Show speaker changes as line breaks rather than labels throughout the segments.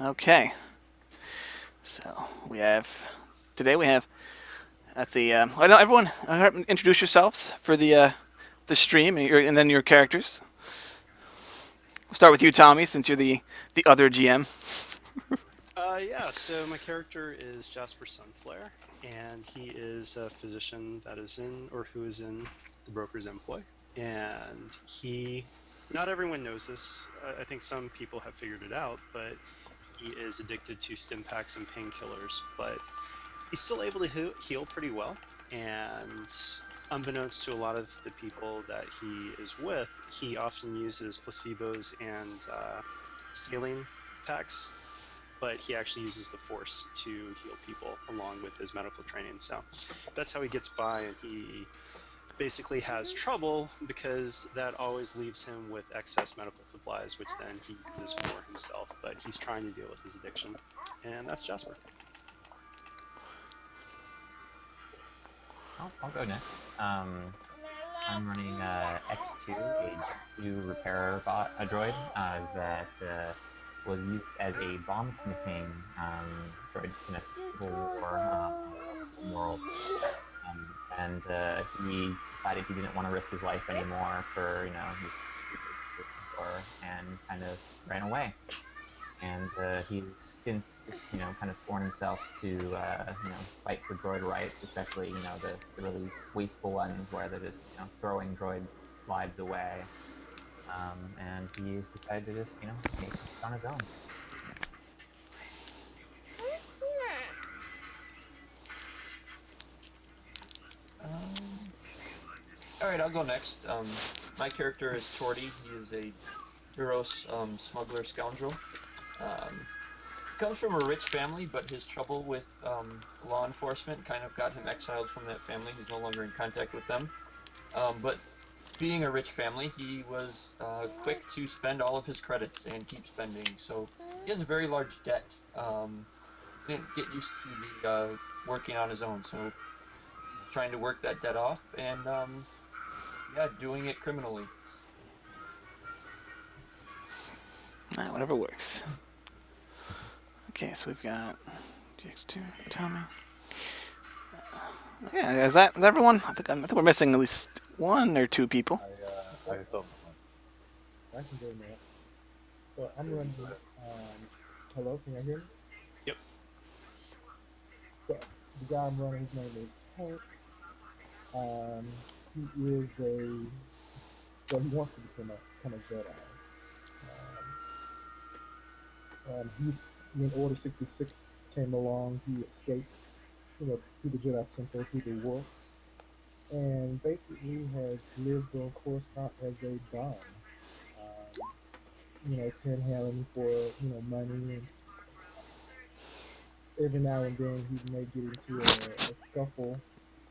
Okay. So today we have let's see. I know everyone. Introduce yourselves for the stream and then your characters. We'll start with you, Tommy, since you're the other GM.
Yeah, so my character is Jasper Sunflare, and he is a physician that is in, or who is in, the broker's employ. And not everyone knows this. I think some people have figured it out, but he is addicted to stim packs and painkillers, but he's still able to heal pretty well. And unbeknownst to a lot of the people that he is with, he often uses placebos and saline packs, but he actually uses the force to heal people along with his medical training. So that's how he gets by, and he basically has trouble because that always leaves him with excess medical supplies, which then he uses for himself. But he's trying to deal with his addiction, and that's Jasper.
I'll go next. I'm running X2, a G2 repair bot, a droid that was used as a bomb-smithing droid in a civil war world. And he decided he didn't want to risk his life anymore for, his war, and kind of ran away. And he's since kind of sworn himself to fight for droid rights, especially the really wasteful ones where they're just throwing droids' lives away. And he's decided to just make it on his own.
All right, I'll go next. My character is Torty. He is a Duros smuggler scoundrel. Comes from a rich family, but his trouble with law enforcement kind of got him exiled from that family. He's no longer in contact with them. But being a rich family, he was quick to spend all of his credits and keep spending. So he has a very large debt. Didn't get used to the working on his own, so he's trying to work that debt off, and doing it criminally.
Whatever works. Okay, so we've got GX2, Tommy. Yeah, is everyone? I think we're missing at least one or two people.
I saw I can go now. So I'm running. Hello, can you hear me?
Yep.
So the guy I'm running, his name is Hank. He is he wants to become a Jedi. He's when Order 66 came along, he escaped, through the Jedi Temple, through the war, and basically has lived on Coruscant as a Don. Panhandling for money, and every now and then he may get into a scuffle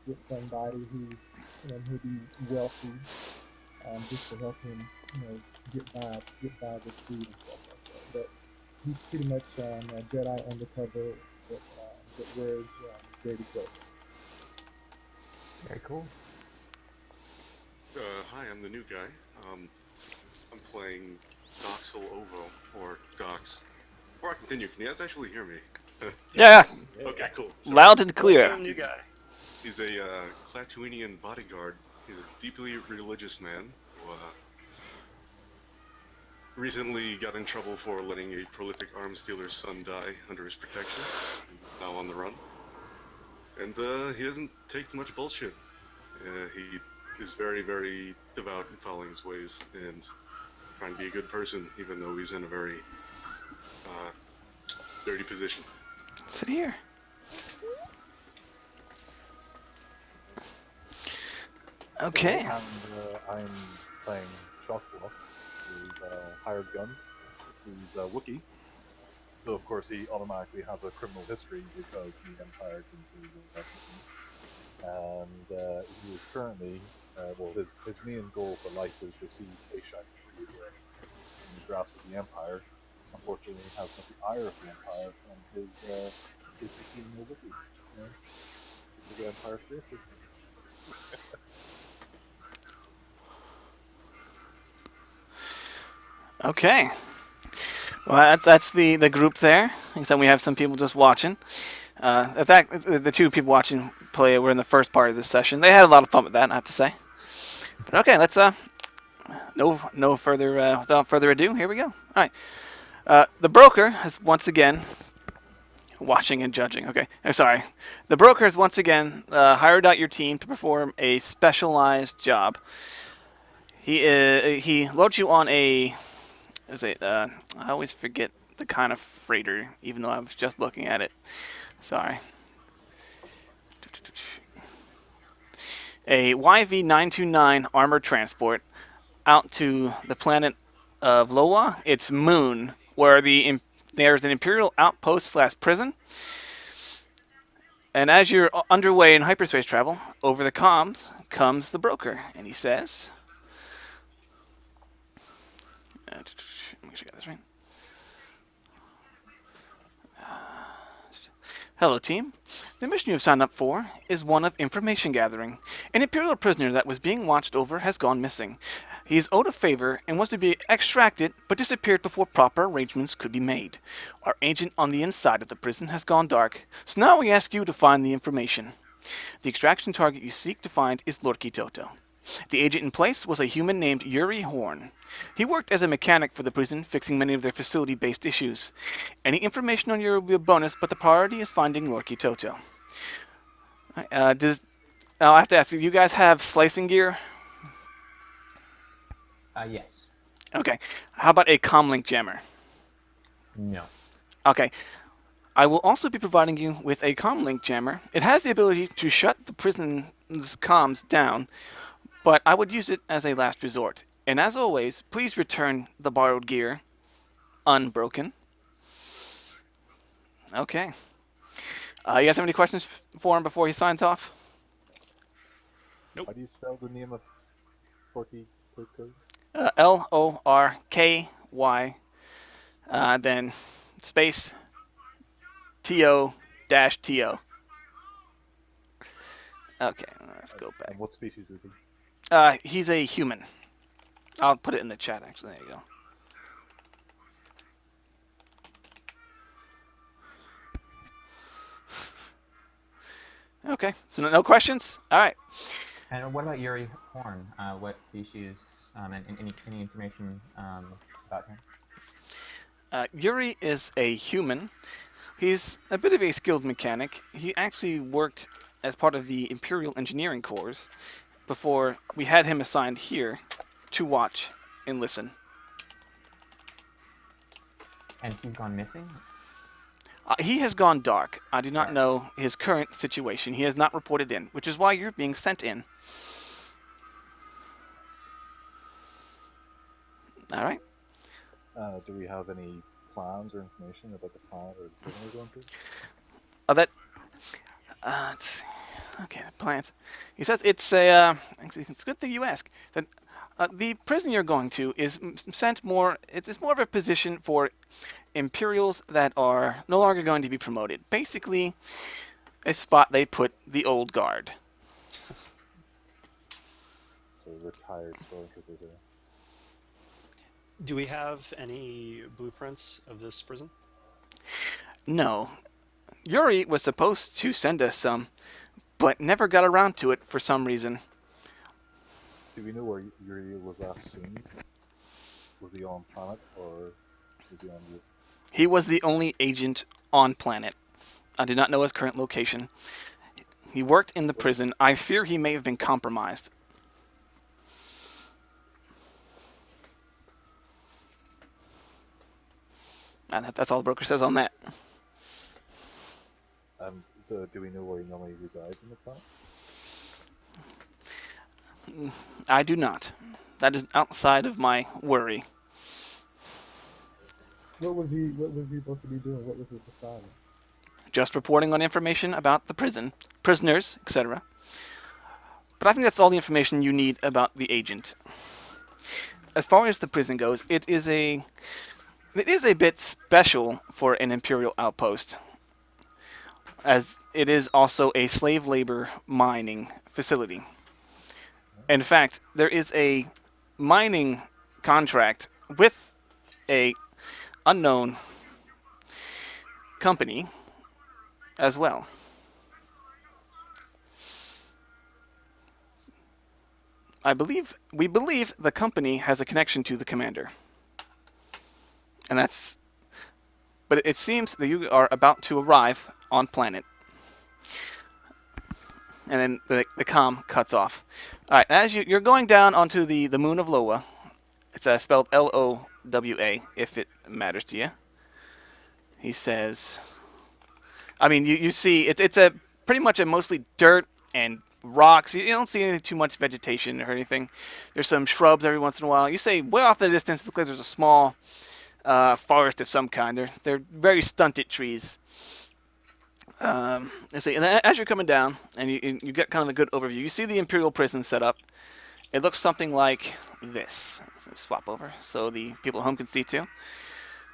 with somebody who may be wealthy, just to help him get by with food and stuff like that. But he's pretty much a Jedi undercover that wears dirty clothes.
Very cool.
Hi, I'm the new guy. I'm playing Doxel Ovo, or Dox. Before I continue, can you guys actually hear me?
Yeah,
Okay, cool. So,
loud and clear.
Welcome, new guy.
he's a Klatooinian bodyguard. He's a deeply religious man who recently got in trouble for letting a prolific arms dealer's son die under his protection. He's now on the run. And he doesn't take much bullshit. He is very, very devout in following his ways and trying to be a good person, even though he's in a very dirty position.
Sit here. Okay.
And I'm playing Shockblock, who's a hired gun, who's a Wookiee. So of course he automatically has a criminal history because the Empire didn't do that. And he is currently, his main goal for life is to see Kashyyyk in the grasp of the Empire. Unfortunately, he has not the ire of the Empire, and his being a Wookiee. The Empire faces.
Okay. Well, that's the group there. Except we have some people just watching. In fact, the two people watching play were in the first part of this session. They had a lot of fun with that, I have to say. But okay, let's no further without further ado, here we go. All right, the broker has once again watching and judging. Okay, I'm sorry. The broker has once again hired out your team to perform a specialized job. He loads you on a. Is it? I always forget the kind of freighter, even though I was just looking at it. Sorry. A YV-929 armored transport out to the planet of Loa, its moon, where there's an Imperial outpost slash prison. And as you're underway in hyperspace travel, over the comms comes the broker, and he says, make sure I got this right. Hello, team. The mission you have signed up for is one of information gathering. An Imperial prisoner that was being watched over has gone missing. He is owed a favor and was to be extracted, but disappeared before proper arrangements could be made. Our agent on the inside of the prison has gone dark, so now we ask you to find the information. The extraction target you seek to find is Lord Kitoto. The agent in place was a human named Yuri Horn. He worked as a mechanic for the prison, fixing many of their facility-based issues. Any information on Yuri will be a bonus, but the priority is finding Lord Kitoto. Now I have to ask, do you guys have slicing gear?
Yes.
Okay. How about a comlink jammer?
No.
Okay. I will also be providing you with a comlink jammer. It has the ability to shut the prison's comms down, but I would use it as a last resort. And as always, please return the borrowed gear unbroken. Okay. You guys have any questions for him before he signs off?
How do you spell the name of Lorky Toto?
Lorky, then space to dash to. Okay, let's go back.
And what species is he?
He's a human. I'll put it in the chat, actually. There you go. Okay, so no questions? All right.
And what about Yuri Horn? What species and any information about him?
Yuri is a human. He's a bit of a skilled mechanic. He actually worked as part of the Imperial Engineering Corps before we had him assigned here to watch and listen.
And he's gone missing?
He has gone dark. I do not know his current situation. He has not reported in, which is why you're being sent in. All right.
Do we have any plans or information about the planet or the prison we're going to?
Let's see. Okay, the plans. He says it's a. It's a good thing you ask. That the prison you're going to is sent more. It's more of a position for Imperials that are no longer going to be promoted. Basically, a spot they put the old guard.
So retired stormtroopers there.
Do we have any blueprints of this prison?
No. Yuri was supposed to send us some, but never got around to it for some reason.
Do we know where Yuri was last seen? Was he on planet or was he on the...
He was the only agent on planet. I do not know his current location. He worked in the prison. I fear he may have been compromised. And that's all the broker says on that.
Do we know where he normally resides on the planet?
I do not. That is outside of my worry.
What was he supposed to be doing? What was his assignment?
Just reporting on information about the prison, prisoners, etc. But I think that's all the information you need about the agent. As far as the prison goes, it is a bit special for an Imperial outpost, as it is also a slave labor mining facility. In fact, there is a mining contract with a unknown company as well. We believe the company has a connection to the commander. And that's, but it seems that you are about to arrive on planet. And then the comm cuts off. All right, as you're going down onto the moon of Lowa, it's spelled Lowa, if it matters to you. He says, I mean, you see, it's a pretty much a mostly dirt and rocks. You don't see anything too much vegetation or anything. There's some shrubs every once in a while. You say way off in the distance, it looks like there's a small forest of some kind. They're very stunted trees. Let's see, and as you're coming down, and you get kind of a good overview, you see the Imperial prison set up. It looks something like this. Let's swap over so the people at home can see too.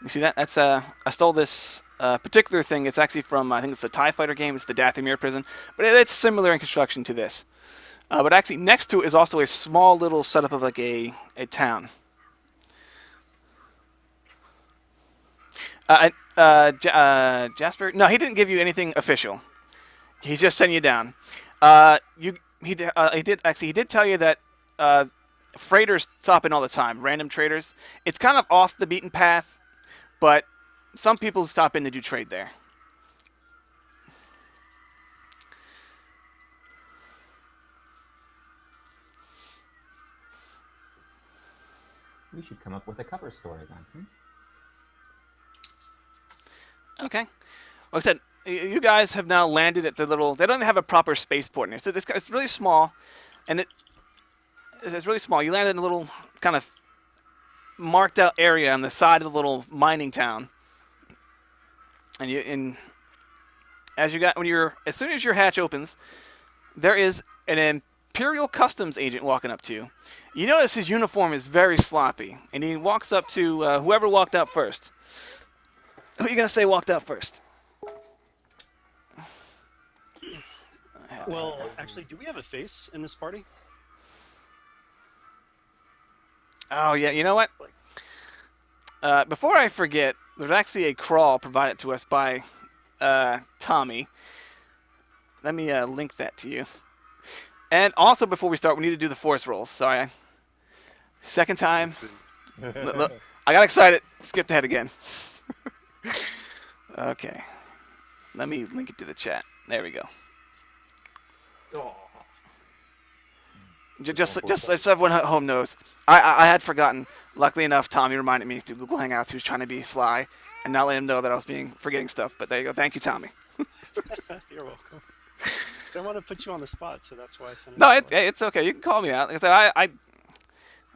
You see that? That's I stole this particular thing. It's actually from, I think it's the TIE Fighter game. It's the Dathomir prison, but it's similar in construction to this. But actually, next to it is also a small little setup of like a town. Jasper? No, he didn't give you anything official. He's just sending you down. He did tell you that freighters stop in all the time, random traders. It's kind of off the beaten path, but some people stop in to do trade there.
We should come up with a cover story then.
Okay. Like I said, you guys have now landed at the little... They don't have a proper spaceport in here. So it's really small, and it's really small. You landed in a little kind of marked out area on the side of the little mining town. And as soon as your hatch opens, there is an Imperial Customs agent walking up to you. You notice his uniform is very sloppy, and he walks up to whoever walked out first. Who are you gonna say walked out first?
Well, actually, do we have a face in this party?
Oh yeah, you know what? Before I forget, there's actually a crawl provided to us by Tommy. Let me link that to you. And also, before we start, we need to do the force rolls. Sorry. Second time. Look, I got excited. Skipped ahead again. Okay. Let me link it to the chat. There we go.
Oh.
Just so everyone at home knows, I had forgotten. Luckily enough, Tommy reminded me through Google Hangouts he was trying to be sly and not let him know that I was forgetting stuff. But there you go. Thank you, Tommy.
You're welcome. I don't want to put you on the spot, so that's why I sent it.
No, it's okay. You can call me out. Like I said,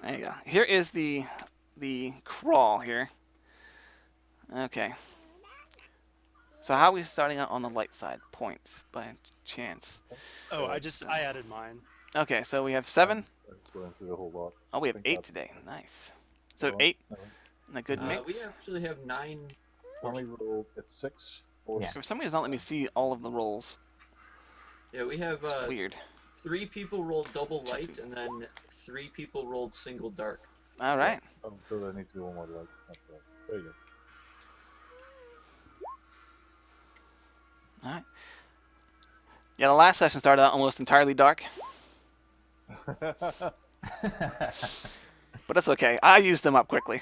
there you go. Here is the crawl here. Okay. So how are we starting out on the light side? Points by chance.
Oh, I added mine.
Okay, so we have 7.
Going through the whole lot.
Oh, we have
think
8
that's-
today. Nice. So
Well,
8
no.
and a good mix.
We actually have 9.
Only rolled at 6. Or
Yeah.
For some reason, it's not letting me see all of the rolls.
Yeah, we have
It's weird.
3 people rolled double light, and then 3 people rolled single dark.
All right.
So there needs to be one more light. That's right. There you
All right. Yeah, the last session started out almost entirely dark,
go.
but that's okay. I used them up quickly.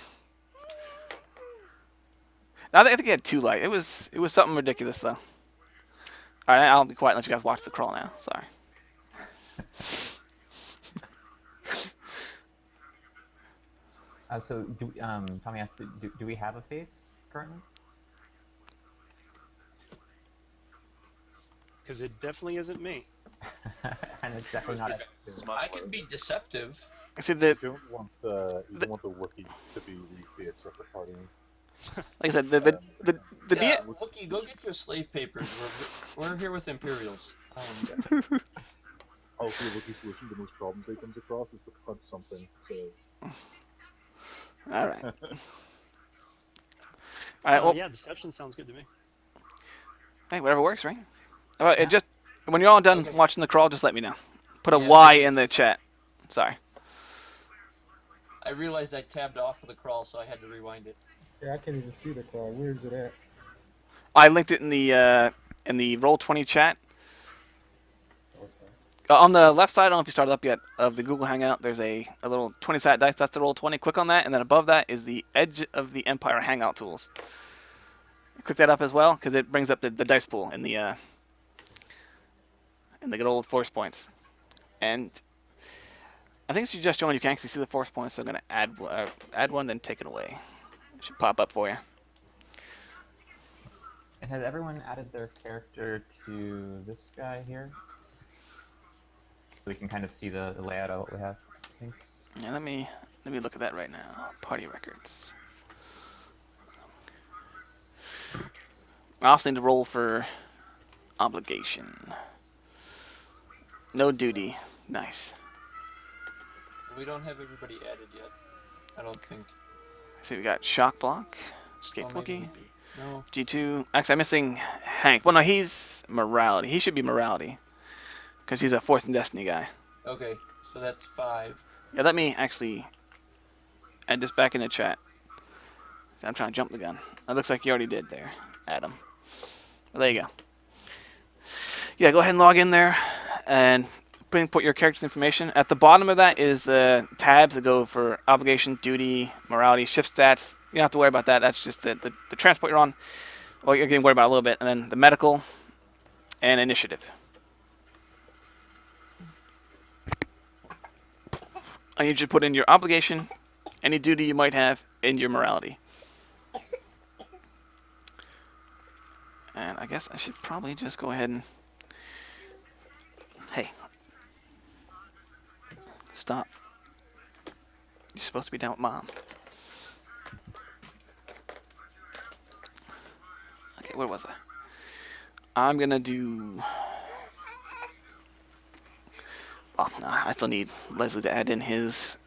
I think he had 2 light. It was something ridiculous though. All right, I'll be quiet and let you guys watch the crawl now. Sorry.
So, Tommy asked, do we have a face currently?
Because it definitely isn't me.
And it's definitely not.
I can be deceptive.
I said that,
You don't want the Wookiee to be the face of the party.
like I said, the
Yeah, Wookie, go get your slave papers. We're here with Imperials.
Also, the Wookiee solution to most problems they comes across is to punch something. So
all right. All right. Well,
Yeah, deception sounds good to me.
hey, whatever works, right? It just when you're all done watching the crawl, just let me know. Put a
Yeah,
Y in the chat. Sorry.
I realized I tabbed off for the crawl, so I had to rewind it.
Yeah, I can't even see the card. Where is it at?
I linked it in the Roll20 chat.
Okay.
On the left side, I don't know if you started up yet, of the Google Hangout, there's a little 20-sided dice. That's the Roll20. Click on that, and then above that is the Edge of the Empire Hangout tools. Click that up as well, because it brings up the dice pool in the good old force points. And I think if you just join, you can actually see the force points. So I'm going to add one, then take it away. It should pop up for you.
And has everyone added their character to this guy here? So we can kind of see the layout of what we have, I think.
Yeah, let me look at that right now. Party records. I also need to roll for obligation. No duty. Nice.
We don't have everybody added yet. I don't think.
So we got shock block, escape
Oh, maybe we
Wookie,
do. No.
G2. Actually, I'm missing Hank. Well, no, he's morality. He should be morality, because he's a Force and Destiny guy.
Okay, so that's 5.
Yeah, let me actually add this back in the chat. So I'm trying to jump the gun. It looks like you already did there, Adam. Well, there you go. Yeah, go ahead and log in there and put your character's information. At the bottom of that is the tabs that go for obligation, duty, morality, ship stats. You don't have to worry about that. That's just the transport you're on. Well, you're getting worried about a little bit. And then the medical and initiative. And you just put in your obligation, any duty you might have, and your morality. And I guess I should probably just go ahead and... Hey. Stop. You're supposed to be down with Mom. Okay, where was I? I'm gonna do... Oh, no, I still need Leslie to add in his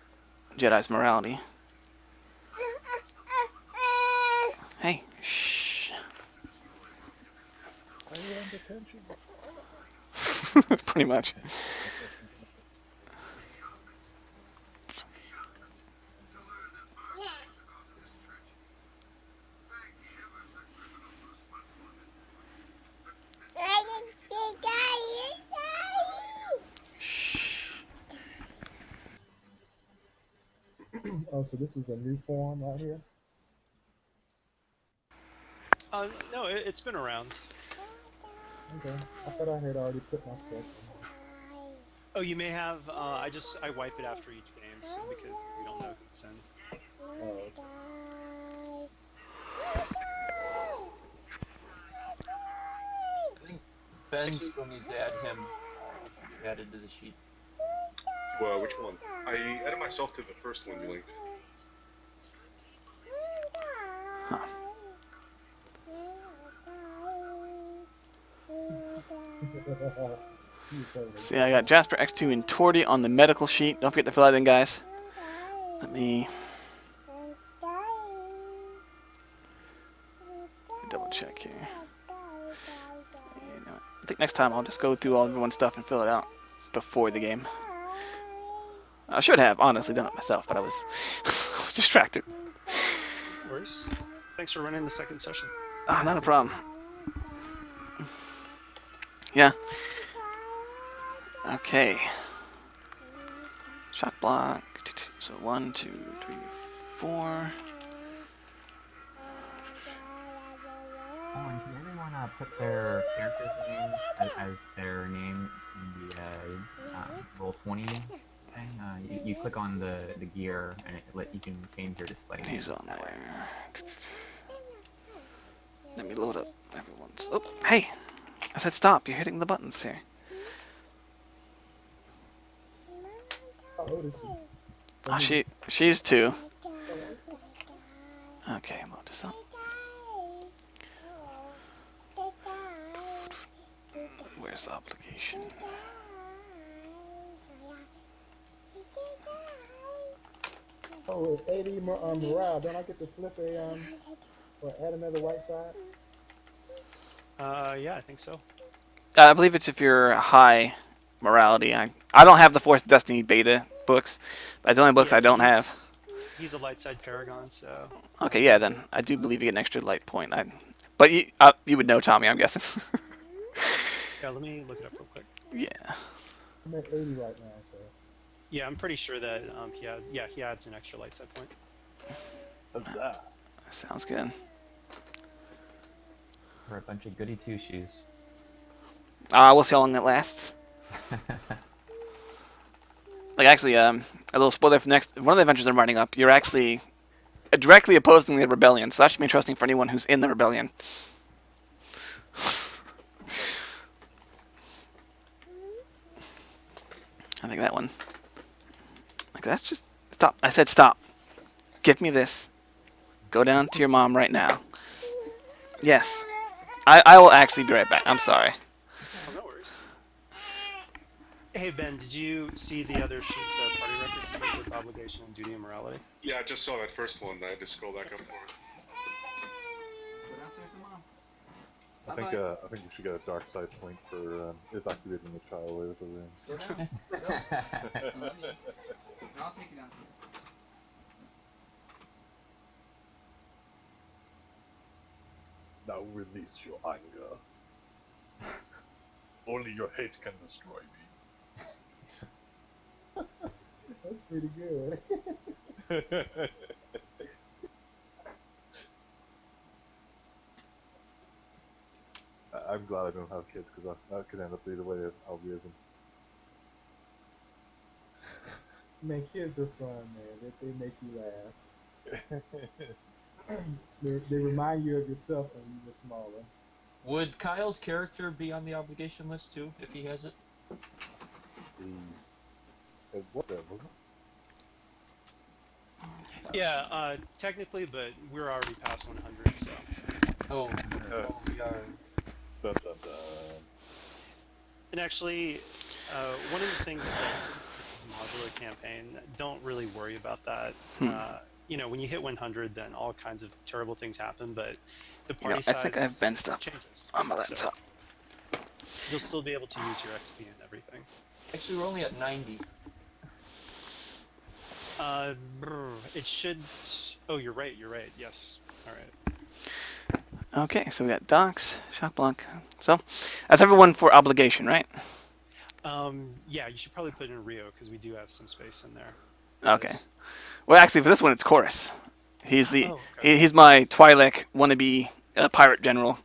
Jedi's morality. Hey, shh.
Are you on detention?
Pretty much.
Oh, so this is a new form right here?
No, it's been around.
Okay. I thought I had already put my stuff in.
Oh, you may have. I wipe it after each game, so because we don't know who's in.
Oh, okay.
I think Ben still needs to add him added to the sheet.
Well, which one? I added myself to the first one you linked.
Huh. See, I got Jasper, X2, and Torty on the medical sheet. Don't forget to fill that in, guys. Let me double check here. You know, I think next time I'll just go through all everyone's stuff and fill it out before the game. I should have honestly done it myself, but I was, I was distracted.
No worries. Thanks for running the second session.
Ah, not a problem. Yeah. Okay. Shock block. So 1, 2, 3, 4.
Oh, and can everyone put their character's name as their name in the Roll20 thing? You click on the gear and you can change your display name
He's on
that way.
there. Let me load up everyone's. Oh, hey! I said stop. You're hitting the buttons here.
How old is she?
Oh, she's 2. Okay, load this up. Where's the obligation?
Oh, it's 80 morale. Don't I get to flip a or add another white side?
Yeah, I think so.
I believe it's if you're high morality. I don't have the Fourth Destiny beta books. That's the only books
Yeah,
I don't have.
he's a light side paragon, so.
Okay, yeah, then I do believe you get an extra light point. But you would know, Tommy, I'm guessing.
Yeah, let me look it up real quick.
Yeah.
I'm at 80 right now, so.
Yeah, I'm pretty sure that he adds an extra light side point.
Huzzah.
Sounds good.
We're a bunch of goody two shoes.
We'll see how long that lasts. Like, actually, a little spoiler for next one of the adventures I'm writing up. You're actually directly opposing the rebellion, so that should be interesting for anyone who's in the rebellion. I think that one. Like, that's just stop. I said stop. Give me this. Go down to your mom right now. Yes. I will actually be right back. I'm sorry.
Oh, no worries. Hey Ben, did you see the other sheet, the party record with obligation, duty, and morality?
Yeah, I just saw that first one. I had to scroll back up for it.
I think we should get a dark side point for evacuating the child out of the room.
Go down. I'll take you down.
Now release your anger. Only your hate can destroy me.
That's pretty good.
I'm glad I don't have kids because that could end up being the way of albinism.
Man, kids are fun, man. They make you laugh. They remind you of yourself when you were smaller.
Would Kyle's character be on the obligation list too, if he has it?
It was it, wasn't it?
Yeah, technically, but we're already past 100, so.
Oh, we are.
Dun, dun, dun.
And actually, one of the things is that since this is a modular campaign, don't really worry about that. You know, when you hit 100, then all kinds of terrible things happen, but the party
I
size
think I have Ben stuff
changes.
on my
So
laptop.
you'll still be able to use your XP and everything.
Actually, we're only at 90.
It should. Oh, you're right. Yes. All right.
Okay, so we got Docs, Shock Block. So that's everyone for obligation, right?
Yeah, you should probably put in Rio because we do have some space in there.
Okay.
Yes.
Well, actually, for this one, it's Chorus. He's the
Oh, okay.
he's my Twi'lek wannabe pirate general.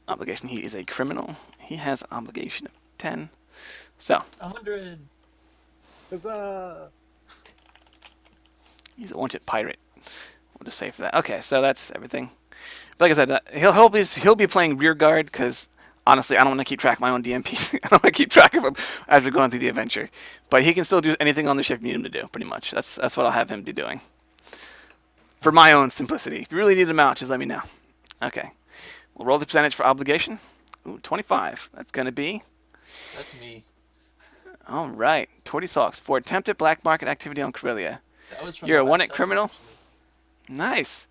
Obligation. He is a criminal. He has obligation of 10. So
100.
Huzzah!
he's a wanted pirate. We'll just say for that. Okay, so that's everything. But like I said, he'll be playing rear guard because honestly, I don't want to keep track of my own DMPs. I don't want to keep track of them as we're going through the adventure. But he can still do anything on the ship you need him to do, pretty much. That's what I'll have him be doing. For my own simplicity. If you really need him out, just let me know. Okay. We'll roll the percentage for obligation. Ooh, 25. That's going to be...
That's me.
All right. Torty Socks. For attempted black market activity on Corellia.
That was from
You're
the
a
last
one-hit
session,
criminal?
actually.
Nice.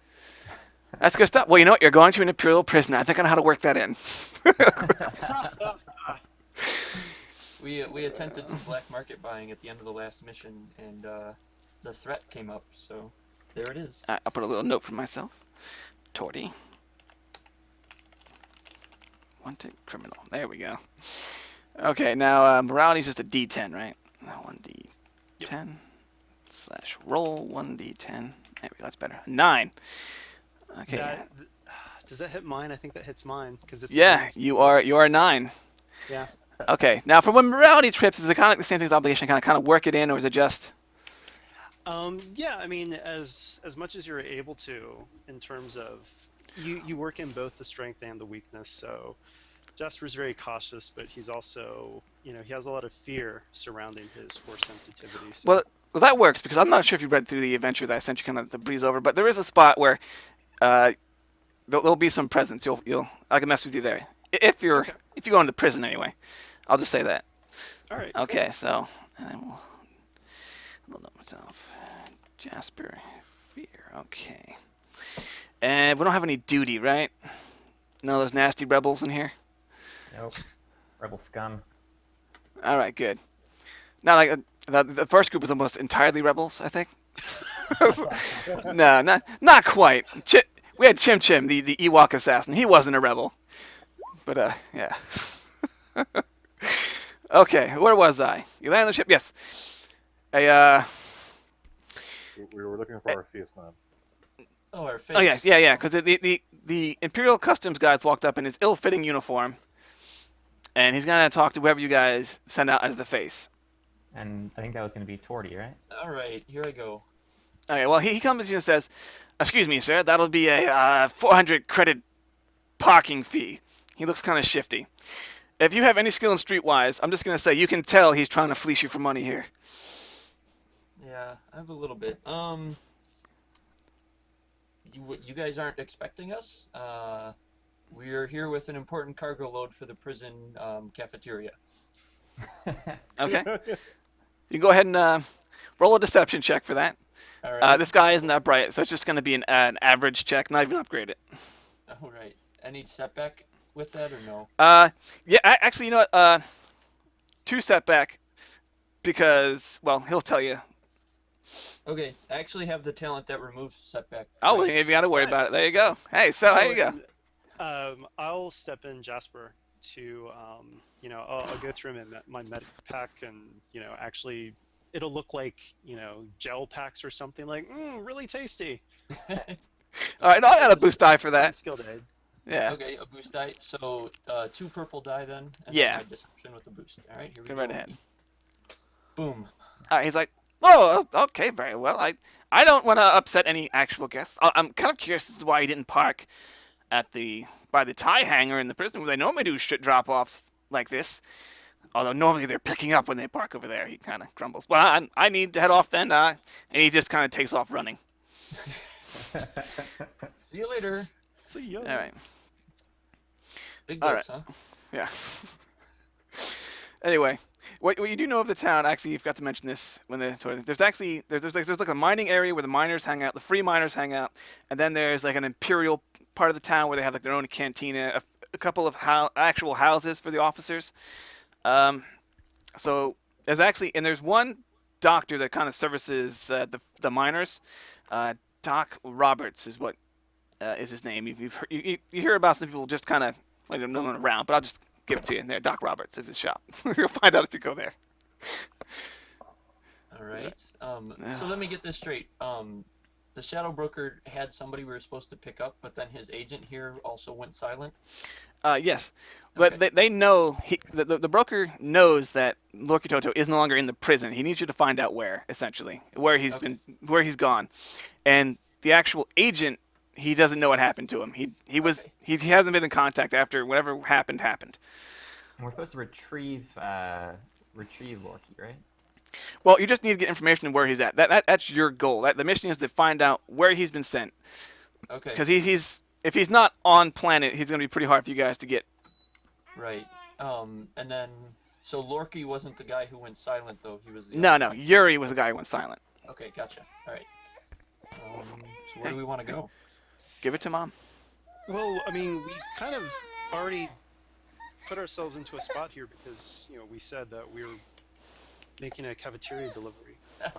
That's good stuff. Well, you know what? You're going to an Imperial prison. I think I know how to work that in.
We attempted some black market buying at the end of the last mission, and the threat came up. So there it is.
All right, I'll put a little note for myself. Torty. Wanted criminal. There we go. Okay, now morality is just a D10, right? 1D10 slash roll 1D10. There we go. That's better. 9. Okay.
Does that hit mine? I think that hits mine because it's.
Yeah, you are 9.
Yeah.
Okay. Now, for when morality trips, is it kind of like the same thing as obligation? Kind of work it in, or is it just?
Yeah, I mean, as much as you're able to, in terms of you work in both the strength and the weakness. So Jasper's very cautious, but he's also, he has a lot of fear surrounding his force sensitivity. So.
Well, that works because I'm not sure if you read through the adventure that I sent you kind of to breeze over, but there is a spot where there'll be some presence. I can mess with you there if you go into prison anyway. I'll just say that.
All right.
Okay, so and then we'll note myself. Jasper, fear. Okay, and we don't have any duty, right? No, those nasty rebels in here.
Nope. Rebel scum.
All right, good. Now, like the first group was almost entirely rebels, I think. No, not quite. We had Chim Chim, the Ewok assassin. He wasn't a rebel, but yeah. Okay, where was I? You land on the ship. Yes. A
We were looking for our face man.
Oh, our face.
Oh yeah. Because the Imperial Customs guys walked up in his ill-fitting uniform, and he's gonna talk to whoever you guys send out as the face.
And I think that was going to be Torty, right?
All right, here I go.
Okay, well he comes to you and says, "Excuse me, sir, that'll be a 400 credit parking fee." He looks kind of shifty. If you have any skill in streetwise, I'm just gonna say you can tell he's trying to fleece you for money here.
Yeah, I have a little bit. You guys aren't expecting us? We're here with an important cargo load for the prison cafeteria.
Okay. You can go ahead and roll a deception check for that.
All right.
This guy isn't that bright, so it's just going to be an average check, not even upgrade it.
All right. Any setback with that or no?
Yeah, actually, you know what? 2 setback, because, well, he'll tell you.
Okay, I actually have the talent that removes setback.
Oh,
Right.
well, you got to worry about
Nice.
it. There you go. Hey, so there you go.
I'll step in, Jasper, to I'll go through my med pack, and actually it'll look like gel packs or something like really tasty.
All right, no, I got a boost die for that.
Skilled aid.
Yeah.
Okay, a boost die. So 2 purple die then. And
Yeah.
then my deception with a boost. All right, here we
Go
go.
right ahead.
Boom.
All right, he's like, oh, okay, very well. I don't want to upset any actual guests. I'm kind of curious as to why he didn't park by the tie hanger in the prison where they normally do shit drop-offs like this. Although normally they're picking up when they park over there. He kind of grumbles. Well, I need to head off then. And he just kind of takes off running.
See you later.
See ya.
All right.
Big
All
boats, huh?
Yeah. Anyway, what you do know of the town, actually, you forgot to mention this when there's like a mining area where the miners hang out, the free miners hang out, and then there's like an imperial part of the town where they have like their own cantina, a couple of actual houses for the officers. So there's one doctor that kind of services the miners. Doc Roberts is what is his name. You hear about some people just kind of like no one around, but I'll just give it to you. There, Doc Roberts is his shop. You'll find out if you go there.
All right. So let me get this straight. The shadow broker had somebody we were supposed to pick up, but then his agent here also went silent.
Yes, but
Okay.
they know the broker knows that Lorky Toto is no longer in the prison. He needs you to find out essentially, where he's
Okay.
where he's gone, and the actual agent, he doesn't know what happened to him. He hasn't been in contact after whatever happened.
And we're supposed to retrieve Lorky, right?
Well, you just need to get information on where he's at. That's your goal. The mission is to find out where he's been sent.
Okay.
Because if he's not on planet, he's going to be pretty hard for you guys to get.
Right. And then so Lorky wasn't the guy who went silent though. He was the
No. Yuri was the guy who went silent.
Okay, gotcha. All right. So where do we want to go?
Give it to Mom.
Well, I mean, we kind of already put ourselves into a spot here because we said that we were making a cafeteria delivery.
I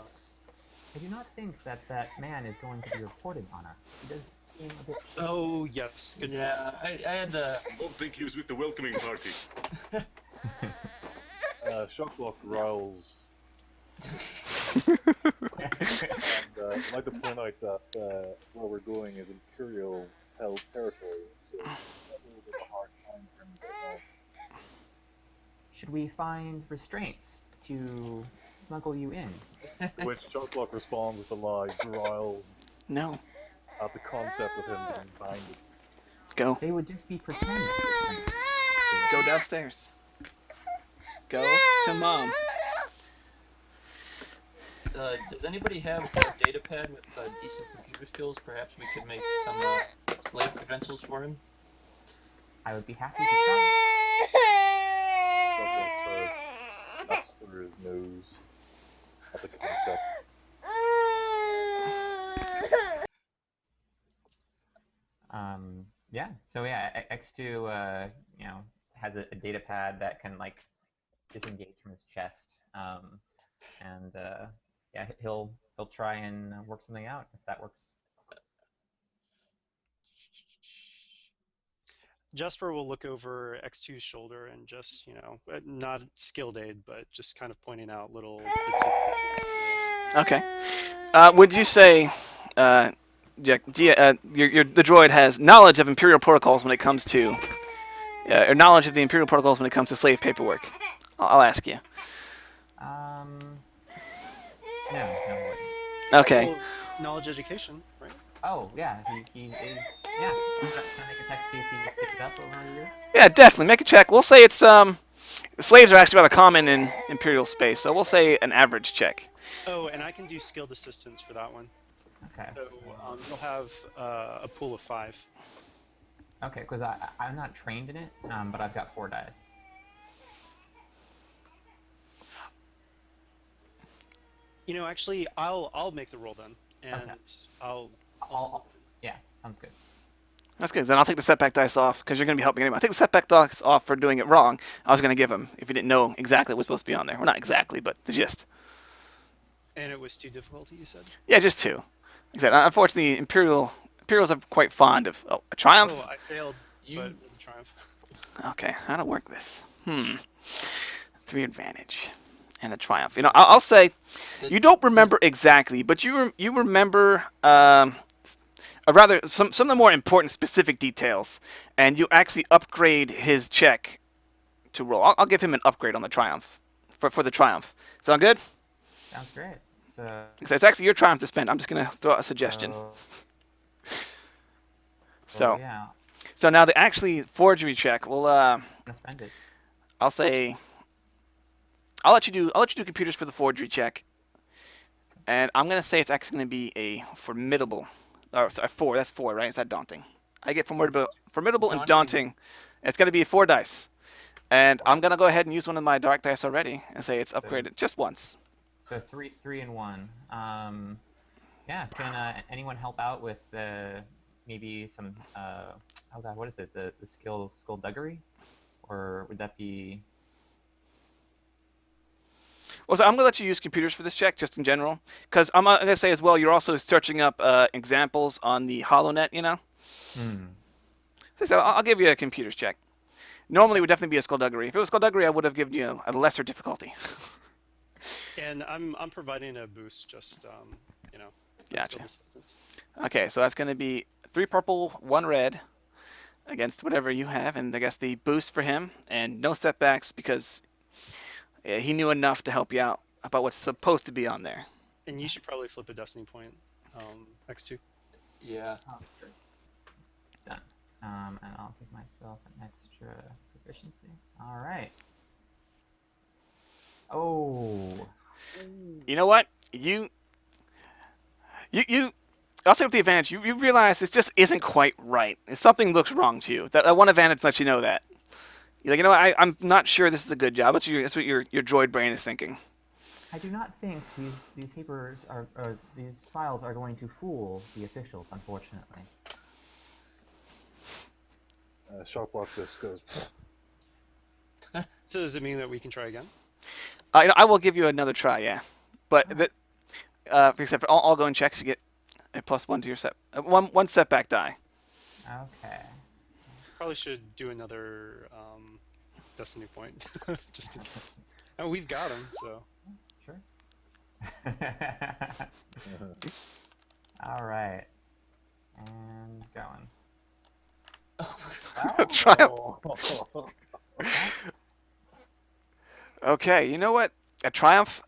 do not think that man is going to be reported on us. He does seem a bit...
Oh yes, good.
Yeah, I had the.
I don't think he was with the welcoming party.
Shocklock riles. And I'd like to point out that where we're going is Imperial held territory, so it's a little bit of a hard time for him to get on.
Should we find restraints to smuggle you in?
To which Shocklock responds with a lie, growls
No.
at the concept of him being binded.
Go.
They would just be pretending.
Go downstairs. Go to Mom.
Does anybody have a data pad with decent computer skills? Perhaps we could make some slave credentials for him.
I would be happy to try.
Shocklock taps through his nose at the concept.
Yeah. So yeah, X2, has a data pad that can like disengage from his chest, and yeah, he'll try and work something out if that works.
Jasper will look over X2's shoulder and just, not skilled aid, but just kind of pointing out little bits and pieces.
Okay. Would you say, Jack, the droid has knowledge of Imperial protocols when it comes to, or knowledge of the Imperial protocols when it comes to slave paperwork? I'll ask you.
Um, no, no, it wouldn't.
Okay.
Well, knowledge education, right?
Oh, yeah, he is, yeah. Can I make a check to see if he picked it up over the year?
Yeah, definitely. Make a check. We'll say it's slaves are actually rather common in Imperial space, so we'll say an average check.
Oh, and I can do skilled assistance for that one.
Okay.
So you'll have a pool of 5.
Okay, because I'm not trained in it, but I've got 4 dice.
Actually, I'll make the roll then, and
Okay.
I'll
Yeah, sounds good.
That's good. Then I'll take the setback dice off because you're going to be helping anyway. I'll take the setback dice off for doing it wrong. I was going to give him if you didn't know exactly what was supposed to be on there. Well, not exactly, but the gist.
And it was too difficult, you said?
Yeah, just 2. Like I said, unfortunately, Imperials are quite fond of a triumph.
Oh, I failed,
You
but with a triumph.
Okay, how to work this? 3 advantage and a triumph. I'll say you don't remember exactly, but you remember rather some of the more important specific details, and you actually upgrade his check to roll. I'll give him an upgrade on the triumph for the triumph. Sound good?
Sounds great. So,
It's actually your triumph to spend. I'm just gonna throw out a suggestion. So
yeah,
so now the actually forgery check. Well,
I'm gonna spend it.
I'll say I'll let you do computers for the forgery check, and I'm gonna say it's actually gonna be a formidable. Oh, sorry, 4. That's 4, right? Is that daunting? I get formidable and daunting. It's gonna be 4 dice, and I'm gonna go ahead and use one of my dark dice already and say it's upgraded just once.
So 3 and 1. Yeah. Can anyone help out with maybe some? Oh God, what is it? The skullduggery, or would that be?
Well, so I'm gonna let you use computers for this check, just in general, because I'm gonna say as well. You're also searching up examples on the HoloNet. So I'll give you a computers check. Normally, it would definitely be a skullduggery. If it was skullduggery, I would have given you a lesser difficulty.
And I'm providing a boost, just
Gotcha.
skilled assistance.
Okay, so that's gonna be 3 purple, 1 red, against whatever you have, and I guess the boost for him, and no setbacks because he knew enough to help you out about what's supposed to be on there.
And you should probably flip a destiny point, X2.
Yeah.
Oh, sure. Done. And I'll give myself an extra proficiency. All right. Oh.
You know what? I'll say with the advantage, you realize this just isn't quite right. Something looks wrong to you. That one advantage lets you know that. You're like, I'm not sure this is a good job. That's what your droid brain is thinking.
I do not think these papers or these files are going to fool the officials, unfortunately.
Sharplock just goes.
So does it mean that we can try again?
I will give you another try, yeah. But except for all going checks, you get a +1 to your one setback die.
Okay.
Probably should do another destiny point, just in case. And we've got him, so.
Sure. All right. And going.
Triumph. Okay, you know what? A triumph.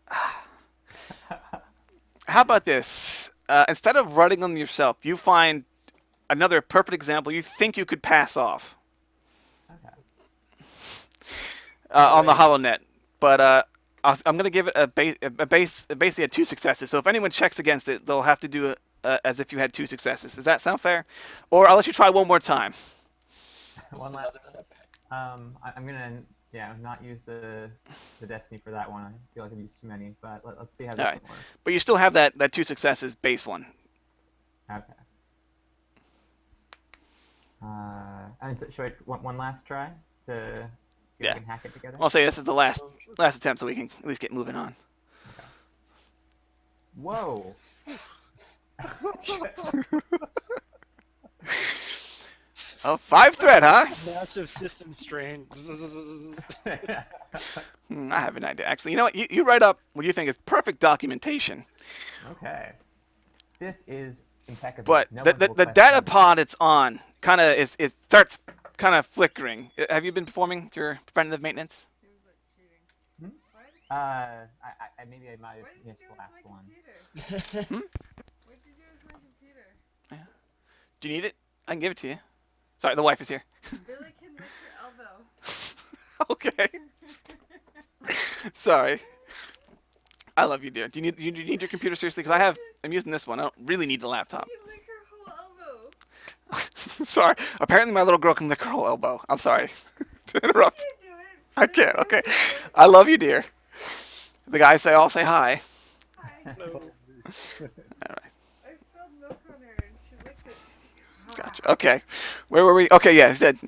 How about this? Instead of running them yourself, you find another perfect example you think you could pass off
Okay.
on the HoloNet. But I'm going to give it basically 2 successes. So if anyone checks against it, they'll have to do it as if you had 2 successes. Does that sound fair? Or I'll let you try one more time.
One last. I'm gonna not use the destiny for that one. I feel like I've used too many, but let's see how this one works.
But you still have that 2 successes base one.
Okay. Should I one last try to see if I can hack it together?
I'll say this is the last attempt, so we can at least get moving on.
Whoa.
Oh, 5 threat, huh?
Massive system strain.
I have an idea. Actually, you know what? You write up what you think is perfect documentation.
Okay. This is impeccable.
But
No
the
one
the,
will
the
question
data
it.
pod it's on kind of is it starts kind of flickering. Have you been performing your preventative maintenance?
Seems like cheating.
Hmm?
What?
Maybe I might have
What did you
missed
do
the
with
last
my
one.
computer?
Hmm?
What'd you do with my computer?
Do you need it? I can give it to you. Sorry, the wife is here.
Billy can lick your elbow.
Okay. Sorry. I love you, dear. Do you need your computer seriously? Because I'm using this one. I don't really need the laptop.
You can lick her whole elbow.
Sorry. Apparently, my little girl can lick her whole elbow. I'm sorry to interrupt.
You can't do it.
I
Billy
can't.
can
Okay.
do it.
I love you, dear. The guys say all say hi.
Hi.
No.
All right.
I spilled milk on her and she licked it.
Gotcha. Okay. Where were we? Okay. Yeah. He said.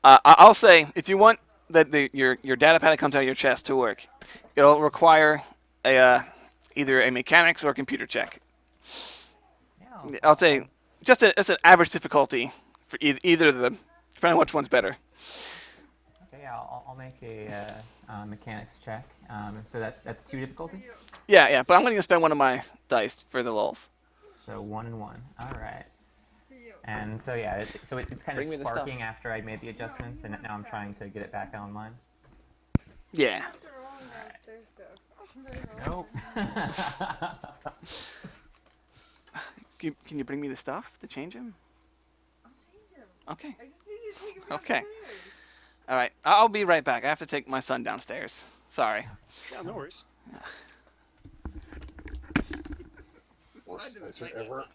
I'll say if you want your data pad that comes out of your chest to work, it'll require a either a mechanics or a computer check.
Yeah.
I'll say just it's an average difficulty for either of them, depending on which one's better.
Okay, yeah, I'll make a mechanics check. So that's 2 difficulty.
Yeah. But I'm going to spend one of my dice for the lulls.
So 1 and 1. All right.
It's for you.
And so yeah, it's kind of
Bring me the stuff.
sparking after I made the adjustments, and now I'm trying to get it back online.
Yeah.
You have to roll them downstairs though.
Nope.
Can you bring me the stuff to change him?
I'll change him.
Okay.
I just need you to take him
Okay.
downstairs.
All right. I'll be right back. I have to take my son downstairs. Sorry.
Yeah, no worries.
Worst dicer ever.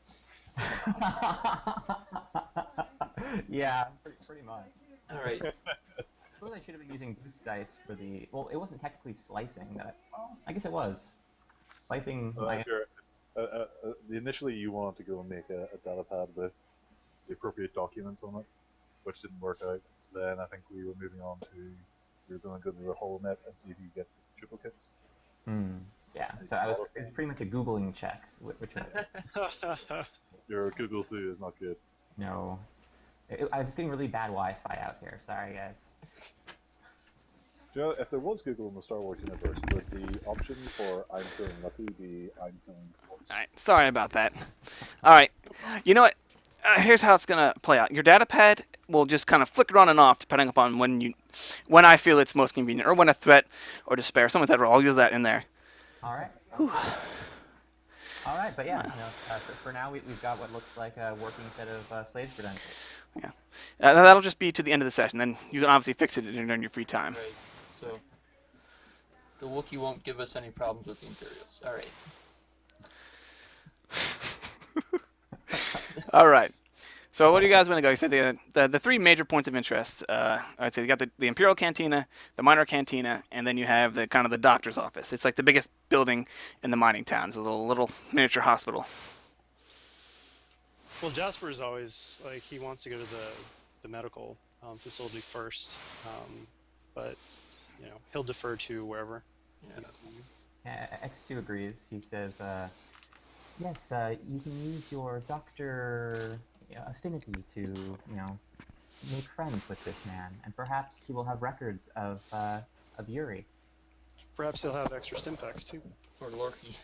Yeah, pretty much.
All right.
I suppose I should have been using boost dice for the. Well, it wasn't technically slicing. I guess it was. Slicing.
If you're, initially, you wanted to go and make a data pad with the appropriate documents on it, which didn't work out. So then I think we were moving on to we were going to go to the HoloNet and see if you get duplicates.
Yeah. So it was pretty much a googling check, which
Your Google foo is not good.
no. I was getting really bad Wi-Fi out here. Sorry, guys.
Do you know, if there was Google in the Star Wars universe, would the option for I'm feeling lucky be I'm feeling forced?
All right. Sorry about that. All right. You know what? Here's how it's gonna play out. Your data pad will just kind of flicker on and off depending upon when I feel it's most convenient, or when a threat or despair, something like that. I'll use that in there.
All right. All right, but yeah, so for now we've got what looks like a working set of slave credentials.
Yeah. That'll just be to the end of the session. Then you can obviously fix it during your free time.
Right. So the Wookiee won't give us any problems with the Imperials. All right.
All right. So what do you guys want to go? You said the 3 major points of interest. I'd say you got the Imperial Cantina, the Minor Cantina, and then you have the kind of the doctor's office. It's like the biggest building in the mining town. It's a little miniature hospital.
Well, Jasper's always like he wants to go to the medical facility first, but you know he'll defer to wherever.
Yeah.
X2 agrees. He says, yes, you can use your doctor affinity to, make friends with this man, and perhaps he will have records of Yuri.
Perhaps he'll have extra stim packs too.
Or Lorky.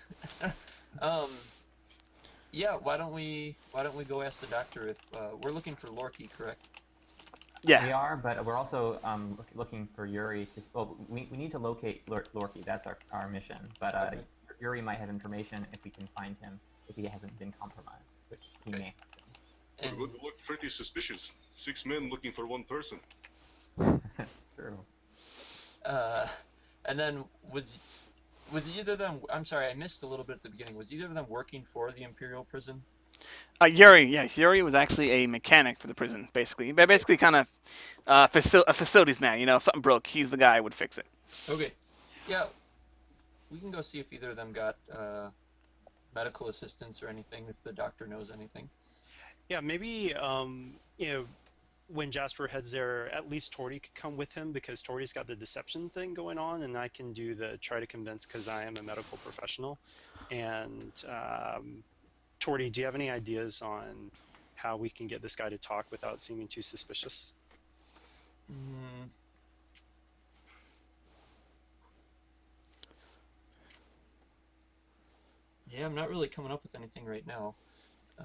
Yeah. Why don't we go ask the doctor if we're looking for Lorky, correct?
Yeah.
We are, but we're also looking for Yuri to. Well, we need to locate Lorky. That's our mission. But
Okay.
Yuri might have information if we can find him if he hasn't been compromised, which he may have
And
It would look pretty suspicious. 6 men looking for 1 person.
been. True.
and then was either of them? I'm sorry, I missed a little bit at the beginning. Was either of them working for the Imperial prison?
Yuri, yes, Yuri was actually a mechanic for the prison, basically. Basically, kind of a facilities man. If something broke, he's the guy who would fix it.
Okay. Yeah. We can go see if either of them got medical assistance or anything. If the doctor knows anything.
Yeah, maybe you know when Jasper heads there, at least Torty could come with him because Torty's got the deception thing going on, and I can do the try to convince because I am a medical professional. And Torty, do you have any ideas on how we can get this guy to talk without seeming too suspicious?
Mm, yeah, I'm not really coming up with anything right now.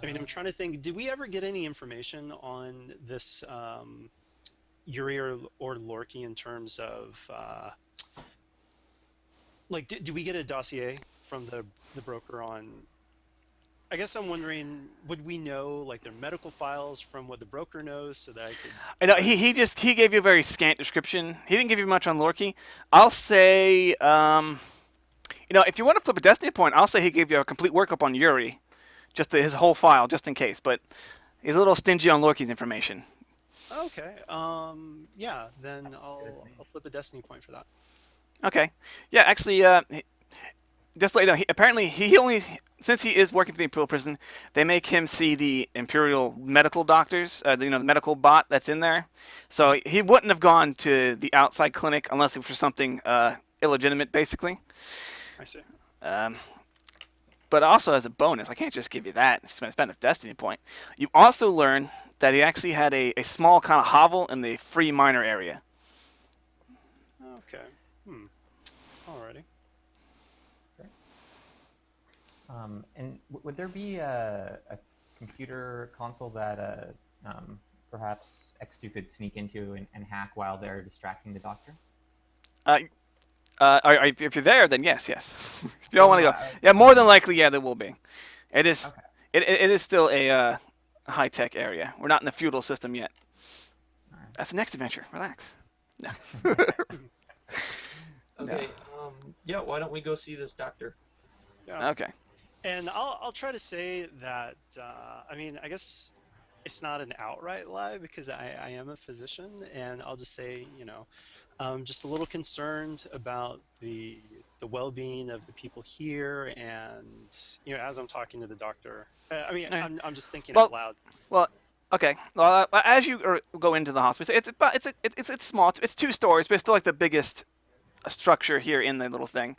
I mean, I'm trying to think. Did we ever get any information on this Yuri or Lorky in terms of like, do we get a dossier from the broker on? I guess I'm wondering, would we know like their medical files from what the broker knows, so that I could?
I know he gave you a very scant description. He didn't give you much on Lorky. I'll say, if you want to flip a destiny point, I'll say he gave you a complete workup on Yuri, just his whole file, just in case. But he's a little stingy on Lorky's information.
Okay. Yeah. Then I'll flip a destiny point for that.
Okay. Yeah, actually, just let you know, apparently he only, since he is working for the Imperial prison, they make him see the Imperial medical doctors, the medical bot that's in there. So he wouldn't have gone to the outside clinic unless it was for something illegitimate, basically.
I see.
But also as a bonus, I can't just give you that. Spend a destiny point. You also learn that he actually had a small kind of hovel in the free miner area.
Okay. Alrighty.
And would there be a computer console that perhaps X2 could sneak into and hack while they're distracting the doctor?
If you're there, then yes. If you don't want to go, yeah, more than likely, yeah, there will be. It is.
Okay.
It is still a high-tech area. We're not in the feudal system yet.
All right.
That's the next adventure. Relax. No.
Okay. Yeah. Why don't we go see this doctor?
Yeah.
Okay.
And I'll try to say that. I mean, I guess it's not an outright lie because I am a physician, and I'll just say, I'm just a little concerned about the well-being of the people here, and as I'm talking to the doctor, I mean,
Alright.
I'm just thinking
Well-
out loud.
Well, okay. Well, as you go into the hospital, it's small. It's 2 stories, but it's still like the biggest structure here in the little thing.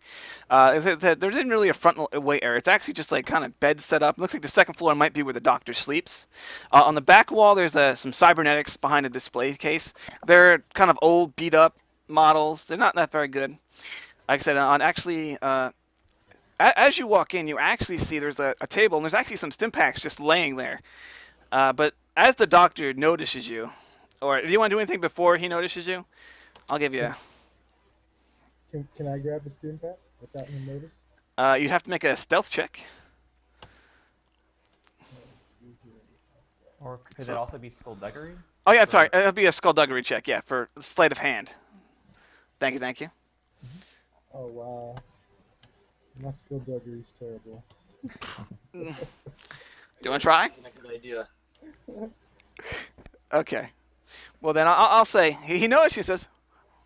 There isn't really a frontway area. It's actually just like kind of beds set up. It looks like the second floor might be where the doctor sleeps. On the back wall, there's some cybernetics behind a display case. They're kind of old, beat up models. They're not that very good. Like I said, as you walk in, you actually see there's a table, and there's actually some stim packs just laying there. But as the doctor notices you, or do you want to do anything before he notices you? I'll give you.
Can I grab the stim pack without him notice?
You'd have to make a stealth check.
Or could it also be skullduggery?
Oh yeah, sorry. It'll be a skullduggery check. Yeah, for sleight of hand. Thank you.
Oh wow, my skullduggery is terrible.
Do you want to try?
Not a good idea.
Okay. Well then, I'll say he notices. He says,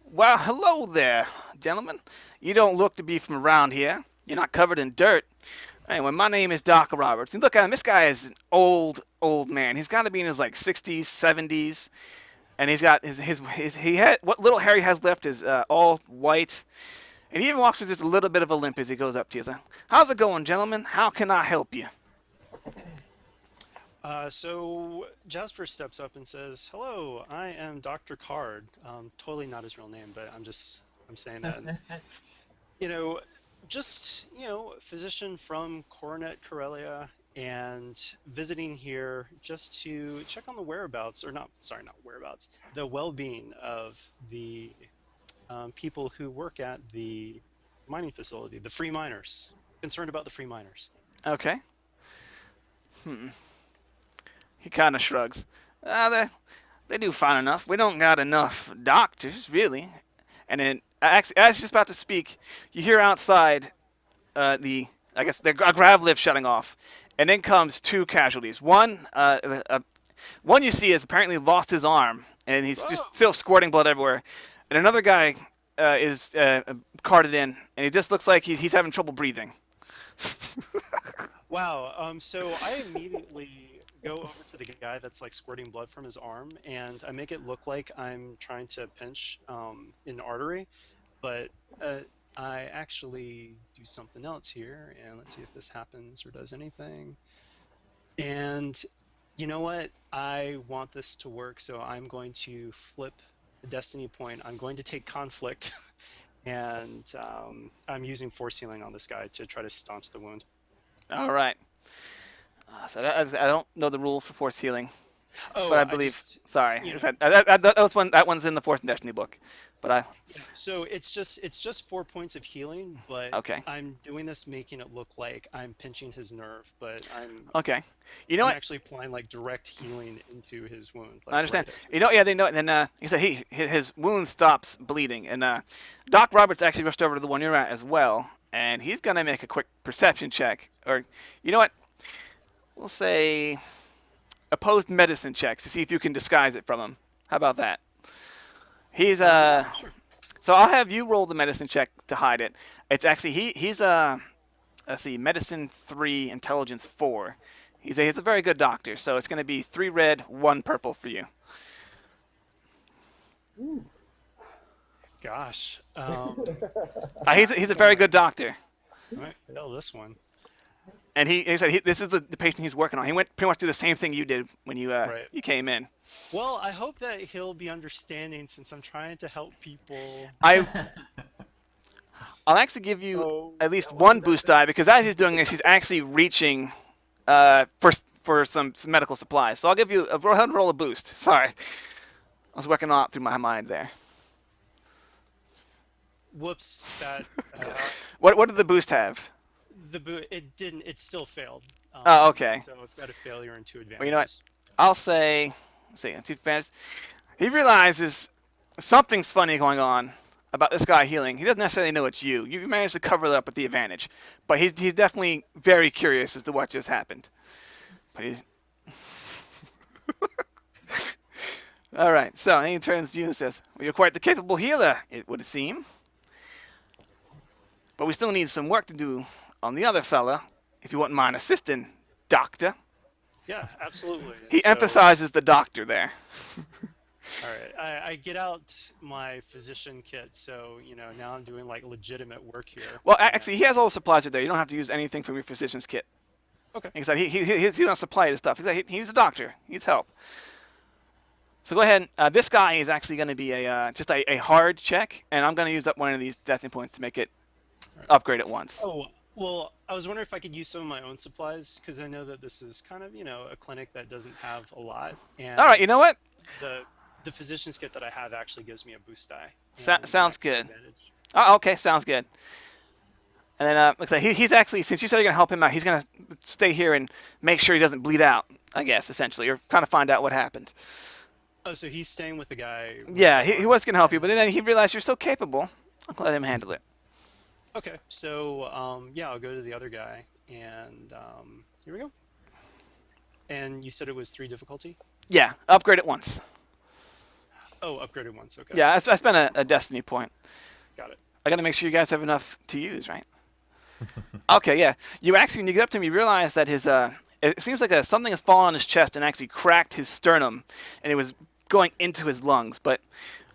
"Well, hello there, gentlemen. You don't look to be from around here. You're not covered in dirt. Anyway, my name is Doc Roberts. And look at him. This guy is an old man. He's got to be in his like 60s, 70s, and he's got what little hair he has left is all white, and he even walks with just a little bit of a limp as he goes up to you. So, how's it going, gentlemen? How can I help you?"
So Jasper steps up and says, "Hello, I am Dr. Card." Totally not his real name, but I'm saying that. Physician from Coronet Corellia, and visiting here just to check on the whereabouts, or not whereabouts, the well-being of the people who work at the mining facility, the free miners. Concerned about the free miners.
Okay. He kind of shrugs. They do fine enough. We don't got enough doctors, really. And then, as he's just about to speak, you hear outside the grav lift shutting off, and then comes 2 casualties. One you see has apparently lost his arm, and he's just still squirting blood everywhere. And another guy is carted in, and he just looks like he's having trouble breathing.
Wow. So I immediately go over to the guy that's like squirting blood from his arm, and I make it look like I'm trying to pinch an artery, but I actually do something else here, and let's see if this happens or does anything. And you know what? I want this to work, so I'm going to flip a destiny point. I'm going to take conflict, and I'm using force healing on this guy to try to staunch the wound.
All right. I don't know the rule for force healing,
Oh,
but I
I
believe.
just,
Sorry,
you know,
that was one. That one's in the Force and Destiny book, but I.
so it's just 4 points of healing, but
Okay.
I'm doing this making it look like I'm pinching his nerve, but
Okay. You know
I'm
what?
actually applying like direct healing into his wound. Like
I understand.
right
You know, yeah, they know. And then he said his wound stops bleeding, and Doc Roberts actually rushed over to the one you're at as well, and he's gonna make a quick perception check, or you know what? We'll say opposed medicine checks to see if you can disguise it from him. How about that? He's
Sure.
So I'll have you roll the medicine check to hide it. It's actually he's let's see, medicine 3, intelligence 4. He's a very good doctor, so it's going to be 3 red, 1 purple for you.
Gosh.
He's a very good doctor,
I might fail this one.
and he said this is the patient he's working on. He went pretty much through the same thing you did when you
Right.
you came in.
Well, I hope that he'll be understanding since I'm trying to help people.
I'll actually give you
So,
at least
what
one
was that
boost
thing?
die because as he's doing this, he's actually reaching for some medical supplies. So I'll give you go ahead and roll a boost. Sorry, I was working on it through my mind there.
Whoops, that
What did the boost have?
it didn't. It still failed.
Oh, okay.
So I've got a failure and 2 advantages.
Well, you know what? I'll say, let's see, 2 advantages. He realizes something's funny going on about this guy healing. He doesn't necessarily know it's you. You managed to cover it up with the advantage, but he's definitely very curious as to what just happened. But he's all right. So he turns to you and says, "Well, you're quite the capable healer, it would seem. But we still need some work to do on the other fella, if you wouldn't mind assisting, Doctor."
Yeah, absolutely.
He
So,
emphasizes the doctor there.
All right, I get out my physician kit, so now I'm doing like legitimate work here.
Well, actually, he has all the supplies right there. You don't have to use anything from your physician's kit.
Okay.
He said he don't supply his stuff. He's a doctor. He needs help. So go ahead. This guy is actually going to be just a hard check, and I'm going to use up one of these destiny points to make it upgrade at once.
Oh, well, I was wondering if I could use some of my own supplies because I know that this is kind of a clinic that doesn't have a lot. And
All right. You know what?
the physician's kit that I have actually gives me a boost die. and
Sounds
max
good.
advantage.
Oh, okay. Sounds good. And then looks like he's actually, since you said you're going to help him out, he's going to stay here and make sure he doesn't bleed out, I guess, essentially, or kind of find out what happened.
Oh, so he's staying with the guy.
Yeah, he was going to help you, but then he realized you're so capable. I'll let him handle it.
Okay, so yeah, I'll go to the other guy, and here we go. And you said it was 3 difficulty?
Yeah, upgrade it once.
Oh, upgraded once. Okay.
Yeah, I spent a destiny point.
Got it.
I got to make sure you guys have enough to use, right? Okay, yeah. You actually, when you get up to him, you realize that his it seems like something has fallen on his chest and actually cracked his sternum, and it was going into his lungs. But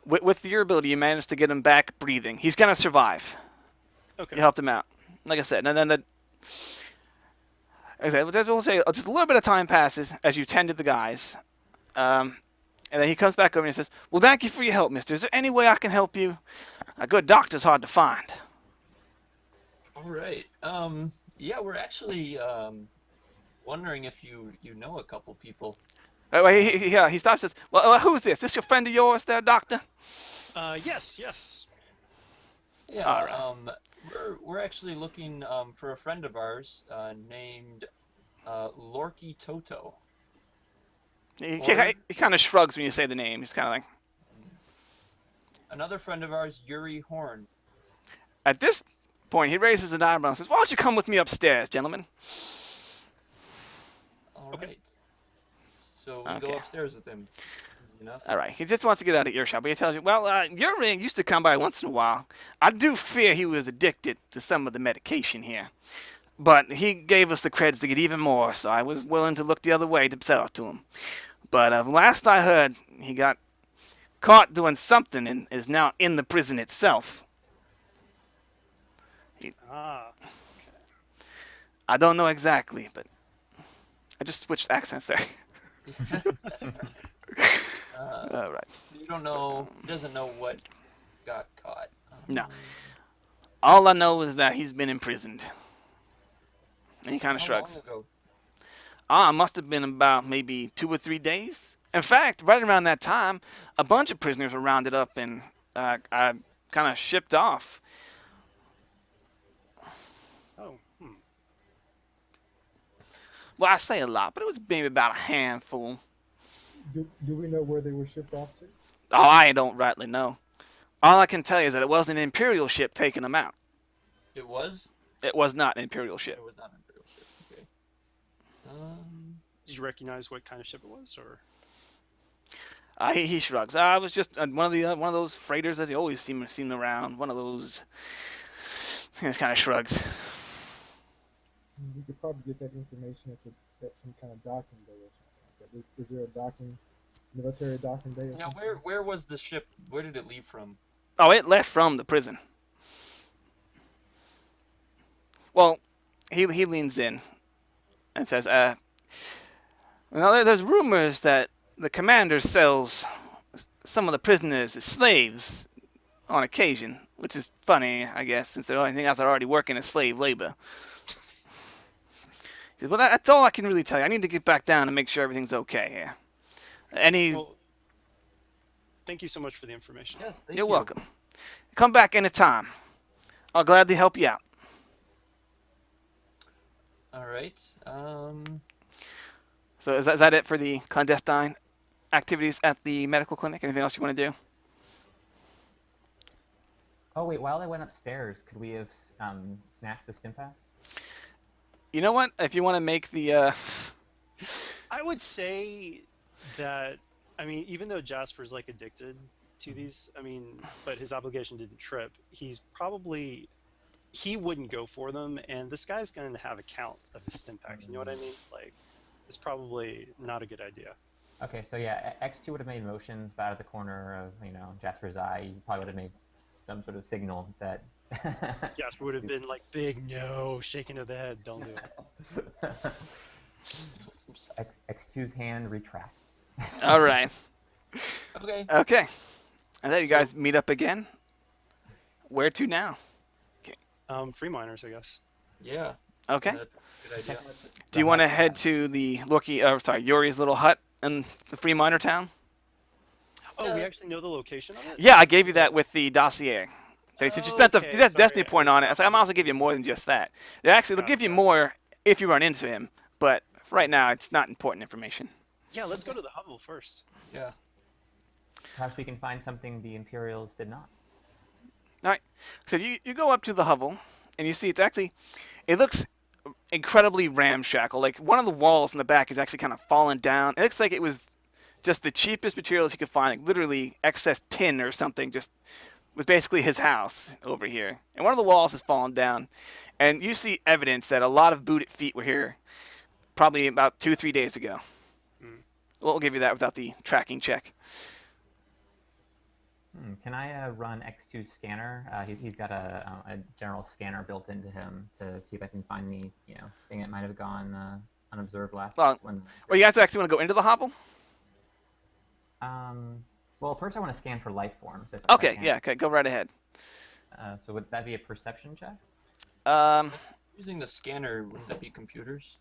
with your ability, you managed to get him back breathing. He's gonna survive.
Okay.
You helped him out, like I said. And then we'll say just a little bit of time passes as you tend to the guys, and then he comes back over and he says, "Well, thank you for your help, mister. Is there any way I can help you? A good doctor's hard to find."
All right. Yeah, we're actually wondering if you know a couple people.
He stops and says, "Well, who's this? This your friend of yours there, doctor?"
Yes.
Yeah.
All right.
We're actually looking for a friend of ours named Lorky Toto.
He kind of shrugs when you say the name. He's kind of like,
Another friend of ours, Yuri Horn.
at this point, he raises an eyebrow and says, "Why don't you come with me upstairs, gentlemen?"
All
Okay.
right. So we
Okay.
go upstairs with him. Enough.
All right. He just wants to get out of earshot, but he tells you, "Well, your ring used to come by once in a while. I do fear he was addicted to some of the medication here. But he gave us the creds to get even more, so I was willing to look the other way to sell it to him. But last I heard, he got caught doing something and is now in the prison itself.
Ah,
I don't know exactly, but I just switched accents there. All right.
You don't know. He doesn't know what got caught.
No. All I know is that he's been imprisoned. And he kind of
How
shrugs.
long ago?
It must have been about maybe 2 or 3 days. In fact, right around that time, a bunch of prisoners were rounded up and kind of shipped off.
oh,
Well, I say a lot, but it was maybe about a handful.
Do we know where they were shipped off to?
Oh, I don't rightly know. All I can tell you is that it was an Imperial ship taking them out.
It was.
It was not an Imperial ship.
It was not an Imperial ship. Okay.
did you recognize what kind of ship it was, or?
He shrugs. I was just one of those freighters that he always seen around. One of those. He just kind of shrugs.
We could probably get that information at some kind of docking bay or something like that. Is there a military docking bay or
Now,
something?
where was the ship? Where did it leave from?
Oh, it left from the prison. Well, he leans in and says, there's rumors that the commander sells some of the prisoners as slaves on occasion, which is funny, I guess, since the only thing else are already working as slave labor. He says, well, that's all I can really tell you. I need to get back down and make sure everything's okay here.
Well, thank you so much for the information.
Yes, thank
You're
you.
welcome. Come back anytime. I'll gladly help you out.
All right.
So is that it for the clandestine activities at the medical clinic? Anything else you want to do?
Oh wait, while I went upstairs, could we have snatched the stim packs?
You know what? If you want to make the
I would say that, I mean, even though Jasper's like addicted to these, I mean, but his obligation didn't trip, he wouldn't go for them, and this guy's going to have a count of his stim packs. You know what I mean? Like, it's probably not a good idea.
Okay, so yeah, X2 would have made motions out of the corner of, Jasper's eye. He probably would have made some sort of signal that...
Jasper would have been like, big no, shaking of the head, don't do it.
X2's hand retracts.
all right.
Okay.
Okay. And then you guys meet up again. Where to now?
Free miners, I guess.
Yeah.
Okay.
Good idea.
Do you want to head to the Yuri's little hut in the free miner town?
Oh, we actually know the location of it?
Yeah, I gave you that with the dossier. Since you spent
Okay,
the
sorry.
destiny point on it, I was like, I'm also give you more than just that. They'll give you more if you run into him, but right now it's not important information.
Yeah, let's go to the hovel first.
Yeah.
Perhaps we can find something the Imperials did not.
All right. So you go up to the hovel, and you see it looks incredibly ramshackle. Like one of the walls in the back is actually kind of fallen down. It looks like it was just the cheapest materials you could find, like literally excess tin or something, just was basically his house over here. And one of the walls has fallen down, and you see evidence that a lot of booted feet were here probably about 2-3 days ago. We'll give you that without the tracking check.
Can I run X2's scanner? He's got a general scanner built into him to see if I can find the thing that might have gone unobserved last.
Well, you guys actually want to go into the hovel?
Well, first I want to scan for life forms.
Okay, yeah, okay, go right ahead.
So would that be a perception check?
Using the scanner, would that be computers?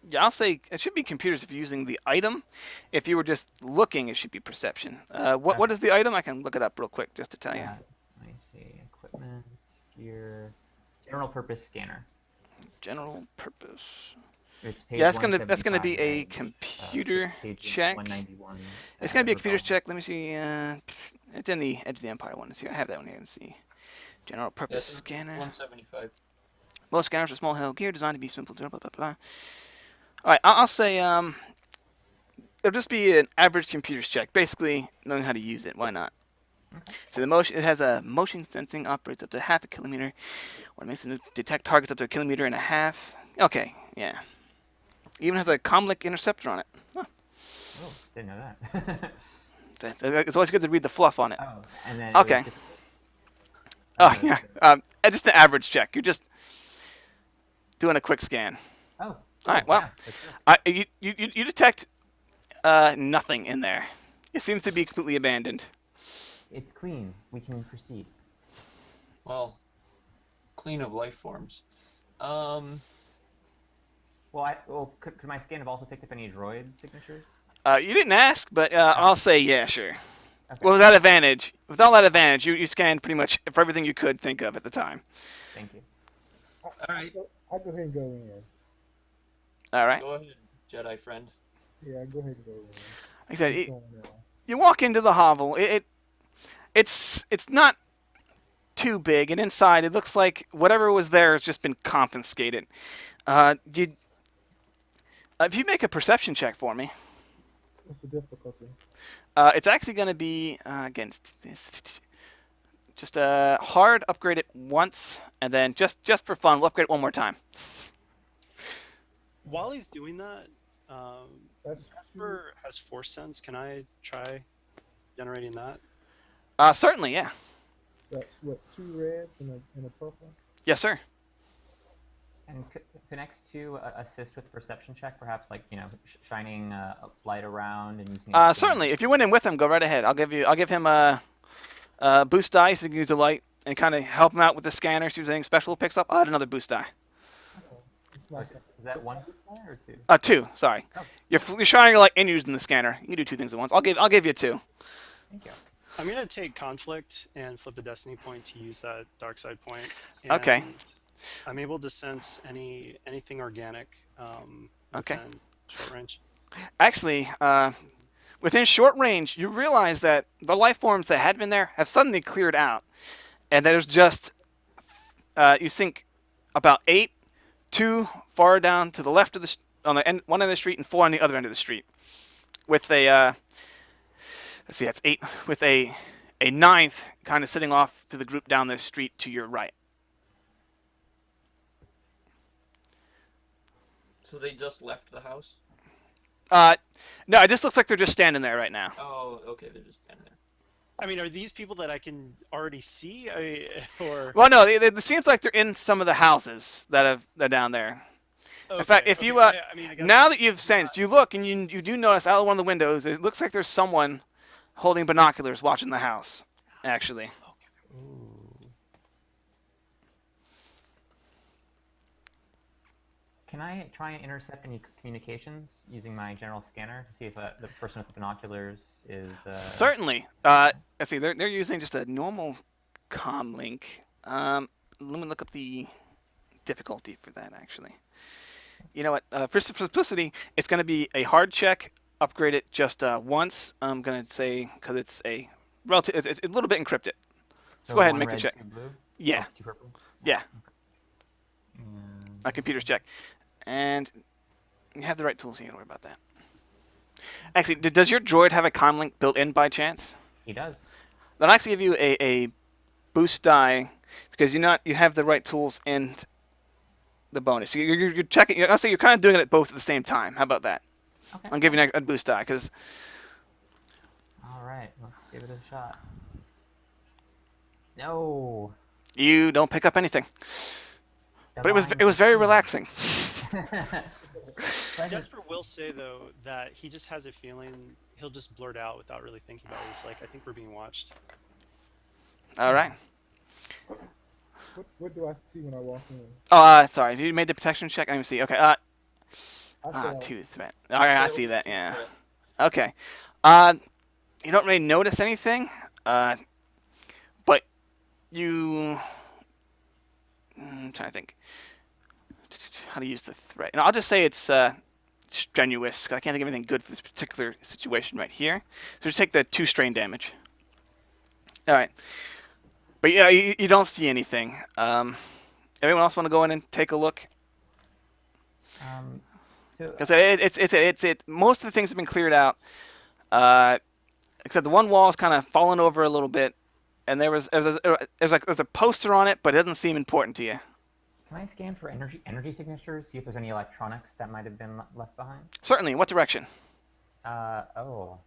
Yeah, I'll say it should be computers if you're using the item. If you were just looking, it should be perception. What is the item? I can look it up real quick just to tell you.
Let me see. Equipment, gear, general purpose scanner.
General purpose.
It's page
Yeah, that's gonna be
175
a
range,
computer
page
check.
191.
It's gonna be a computer
revolve.
check. Let me see. It's in the Edge of the Empire one. See, I have that one here. Let's see. General purpose
Yes,
scanner.
175.
Most scanners are small held gear designed to be simple. Blah blah blah. All right, I'll say it'll just be an average computer's check. Basically, knowing how to use it. Why not?
Okay.
So it has a motion sensing, operates up to half a kilometer. What makes it detect targets up to 1.5 kilometers. Okay, yeah. Even has a comlink interceptor on it. Huh.
Oh, didn't know that.
It's always good to read the fluff on it.
Oh, and then it
Okay.
was difficult.
Oh yeah. Just an average check. You're just doing a quick scan.
Oh,
All
cool,
right. Well,
yeah, that's good.
you detect nothing in there. It seems to be completely abandoned.
It's clean. We can proceed.
Well, clean of life forms.
Well, could my scan have also picked up any droid signatures?
You didn't ask, but I'll say yeah, sure.
Okay.
Well, with that advantage, with all that advantage, you scanned pretty much for everything you could think of at the time.
Thank you.
All right,
I'll go ahead and go in.
All right.
go ahead, Jedi friend.
Yeah, go ahead and go in.
Like I said,
What's going on?
you walk into the hovel. It's not too big, and inside it looks like whatever was there has just been confiscated. If you make a perception check for me,
What's the difficulty?
it's actually going to be against this. Just hard. Upgrade it once, and then just for fun, we'll upgrade it one more time.
While he's doing that,
That's
Jasper has Force Sense. Can I try generating that?
Certainly, yeah.
So that's what, 2 reds and a purple?
Yes, sir.
And could X2 assist with perception check, perhaps like shining a light around and using. his
Certainly. If you went in with him, go right ahead. I'll give him a boost die so he can use the light and kind of help him out with the scanner. See if anything special picks up. I'll add another boost die.
It's
Oh,
nice.
is that one boost die or two?
2. Sorry.
Oh.
You're shining your light and using the scanner. You can do 2 things at once. I'll give you 2.
Thank you.
I'm gonna take conflict and flip a destiny point to use that dark side point.
Okay.
And I'm able to sense anything organic.
Okay.
Within short range.
Actually, within short range, you realize that the life forms that had been there have suddenly cleared out, and there's just you think about 8, 2 far down to the left of on the end, one end of the street, and 4 on the other end of the street. With a let's see, that's 8 with a 9th kind of sitting off to the group down the street to your right.
So they just left the house?
No, it just looks like they're just standing there right now.
Oh, okay, they're just standing there.
I mean, are these people that I can already see, or?
Well, no, it seems like they're in some of the houses they're down there. In fact, if you
I mean, I guess
now that you've sensed, you look and you do notice out of one of the windows, it looks like there's someone holding binoculars watching the house. Actually,
Can I try and intercept any communications using my general scanner to see if the person with the binoculars is?
certainly. Let's see, they're using just a normal comm link. Let me look up the difficulty for that. Actually, you know what? For simplicity, it's going to be a hard check. Upgrade it just once. I'm going to say because it's a relative, it's a little bit encrypted. So go ahead and make the check.
2 blue?
Yeah,
Oh, 2 purple?
yeah.
And
A computer's check, and you have the right tools. So you don't worry about that. Actually, does your droid have a comm link built in by chance?
he does.
Then I'll actually give you a boost die because you have the right tools and the bonus. So you're checking. I'll say you're kind of doing it both at the same time. How about that?
Okay.
I'll give you a boost die because
All right, let's give it a shot. No.
you don't pick up anything. But it was
Divine
very relaxing.
Jasper will say though that he just has a feeling he'll just blurt out without really thinking about it. It's like, I think we're being watched.
All right.
What do I see when I walk in?
Oh, sorry. You made the protection check. Let me see. Okay.
I say,
2 threat. All right, I see that. Yeah.
Threat.
Okay. You don't really notice anything. But you. I'm trying to think how to use the threat. And I'll just say it's strenuous. 'Cause I can't think of anything good for this particular situation right here. So just take the 2 strain damage. All right. But yeah, you don't see anything. Everyone else want to go in and take a look?
So
Because it's most of the things have been cleared out, except the one wall is kind of fallen over a little bit, and there's a poster on it, but it doesn't seem important to you.
Can I scan for energy signatures? See if there's any electronics that might have been left behind.
Certainly. What direction?
Oh.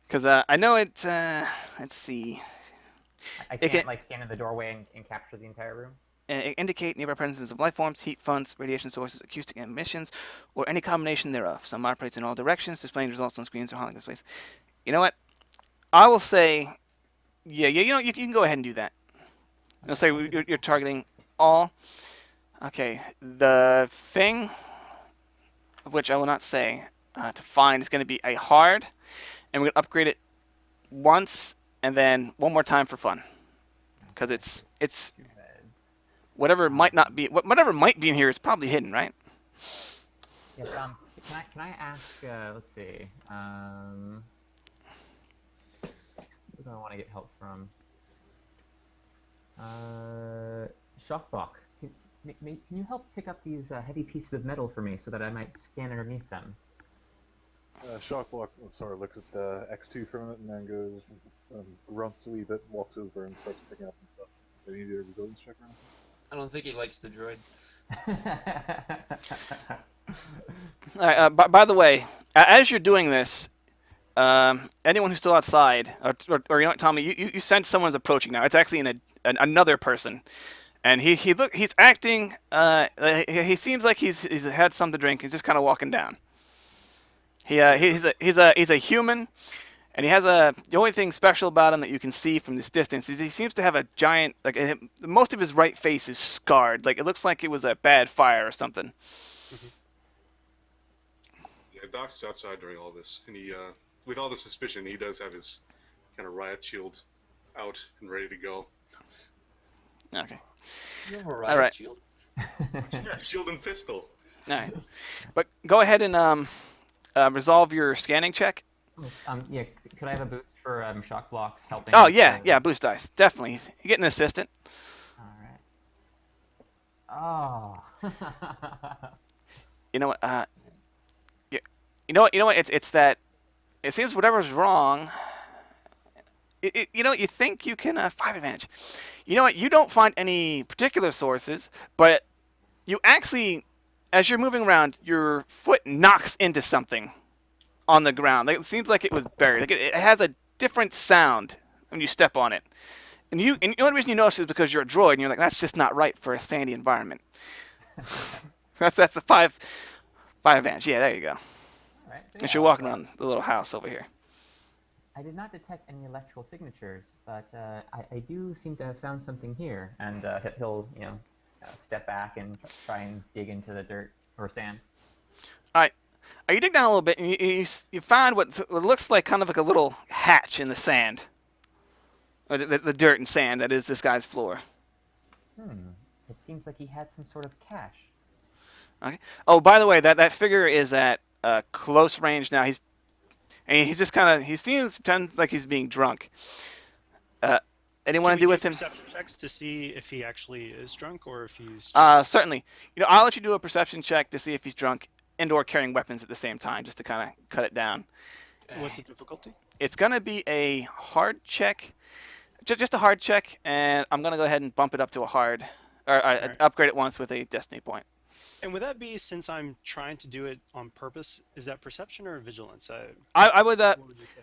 Because I know it. Let's see.
I
It
can't
can
scan in the doorway and capture the entire room.
indicate nearby presence of life forms, heat fronts, radiation sources, acoustic emissions, or any combination thereof. Some operates in all directions, displaying results on screens or hologram displays. You know what? I will say, yeah. You know, you can go ahead and do that. You'll say you're targeting all. Okay. The thing, of which I will not say, to find is going to be a hard, and we're going to upgrade it once and then one more time for fun, because it's
Two beds.
whatever might not be whatever might be in here is probably hidden, right?
Yes. Can I ask? Let's see. Who do I want to get help from? Shockblock. Can you help pick up these heavy pieces of metal for me so that I might scan underneath them?
Shockblock sort of looks at the X2 for a minute and then goes, grunts a wee bit, walks over and starts picking up and stuff. Do you need a resilience check or anything?
I don't think he likes the droid.
All right. By the way, as you're doing this, anyone who's still outside, or you know what, Tommy, you sense someone's approaching now. It's actually another person, and he's acting. He seems like he's had something to drink. He's just kind of walking down. He's a human, and he has the only thing special about him that you can see from this distance is he seems to have a giant, like, most of his right face is scarred. Like, it looks like it was a bad fire or something.
Yeah, Doc's is outside during all this, and he, with all the suspicion, he does have his kind of riot shield out and ready to go.
Okay.
You have a riot
right.
shield?
Yeah, shield and pistol.
All right. But go ahead and resolve your scanning check.
Yeah. Could I have a boost for shock blocks helping?
Oh yeah, boost dice, definitely. You get an assistant.
All right. Oh.
You know what? You know what? It's that. It seems whatever's wrong. You know, you think you can 5 advantage. You know what? You don't find any particular sources, but you actually, as you're moving around, your foot knocks into something on the ground. Like, it seems like it was buried. Like, it has a different sound when you step on it. And the only reason you notice is because you're a droid, and you're like, that's just not right for a sandy environment. that's a 5 advantage. Yeah, there you go.
All right, so
As you're walking around the little house over here.
I did not detect any electrical signatures, but I do seem to have found something here, and he'll step back and try and dig into the dirt or sand.
All right. You dig down a little bit, and you find what looks like kind of like a little hatch in the sand, or the dirt and sand that is this guy's floor.
It seems like he had some sort of cache.
Okay. Oh, by the way, that figure is at close range now. He's just kind of, he seems pretend like he's being drunk. Anyone to do with him?
Perception checks to see if he actually is drunk or if he's. Just...
Certainly. I'll let you do a perception check to see if he's drunk and/or carrying weapons at the same time, just to kind of cut it down.
What's the difficulty?
It's gonna be a hard check, just a hard check, and I'm gonna go ahead and bump it up to a hard, or
right.
upgrade it once with a destiny point.
And would that be, since I'm trying to do it on purpose, is that perception or vigilance?
I would.
What would you say?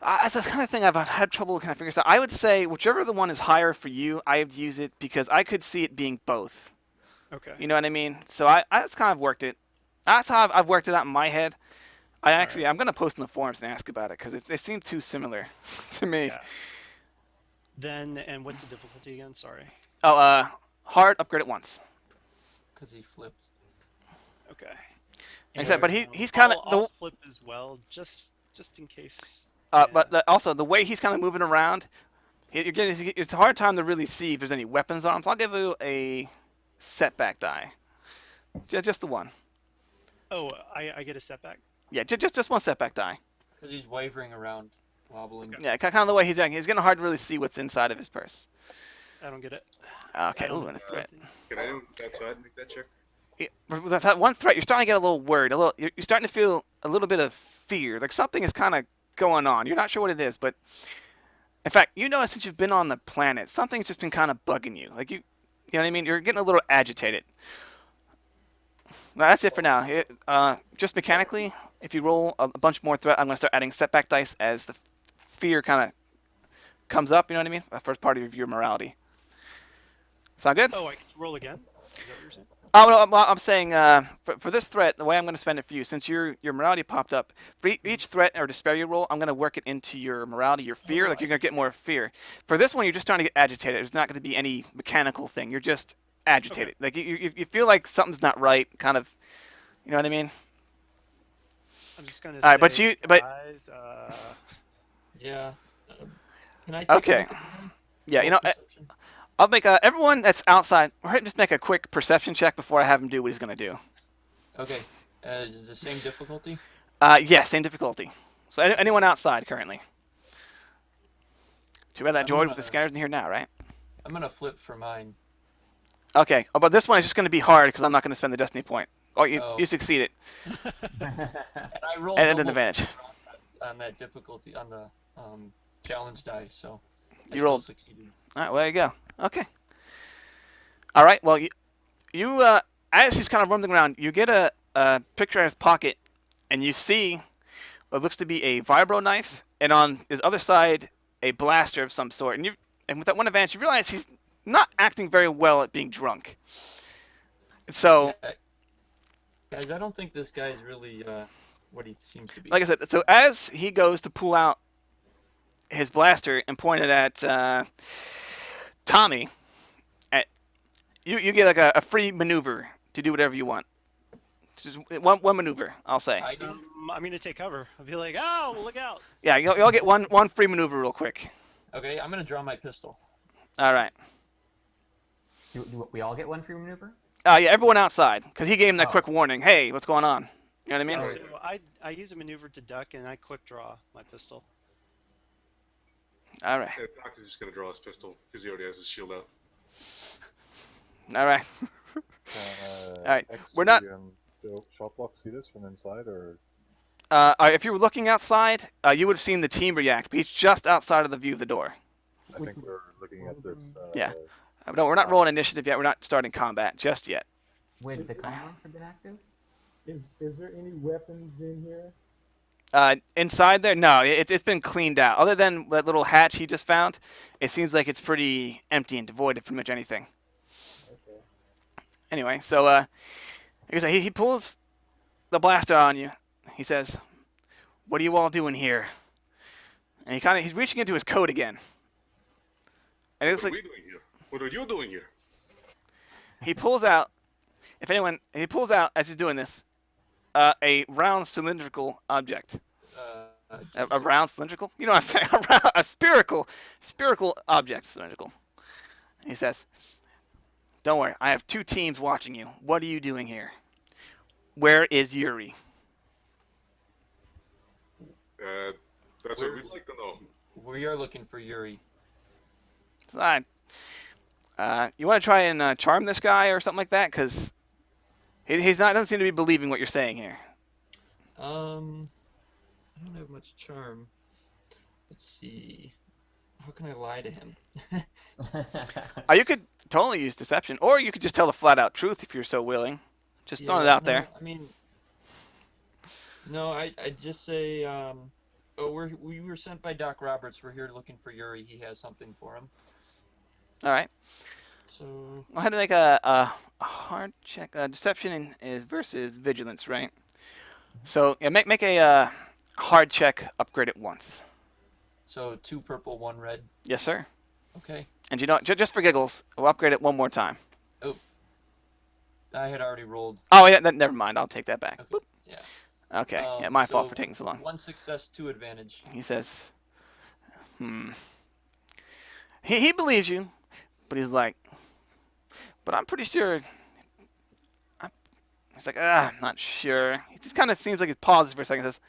That's the kind of thing I've had trouble kind of figuring out. I would say whichever the one is higher for you, I would use it because I could see it being both.
Okay.
You know what I mean? So I that's kind of worked it. That's how I've worked it out in my head. I'm going to post in the forums and ask about it because they seem too similar to me.
Yeah. Then, and what's the difficulty again? Sorry.
Oh, hard, upgrade it once.
Because he flipped.
Okay.
Except, but he's kind of
I'll flip as well, just in case.
But also the way he's kind of moving around, it's a hard time to really see if there's any weapons on him. So I'll give you a setback die, just the one.
Oh, I get a setback.
Yeah, just one setback die.
Because he's wavering around, wobbling.
Okay.
Yeah, kind of the way he's acting. It's getting hard to really see what's inside of his purse.
I don't get it.
Okay, ooh, and a threat.
Can anyone outside make that check?
Yeah, with that one threat, you're starting to get a little worried. You're starting to feel a little bit of fear. Like something is kind of going on. You're not sure what it is, but In fact, you know since you've been on the planet, something's just been kind of bugging you. Like you know what I mean? You're getting a little agitated. Well, that's it for now. Just mechanically, if you roll a bunch more threat, I'm going to start adding setback dice as the fear kind of comes up. You know what I mean? First part of your morality. Sound good?
Oh, I can roll again? Is that what you're saying?
Oh no, I'm saying for this threat, the way I'm going to spend it for you, since your morality popped up, for each threat or despair you roll, I'm going to work it into your morality, your fear.
Oh,
Like
I
you're going to
see.
get more fear. For this one, you're just trying to get agitated. There's not going to be any mechanical thing. You're just agitated. Like you feel like something's not right. Kind of, you know what I mean?
I'm just gonna
All right,
say,
but
guys,
Yeah. Can I take
Okay.
a look at mine?
yeah,
Roll
you know,
perception?
I'll make everyone that's outside. Just make a quick perception check before I have him do what he's going to do.
Okay. Is it the same difficulty?
Yeah, same difficulty. So anyone outside currently? Too bad that
I'm
droid with
gonna-
the scanners in here now, right?
I'm gonna flip for mine.
Okay. Oh, but this one is just going to be hard because I'm not going to spend the destiny point. Oh, you
Oh.
succeeded
And I rolled
at an
double
advantage.
on that difficulty on the challenge die, so I
You
still
rolled.
succeeded.
All right, well, there you go. Okay. All right. Well, you as he's kind of roaming around, you get a picture in his pocket, and you see what looks to be a vibro knife, and on his other side, a blaster of some sort. And with that one advantage, you realize he's not acting very well at being drunk. So,
Yeah, guys, I don't think this guy's really what he seems to be.
like I said, so as he goes to pull out his blaster and point it at Tommy, you get like a free maneuver to do whatever you want. Just one maneuver, I'll say.
I do.
I'm gonna take cover. I'll be like, oh, look out!
Yeah, you'll get one free maneuver real quick.
Okay, I'm gonna draw my pistol.
All right.
Do we all get one free maneuver?
Yeah, everyone outside, because he gave him that
Oh.
quick warning. Hey, what's going on? You know what I mean?
Yeah, so I use a maneuver to duck, and I quick draw my pistol.
All right.
Yeah, Doc is just gonna draw his pistol because he already has his shield out.
All right. Alright,
X2
we're not-
And the shot block see this from inside, or
If you were looking outside, you would have seen the team react, but he's just outside of the view of the door.
I think we're looking at this.
Yeah. No, we're not rolling initiative yet. We're not starting combat just yet.
Would the commands have been active?
Is there any weapons in here?
Inside there, no, it's been cleaned out. Other than that little hatch he just found, it seems like it's pretty empty and devoid of pretty much anything.
Okay.
Anyway, so like I said, he pulls the blaster on you. He says, "What are you all doing here?" And he's reaching into his coat again. And it looks
What are
like
we doing here? What are you doing here?
he pulls out. He pulls out as he's doing this, a round cylindrical object. A round cylindrical? You know what I'm saying? A spherical object, cylindrical. He says, "Don't worry, I have 2 teams watching you. What are you doing here? Where is Yuri?"
That's what we'd like to know.
We are looking for Yuri.
Fine. You want to try and charm this guy or something like that? Because doesn't seem to be believing what you're saying here.
I don't have much charm. Let's see. How can I lie to him?
You could totally use deception, or you could just tell the flat-out truth if you're so willing. Just throwing it
Yeah,
out there.
I mean, no, I just say, we were sent by Doc Roberts. We're here looking for Yuri. He has something for him.
All right.
So
I'll have to make a hard check. Deception is versus vigilance, right? So yeah, make a hard check. Upgrade it once.
2 purple, 1 red.
Yes, sir.
Okay.
And you know, just for giggles, we'll upgrade it one more time.
I had already rolled.
Oh yeah, never mind. I'll take that back.
Okay.
Boop.
Yeah.
Okay. Yeah, my fault
so
for taking so long.
1 success, 2 advantage.
He says, He believes you, but he's like, but I'm pretty sure. He's like, I'm not sure. He just kind of seems like he pauses for a second and says,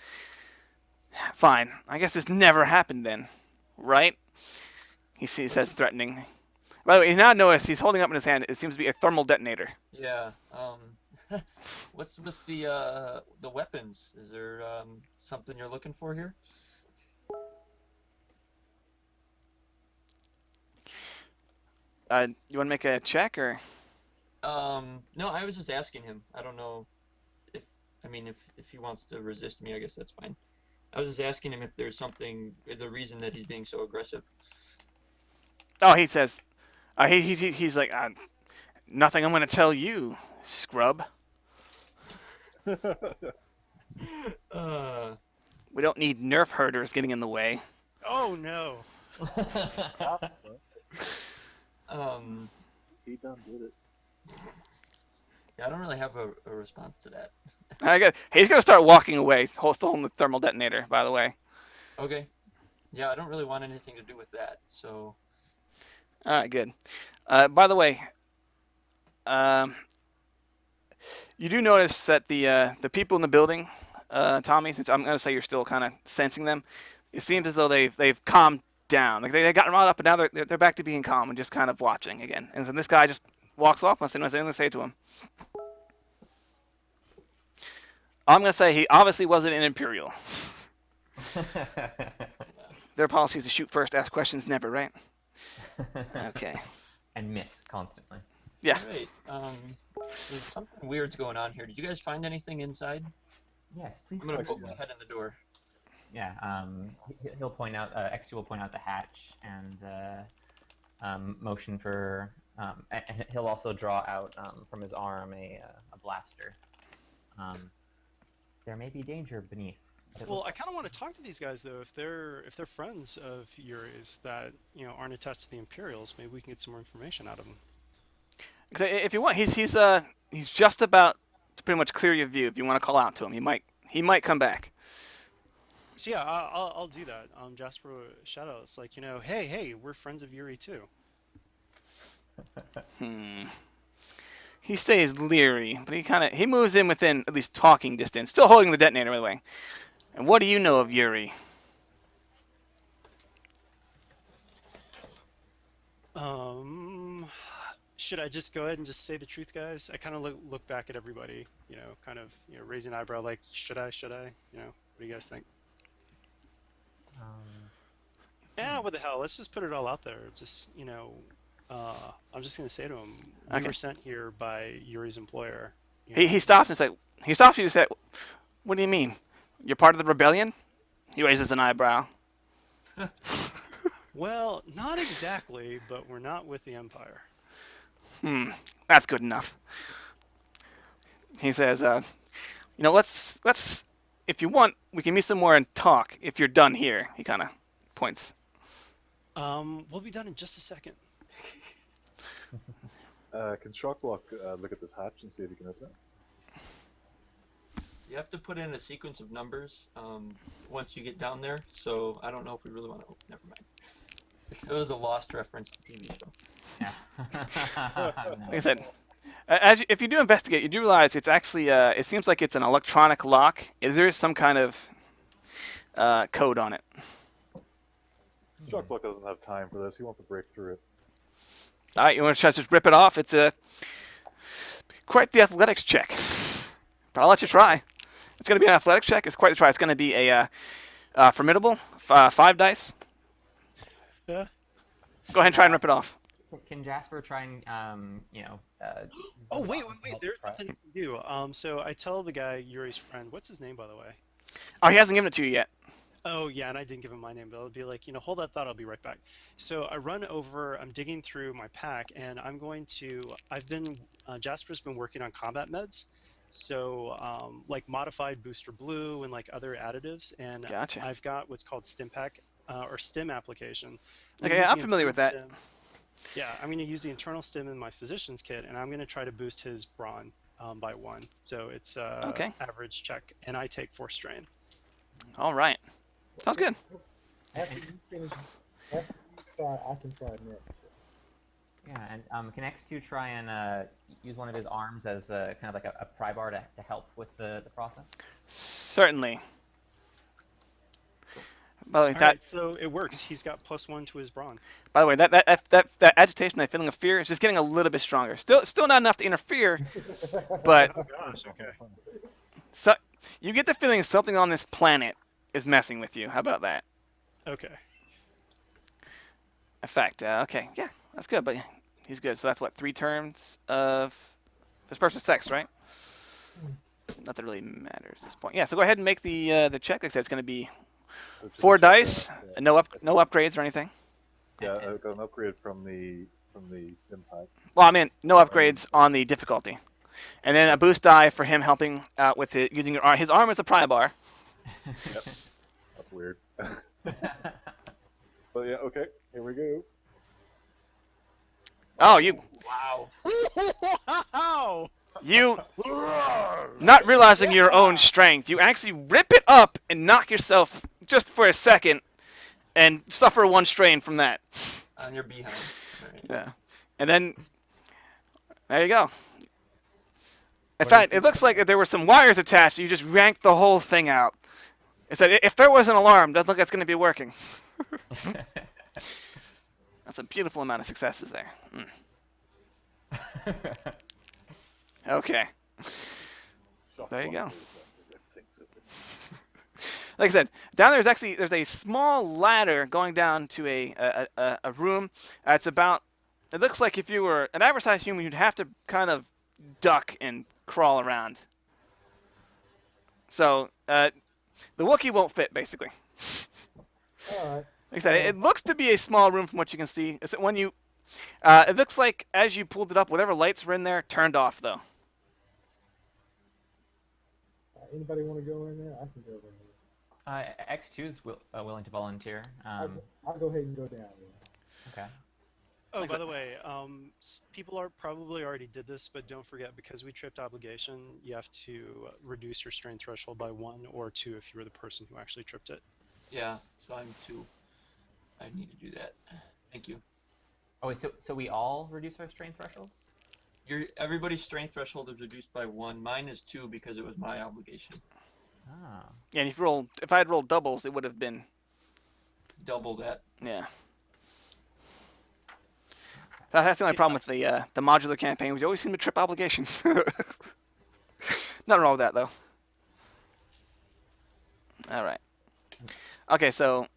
"Fine, I guess this never happened then, right?" He says threatening. By the way, you now notice he's holding up in his hand, it seems to be a thermal detonator.
Yeah. What's with the weapons? Is there something you're looking for here?
You want to make a check or?
No, I was just asking him. I don't know if, I mean, if he wants to resist me, I guess that's fine. I was just asking him if there's something, the reason that he's being so aggressive.
Oh, he says. He's like, nothing I'm going to tell you, scrub.
Uh,
We don't need nerf herders getting in the way.
Oh no.
um,
He done did it.
yeah, I don't really have a response to that.
He's going to start walking away, still holding the thermal detonator, by the way.
Okay. Yeah, I don't really want anything to do with that, so.
All right, good. By the way, you do notice that the people in the building, Tommy, since I'm going to say you're still kind of sensing them, it seems as though they've calmed down. Like they got riled up, but now they're back to being calm and just kind of watching again. And then this guy just walks off. Unless anyone has anything to say to him. I'm going to say he obviously wasn't an Imperial. Their policy is to shoot first, ask questions never, right? Okay.
And miss constantly.
Yeah.
Alright, there's something weird's going on here. Did you guys find anything inside?
Yes, please.
I'm gonna
Question,
poke my head in the door.
Yeah, he'll point out, X2 will point out the hatch and motion for, and he'll also draw out from his arm a blaster. There may be danger beneath.
Well, I kind of want to talk to these guys though. If they're friends of Yuri's that aren't attached to the Imperials, maybe we can get some more information out of them.
If you want, he's just about to pretty much clear your view. If you want to call out to him, he might come back.
So yeah, I'll do that. Jasper shout out. It's like hey, we're friends of Yuri too.
He stays leery, but he moves in within at least talking distance, still holding the detonator, by the way. And what do you know of Yuri?
Should I just go ahead and just say the truth, guys? I kind of look back at everybody, kind of raising an eyebrow, like should I? What do you guys think? Yeah, what the hell? Let's just put it all out there. Just I'm just gonna say to him, we
Okay.
were sent here by Yuri's employer.
He stops and says, he stops you and says, "What do you mean? You're part of the rebellion?" He raises an eyebrow.
Well, not exactly, but we're not with the Empire.
That's good enough. He says, let's, if you want, we can meet somewhere and talk. If you're done here, he kind of points.
We'll be done in just a second.
Can Shockblock look at this hatch and see if he can open it?
You have to put in a sequence of numbers once you get down there, so I don't know if we really want to. Never mind. It was a Lost reference to TV show.
Yeah.
Like I said, if you do investigate, you do realize it's actually, it seems like it's an electronic lock. There is some kind of code on it.
Shockblock doesn't have time for this. He wants to break through it.
All right, you want to try to just rip it off? It's quite the athletics check. But I'll let you try. It's going to be an athletics check. It's quite the try. It's going to be a formidable 5 dice.
Yeah.
Go ahead and try and rip it off.
Can Jasper try and,
Oh wait! There's
try-
nothing you can do. So I tell the guy Yuri's friend. What's his name, by the way?
Oh, he hasn't given it to you yet.
Oh yeah, and I didn't give him my name, but I'll be like, hold that thought. I'll be right back. So I run over. I'm digging through my pack, and I'm going to. Jasper's been working on combat meds, so like modified booster blue and like other additives, and
Gotcha.
I've got what's called stim pack or stim application.
Okay, I'm familiar with that.
Stim. Yeah, I'm going to use the internal stim in my physician's kit, and I'm going to try to boost his brawn by 1. So it's
Okay.
average check, and I take 4 strain.
All right. Sounds good.
After you finish, after you try, I can try next.
Yeah, and can X2 try and use one of his arms as kind of like a pry bar to help with the process?
Certainly. By the way,
All right, so it works. He's got +1 to his brawn.
by the way, that agitation, that feeling of fear is just getting a little bit stronger. Still not enough to interfere, but
Oh gosh, okay.
so you get the feeling something on this planet is messing with you. How about that?
Okay.
In fact, okay, yeah, that's good. But He's good. So that's what, 3 turns of this person's sex, right? Not that it really matters at this point. Yeah. So go ahead and make the check. Like I said, it's going to be
So just
4
check that,
dice, no upgrades or anything.
Yeah, I got an upgrade from the stim pack.
Well, I mean, no upgrades on the difficulty, and then a boost die for him helping out with it using your arm. His arm is a pry bar.
Yep. That's weird. But yeah, okay, here we go.
Oh, you
Wow.
Wow!
not realizing your own strength, you actually rip it up and knock yourself just for a second, and suffer 1 strain from that.
On your behind. Alright.
Yeah, and then there you go. In fact, it looks like there were some wires attached. You just yanked the whole thing out. It said if there was an alarm, doesn't look like it's going to be working. That's a beautiful amount of successes there. Okay. There you go. Like I said, down there's a small ladder going down to a room. It's about. It looks like if you were an average-sized human, you'd have to kind of duck and crawl around. So the Wookiee won't fit, basically.
All right.
Like I said, it looks to be a small room from what you can see. When you, it looks like as you pulled it up, whatever lights were in there turned off, though.
Anybody want to go in there? I can go in there.
X2 is willing to volunteer.
I'll go ahead and go down there.
Okay.
Oh, by the way, people are probably already did this, but don't forget, because we tripped obligation, you have to reduce your strain threshold by 1 or 2 if you were the person who actually tripped it.
Yeah, so I'm 2. I need to do that. Thank you.
Oh wait, so we all reduce our strain threshold?
Everybody's strength threshold is reduced by 1. Mine is 2 because it was my obligation.
Ah.
Yeah, and if I had rolled doubles, it would have been.
Double that.
Yeah. That's the only problem with the modular campaign. We always seem to trip obligation. Nothing wrong with that, though. All right. Okay, so.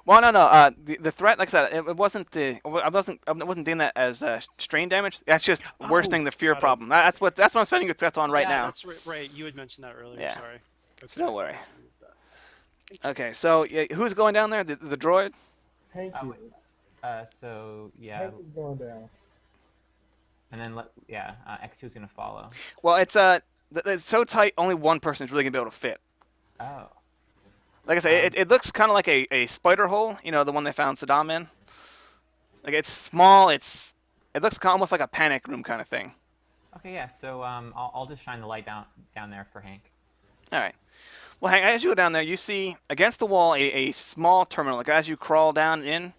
Well, no. The threat, like I said, it wasn't I wasn't doing that as strain damage. That's just worsening the fear
got it.
problem. That's what I'm spending your threats on right
yeah,
now.
that's right. You had mentioned that earlier.
Yeah.
Sorry. Okay.
So don't worry. Okay, so yeah, who's going down there? The droid.
Hank
Oh,
is.
So yeah,
Hank is going down.
and then X2 is gonna follow.
Well, it's so tight, only one person is really gonna be able to fit.
Oh.
Like I say, it looks kind of like a spider hole, the one they found Saddam in. Like it's small, it looks almost like a panic room kind of thing.
Okay, yeah. So I'll just shine the light down there for Hank.
All right. Well, Hank, as you go down there, you see against the wall a small terminal. Like as you crawl down in,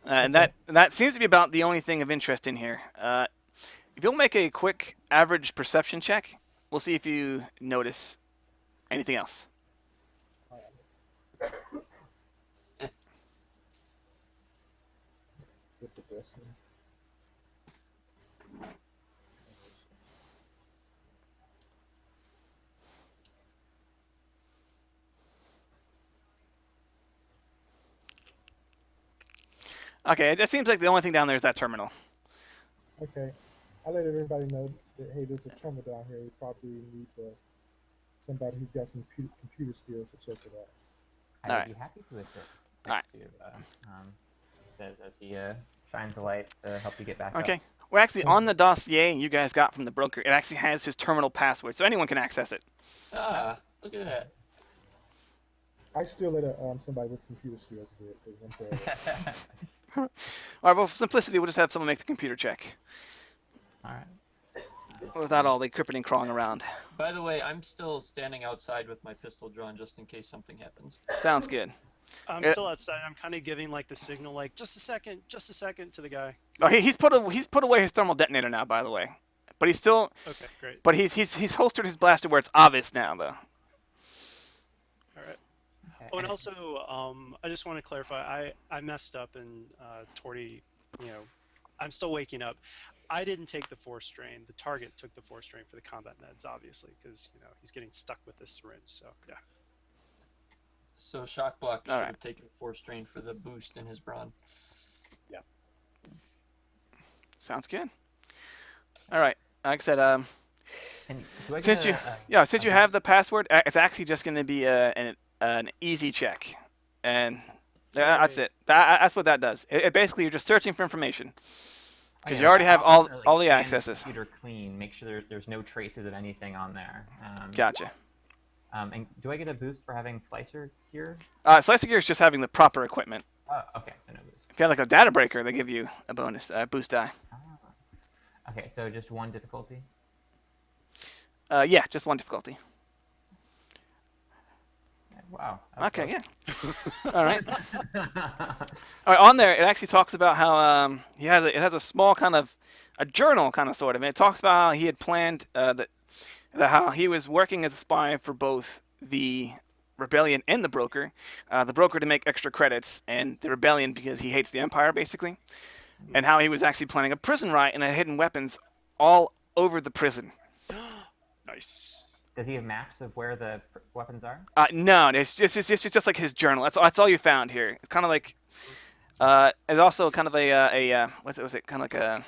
and that seems to be about the only thing of interest in here. If you'll make a quick average perception check, we'll see if you notice anything else.
With the destiny.
Okay, it seems like the only thing down there is that terminal.
Okay. I let everybody know that hey, there's a terminal down here. We probably need somebody who's got some computer skills to check it out.
I
Alright.
would be happy to assist
Alright.
X2. As he shines the light to help you get back up.
Okay. Well, actually, on the dossier you guys got from the broker, it actually has his terminal password, so anyone can access it.
Ah, look at that.
I still let somebody with computer skills do it because I'm terrible.
All right. Well, for simplicity, we'll just have someone make the computer check
All right.
without all the crippling crawling around.
By the way, I'm still standing outside with my pistol drawn just in case something happens.
Sounds good.
I'm
Yeah.
still outside. I'm kind of giving like the signal, like just a second to the guy.
Oh, he's put away his thermal detonator now, by the way. But he's still.
Okay, great.
But he's holstered his blaster where it's obvious now, though.
All right.
Okay,
Oh, and
and-
also, I just want to clarify. I messed up and Torty, I'm still waking up. I didn't take the force strain. The target took the force strain for the combat meds, obviously, because he's getting stuck with this syringe. So yeah.
So Shock Block should
Alright.
have taken 4 strain for the boost in his brawn.
Sounds good. All right. Like I said,
And do I get
since you since
a
you
bonus?
have the password, it's actually just going to be an easy check, and that's
Yay.
it. That's what that does. Basically, you're just searching for information
Oh,
because
yeah,
you
like
already have
I want to like
all the
scan the
accesses.
computer clean, make sure there's no traces of anything on there.
Gotcha.
And do I get a boost for having slicer gear?
Slicer gear is just having the proper equipment.
Oh, okay, so no boost.
If you have like a data breaker, they give you a bonus boost die.
Ah. Okay, so just one difficulty.
Yeah, just one difficulty.
Wow.
Okay, yeah. All right. All right. On there, it actually talks about how it has a small kind of a journal kind of sort of, and it talks about how he had planned that how he was working as a spy for both the rebellion and the broker to make extra credits, and the rebellion because he hates the empire basically, and how he was actually planning a prison riot and had hidden weapons all over the prison.
Nice.
Does he have maps of where the weapons are?
No, it's just like his journal. That's all you found here. Kind of like, it's also kind of what was it? Kind of like a,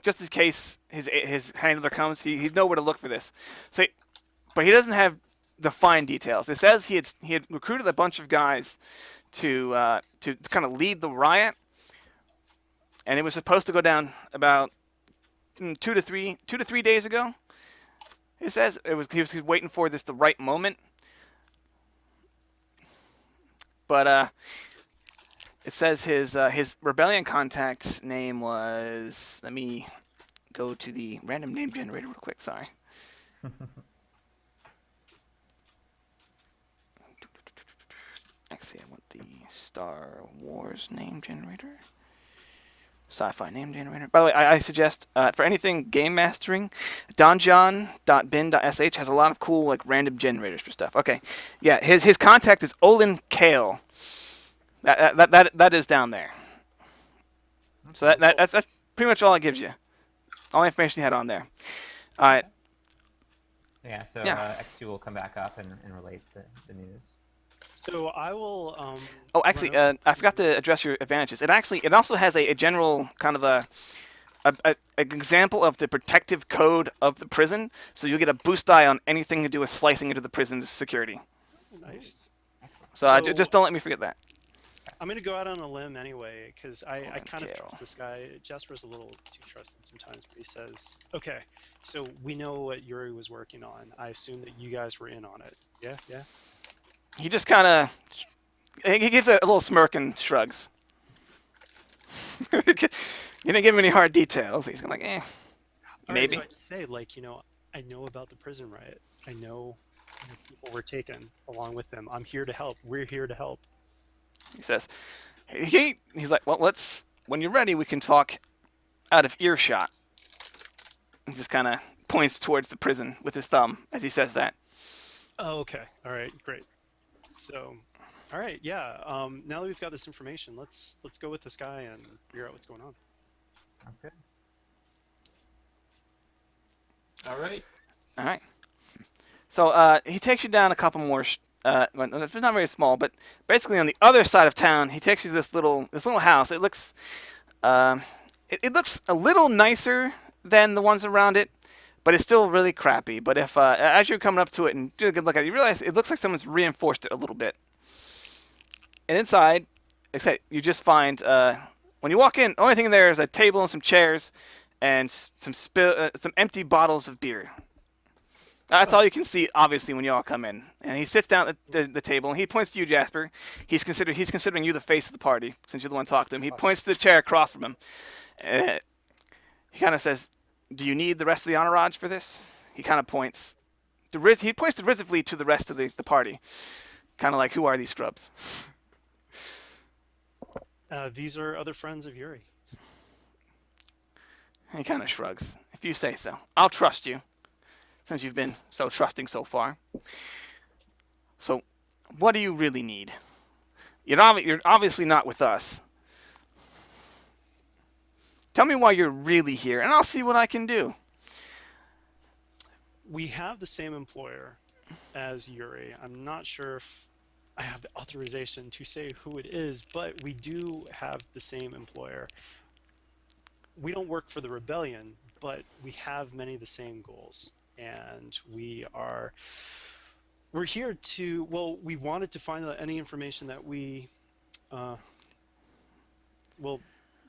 just in case his handler comes, he'd know where to look for this. So, but he doesn't have the fine details. It says he had recruited a bunch of guys to kind of lead the riot, and it was supposed to go down about 2 to 3 days ago. It says he was waiting for the right moment, but it says his rebellion contact's name was. Let me go to the random name generator real quick. Sorry. Actually, I want the Star Wars name generator. Sci-fi name generator. By the way, I suggest for anything game mastering, donjon.bin.sh has a lot of cool like random generators for stuff. Okay, yeah, his contact is Olin Kale. That is down there. So that's pretty much all it gives you. All the information you had on there. All right.
Yeah, so
Yeah.
X2 will come back up and relate the news.
So I will.
Oh, actually,
run
I forgot to address your advantages. It also has a general kind of an example of the protective code of the prison. So you'll get a boost die on anything to do with slicing into the prison's security.
Nice.
So just don't let me forget that.
I'm gonna go out on a limb anyway, because I kind of
Okay.
trust this guy. Jasper's a little too trusted sometimes, but he says, "Okay, so we know what Yuri was working on. I assume that you guys were in on it. Yeah, yeah."
He just kind of he gives a little smirk and shrugs. You didn't give him any hard details. He's kind of like,
All right,
maybe.
so I just say, like, I know about the prison riot. I know people were taken along with them. I'm here to help. We're here to help.
He says, he's like, well, when you're ready, we can talk out of earshot. He just kind of points towards the prison with his thumb as he says that.
Oh, okay. All right, great. So, all right, yeah. Now that we've got this information, let's go with this guy and figure out what's going on.
Sounds good.
All right.
All right. So he takes you down a couple more. Well, it's not very small, but basically on the other side of town, he takes you to this little house. It looks it looks a little nicer than the ones around it, but it's still really crappy. But if as you're coming up to it and do a good look at it, you realize it looks like someone's reinforced it a little bit. And inside, except you just find when you walk in, the only thing in there is a table and some chairs and some empty bottles of beer. That's all you can see, obviously, when you all come in. And he sits down at the table, and he points to you, Jasper. He's considering you the face of the party, since you're the one talking to him. He points to the chair across from him. He kind of says, "Do you need the rest of the entourage for this?" He kind of points. He points derisively to the rest of the party. Kind of like, who are these scrubs?
These are other friends of Yuri.
He kind of shrugs. If you say so. I'll trust you, since you've been so trusting so far. So, what do you really need? You're obviously not with us. Tell me why you're really here, and I'll see what I can do.
We have the same employer as Yuri. I'm not sure if I have the authorization to say who it is, but we do have the same employer. we don't work for the rebellion, but we have many of the same goals, and we're here to. Well, we wanted to find out any information that uh, well,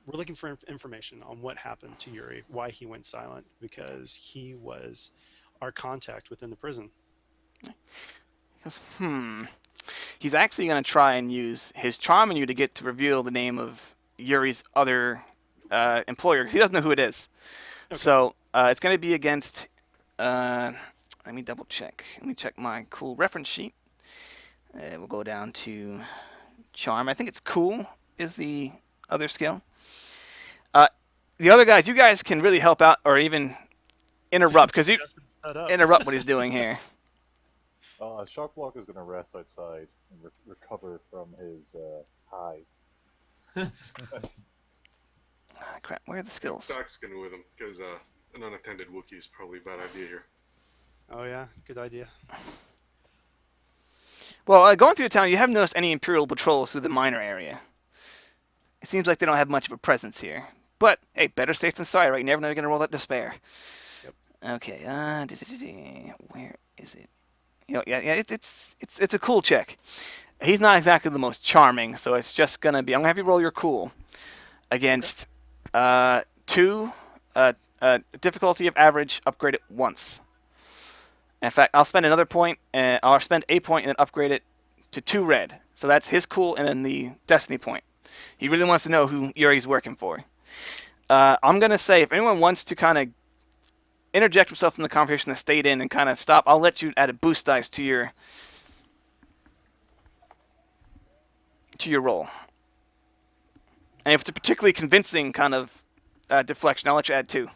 we're looking for information on what happened to Yuri, why he went silent, because he was our contact within the prison.
He goes, He's actually going to try and use his charm on you to get to reveal the name of Yuri's other employer, because he doesn't know who it is.
Okay.
So it's going to be against. Let me double check. Let me check my cool reference sheet. We'll go down to charm. I think it's cool is the other skill. The other guys, you guys can really help out or even interrupt, because you
Jasper, shut up.
interrupt what he's doing here.
Shockblock is going to rest outside and recover from his high.
Crap, where are the skills?
Doc's going with him, because an unattended Wookiee is probably a bad idea here.
Oh yeah, good idea.
Well, going through the town, you haven't noticed any Imperial patrols through the minor area. It seems like they don't have much of a presence here. But, hey, better safe than sorry, right? You never know you're going to roll that despair.
Yep.
Okay, where is it? You know, yeah, it's a cool check. He's not exactly the most charming, so it's just going to be, I'm going to have you roll your cool against 2, difficulty of average, upgrade it once. In fact, I'll spend another point, and I'll spend a point and then upgrade it to 2 red. So that's his cool and then the destiny point. He really wants to know who Yuri's working for. I'm going to say, if anyone wants to kind of interject himself in the conversation that stayed in and kind of stop, I'll let you add a boost dice to your roll. And if it's a particularly convincing kind of deflection, I'll let you add 2.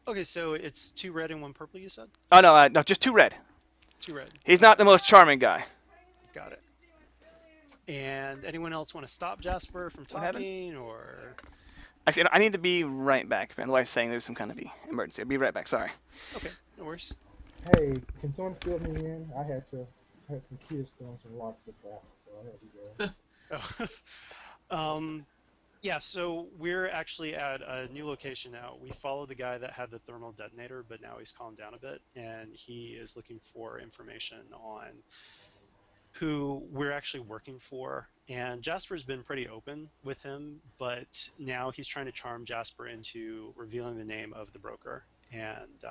Okay, so it's 2 red and 1 purple, you said?
Oh, no, just 2 red.
2 red.
He's not the most charming guy.
Got it. And anyone else want to stop Jasper from
What happened?
talking, or?
Actually, I need to be right back. Otherwise, saying there's some kind of emergency. I'll be right back. Sorry.
Okay, no worries.
Hey, can someone fill me in? I had some kids throwing some rocks at the house, so I had to go.
Oh. Yeah, so we're actually at a new location now. We follow the guy that had the thermal detonator, but now he's calmed down a bit, and he is looking for information on who we're actually working for. And Jasper's been pretty open with him, but now he's trying to charm Jasper into revealing the name of the broker. And,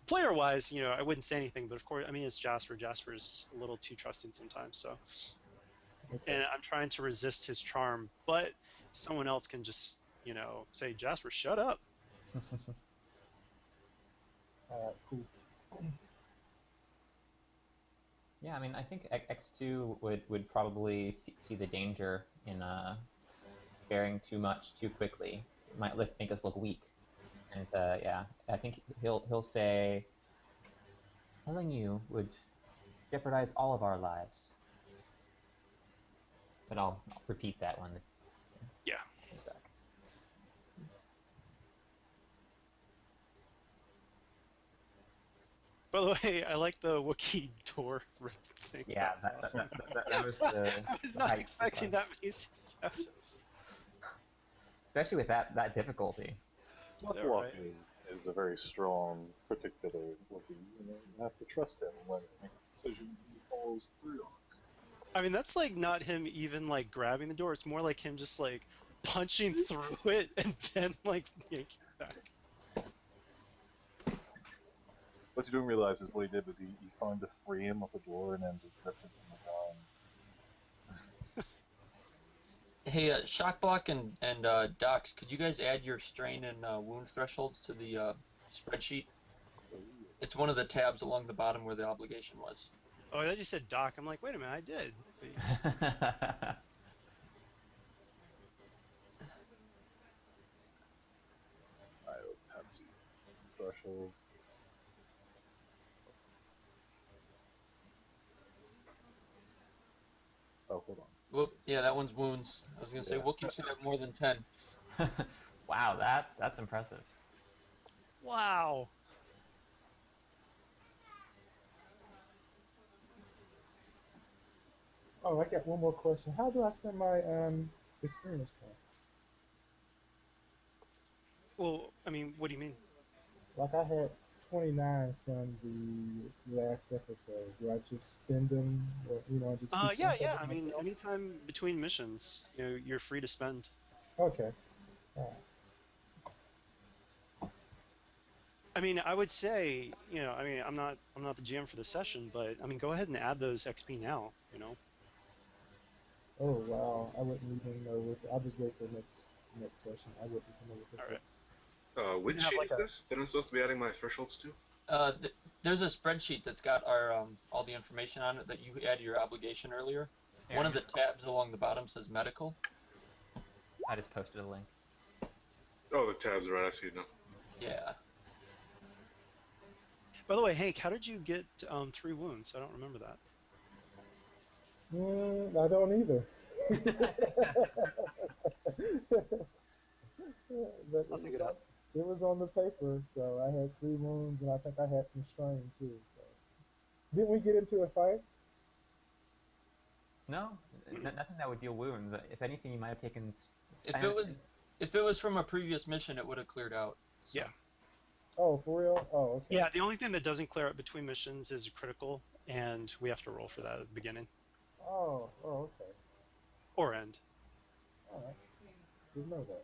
player-wise, I wouldn't say anything, but of course, I mean, it's Jasper. Jasper's a little too trusting sometimes, so. And I'm trying to resist his charm, but someone else can just, say, Jasper, shut up.
Cool.
Yeah, I mean, I think X2 would probably see the danger in bearing too much too quickly. It might make us look weak. And yeah, I think he'll say, telling you would jeopardize all of our lives. But I'll repeat that one.
Yeah. By the way, I like the Wookiee door rip thing.
Yeah, that was the
I was not expecting that many successes.
Especially with that difficulty.
Shockblock is a very strong, particular Wookiee. You have to trust him when he makes a decision. He follows through on it.
I mean, that's like not him even like grabbing the door. It's more like him just like punching through it and then like yanking it back.
What you don't realize is what he did was he found the frame of the door and then just ripped it from the ground.
Hey, Shockblock and Docs, could you guys add your strain and wound thresholds to the spreadsheet? It's one of the tabs along the bottom where the obligation was.
Oh, I thought you said Doc. I'm like, wait a minute, I did.
Patsy. Threshold. Oh, hold on.
Whoop, yeah, that one's wounds. I was gonna say Wookiee should have more than 10.
Wow, that's impressive.
Wow.
Oh, I got one more question. How do I spend my experience points?
Well, I mean, what do you mean?
Like I had 29 from the last episode. Do I just spend them, or just keep
Yeah,
some for
yeah. I mean,
myself?
anytime between missions, you're free to spend.
Okay. All right.
I mean, I would say, I mean, I'm not the GM for the session, but I mean, go ahead and add those XP now.
Oh wow, I wouldn't even know what. I'll just wait for next session. I wouldn't even know what
All
this
right.
is.
Which
have
sheet
like
is this that I'm supposed to be adding my thresholds to?
There's a spreadsheet that's got our all the information on it that you added your obligation earlier.
Here,
One of the tabs along the bottom says medical.
I just posted a link.
Oh, the tabs are right. I see it now.
Yeah.
By the way, Hank, how did you get 3 wounds? I don't remember that.
I don't either. But
I'll dig it up.
it was on the paper, so I had 3 wounds, and I think I had some strain too. So didn't we get into a fight?
No, nothing that would deal wounds. If anything, you might have taken.
If it was from a previous mission, it would have cleared out.
Yeah.
Oh, for real? Oh, okay.
Yeah, the only thing that doesn't clear up between missions is critical, and we have to roll for that at the beginning
Oh, okay.
or end.
All right. Didn't know that.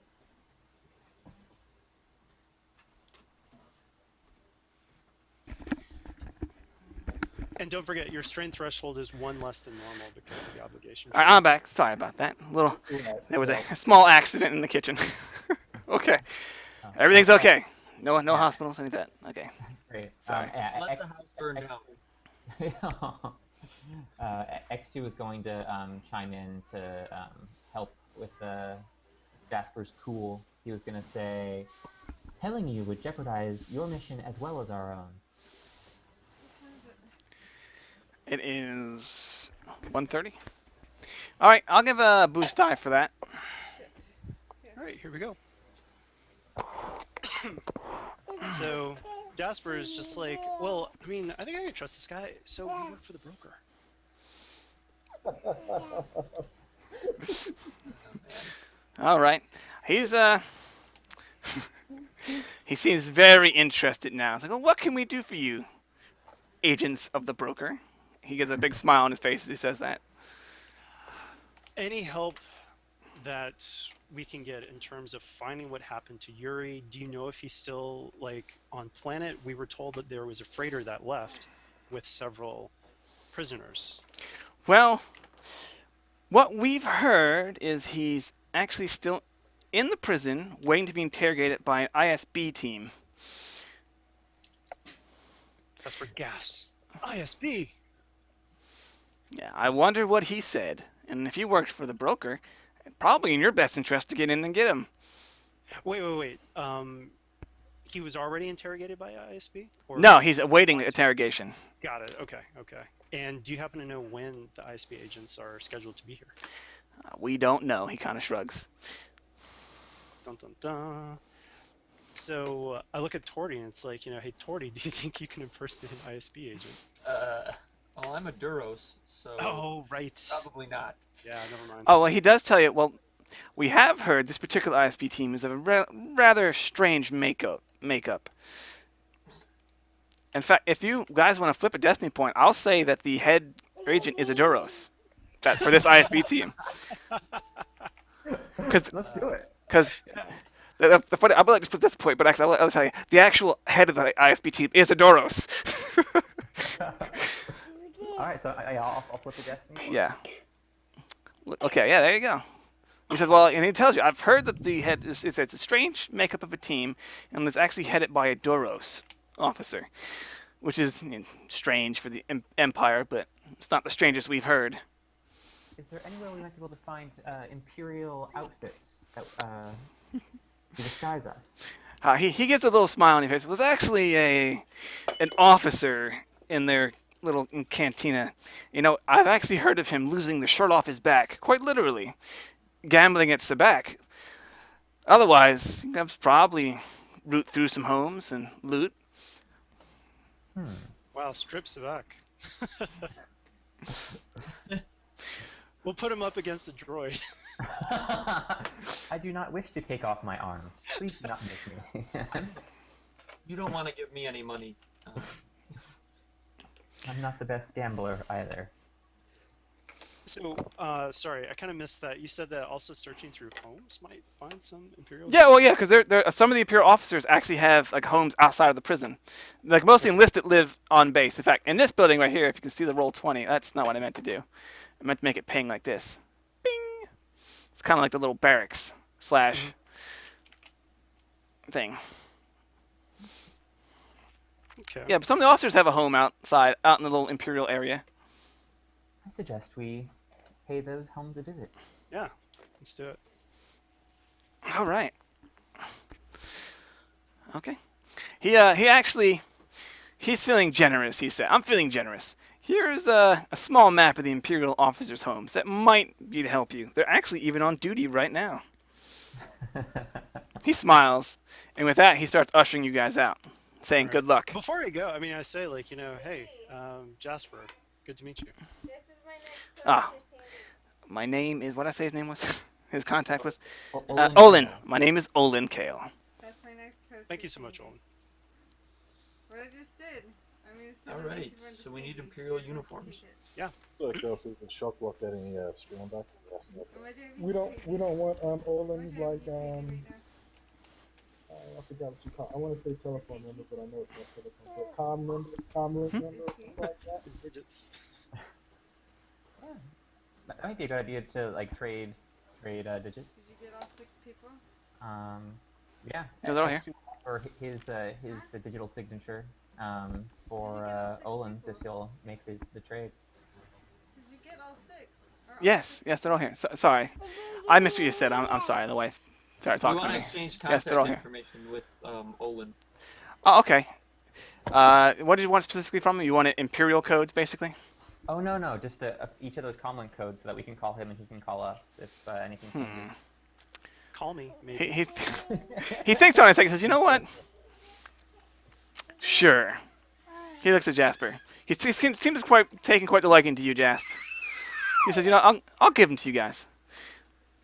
And don't forget, your strain threshold is 1 less than normal because of the obligation.
All right, I'm back. Sorry about that.
Right,
There was
right.
a small accident in the kitchen. Okay.
Oh,
Everything's okay. No
Yeah.
hospitals, anything like that. Okay.
Great.
Sorry.
Let the house burn down.
X2 is going to chime in to help with Jasper's cool. He was going to say, telling you would jeopardize your mission as well as our own.
What time is it?
It is 1:30. All right, I'll give a boost die for that.
All right, here we go. So Jasper is just like, well, I mean, I think I can trust this guy. So we work for the broker.
All right. He's he seems very interested now. It's like, well, what can we do for you, agents of the broker? He gets a big smile on his face as he says that.
Any help that we can get in terms of finding what happened to Yuri? Do you know if he's still on planet? We were told that there was a freighter that left with several prisoners.
Well, what we've heard is he's actually still in the prison, waiting to be interrogated by an ISB team.
That's for gas. ISB.
Yeah, I wonder what he said. And if you worked for the broker, probably in your best interest to get in and get him.
Wait. He was already interrogated by ISB? Or
No, he's awaiting interrogation.
Got it. Okay. And do you happen to know when the ISB agents are scheduled to be here?
We don't know. He kind of shrugs.
Dun dun dun. So I look at Torty and it's like, hey Torty, do you think you can impersonate an ISB agent?
Well, I'm a Duros, so
Oh, right.
probably not.
Yeah, never mind.
Oh, well, he does tell you. Well, we have heard this particular ISB team is of a rather strange makeup. In fact, if you guys want to flip a destiny point, I'll say that the head agent is a Duros for this ISB team.
Let's do it.
Because the funny, I'll like to flip this point, but actually, I'll tell you, the actual head of the ISB team is a Duros.
All right, so I'll flip the destiny.
Yeah. Okay, yeah, there you go. He said, well, and he tells you, I've heard that the head it's a strange makeup of a team, and it's actually headed by a Duros officer, which is strange for the Empire, but it's not the strangest we've heard.
Is there anywhere we might be able to find Imperial outfits that to disguise us?
He gives a little smile on his face. It was actually an officer in their little cantina. I've actually heard of him losing the shirt off his back, quite literally, gambling at Sabak. Otherwise, he could probably root through some homes and loot.
Wow, strips back. We'll put him up against the droid.
I do not wish to take off my arms. Please do not make me.
You don't want to give me any money.
I'm not the best gambler either.
So, sorry, I kind of missed that. You said that also searching through homes might find some Imperial.
Yeah, well, yeah, because some of the Imperial officers actually have like homes outside of the prison. Like most of the enlisted live on base. In fact, in this building right here, if you can see the roll 20, that's not what I meant to do. I meant to make it ping like this. Bing. It's kind of like the little barracks slash thing.
Okay.
Yeah, but some of the officers have a home outside, out in the little Imperial area.
I suggest we pay those homes a visit.
Yeah. Let's do it.
All right. Okay. He's feeling generous. He said, "I'm feeling generous. Here's a small map of the Imperial officers' homes that might be to help you. They're actually even on duty right now." He smiles, and with that, he starts ushering you guys out, saying,
Alright.
"Good luck."
Before I go, I mean, I say like, hey, Jasper, good to meet you.
This is my next
Ah.
coach, Sandy.
My name is, what did I say his name was? His contact was?
Olin.
Olin. My name is Olin Kale.
That's my next coach.
Thank you so much, Olin.
What I just did. I mean, so
All
that
right,
people
so we need
understand
Imperial
you can
uniforms.
take it.
Like also the shock block getting stream back. Yes, that's
Am I doing
We don't want Olin's
What
like
do I have to pay right
I forgot what you call. I want to say telephone number, but I know it's not telephone. But com number, com link number, or something like that.
His digits.
That might be a good idea to like trade digits.
Did you get all 6 people?
Yeah.
Yeah, they're all here.
Or his digital signature for
Did you get all 6
Olin's if
people?
he'll make the trade.
Did you get all 6? Or all
Yes,
6?
yes, they're all here. Sorry. I missed what you said. I'm sorry. The wife started
We
talking
want
to
to
me.
exchange
Yes,
contact
they're all here.
information with Olin.
Oh, okay. What did you want specifically from him? You wanted Imperial codes, basically?
Oh no, just each of those comlink codes so that we can call him and he can call us if anything changes.
Call me, maybe.
He he thinks on it a second. Says, "You know what? Sure." He looks at Jasper. He seems taking quite the liking to you, Jasper. He says, "You know, I'll give them to you guys.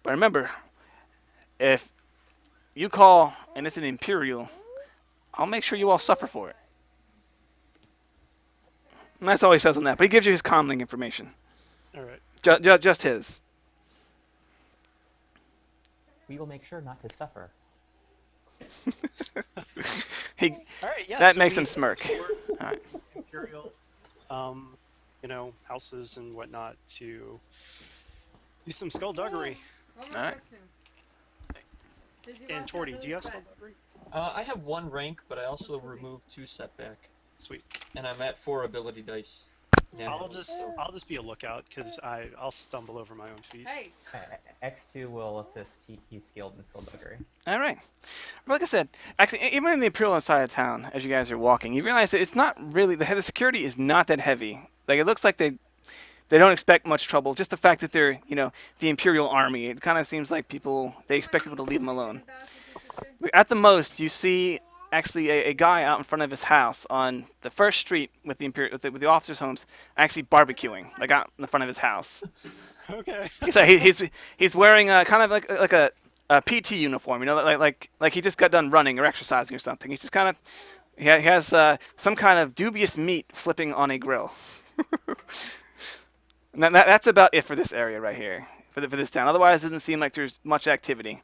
But remember, if you call and it's an Imperial, I'll make sure you all suffer for it." And that's all he says on that. But he gives you his comlink information.
All right.
Just his.
We will make sure not to suffer.
He
All right. Yeah.
That
so
makes
we
him smirk.
towards
All right.
Imperial, houses and whatnot to do some skullduggery.
One more
Alright.
question. Did you
And
watch
Torty,
that
do you have
Lose Bet?
skullduggery?
I have 1 rank, but I also removed 2 setback,
Sweet.
and I'm at 4 ability dice.
I'll
Now.
just be a lookout because I'll stumble over my own feet.
Hey,
X2 will assist. He's skilled in skullduggery.
All right. Like I said, actually, even in the Imperial side of town, as you guys are walking, you realize that it's not really the security is not that heavy. Like it looks like they don't expect much trouble. Just the fact that they're the Imperial Army, it kind of seems like they expect people to leave them alone. At the most, you see actually a guy out in front of his house on the first street with with the officers' homes, actually barbecuing, like out in the front of his house.
Okay.
So he's wearing kind of like a PT uniform, like he just got done running or exercising or something. He's just kind of he has some kind of dubious meat flipping on a grill. And that's about it for this area right here, for this town. Otherwise, it doesn't seem like there's much activity.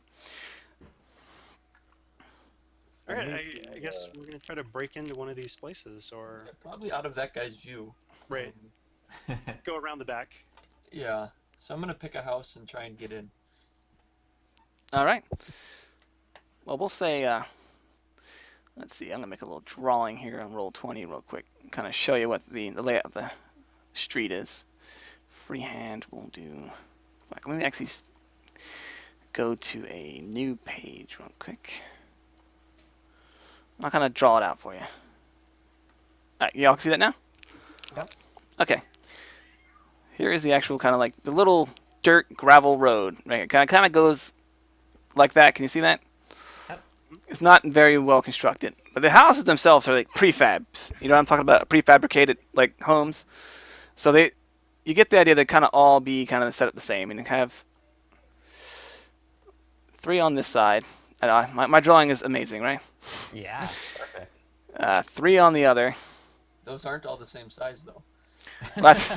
All right. I guess we're gonna try to break into one of these places, or
Probably out of that guy's view.
right, go around the back.
Yeah. So I'm gonna pick a house and try and get in.
All right. Well, we'll say, let's see, I'm going to make a little drawing here on roll 20 real quick, kind of show you what the layout of the street is. Freehand will do, like, let me actually go to a new page real quick. I'll kind of draw it out for you. All right, y'all can see that now?
Yep.
Okay. Here is the actual kind of like the little dirt gravel road. Right, it kind of goes like that. Can you see that?
Yep.
It's not very well constructed, but the houses themselves are like prefabs. You know what I'm talking about? Prefabricated like homes. So you get the idea they kind of all be kind of set up the same and have 3 on this side. I know, my drawing is amazing, right?
Yeah, perfect.
3 on the other.
Those aren't all the same size though.
That's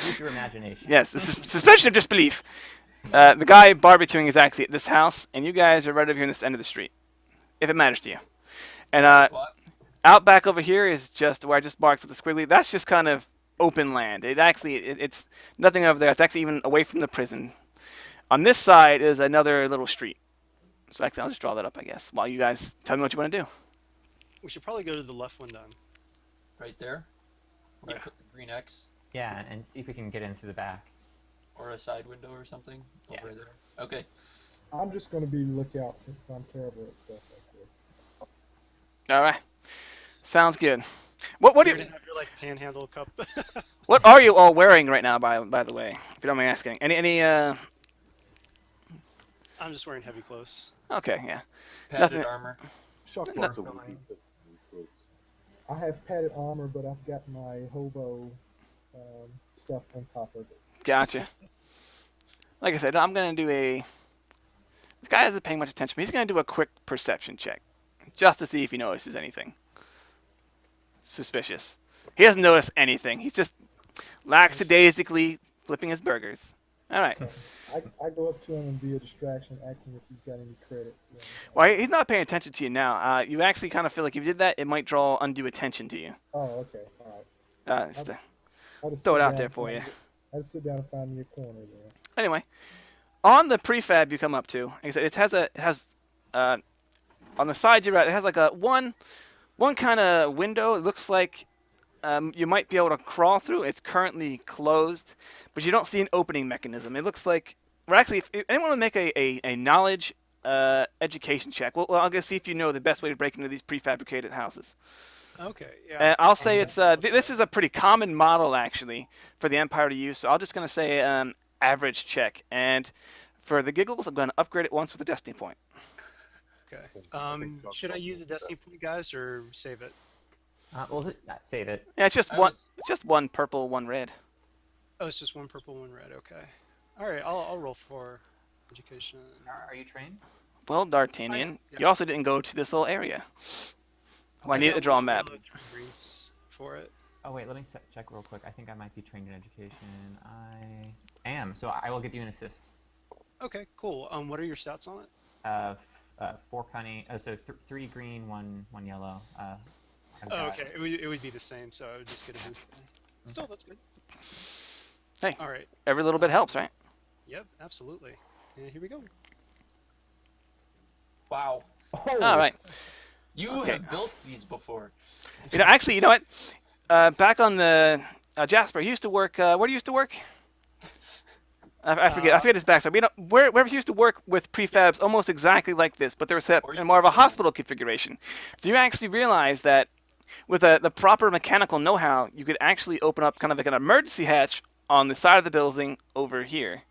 Use your imagination.
yes. This is suspension of disbelief. The guy barbecuing is actually at this house, and you guys are right over here in this end of the street, if it matters to you. And
What?
out back over here is just where I just marked with the squiggly. That's just kind of open land. It's nothing over there. It's actually even away from the prison. On this side is another little street. So actually, I'll just draw that up, I guess, while you guys tell me what you want to do.
We should probably go to the left one then.
Right there? Where I
Yeah.
put the green X?
Yeah, and see if we can get into the back.
Or a side window or something?
Yeah.
Over there. Okay.
I'm just going to be lookout since I'm terrible at stuff like this.
All right, sounds good. What do
You're
you,
gonna have your like panhandle cup.
what are you all wearing right now? By the way, if you don't mind asking. Any
I'm just wearing heavy clothes.
Okay, yeah.
Padded
Nothing-
armor.
Shock
No.
blocks are weak, just new clothes.
I have padded armor, but I've got my hobo stuff on top of it.
Gotcha. Like I said, I'm gonna do a. This guy isn't paying much attention, but he's gonna do a quick perception check, just to see if he notices anything suspicious. He doesn't notice anything. He's just lackadaisically flipping his burgers. All right.
I go up to him and be a distraction, asking if he's got any credits. You know.
Well, he's not paying attention to you now. You actually kind of feel like if you did that, it might draw undue attention to you.
Oh, okay, all right.
Just to
I'll just
throw
sit
it out
down
there
and
for you.
I just sit down and find me a corner there.
Anyway, on the prefab you come up to, like I said, it has on the side you're at, it has like a one kind of window. It looks like you might be able to crawl through. It's currently closed, but you don't see an opening mechanism. It looks like, well, actually, if anyone would make a knowledge education check, well, I'm gonna see if you know the best way to break into these prefabricated houses.
Okay, yeah.
I'll say it's this is a pretty common model actually for the Empire to use. So I'm just gonna say average check, and for the giggles, I'm gonna upgrade it once with a destiny point.
Okay.
I think Josh
Should I
Johnson
use a
is
destiny
best.
point, guys, or save it?
We'll save it.
Yeah, it's just
I
one.
would-
It's just one purple, one red.
Oh, it's just one purple, one red. Okay. All right, I'll roll for education.
Are you trained?
Well, D'Artagnan,
yeah.
you also didn't go to this little area. Well, I need to draw a map.
Three greens for it.
Oh wait, let me check real quick. I think I might be trained in education. I am, so I will give you an assist.
Okay, cool. What are your stats on it?
4 cunning. So 3 green, 1 yellow. I've
Oh,
got-
okay. It would be the same, so I would just get a boost. Still, that's good.
Hey.
All right.
Every little bit helps, right?
Yep, absolutely. And here we go.
Wow.
All right.
You
Okay.
have built these before.
Actually, you know what? Back on the Jasper, he used to work. Where do you used to work? I forget. I forget his backstory. But, you know, where he used to work with prefabs almost exactly like this, but they were set in more of a hospital configuration. Do you actually realize that with the proper mechanical know-how, you could actually open up kind of like an emergency hatch on the side of the building over here?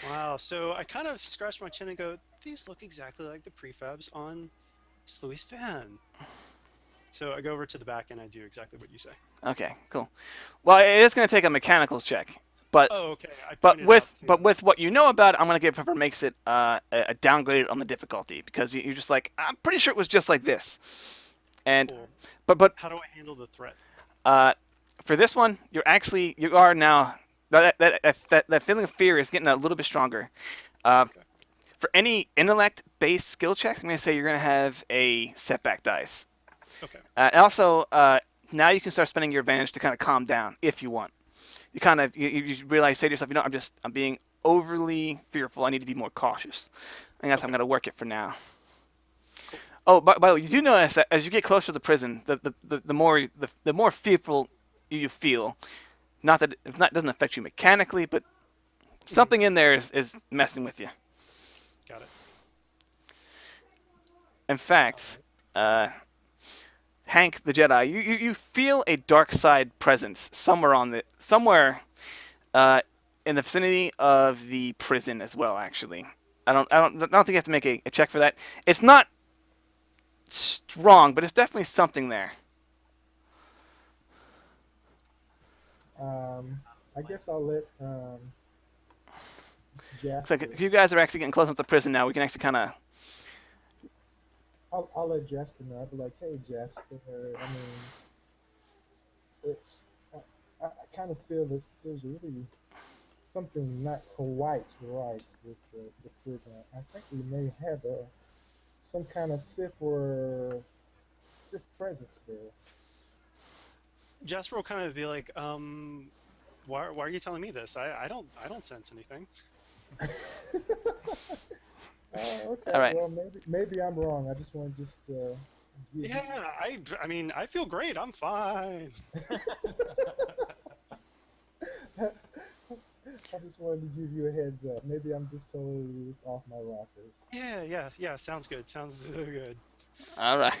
Wow. So I kind of scratch my chin and go, these look exactly like the prefabs on Sluice Van. So I go over to the back and I do exactly what you say.
Okay, cool. Well, it is going to take a mechanicals check, but
Oh, okay. I
but
pointed
with
out to-
but with what you know about it, I'm going to give whoever makes it a downgrade on the difficulty because you're just like, I'm pretty sure it was just like this. And
Cool.
but
How do I handle the threat?
for this one, you are now that feeling of fear is getting a little bit stronger.
Okay.
For any intellect-based skill checks, I'm going to say you're going to have a setback dice.
Okay.
And also, now you can start spending your advantage to kind of calm down if you want. You kind of you realize, say to yourself, I'm being overly fearful. I need to be more cautious. I think that's how I'm going to work it for now.
Cool.
Oh, by the way, you do notice that as you get closer to the prison, the more fearful you feel. Not that it doesn't affect you mechanically, but something in there is messing with you.
Got it.
In fact, Hank the Jedi, you feel a dark side presence somewhere in the vicinity of the prison as well. Actually, I don't think you have to make a check for that. It's not strong, but it's definitely something there.
I guess I'll let
It's like
Jasper.
if you guys are actually getting close enough to prison now, we can actually kind of.
I'll let Jasper know. I'll be like, hey, Jasper. I mean, it's I kind of feel this. There's really something not quite right with the prison. I think we may have some kind of Sith presence there.
Jasper will kind of be like, why are you telling me this? I don't sense anything.
Okay.
All right.
Well, maybe I'm wrong. I just want to give.
Yeah, I mean, I feel great. I'm fine.
I just wanted to give you a heads up. Maybe I'm just totally off my rockers.
Yeah. Sounds good. Sounds good.
All right.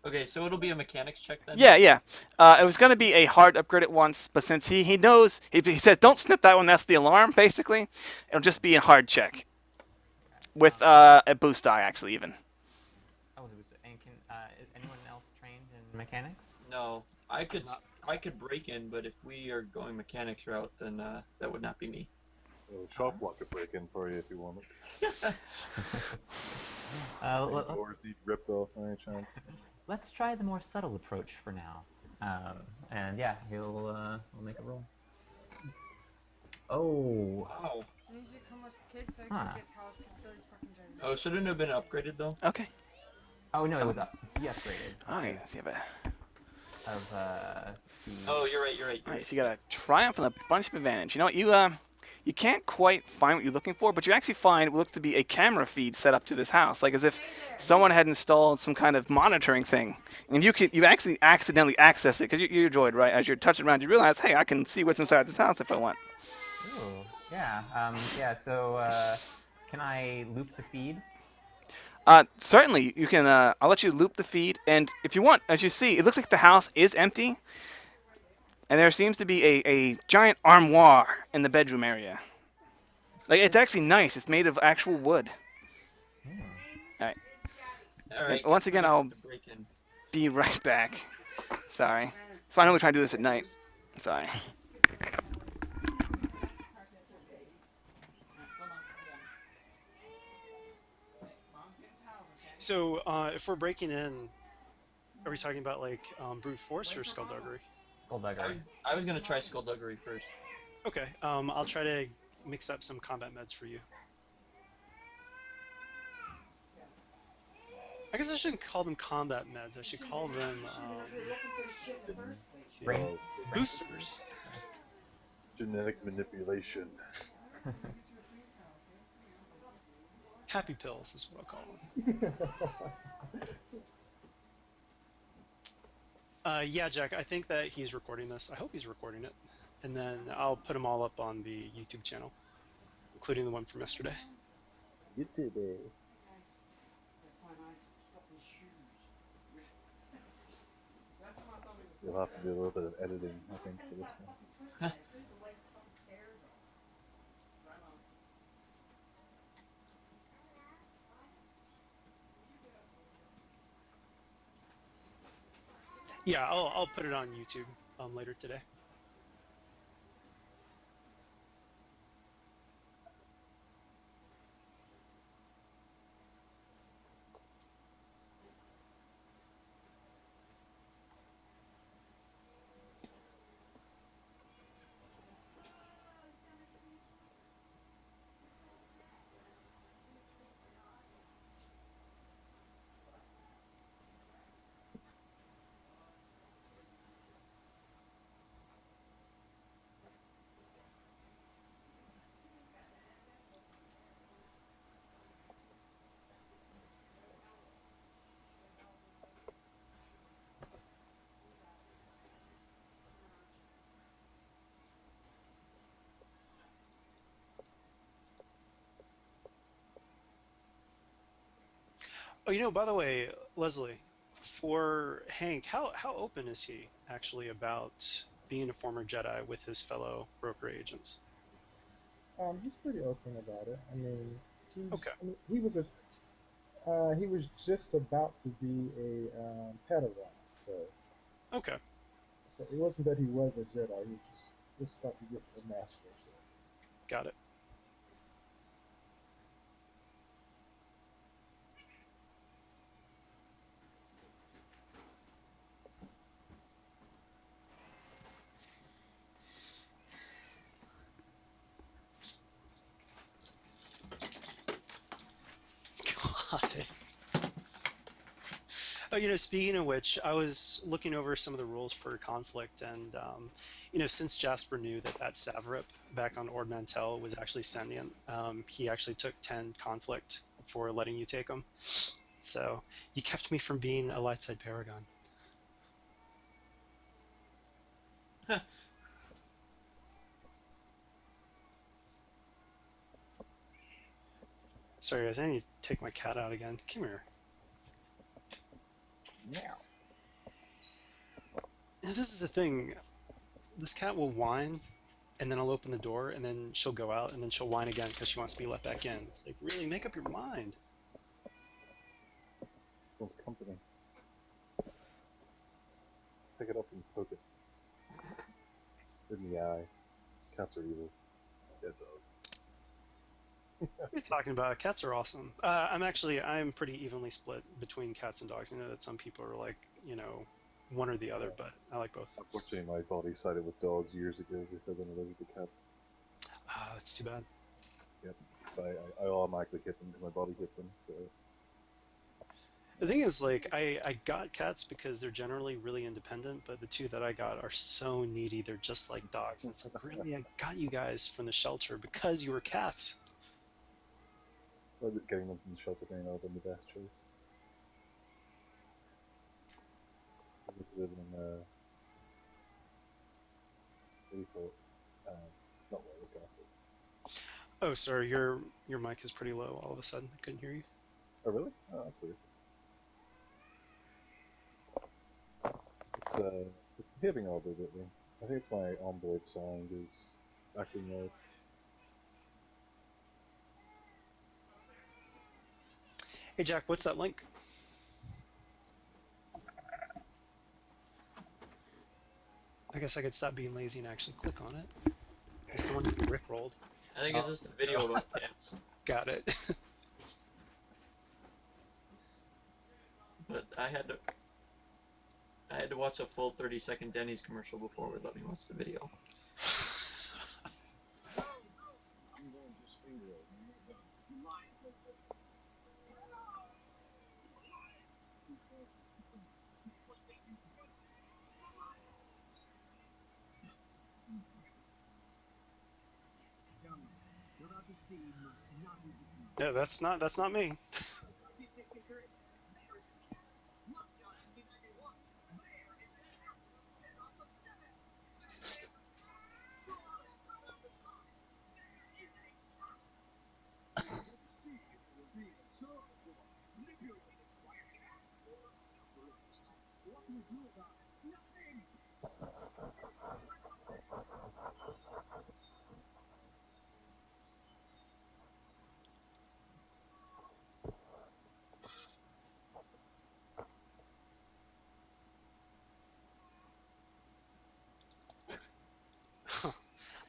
Okay, so it'll be a mechanics check then.
Yeah. It was going to be a hard upgrade at once, but since he knows, he says, don't snip that one, that's the alarm, basically. It'll just be a hard check. With a boost die, actually, even.
Oh, and can is anyone else trained in mechanics?
No, I could
Not-
I could break in, but if we are going mechanics route, then that would not be me.
So Shoplock could break in for you if you want it. Doors need ripped off by any chance.
Let's try the more subtle approach for now. And yeah, we'll make a roll. Oh,
Wow.
I need you to come watch the kids so I
Huh.
can get towels because Billy's fucking driving.
Oh, shouldn't it have been upgraded though?
Okay.
oh no, it was up. He upgraded.
Alright, let's see if I...
Of the.
Oh, you're right. You're right.
Alright, so you got a triumph and a bunch of advantage. You know what, you can't quite find what you're looking for, but you actually find what looks to be a camera feed set up to this house, like as if someone had installed some kind of monitoring thing, and you actually accidentally access it because you're a droid, right? As you're touching around, you realize, hey, I can see what's inside this house if I want.
Ooh, yeah. Yeah. So, can I loop the feed?
Certainly, you can. I'll let you loop the feed, and if you want, as you see, it looks like the house is empty, and there seems to be a giant armoire in the bedroom area. Like it's actually nice. It's made of actual wood. All right.
All right.
Once again,
I'm gonna
I'll
have to break in.
be right back. Sorry. So I know we're trying to do this at night. Sorry.
So, if we're breaking in, are we talking about like brute force or skullduggery?
Skullduggery.
I was gonna try skullduggery first.
Okay. I'll try to mix up some combat meds for you. I guess I shouldn't call them combat meds. I should call them let's see,
Brain.
boosters.
Genetic manipulation.
Happy pills is what I'll call them. Yeah, Jack, I think that he's recording this. I hope he's recording it. And then I'll put them all up on the YouTube channel, including the one from yesterday.
YouTube. You'll have to do a little bit of editing, I think, for this one.
Yeah, I'll put it on YouTube later today. Oh, by the way, Leslie, for Hank, how open is he actually about being a former Jedi with his fellow broker agents?
He's pretty open about it. I mean,
Okay.
he was just about to be a Padawan, so
Okay.
so it wasn't that he was a Jedi. He was just about to get a master. So.
Got it. Got it. Oh, speaking of which, I was looking over some of the rules for conflict, and since Jasper knew that Savrip back on Ord Mantell was actually sentient, he actually took 10 conflict for letting you take him. So you kept me from being a light side paragon. Sorry, guys, I need to take my cat out again. Come here.
Yeah.
This is the thing. This cat will whine, and then I'll open the door, and then she'll go out, and then she'll whine again because she wants to be let back in. It's like, really, make up your mind.
Wants company. Pick it up and poke it. In the eye. Cats are evil. Dead dog.
What are you talking about? Cats are awesome. I'm pretty evenly split between cats and dogs. I know that some people are like, one or the other, but I like both.
Unfortunately, my body sided with dogs years ago because I'm allergic to cats.
Ah, that's too bad.
Yep. So I automatically hit them because my body hits them. So
The thing is, like, I got cats because they're generally really independent, but the two that I got are so needy. They're just like dogs. And it's like, really, I got you guys from the shelter because you were cats.
getting them from the shelter may not have been the best choice. I was living in what do you call it? Not well looked after.
Oh, sorry, your mic is pretty low all of a sudden. I couldn't hear you.
Oh really? Oh, that's weird. It's behaving oddly lately. I think it's my onboard sound is acting weird.
Hey, Jack, what's that link? I guess I could stop being lazy and actually click on it. It's the one you rickrolled.
I think it's just a video about cats.
Got it.
But I had to watch a full 30-second Denny's commercial before it would let me watch the video.
Yeah, that's not me.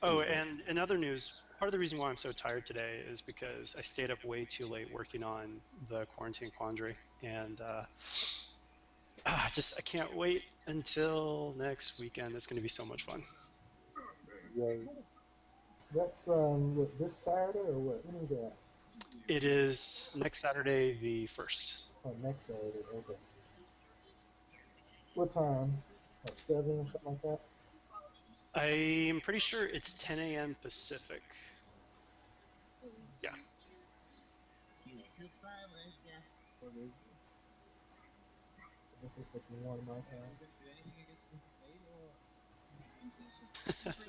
Oh, and in other news, part of the reason why I'm so tired today is because I stayed up way too late working on the Quarantine Quandary, and I can't wait until next weekend. It's going to be so much fun.
Yay.
That's what, this Saturday or what? When is that?
It is next Saturday, the 1st.
Oh, next Saturday. Okay. What time? Like 7 or something like that?
I'm pretty sure it's 10 a.m. Pacific. Yeah.
This is like 1 of my time.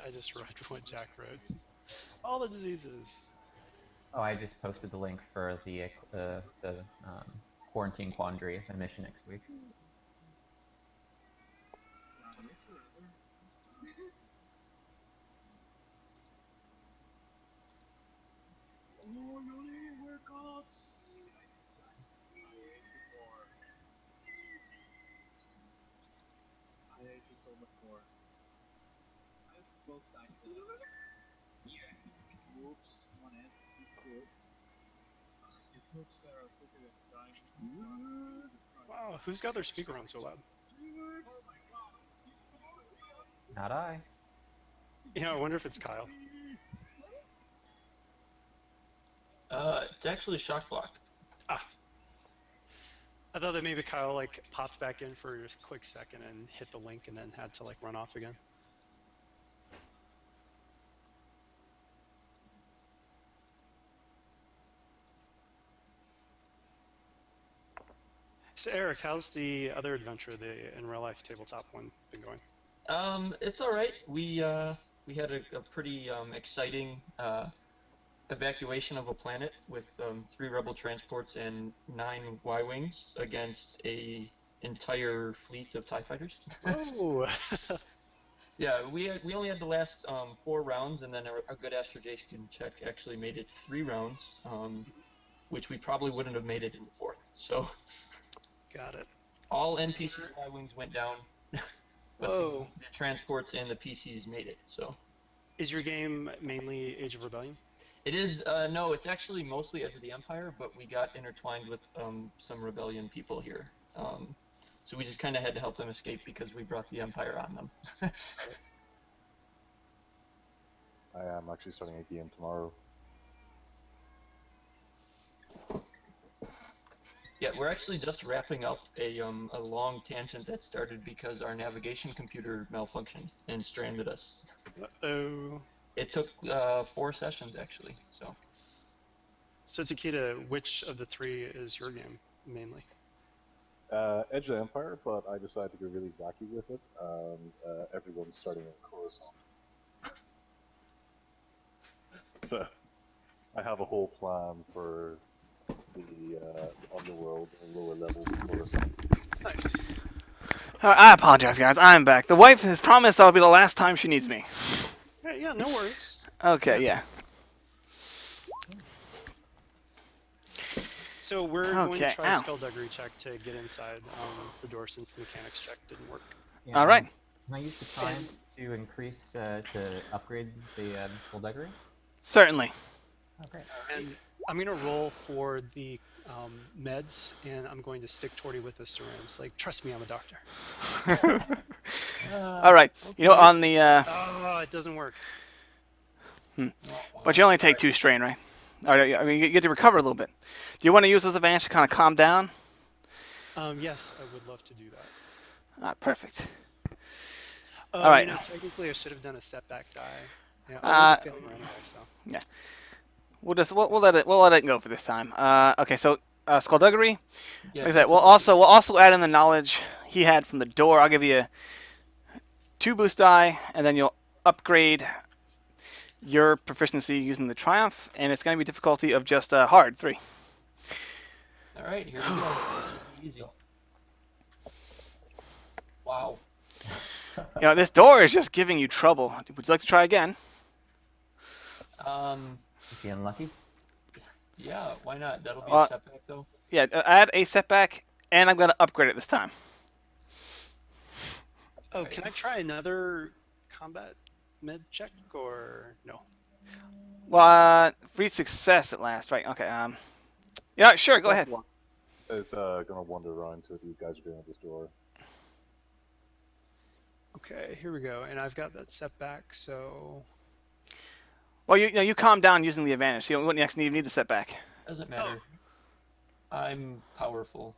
I just read what Jack wrote. All the diseases.
Oh, I just posted the link for the quarantine quandary mission next week.
Wow, who's got their speaker on so loud?
Not I.
I wonder if it's Kyle.
It's actually Shock Block.
Ah, I thought that maybe Kyle like popped back in for a quick second and hit the link and then had to like run off again. So Eric, how's the other adventure, the in real life tabletop one, been going?
It's all right. We had a pretty exciting evacuation of a planet with 3 rebel transports and 9 Y-wings against a entire fleet of TIE fighters.
Oh,
Yeah, we only had the last 4 rounds, and then a good astrogation check actually made it 3 rounds, which we probably wouldn't have made it in the 4th. So
got it.
all NPC Y-wings went down, but
Whoa.
the transports and the PCs made it. So
Is your game mainly Age of Rebellion?
it is no, it's actually mostly Edge of the Empire, but we got intertwined with some rebellion people here. So we just kind of had to help them escape because we brought the Empire on them.
I am actually starting a game tomorrow.
Yeah, we're actually just wrapping up a long tangent that started because our navigation computer malfunctioned and stranded us.
Oh.
It took 4 sessions actually. So
So Takeda, which of the 3 is your game mainly?
Edge of the Empire, but I decided to go really wacky with it, and everyone's starting in Coruscant. So, I have a whole plan for the underworld and lower levels of Coruscant.
Nice.
I apologize, guys. I'm back. The wife has promised that'll be the last time she needs me.
Hey, yeah, no worries.
Okay, yeah.
So we're going to
Okay,
try a
ow.
skullduggery check to get inside the door since the mechanics check didn't work.
Yeah,
All right.
Can I use the time to increase, to upgrade the skullduggery?
Certainly.
Okay.
And I'm going to roll for the meds, and I'm going to stick Torty with the syringe. Like, trust me, I'm a doctor.
All right. You know, on the
Oh, it doesn't work.
but you only take 2 strain, right? Or, I mean, you get to recover a little bit. Do you want to use those advantages to kind of calm down?
Yes, I would love to do that.
Perfect.
Oh,
All right.
You know, technically, I should have done a setback die. Yeah, I
Uh,
was a failure anyway, so.
We'll let it go for this time. Okay, so skullduggery.
yeah,
Like I said, we'll also add in the knowledge he had from the door. I'll give you 2 boost die, and then you'll upgrade your proficiency using the triumph, and it's going to be difficulty of just hard 3.
all right, here we go. Easy. Wow.
You know, this door is just giving you trouble. Would you like to try again?
Is he unlucky?
Yeah, why not? That'll be
Uh,
a setback though.
Yeah, add a setback, and I'm going to upgrade it this time.
Oh, can I try another combat med check, or no?
Well, free success at last, right? Okay. Yeah, sure. Go ahead.
Is gonna wander around to what these guys are doing at this door.
Okay, here we go. And I've got that setback, so...
Well, you calm down using the advantage. So you wouldn't actually need the setback.
Doesn't matter. I'm powerful.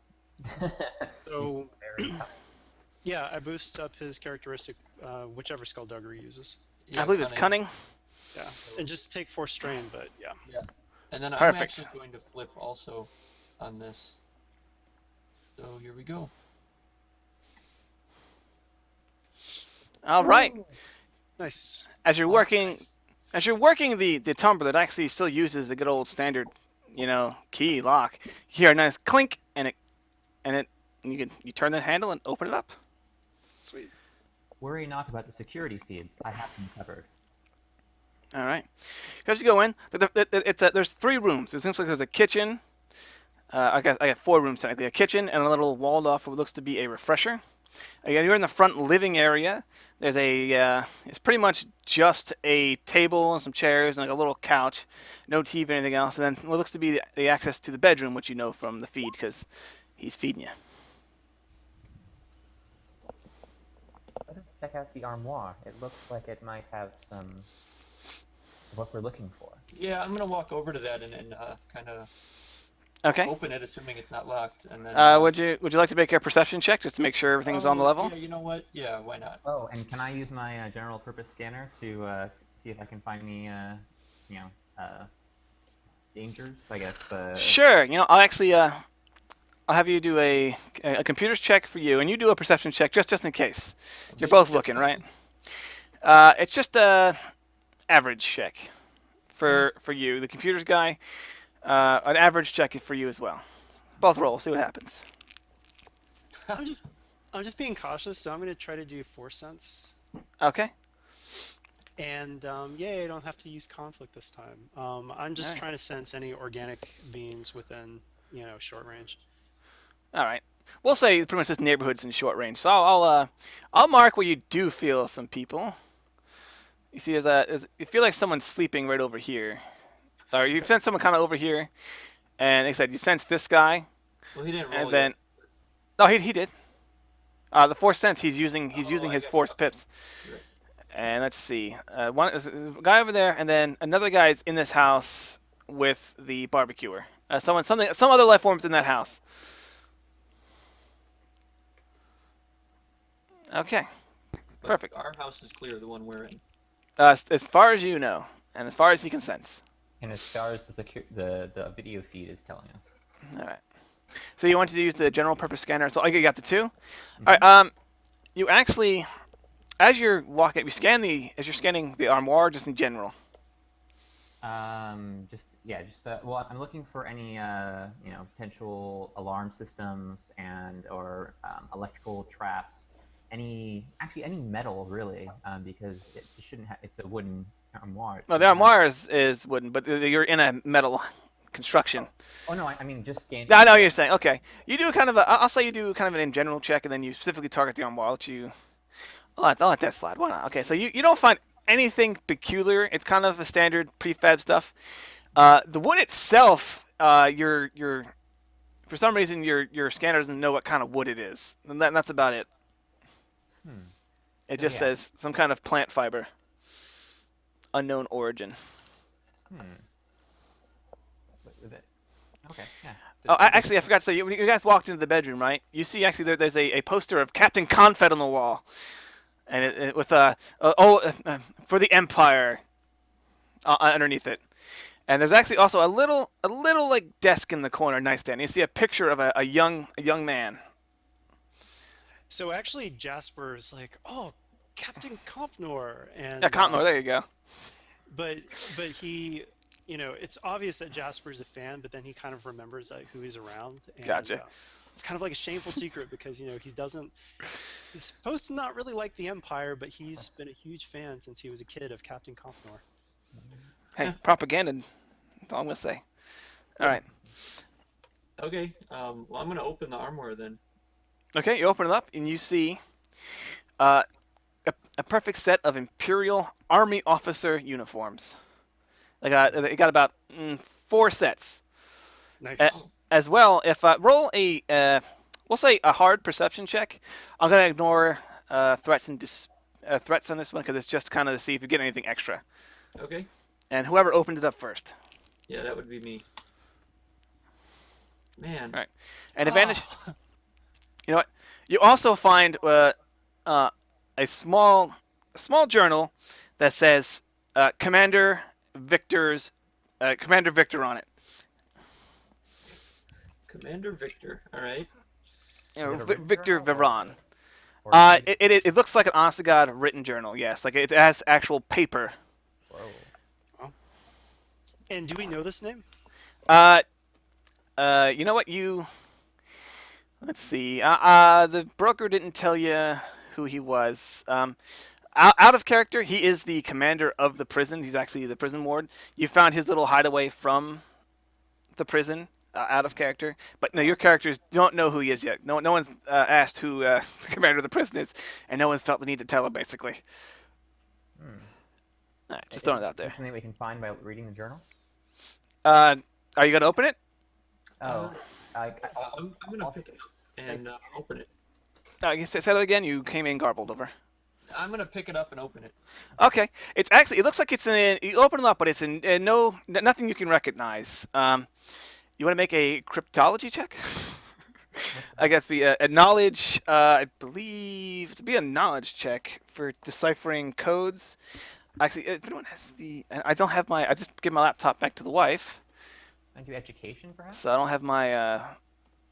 So,
Very tough.
yeah, I boost up his characteristic, whichever skullduggery uses.
Yeah,
I believe it's cunning.
Yeah, and just take 4 strain, but yeah.
And then I'm
Perfect.
actually going to flip also on this. So here we go.
All right.
Nice.
As you're working the tumbler, it actually still uses the good old standard, key lock. You hear a nice clink, and you turn the handle and open it up.
Sweet.
Worry not about the security feeds. I have them covered.
All right. As you go in, there's 3 rooms. It seems like there's a kitchen. I got 4 rooms technically. A kitchen and a little walled off what looks to be a refresher. Again, you're in the front living area. There's it's pretty much just a table and some chairs and like a little couch, no TV or anything else. And then what looks to be the access to the bedroom, which you know from the feed because he's feeding you.
Let us check out the armoire. It looks like it might have some of what we're looking for.
Yeah, I'm gonna walk over to that and kind of
Okay.
open it, assuming it's not locked, and then.
Would you like to make a perception check just to make sure everything's on the level?
Yeah, you know what? Yeah, why not?
Oh, and can I use my general purpose scanner to see if I can find any, you know, dangers? I guess.
Sure. I'll actually I'll have you do a computer's check for you, and you do a perception check just in case. You're
Okay.
both looking, right? It's just a average check for you, the computer's guy. An average check for you as well. Both roll. See what happens.
I'm just being cautious, so I'm gonna try to do force sense.
Okay.
And yay, I don't have to use conflict this time. I'm just
Alright.
trying to sense any organic beings within, short range.
All right. We'll say pretty much this neighborhood's in short range. So I'll mark where you do feel some people. You see, you feel like someone's sleeping right over here, or you sense someone kind of over here, and like I said, you sense this guy,
Well, he didn't roll
and then,
yet.
oh, he did. The force sense he's using
I
his
got
force
you.
pips.
Right.
And let's see, one is a guy over there, and then another guy is in this house with the barbecuer. Some other life forms in that house. Okay,
But
perfect.
Our house is clear, the one we're in.
As far as you know, and as far as you can sense.
And as far as the video feed is telling us.
All right. So you want to use the general purpose scanner. So you got the two. All right. You actually, as you're walking, as you're scanning the armoire, just in general.
Well, I'm looking for any potential alarm systems and or electrical traps. Any metal really, because it shouldn't have. It's a wooden armoire.
No, the armoire is wooden, but you're in a metal construction.
Oh no, I mean just scanning.
I know what you're saying. Okay, you do kind of I'll say you do kind of an in general check, and then you specifically target the armoire. I'll let that slide. Why not? Okay, so you don't find anything peculiar. It's kind of a standard prefab stuff. The wood itself, your for some reason your scanner doesn't know what kind of wood it is, and that's about it. It
So,
just
yeah.
says some kind of plant fiber, unknown origin.
What was it? Okay, yeah.
Oh, actually, I forgot to say, when you guys walked into the bedroom, right? You see, actually, there's a poster of Captain Confed on the wall, and it with for the Empire underneath it. And there's actually also a little like desk in the corner, nightstand. You see a picture of a young man.
So actually, Jasper is like, "Oh, Captain Compnor," and
Yeah, Compnor. There you go.
but he, it's obvious that Jasper's a fan, but then he kind of remembers who he's around. And,
Gotcha.
it's kind of like a shameful secret because he's supposed to not really like the Empire, but he's been a huge fan since he was a kid of Captain Compnor.
Hey, propaganda. That's all I'm gonna say. All right.
Okay. Well, I'm gonna open the armoire then.
Okay, you open it up and you see a perfect set of Imperial Army officer uniforms. They got about 4 sets.
Nice.
As well, if roll we'll say a hard perception check. I'm gonna ignore threats and threats on this one because it's just kind of to see if you get anything extra.
Okay.
And whoever opened it up first.
Yeah, that would be me. Man.
All right. And advantage. You know what? You also find a small journal that says Commander Victor on it.
Commander Victor. All right.
Victor Veron.
Or
It looks like an honest to God written journal. Yes, like it has actual paper.
Whoa.
And do we know this name?
You know what Let's see. The broker didn't tell you who he was. Out of character, he is the commander of the prison. He's actually the prison ward. You found his little hideaway from the prison. Out of character, but no, your characters don't know who he is yet. No one's asked who the commander of the prison is, and no one's felt the need to tell him. Basically, all right, just throwing it out there.
Something we can find by reading the journal.
Are you gonna open it?
Oh,
I'm gonna pick it up and open it.
You say that again. You came in garbled over.
I'm gonna pick it up and open it.
Okay, it looks like it's in. You open it up, but it's in nothing you can recognize. You want to make a cryptology check? I guess be a knowledge. I believe to be a knowledge check for deciphering codes. Actually, if anyone has the, I don't have my. I just give my laptop back to the wife,
And do education, perhaps?
so I don't have my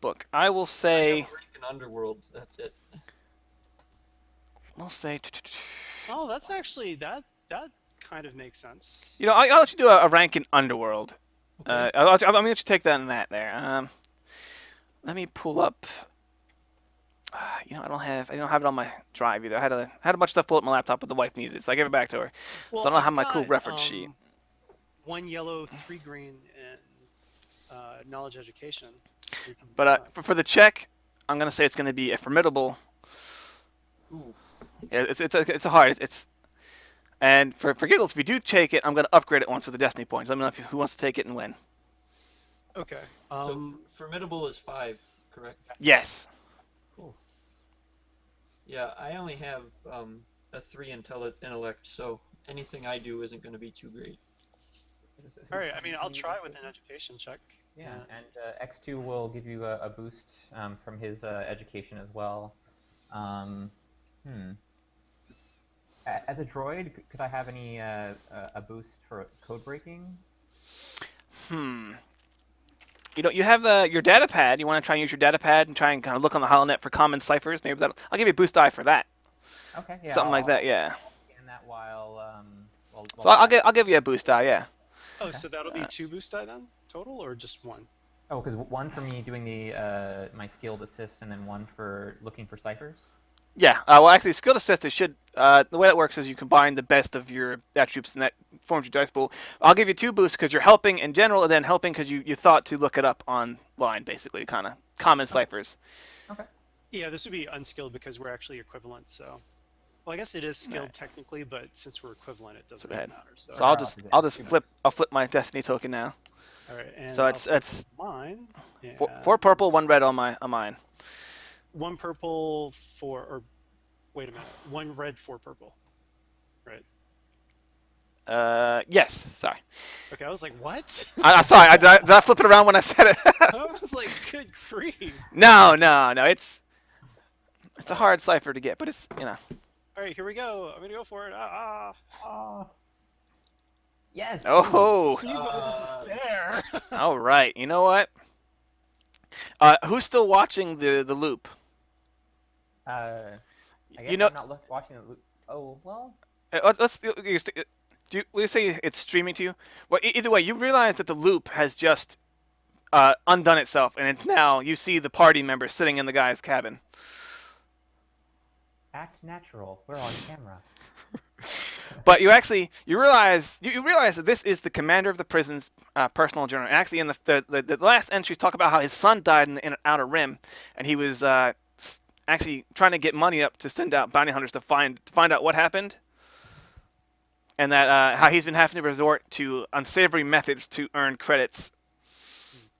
book. I will
I
say.
have a rank in Underworld. That's it.
We'll say.
Oh, that's actually that kind of makes sense.
You know, I'll let you do a rank in Underworld.
Okay.
I'm gonna let you take that and that there. Let me pull up. You know, I don't have it on my drive either. I had a bunch of stuff pulled up on my laptop, but the wife needed it, so I gave it back to her.
Well,
So I don't
I've
have my cool
got,
reference sheet.
1 yellow, 3 green, and knowledge education. We can
But
do that.
for the check, I'm gonna say it's gonna be a formidable.
Ooh.
Yeah, it's a hard. It's and for giggles, if you do take it, I'm gonna upgrade it once with the destiny points. Let me know who wants to take it and when.
Okay.
So formidable is 5, correct?
Yes.
Yeah, I only have a 3 intellect, so anything I do isn't going to be too great.
all right. I mean, I'll try with an education check.
Yeah, and X2 will give you a boost from his education as well. As a droid, could I have any a boost for code breaking?
You know, you have your data pad. You want to try and use your data pad and try and kind of look on the HoloNet for common ciphers. Maybe that I'll give you a boost die for that.
Okay, yeah.
Something like that, yeah.
I'll scan that while.
So I'll give you a boost die, yeah.
Oh, so that'll be 2 boost die then total, or just 1?
Oh, because 1 for me doing the my skilled assist, and then 1 for looking for ciphers.
Yeah. Well, actually, skilled assist it should. The way it works is you combine the best of your attributes, and that forms your dice pool. I'll give you 2 boosts because you're helping in general, and then helping because you thought to look it up online, basically, kind of common ciphers.
Okay.
Yeah, this would be unskilled because we're actually equivalent. So, well, I guess it is skilled
Right.
technically, but since we're equivalent, it doesn't
So
really
bad.
matter. So,
So I'll just flip my destiny token now.
all right. And
So
I'll
it's
flip
it's
mine.
four purple, 1 red on mine.
1 purple, 4 or wait a minute, 1 red, 4 purple. Right.
Yes. Sorry.
Okay, I was like, what?
Sorry. Did I flip it around when I said it?
I was like, good grief.
No. It's a hard cipher to get, but it's
All right, here we go. I'm gonna go for it.
Yes.
Oh.
See of despair.
All right. You know what? Who's still watching the loop?
I guess
You know-
I'm not watching it. Oh well.
Let's will you say it's streaming to you? Well, either way, you realize that the loop has just undone itself, and it's now you see the party members sitting in the guy's cabin.
Act natural. We're on camera.
But you realize that this is the commander of the prison's personal journal. And actually, in the last entries, talk about how his son died in Outer Rim, and he was actually trying to get money up to send out bounty hunters to find out what happened, and that how he's been having to resort to unsavory methods to earn credits,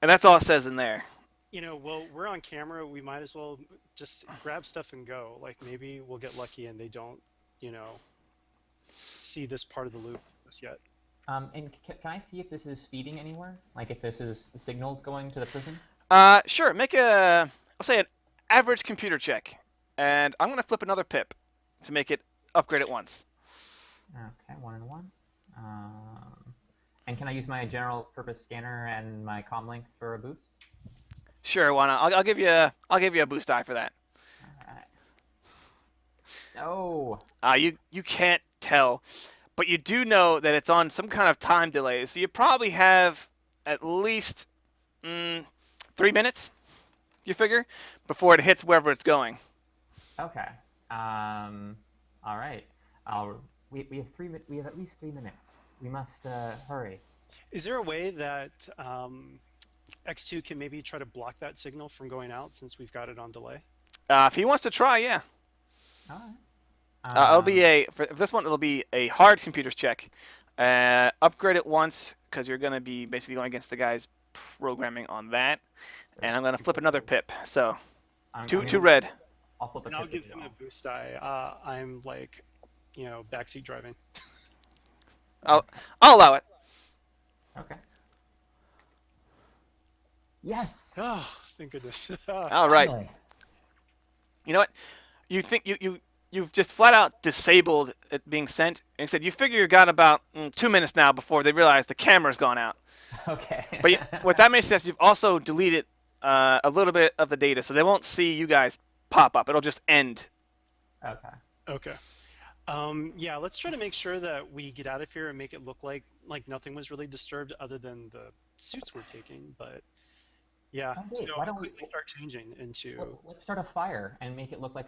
and that's all it says in there.
You know, well, we're on camera. We might as well just grab stuff and go. Like maybe we'll get lucky and they don't, see this part of the loop just yet.
And can I see if this is feeding anywhere? Like if this is the signals going to the prison?
Sure. Make I'll say an average computer check, and I'm gonna flip another pip to make it upgrade it once.
Okay, 1 and 1. And can I use my general purpose scanner and my comlink for a boost?
Sure, why not? I'll give you a boost die for that.
All right. No.
You can't tell, but you do know that it's on some kind of time delay, so you probably have at least 3 minutes. You figure before it hits wherever it's going.
Okay. All right. We have we have at least 3 minutes. We must hurry.
Is there a way that X2 can maybe try to block that signal from going out since we've got it on delay?
If he wants to try, yeah.
All right.
It'll be for this one. It'll be a hard computers check. Upgrade it once because you're gonna be basically going against the guy's programming on that, and I'm gonna flip another pip. So two red.
I'll flip a
And I'll
pip
give
as
him
well.
a boost die. I'm like, backseat driving.
I'll allow it.
Okay. Yes.
Oh, thank goodness.
All right.
Finally.
You know what? You think you've just flat out disabled it being sent. And you said you figure you got about 2 minutes now before they realize the camera's gone out.
Okay.
But what that makes sense, you've also deleted a little bit of the data, so they won't see you guys pop up. It'll just end.
Okay.
Okay. Yeah, let's try to make sure that we get out of here and make it look like nothing was really disturbed other than the suits we're taking. But yeah,
Oh, wait,
so
why
I'll
don't we-
quickly start changing into.
Let's start a fire and make it look like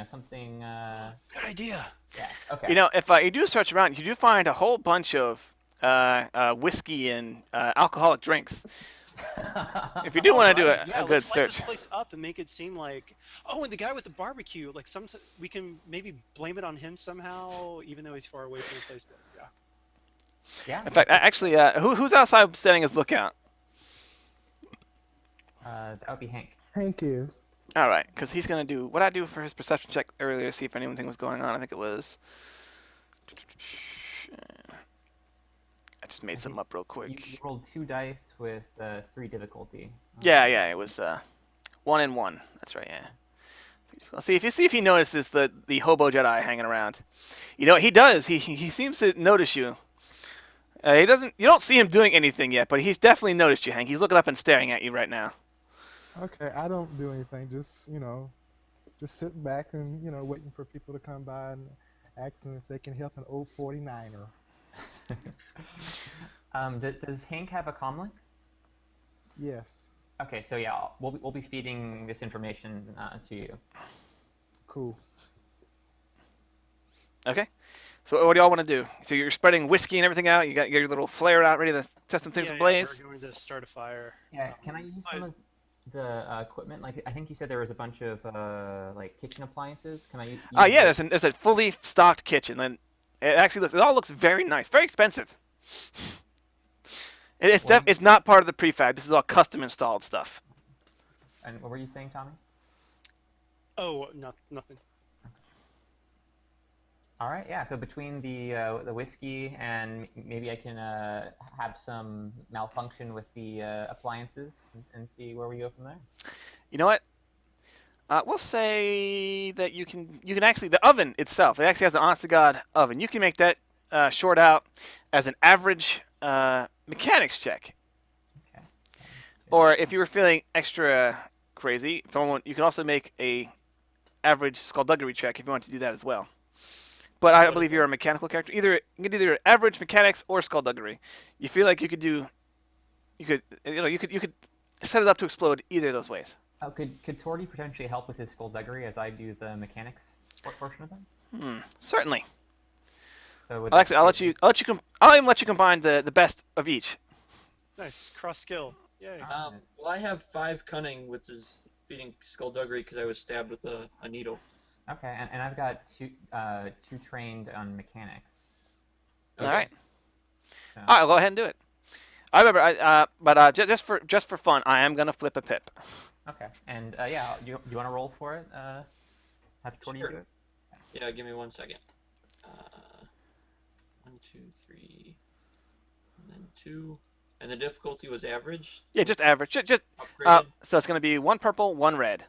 something.
Good idea.
Yeah. Okay.
You know, if you do search around, you do find a whole bunch of whiskey and alcoholic drinks. If you do want to do
Alright, yeah,
a good
let's light
search.
this place up and make it seem like, oh, and the guy with the barbecue, like we can maybe blame it on him somehow, even though he's far away from the place. But yeah.
Yeah.
In fact, actually, who's outside standing as lookout?
That would be Hank.
Hank is.
All right, because he's gonna do what I do for his perception check earlier to see if anything was going on. I think it was. I just made some up real
You
quick.
rolled 2 dice with 3 difficulty.
Yeah, it was 1 and 1. That's right. Yeah. Let's see if he notices the hobo Jedi hanging around. You know what he does? He seems to notice you. He doesn't. You don't see him doing anything yet, but he's definitely noticed you, Hank. He's looking up and staring at you right now.
Okay, I don't do anything. Just sitting back and waiting for people to come by and asking if they can help an old 49er.
Does Hank have a comlink?
Yes.
Okay, so yeah, we'll be feeding this information to you.
Cool.
Okay. So what do y'all want to do? So you're spreading whiskey and everything out. You got your little flare out, ready to set some things
Yeah,
ablaze.
we're going to start a fire.
Yeah, can I use some of the equipment? Like, I think you said there was a bunch of like kitchen appliances. Can I use?
Yeah. There's a fully stocked kitchen, and it all looks very nice, very expensive. It's not part of the prefab. This is all custom installed stuff.
And what were you saying, Tommy?
Oh, nothing.
All right, yeah. So between the whiskey and maybe I can have some malfunction with the appliances and see where we go from there.
You know what? We'll say that you can actually the oven itself. It actually has an honest to god oven. You can make that short out as an average mechanics check.
Okay.
Or if you were feeling extra crazy, you can also make a average skullduggery check if you want to do that as well. But I believe you're a mechanical character. You can do either average mechanics or skullduggery. You feel like you could set it up to explode either of those ways.
Oh, could Torty potentially help with his skullduggery as I do the mechanics portion of them?
Certainly.
So
I'll even let you combine the best of each.
Nice cross skill. Yay.
Well, I have 5 cunning, which is beating skullduggery because I was stabbed with a needle.
Okay, and I've got two trained on mechanics.
All right.
So,
All right, I'll go ahead and do it. I remember, but just for fun, I am gonna flip a pip.
okay, and yeah, you want to roll for it? Have Torty
Sure.
do it.
Yeah, give me 1 second. 1, 2, 3, and then 2. And the difficulty was average.
Yeah, just average. Just
Upgraded.
so it's gonna be 1 purple, 1 red.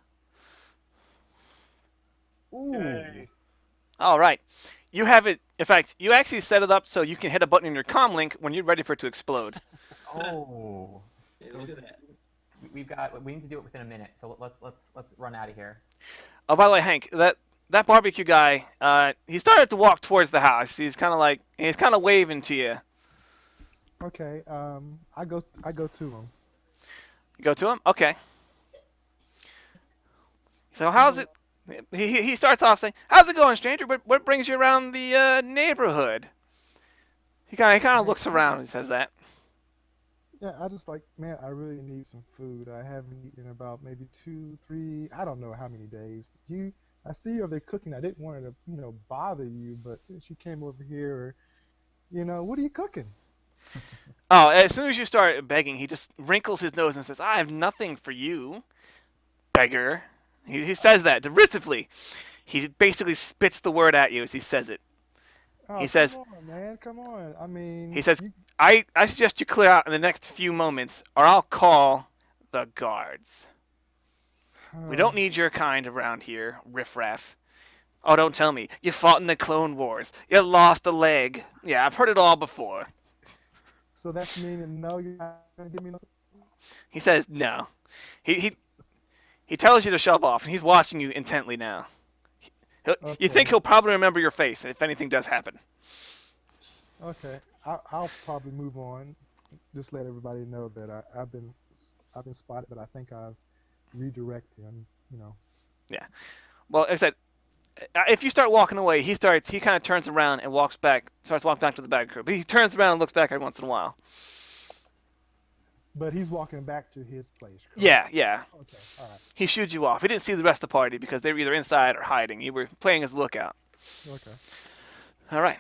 Ooh.
Yay.
All right. You have it. In fact, you actually set it up so you can hit a button in your comm link when you're ready for it to explode.
Oh.
Hey, look at that.
We need to do it within a minute. So let's run out of here.
Oh, by the way, Hank, that barbecue guy, he started to walk towards the house. He's kind of waving to you.
Okay. I go to him.
You go to him? Okay. So how's it? He starts off saying, "How's it going, stranger? What brings you around the neighborhood?" He kind of looks around and says that.
Yeah, I just man, I really need some food. I haven't eaten in about maybe 2, 3, I don't know how many days. I see you over there cooking. I didn't want to, bother you, but since you came over here, what are you cooking?
Oh, as soon as you start begging, he just wrinkles his nose and says, "I have nothing for you, beggar." He says that derisively. He basically spits the word at you as he says it.
Oh,
He says-
come on, man, come on. I mean,
He says, I suggest you clear out in the next few moments, or I'll call the guards. We don't need your kind around here, riffraff. Oh, don't tell me. You fought in the Clone Wars. You lost a leg. Yeah, I've heard it all before.
So that's meaning no, you're not gonna give me no.
He says no. He tells you to shove off, and he's watching you intently now. You think
Okay.
he'll probably remember your face if anything does happen.
Okay, I'll probably move on. Just let everybody know that I've been spotted, but I think I've redirected him. You know.
Well, like I said, if you start walking away, he kind of turns around and starts walking back to the back crew. But he turns around and looks back every once in a while.
But he's walking back to his place. Correct?
Yeah.
Okay. All right.
He shoots you off. He didn't see the rest of the party because they were either inside or hiding. You were playing as a lookout.
Okay.
All right.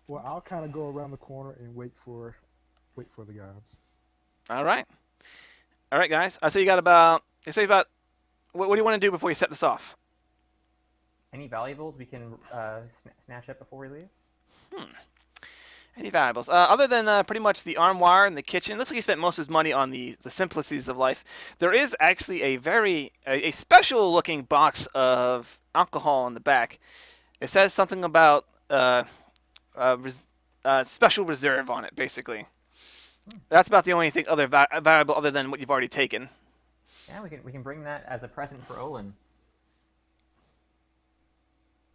Well, I'll kind of go around the corner and wait for the guys.
All right. All right, guys. I say you got about. What do you want to do before you set this off?
Any valuables we can snatch up before we leave?
Any valuables? Other than pretty much the armoire and the kitchen, looks like he spent most of his money on the simplicities of life. There is actually a special looking box of alcohol in the back. It says something about special reserve on it, basically. That's about the only thing valuable other than what you've already taken.
Yeah, we can bring that as a present for Olin.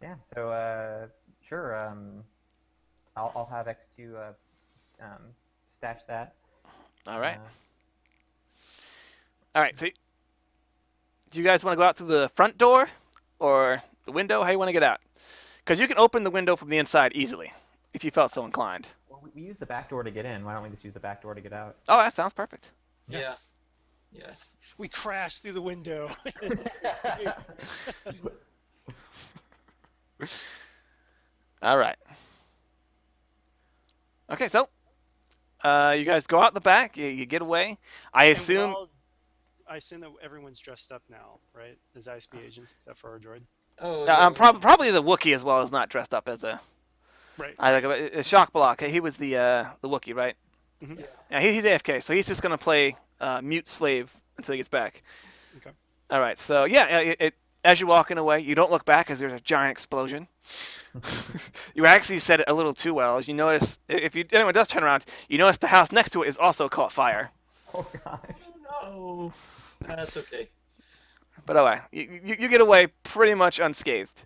Yeah. So sure. I'll have X2 stash that.
All right. All right. So, do you guys want to go out through the front door or the window? How you want to get out? Because you can open the window from the inside easily, if you felt so inclined.
Well, we use the back door to get in. Why don't we just use the back door to get out?
Oh, that sounds perfect.
Yeah.
We crash through the window.
All right. Okay, so you guys go out the back. You get away. I assume.
I assume that everyone's dressed up now, right? As ISB agents, except for our droid.
Oh. Yeah.
Probably the Wookiee as well is not dressed up as a.
Right.
A shock block. He was the Wookiee, right?
Mm-hmm.
Yeah, he's AFK, so he's just gonna play mute slave until he gets back.
Okay.
All right. So yeah, as you're walking away, you don't look back as there's a giant explosion. You actually said it a little too well. As you notice, if anyone does turn around, you notice the house next to it is also caught fire.
Oh gosh.
No. That's okay.
But all right, you get away pretty much unscathed.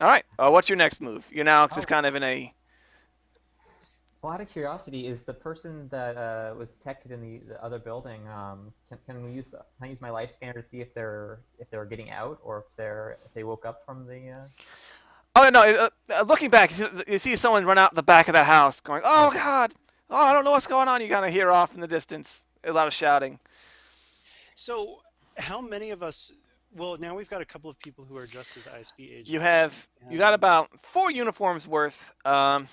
All right. What's your next move? You're now just kind of in a.
Well, out of curiosity, is the person that was detected in the other building? Can I use my life scanner to see if they're getting out or if they woke up from the?
Oh no! Looking back, you see someone run out the back of that house, going, "Oh God! Oh, I don't know what's going on." You kind of hear off in the distance a lot of shouting.
So, how many of us? Well, now we've got a couple of people who are dressed as ISB agents.
You got about 4 uniforms worth. I'd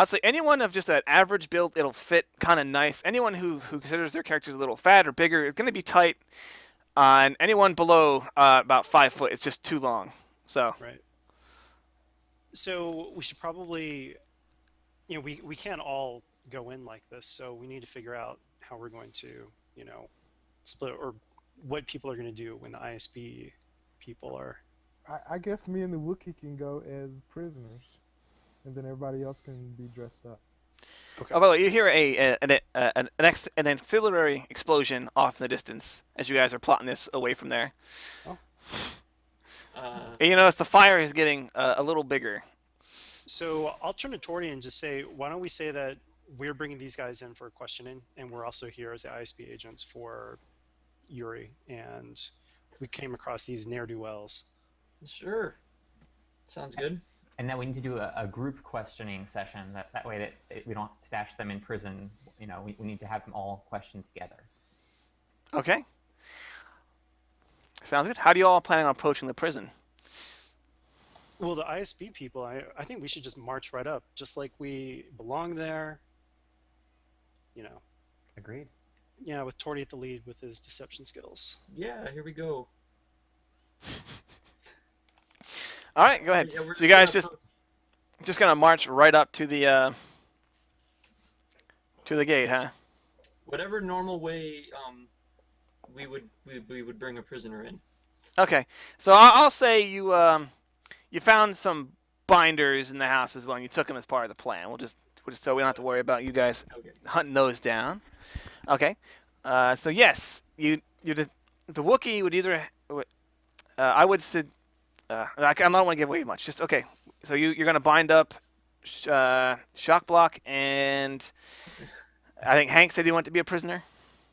say anyone of just an average build, it'll fit kind of nice. Anyone who considers their characters a little fat or bigger, it's going to be tight. And anyone below about 5 foot, it's just too long. So.
Right. So we should probably, we can't all go in like this. So we need to figure out how we're going to, split or what people are going to do when the ISB people are.
I guess me and the Wookiee can go as prisoners, and then everybody else can be dressed up.
Okay.
Oh, by the way, you hear an auxiliary explosion off in the distance as you guys are plotting this away from there.
Oh.
And you notice the fire is getting a little bigger.
So I'll turn to Tori and just say, why don't we say that we're bringing these guys in for questioning, and we're also here as the ISB agents for Yuri, and we came across these ne'er-do-wells.
Sure. Sounds good.
And then we need to do a group questioning session. That way that we don't stash them in prison. We need to have them all questioned together.
Okay. Sounds good. How do you all plan on approaching the prison?
Well, the ISB people, I think we should just march right up, just like we belong there.
Agreed.
Yeah, with Torty at the lead with his deception skills.
Yeah, here we go.
All right, go ahead.
Yeah,
So you guys just gonna march right up to the gate, huh?
whatever normal way we would bring a prisoner in.
Okay, so I'll say you found some binders in the house as well, and you took them as part of the plan. We'll just so we don't have to worry about you guys
Okay.
hunting those down. Okay, so yes, the Wookiee would either I would say I don't want to give away much. Just okay. So you're gonna bind up Shock Block, and I think Hank said he wanted to be a prisoner.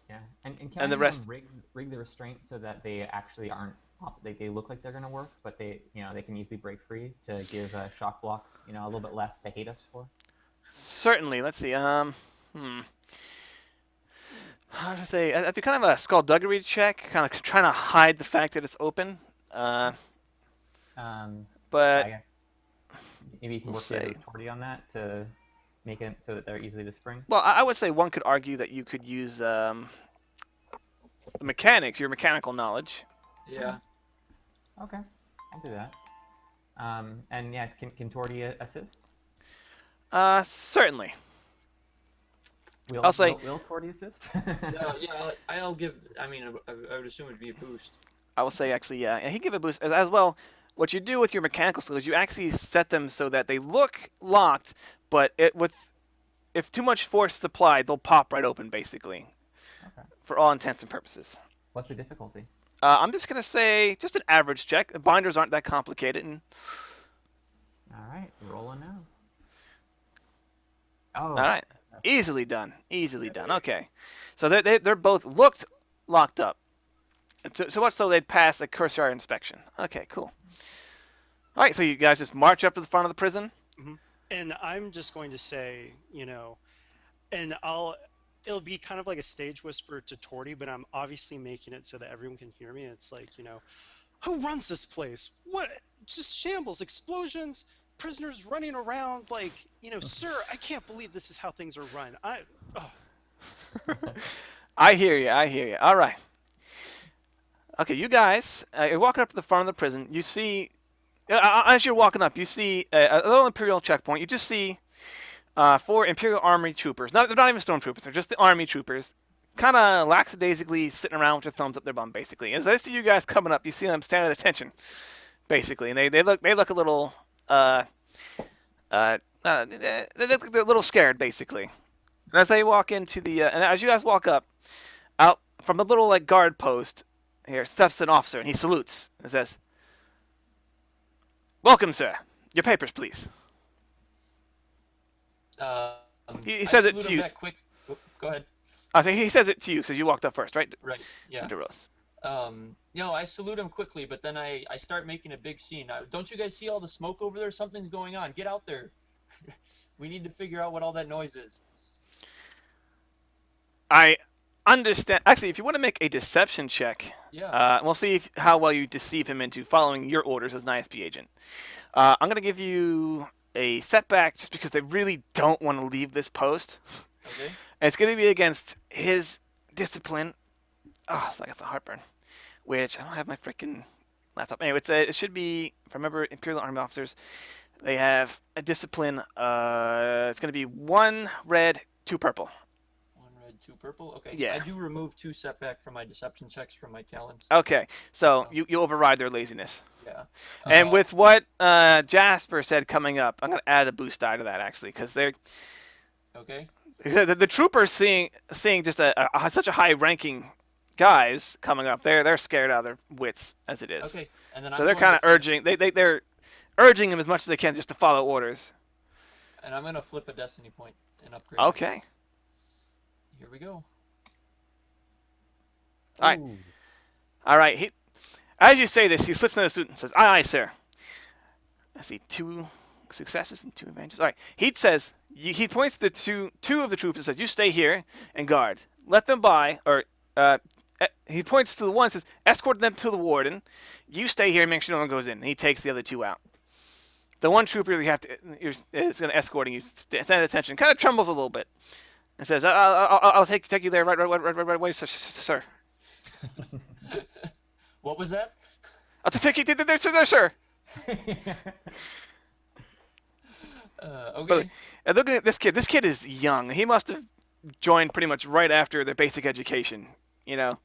Yeah, and can
And
I
the rest-
rig the restraint so that they actually aren't they look like they're gonna work, but they can easily break free to give shock block a little bit less to hate us for.
Certainly. Let's see. How should I say? It'd be kind of a skullduggery check, kind of trying to hide the fact that it's open. But
I guess maybe you can
we'll
work together
say-
with Torty on that to make it so that they're easily to spring.
well, I would say one could argue that you could use mechanics, your mechanical knowledge.
Yeah.
Okay, I'll do that. And yeah, can Torty assist?
Certainly.
Will,
I'll say-
will Torty assist?
Yeah. I'll give. I mean, I would assume it'd be a boost.
I will say actually, yeah, and he give a boost as well. What you do with your mechanical skills, you actually set them so that they look locked, but if too much force is applied, they'll pop right open, basically,
Okay.
for all intents and purposes.
What's the difficulty?
I'm just gonna say just an average check. The binders aren't that complicated, and
All right, rolling now. Oh.
all right, easily done, easily done. Okay, so they're both locked up. So much so they'd pass a cursory inspection. Okay, cool. All right, so you guys just march up to the front of the prison.
And I'm just going to say, and it'll be kind of like a stage whisper to Torty, but I'm obviously making it so that everyone can hear me. It's like, who runs this place? What? Just shambles, explosions, prisoners running around. Like, sir, I can't believe this is how things are run.
I hear you. I hear you. All right. Okay, you guys, you're walking up to the front of the prison. You see, as you're walking up, you see a little Imperial checkpoint. You just see 4 Imperial Army troopers. They're not even stormtroopers. They're just the Army troopers, kind of lackadaisically sitting around with their thumbs up their bum, basically. As they see you guys coming up, you see them stand at attention, basically, and they look a little they look a little scared, basically. And as they walk into and as you guys walk up, out from the little guard post, here steps an officer, and he salutes and says, "Welcome, sir. Your papers, please." He
I
says it
salute
to
him
you.
back quick. Go ahead.
So he says it to you because you walked up first, right?
Right. Yeah.
DeRose.
I salute him quickly, but then I start making a big scene. Don't you guys see all the smoke over there? Something's going on. Get out there. We need to figure out what all that noise is.
I understand. Actually, if you want to make a deception check,
Yeah.
we'll see how well you deceive him into following your orders as an ISB agent. I'm going to give you a setback just because they really don't want to leave this post.
Okay.
And it's going to be against his discipline. Oh, I got the heartburn. Which, I don't have my freaking laptop. Anyway, it should be, if I remember, Imperial Army officers. They have a discipline. It's going to be 1 red, 2 purple.
1 red, 2 purple. Okay.
Yeah.
I do remove 2 setback from my deception checks from my talents.
Okay, so you override their laziness.
Yeah.
And with what Jasper said coming up, I'm going to add a boost die to that, actually, because they're...
Okay.
The troopers seeing just such a high-ranking guys coming up, they're scared out of their wits as it is.
Okay. And then
So
I'm
they're
going
kind of
to-
urging they're urging him as much as they can just to follow orders.
And I'm gonna flip a destiny point and upgrade. my-
Okay.
Here we go.
All right.
Ooh.
All right. As you say this, he slips into the suit and says, "Aye, aye, sir." I see 2 successes and 2 advantages. All right. He says he points to two of the troopers and says, "You stay here and guard. Let them by." Or he points to the one and says, "Escort them to the warden. You stay here and make sure no one goes in." And he takes the other 2 out. The one trooper is going to escorting you, stand at attention, kind of trembles a little bit, and says, "I'll take you there right away, sir."
What was that?
I'll take you there, sir.
Okay.
And look at this kid. This kid is young. He must have joined pretty much right after their basic education. You know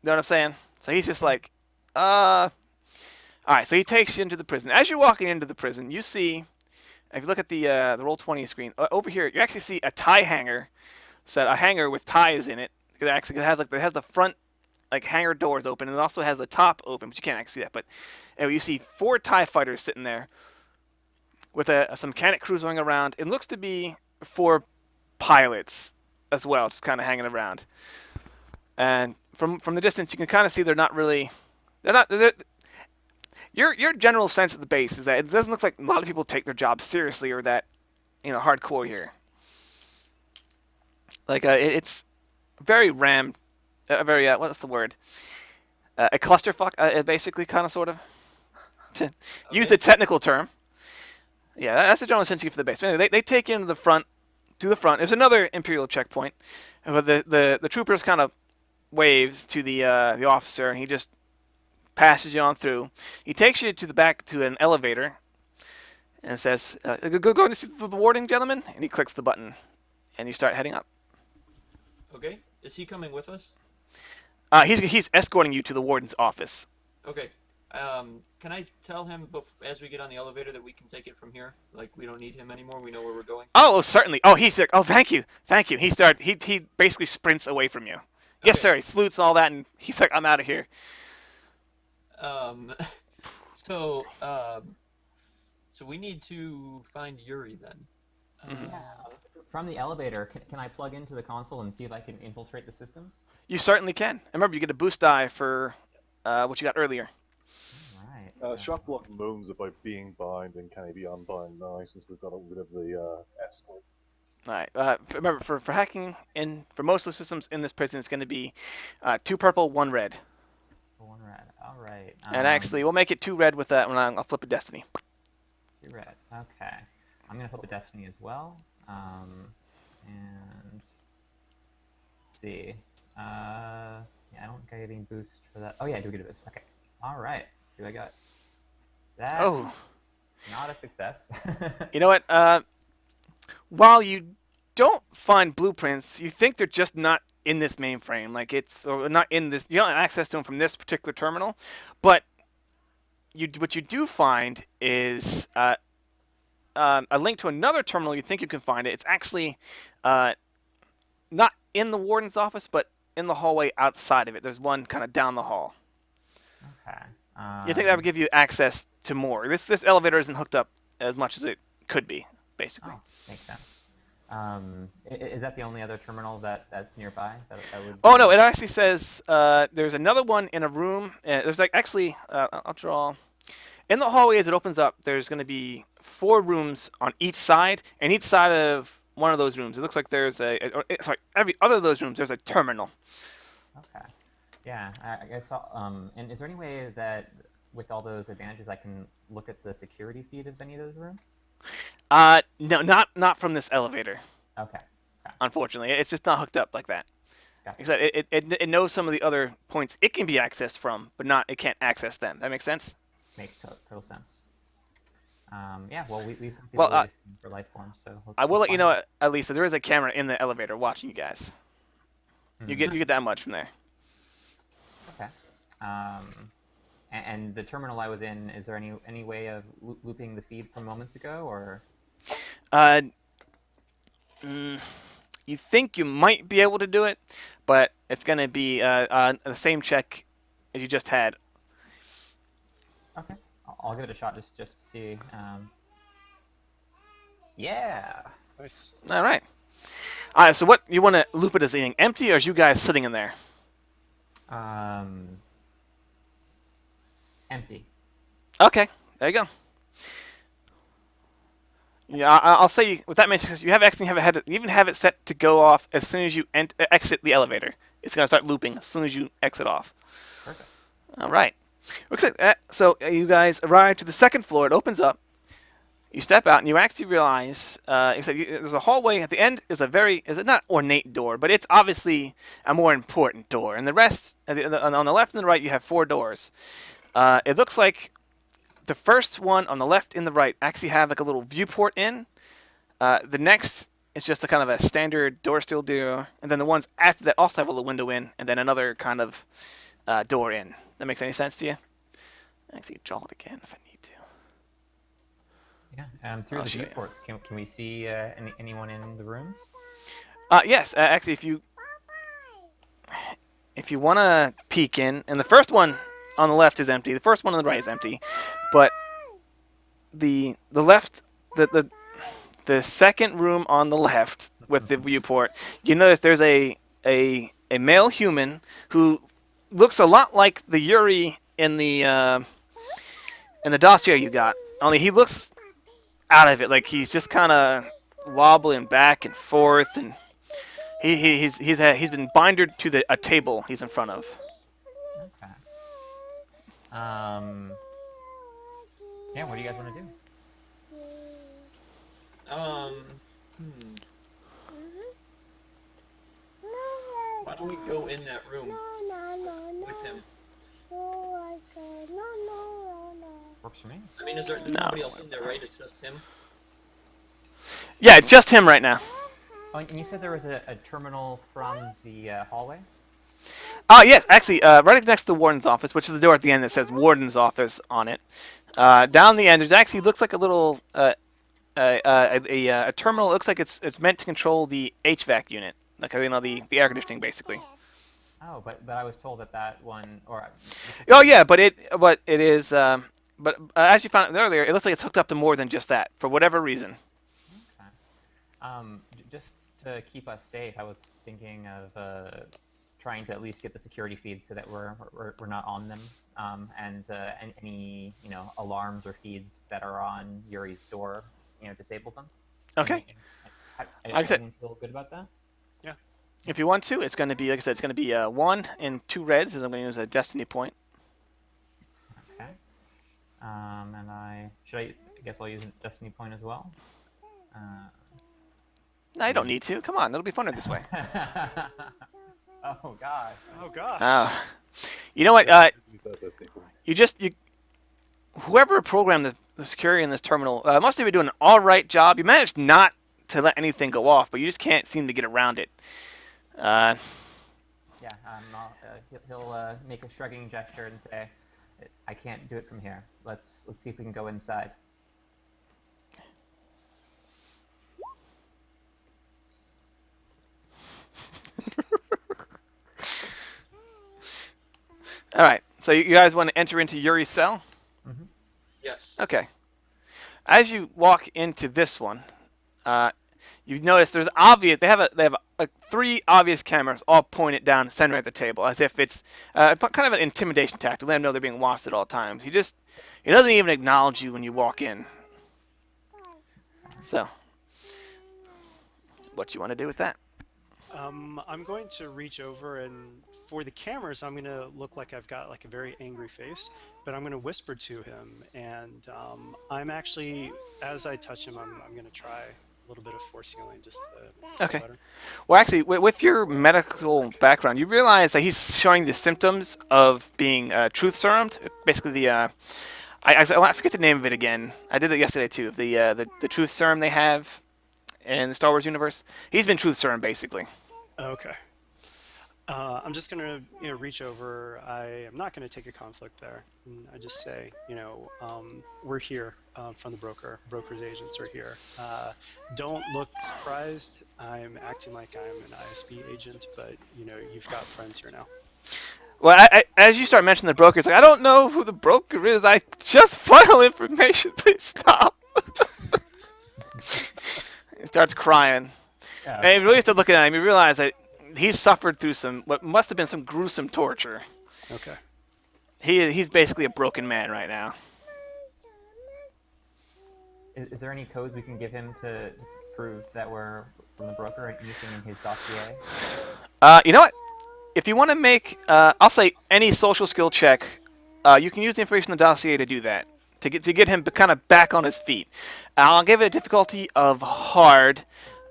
what I'm saying? So he's just like, all right. So he takes you into the prison. As you're walking into the prison, you see, if you look at the Roll20 screen over here, you actually see a tie hanger. So a hanger with ties in it. It has the front like hanger doors open, and it also has the top open, but you can't actually see that. But you see 4 TIE fighters sitting there with some mechanic crews going around. It looks to be 4 pilots as well, just kind of hanging around. And from the distance, you can kind of see they're not really. Your general sense of the base is that it doesn't look like a lot of people take their job seriously or that hardcore here. Like it's very rammed, very what's the word? A clusterfuck, basically, kind of, sort of. To use the technical term. Yeah, that's the general sense you get for the base. But anyway, they take you to the front. There's another Imperial checkpoint, but the troopers kind of waves to the officer, and he just passes you on through. He takes you to the back to an elevator, and says, "Go and see the warding, gentlemen." And he clicks the button, and you start heading up.
Okay. Is he coming with us?
He's escorting you to the warden's office.
Okay. Can I tell him as we get on the elevator that we can take it from here? Like, we don't need him anymore. We know where we're going.
Oh, certainly. Oh, he's like, oh, thank you. He basically sprints away from you. Yes,
Okay.
sir. He salutes all that, and he's like, I'm out of here.
So we need to find Yuri then.
Yeah. From the elevator, can I plug into the console and see if I can infiltrate the systems?
You certainly can. And remember, you get a boost die for what you got earlier.
Right.
Shockblock moans about being bound and can he be unbound now since we've got rid of the escort.
All right. Remember, for hacking in for most of the systems in this prison, it's going to be 2 purple, 1 red.
1 red. All right.
And actually, we'll make it 2 red with that when I'll flip a destiny.
2 red. Okay. I'm gonna flip a destiny as well. And let's see. Yeah, I don't get any boost for that. Oh yeah, I do get a boost. Okay. All right. Do I got that?
Oh.
Not a success.
You know what? While you don't find blueprints, you think they're just not in this mainframe. Like or not in this. You don't have access to them from this particular terminal. But what you do find is a link to another terminal. You think you can find it. It's actually not in the warden's office, but in the hallway outside of it. There's one kind of down the hall.
Okay.
You think that would give you access to more? This elevator isn't hooked up as much as it could be, basically.
Oh, makes sense. Is that the only other terminal that's nearby? That would
Oh no! It actually says there's another one in a room. There's I'll draw. In the hallway as it opens up, there's going to be 4 rooms on each side, and each side of one of those rooms, it looks like there's every other of those rooms, there's a terminal.
Okay. Yeah, I guess. And is there any way that, with all those advantages, I can look at the security feed of any of those rooms?
No, not from this elevator.
Okay.
Unfortunately, it's just not hooked up like that.
Gotcha.
Except it knows some of the other points it can be accessed from, but it can't access them. That makes sense?
Makes total sense. Yeah, well, we've for life forms, so
I will let you know at least that there is a camera in the elevator watching you guys.
Mm-hmm.
You get that much from there.
Okay. And the terminal I was in, is there any way of looping the feed from moments ago, or?
You think you might be able to do it, but it's going to be the same check as you just had.
Okay, I'll give it a shot just to see. Yeah.
Nice.
All right. So what you want to loop it as being empty, or is you guys sitting in there?
Empty.
Okay, there you go. Yeah, I'll say with that many success, you even have it set to go off as soon as you exit the elevator. It's going to start looping as soon as you exit off.
Perfect.
All right. Looks like that. So you guys arrive to the 2nd floor. It opens up. You step out and you actually realize there's a hallway at the end. Is a not ornate door, but it's obviously a more important door. And the rest on the left and the right, you have 4 doors. It looks like the first one on the left and the right actually have like a little viewport in. The next it's just a kind of a standard door steel door, and then the ones after that also have a little window in, and then another kind of door in. That makes any sense to you? I can draw it again if I need to.
Yeah. Through
I'll
the
show you.
viewports, can we see anyone in the rooms?
Yes, actually, if you want to peek in, and the first one on the left is empty. The first one on the right is empty, but the left, the second room on the left with the viewport, you notice there's a male human who looks a lot like the Yuri in the dossier you got. Only he looks out of it, like he's just kind of wobbling back and forth, and he's been bindered to a table he's in front of.
Okay. Yeah. What do you guys want to do?
Hmm. Why don't we go in that room with him?
Works for me.
I mean, there's
No.
nobody else in there, right? It's just him.
Yeah, just him right now.
Oh, and you said there was a terminal from the hallway?
Yes, actually, right next to the warden's office, which is the door at the end that says warden's office on it. Down the end, there's actually looks like a little a terminal. It looks like it's meant to control the HVAC unit, like the air conditioning basically.
Oh, but I was told that one or.
Oh yeah, but it is. But as you found out earlier, it looks like it's hooked up to more than just that for whatever reason.
Okay. Just to keep us safe, I was thinking of trying to at least get the security feed so that we're not on them, and any alarms or feeds that are on Yuri's door, disable them.
Okay.
I feel good about that.
If you want to, it's going to be, like I said, it's going to be 1 and 2 reds, and I'm going to use a destiny point.
Okay. And I guess I'll use a destiny point as well.
No, you don't need to. Come on, it'll be funner this way.
Oh God.
Oh gosh.
Oh. You know what? Whoever programmed the security in this terminal must have been doing an all right job. You managed not to let anything go off, but you just can't seem to get around it.
Yeah. He'll make a shrugging gesture and say, "I can't do it from here. Let's see if we can go inside."
All right. So you guys want to enter into Yuri's cell?
Mm-hmm.
Yes.
Okay. As you walk into this one, you notice there's obvious. They have like 3 obvious cameras all pointed down the center of the table, as if it's kind of an intimidation tactic. Let them know they're being watched at all times. He doesn't even acknowledge you when you walk in. So, what you want to do with that?
I'm going to reach over, and for the cameras, I'm going to look like I've got like a very angry face, but I'm going to whisper to him, and I'm actually, as I touch him, I'm going to try a little bit of force healing just to
Okay.
feel better.
Well, actually, with your medical background, you realize that he's showing the symptoms of being truth serumed. Basically, I forget the name of it again. I did it yesterday too. The truth serum they have in the Star Wars universe. He's been truth serum basically.
Okay. I'm just gonna, reach over. I am not gonna take a conflict there. And I just say, we're here from the broker. Broker's agents are here. Don't look surprised. I'm acting like I'm an ISB agent, but you've got friends here now.
Well, as you start mentioning the broker, it's like, I don't know who the broker is. I just funnel information. Please stop. He starts crying.
Yeah.
And you really start looking at him. You realize that he's suffered through what must have been some gruesome torture.
Okay.
He's basically a broken man right now. Is there any codes we can give him to prove that we're from the broker, or anything in his dossier?
You know what? If you want to make, I'll say any social skill check, you can use the information in the dossier to do that. To get him kind of back on his feet. I'll give it a difficulty of hard.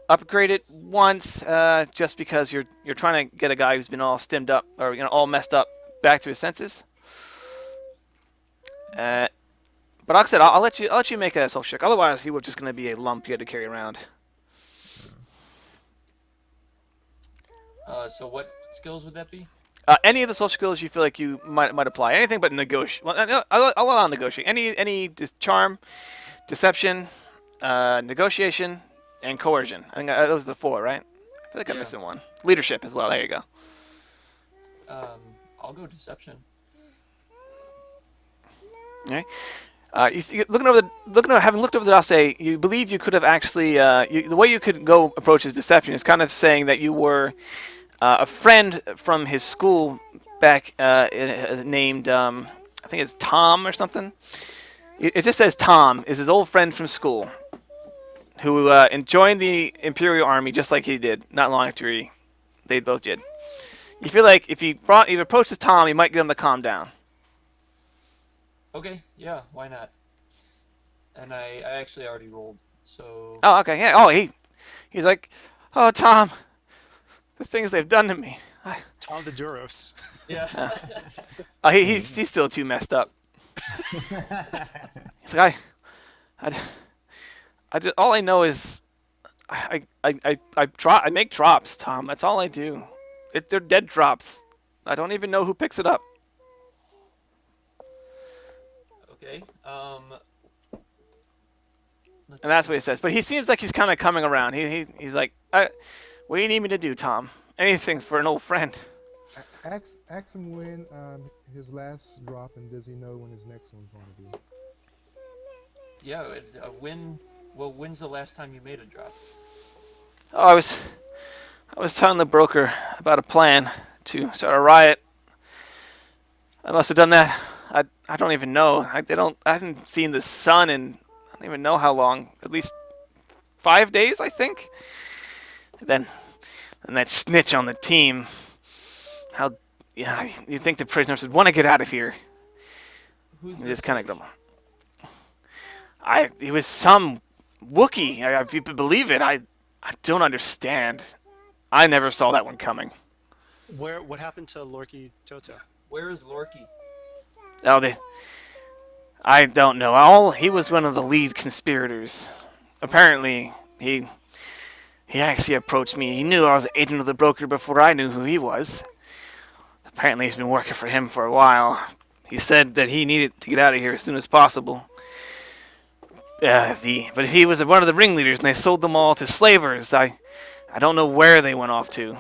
Upgrade it once, just because you're trying to get a guy who's been all stimmed up or all messed up back to his senses. But like I said, I'll let you make a social check. Otherwise, he was just going to be a lump you had to carry around.
So what skills would that be?
Any of the social skills you feel like you might apply. Anything but negotiate. Well, no, I'll allow negotiate. Any charm, deception, negotiation, and coercion. I think those are the four, right? I feel like I'm
Yeah.
missing one. Leadership as well. There you go.
I'll go deception.
Okay. Having looked over the dossier, you believe you could have actually. The way you could go approach his deception is kind of saying that you were a friend from his school back named I think it's Tom or something. It just says Tom is his old friend from school who joined the Imperial Army just like he did not long after they both did. You feel like if he approaches Tom, he might get him to calm down.
Okay, yeah, why not? And I actually already rolled, so...
Oh, okay, yeah. Oh, he's like, oh, Tom, the things they've done to me.
Tom the Duros.
Yeah.
He's still too messed up. He's like, all I know is I make drops, Tom. That's all I do. They're dead drops. I don't even know who picks it up.
Okay,
And that's what he says. But he seems like he's kind of coming around. He's like, what do you need me to do, Tom? Anything for an old friend.
Ask him when his last drop, and does he know when his next one's going to be?
Yeah, when's the last time you made a drop?
Oh, I was telling the broker about a plan to start a riot. I must have done that. I don't even know. I haven't seen the sun in I don't even know how long. At least 5 days, I think. And that snitch on the team. You think the prisoners would want to get out of here?
Who's
You
this?
just kind of go. He was some Wookiee. If you believe it, I don't understand. I never saw that one coming.
What happened to Lorky Toto?
Where is Lorky?
Oh, I don't know. He was one of the lead conspirators. Apparently, he actually approached me. He knew I was an agent of the broker before I knew who he was. Apparently, he's been working for him for a while. He said that he needed to get out of here as soon as possible. But he was one of the ringleaders, and they sold them all to slavers. I don't know where they went off to.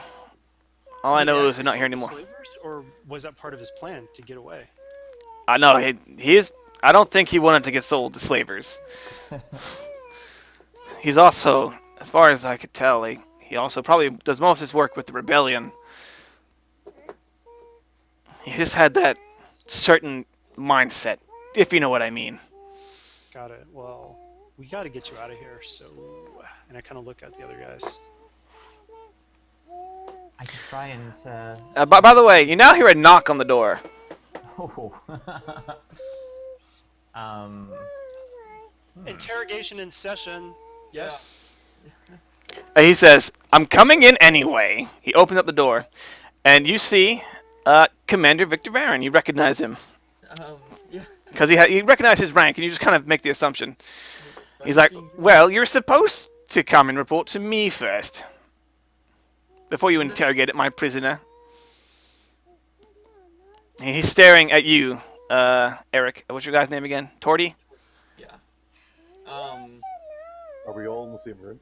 All I know is they're not here anymore.
Slavers, or was that part of his plan to get away?
I know he is. I don't think he wanted to get sold to slavers. He's also, as far as I could tell, he also probably does most of his work with the rebellion. He just had that certain mindset, if you know what I mean.
Got it. Well, we got to get you out of here. So, and I kind of look at the other guys.
I could try and.
By the way, you now hear a knock on the door.
Oh.
Interrogation in session. Yes.
He says, "I'm coming in anyway." He opens up the door, and you see Commander Victor Varon. You recognize him.
Yeah.
Because he recognized his rank, and you just kind of make the assumption. He's like, well, you're supposed to come and report to me first. Before you interrogate my prisoner. He's staring at you, Eric. What's your guy's name again? Torty?
Yeah.
Are we all in the same room?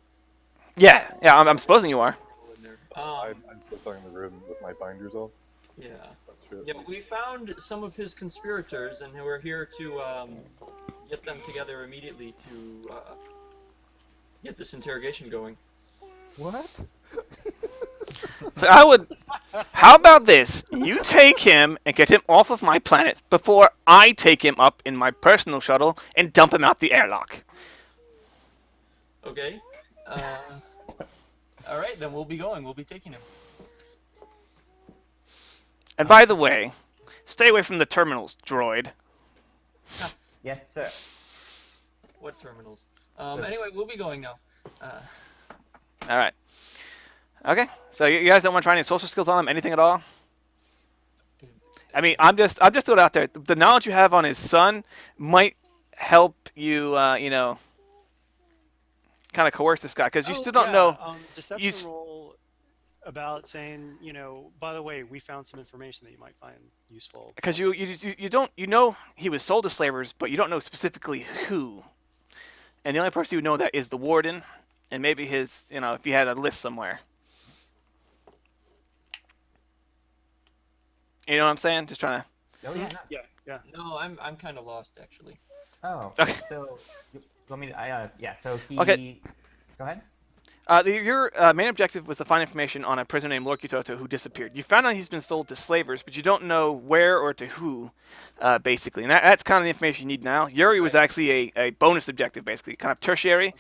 Yeah, I'm supposing you are.
In there.
I'm still stuck in the room with my binders on.
Yeah.
That's true.
Yeah, we found some of his conspirators, and we're here to get them together immediately to get this interrogation going.
What?
So how about this? You take him and get him off of my planet before I take him up in my personal shuttle and dump him out the airlock.
Okay. All right, then we'll be going. We'll be taking him.
And by the way, stay away from the terminals, droid.
Yes, sir.
What terminals? Anyway, we'll be going now.
All right. Okay. So you guys don't want to try any social skills on him? Anything at all? I mean, I'm just throwing it out there. The knowledge you have on his son might help you, kind of coerce this guy because you still don't know.
Deception
you s-
roll. about saying, by the way, we found some information that you might find useful.
Because you don't you know he was sold to slavers, but you don't know specifically who. And the only person you know that is the warden, and maybe his if he had a list somewhere. You know what I'm saying? Just trying to.
Oh yeah. No.
Yeah.
No, I'm kind of lost actually.
Oh.
Okay.
So you want me to? Yeah. So he.
Okay.
Go ahead.
Your main objective was to find information on a prisoner named Lord Kitoto who disappeared. You found out he's been sold to slavers, but you don't know where or to who, basically. And that's kind of the information you need now. Yuri was actually a bonus objective, basically, kind of tertiary.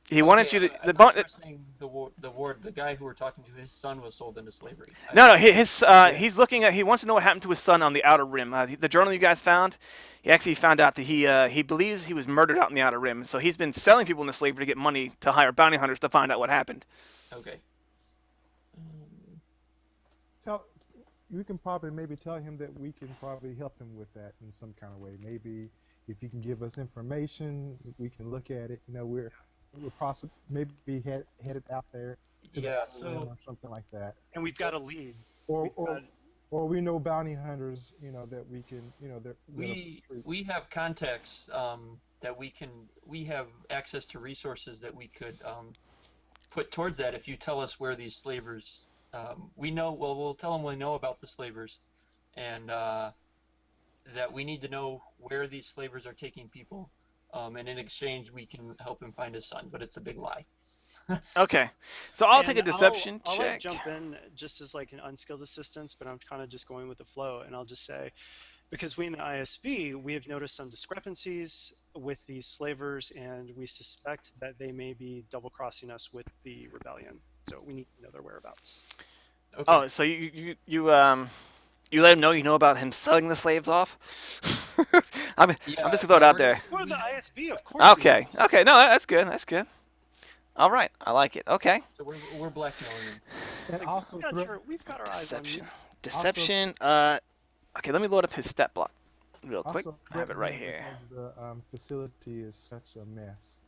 He wanted you to.
I thought you were saying the guy who we're talking to, his son was sold into slavery.
No, he's looking at. He wants to know what happened to his son on the Outer Rim. The journal you guys found, he actually found out that he believes he was murdered out in the Outer Rim. So he's been selling people into slavery to get money to hire bounty hunters to find out what happened.
Okay.
You can probably maybe tell him that we can probably help him with that in some kind of way. Maybe if he can give us information, we can look at it. We're possibly maybe headed out there.
Yeah.
Or something like that.
And we've got a lead.
Or we know bounty hunters, that we can, that
we have contacts that we have access to resources that we could put towards that if you tell us where these slavers we'll tell them we know about the slavers and that we need to know where these slavers are taking people and in exchange we can help him find his son, but it's a big lie.
Okay, so I'll take a deception
I'll
check.
jump in just as like an unskilled assistance, but I'm kind of just going with the flow, and I'll just say, because we in the ISB, we have noticed some discrepancies with these slavers, and we suspect that they may be double-crossing us with the rebellion. So we need to know their whereabouts.
Okay.
Oh, so you let him know you know about him selling the slaves off? I'm just throwing it out there.
We're the ISB, of course.
Okay, okay, no, that's good. That's good. All right, I like it. Okay.
So we're blackmailing him.
And also,
We've got our eyes on you.
Deception. Okay, let me load up his stat block real quick. I have it right here.
The facility is such a mess.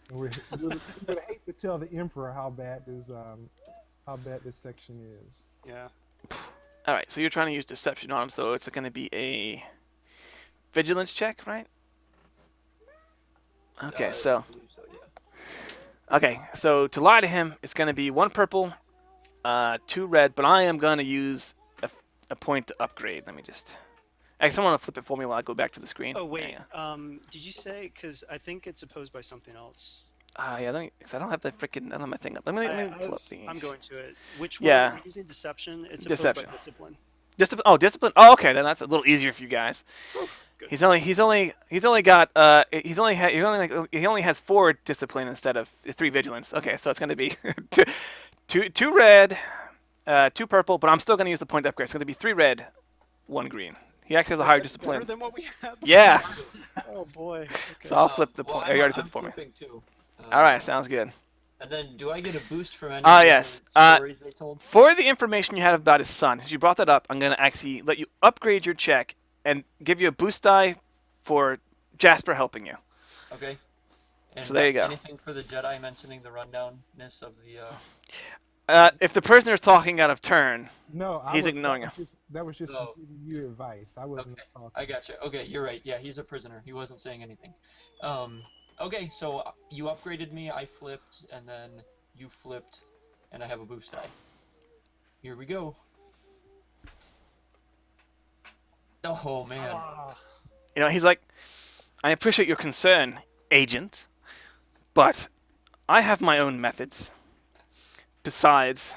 And we would hate to tell the Emperor how bad this section is.
Yeah.
All right, so you're trying to use deception on him, so it's going to be a vigilance check, right? Okay, so. Okay, so to lie to him, it's going to be 1 purple, 2 red, but I am going to use a point to upgrade. Let me just. Actually, someone will flip it for me while I go back to the screen.
Oh wait, did you say? Because I think it's opposed by something else.
Yeah, cause I don't have I don't have my thing up. Let me pull up the.
I'm going to it. Which one?
Yeah.
We're using deception. It's
Deception.
opposed by discipline.
Discipline. Oh, okay, then that's a little easier for you guys.
Good.
He only has 4 discipline instead of 3 vigilance. Okay, so it's going to be two red, 2 purple, but I'm still going to use the point upgrade. It's going to be 3 red, 1 green. He actually has a higher discipline.
Better than what we had.
Yeah.
Oh boy. Okay.
So I'll flip the point. You already flipped it for me.
Too.
All right, sounds good.
And then, do I get a boost from any
yes.
stories they told?
For the information you had about his son, since you brought that up, I'm going to actually let you upgrade your check and give you a boost die for Jasper helping you.
Okay. And
So there you go.
Anything for the Jedi mentioning the rundownness of the?
If the prisoner is talking out of turn,
No,
he's ignoring him.
That was just
Oh.
giving you advice. I wasn't
Okay,
talking.
I gotcha. Okay, you're right. Yeah, he's a prisoner. He wasn't saying anything. Okay, so you upgraded me. I flipped, and then you flipped, and I have a boost die. Here we go. Oh man.
He's like, I appreciate your concern, agent, but I have my own methods. Besides,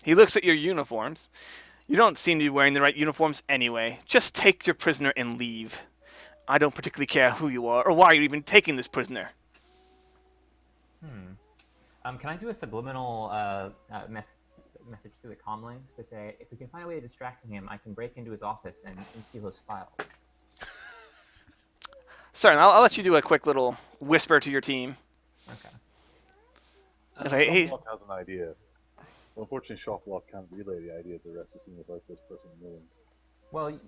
he looks at your uniforms. You don't seem to be wearing the right uniforms anyway. Just take your prisoner and leave. I don't particularly care who you are or why you're even taking this prisoner.
Can I do a subliminal message to the comlinks to say, if we can find a way of distracting him, I can break into his office and steal his files?
Sorry, I'll let you do a quick little whisper to your team.
Okay.
Shocklock has an idea. Unfortunately, Shocklock can't relay the idea to the rest of the team without this person knowing.
Well,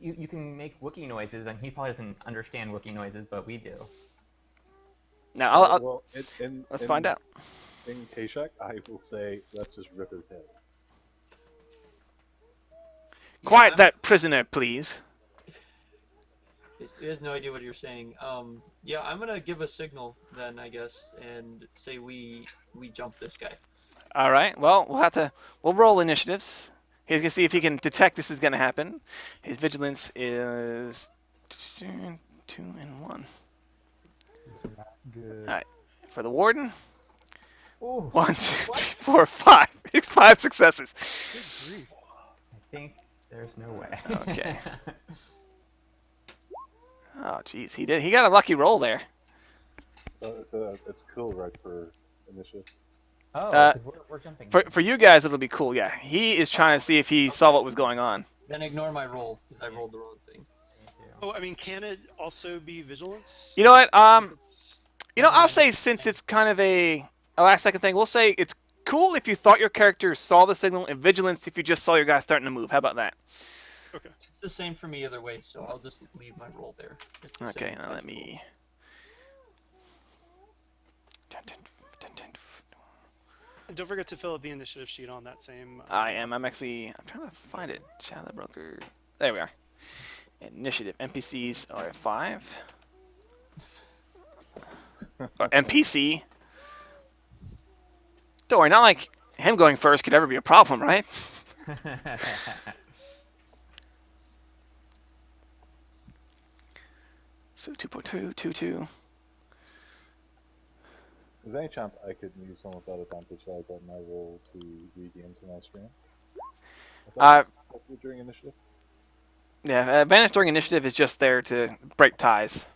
you can make Wookiee noises, and he probably doesn't understand Wookiee noises, but we do.
Now,
Well,
let's find out.
In Kashak, I will say, let's just rip his head.
Quiet
I'm-
that prisoner, please.
He has no idea what you're saying. Yeah, I'm gonna give a signal then, I guess, and say we jump this guy.
All right. Well, we'll roll initiatives. He's gonna see if he can detect this is gonna happen. His vigilance is 2 and 1.
This is not good.
All right. For the warden,
Ooh,
1, 2, 3, 4, 5. 5 successes.
Good grief.
I think there's no way.
Okay. Oh, jeez, he did. He got a lucky roll there.
It's cool, right, for initiative.
Oh,
Uh,
'cause we're jumping.
For you guys, it'll be cool. Yeah, he is trying to see if he saw what was going on.
Then ignore my roll because I rolled the wrong thing.
Me too.
Oh, I mean, can it also be vigilance?
You know what?
If it's-
I'll say since it's kind of a last second thing, we'll say it's cool if you thought your character saw the signal, and vigilance if you just saw your guy starting to move. How about that?
Okay.
It's the same for me either way, so I'll just leave my roll there. It's the
Okay,
same
now
as
let
roll.
me.
And don't forget to fill out the initiative sheet on that same.
I am. I'm trying to find it. Shadow Broker. There we are. Initiative. NPCs are at 5. Or NPC. Don't worry, not like him going first could ever be a problem, right? So 2.2, 2.2.
Is there any chance I could use some of that advantage that I got in my roll to regain some XP? If that's possible during initiative?
Yeah, advantage during initiative is just there to break ties.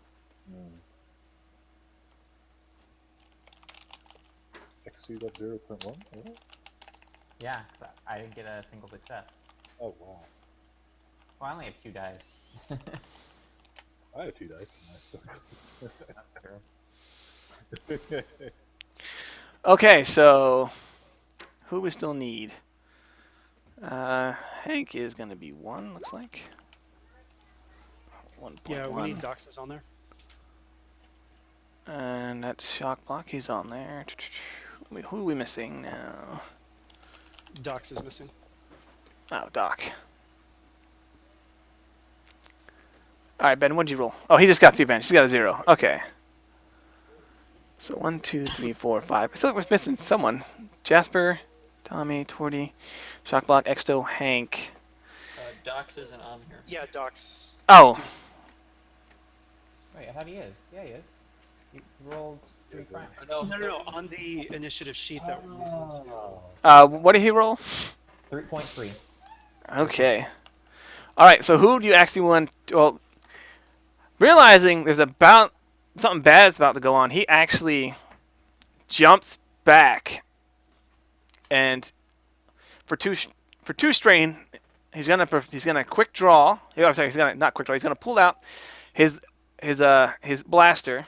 X2 got 0.1? Oh.
Yeah, 'cause I didn't get a single success.
Oh, wow.
Well, I only have 2 dice.
I have 2 dice, and I still got
That's true.
Okay, so who we still need? Hank is going to be 1, looks like. 1.1.
Yeah, we need doxes on there.
And that's Shock Block, he's on there. Wait, who are we missing now?
Dox is missing.
Oh, Doc. Alright, Ben, what'd you roll? Oh, he just got 2 advantage. He's got a 0. Okay. So 1, 2, 3, 4, 5. I still think we're missing someone. Jasper, Tommy, Torty, Shock Block, Exto, Hank.
Dox isn't on here.
Yeah, Dox.
Oh,
Wait, I thought he is. Yeah, he is. He rolled 3 crimes.
Oh,
No. On the initiative sheet that we're using.
what did he roll?
3.3.
Okay. Alright, so who do you actually want? Well, realizing there's about something bad's about to go on, he actually jumps back, and for two strain, he's gonna quick draw. Oh, sorry, he's gonna not quick draw. He's gonna pull out his blaster,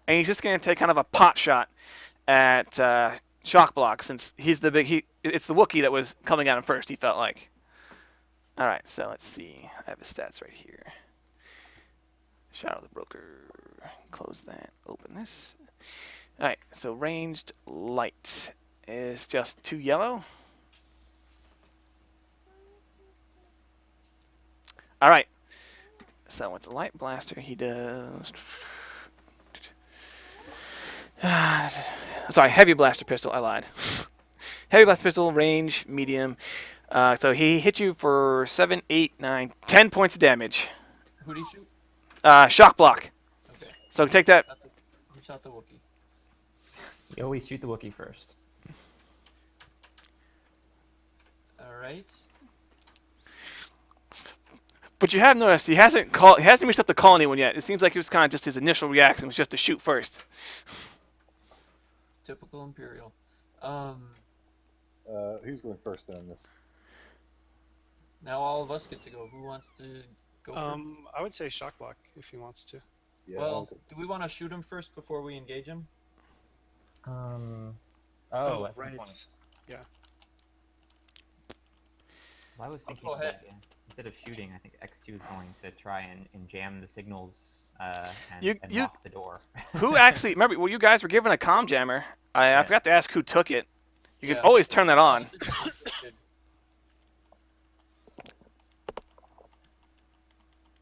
and he's just gonna take kind of a pot shot at Shock Block, since it's the Wookiee that was coming at him first. He felt like. All right, so let's see. I have his stats right here. Shadow the Broker. Close that. Open this. All right, so ranged light is just 2 yellow. All right. So with the light blaster, he does. Sorry, heavy blaster pistol. I lied. Heavy blaster pistol, range, medium. So he hit you for 7, 8, 9, 10 points of damage.
Who do you shoot?
Shock block.
Okay.
So take that.
Who shot the Wookiee?
You always shoot the Wookiee first.
Alright.
But you have noticed he hasn't reached up to call anyone yet. It seems like it was kind of just his initial reaction was just to shoot first.
Typical Imperial.
Who's going first then in this?
Now all of us get to go. Who wants to go first?
I would say shock block if he wants to.
Yeah,
Well, do we want to shoot him first before we engage him?
Oh,
right. Yeah.
Well, I was thinking
go ahead.
that instead of shooting, I think X2 is going to try and jam the signals and
You-
lock the door.
Who actually? Remember, well, you guys were given a comm jammer. I
Yeah.
forgot to ask who took it. You
Yeah.
could always turn that on.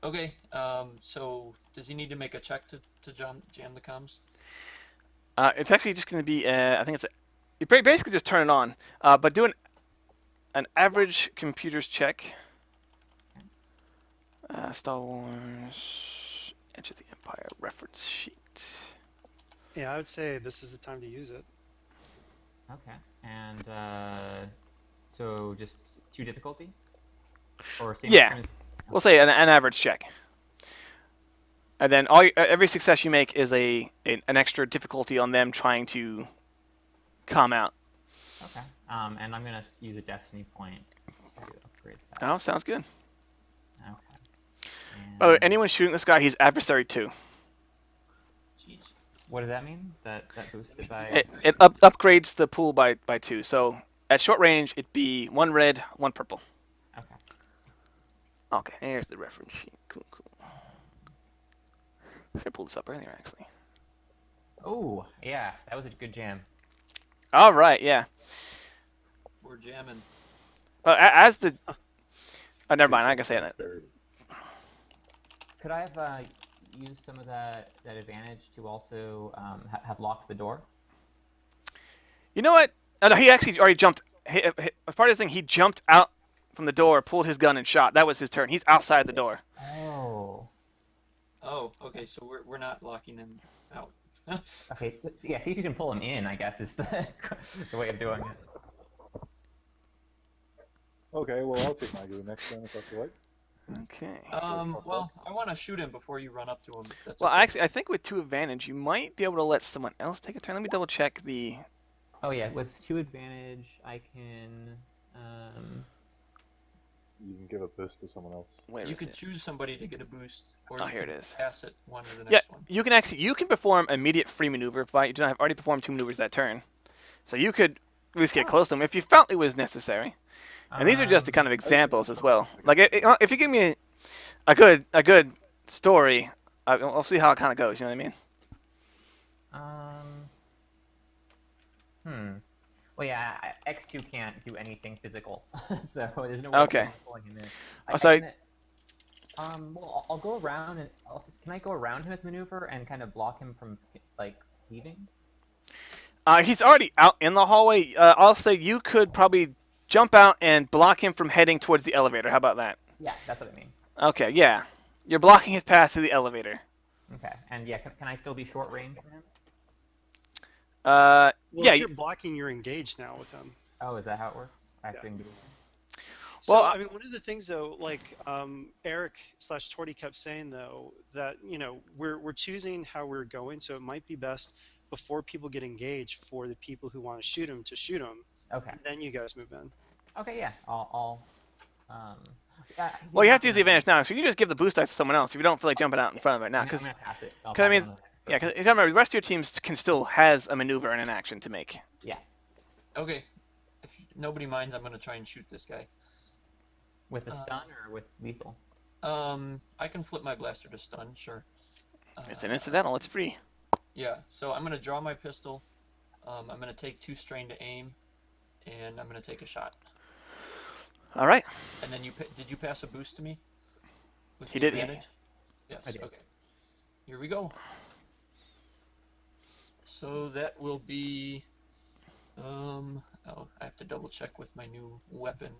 Okay. So does he need to make a check to jam the comms?
It's actually just going to be. I think it's. You basically just turn it on, but do an average computer's check. Star Wars, Edge of the Empire reference sheet.
Yeah, I would say this is the time to use it.
Okay. And so just 2 difficulty, or same?
Yeah. We'll say an average check. And then every success you make is an extra difficulty on them trying to calm out.
Okay. And I'm gonna use a destiny point to upgrade that.
Oh, sounds good.
Okay.
Oh,
And
anyone shooting this guy, he's adversary 2.
Jeez.
what does that mean? That boosted by?
It upgrades the pool by 2. So at short range, it'd be 1 red, 1 purple.
Okay.
Okay, here's the reference sheet. Cool. I should have pulled this up earlier, actually.
Oh, yeah, that was a good jam.
All right, yeah.
We're jamming.
Well, as the... Oh, never mind, I can say that.
Could I have used some of that advantage to also have locked the door?
You know what? Oh, no, he actually already jumped. As part of the thing, he jumped out from the door, pulled his gun, and shot. That was his turn. He's outside the door.
Oh.
Oh, okay. So we're not locking him out.
Okay, so yeah, see if you can pull him in, I guess, is the way of doing it.
Okay, well, I'll take my go next then, if that's all right.
Okay.
Well, I want to shoot him before you run up to him. If that's
Well,
okay.
actually, I think with 2 advantage, you might be able to let someone else take a turn. Let me double check the...
Oh yeah, with 2 advantage, I can.
You can give a boost to someone else.
Where
You
is
could
it?
choose somebody to get a boost, or
Oh,
you
here
can
it is.
pass it one to the
Yeah,
next one.
you can perform immediate free maneuver, but you don't have already performed 2 maneuvers that turn. So you could at least get close to him if you felt it was necessary. And these are just the kind of examples as well. Like if you give me a good story, I'll see how it kind of goes. You know what I mean?
Well, yeah, X2 can't do anything physical, so there's no way
Okay.
of pulling him in.
Oh, sorry.
Well, I'll go around and also, can I go around him as maneuver and kind of block him from like leaving?
He's already out in the hallway. I'll say you could probably jump out and block him from heading towards the elevator. How about that?
Yeah, that's what I mean.
Okay, yeah. You're blocking his path to the elevator.
Okay, and yeah, can I still be short range for him?
Well,
yeah.
if you're blocking, you're engaged now with them.
Oh, is that how it works? I have to engage him?
So,
Well,
I mean, one of the things though, like Eric / Torty kept saying though, that we're choosing how we're going, so it might be best before people get engaged for the people who want to shoot him.
Okay.
Then you guys move in.
Okay, yeah, I'll yeah,
Well, you have to use the advantage now, so you can just give the boost dice to someone else if you don't feel like jumping out in front of it now.
I'm
Because
gonna pass it.
I mean, yeah, because remember, the rest of your teams can still has a maneuver and an action to make.
Yeah.
Okay. If nobody minds, I'm gonna try and shoot this guy.
With a stun or with lethal?
I can flip my blaster to stun, sure.
It's an incidental. It's free.
Yeah. So I'm gonna draw my pistol. I'm gonna take 2 strain to aim, and I'm gonna take a shot.
All right.
And then did you pass a boost to me? With
He
the
did.
advantage? Yes.
I did.
Okay. Here we go. So that will be. Oh, I have to double check with my new weapon.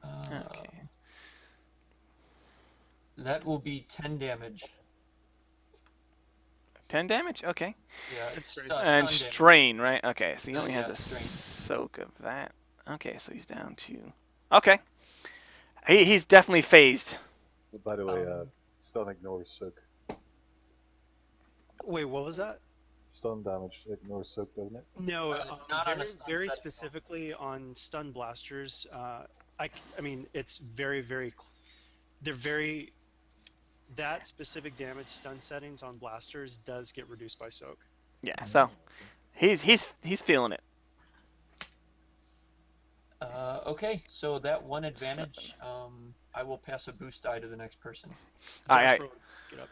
Okay.
That will be 10 damage.
10 damage. Okay.
Yeah, it's
Strain.
stun
And
damage.
strain, right? Okay. So he only has
Yeah,
a
strain.
soak of that. Okay, so he's down to. Okay. He's definitely phased.
But by the way, stun ignores soak.
Wait, what was that?
Stun damage ignores soak, doesn't it?
No,
not on a
very,
stun
very
setting.
specifically on stun blasters. I mean, it's very, they're very. That specific damage stun settings on blasters does get reduced by soak.
Yeah. So he's feeling it.
Okay, so that one advantage, I will pass a boost die to the next person.
All right.
Jasper, get up.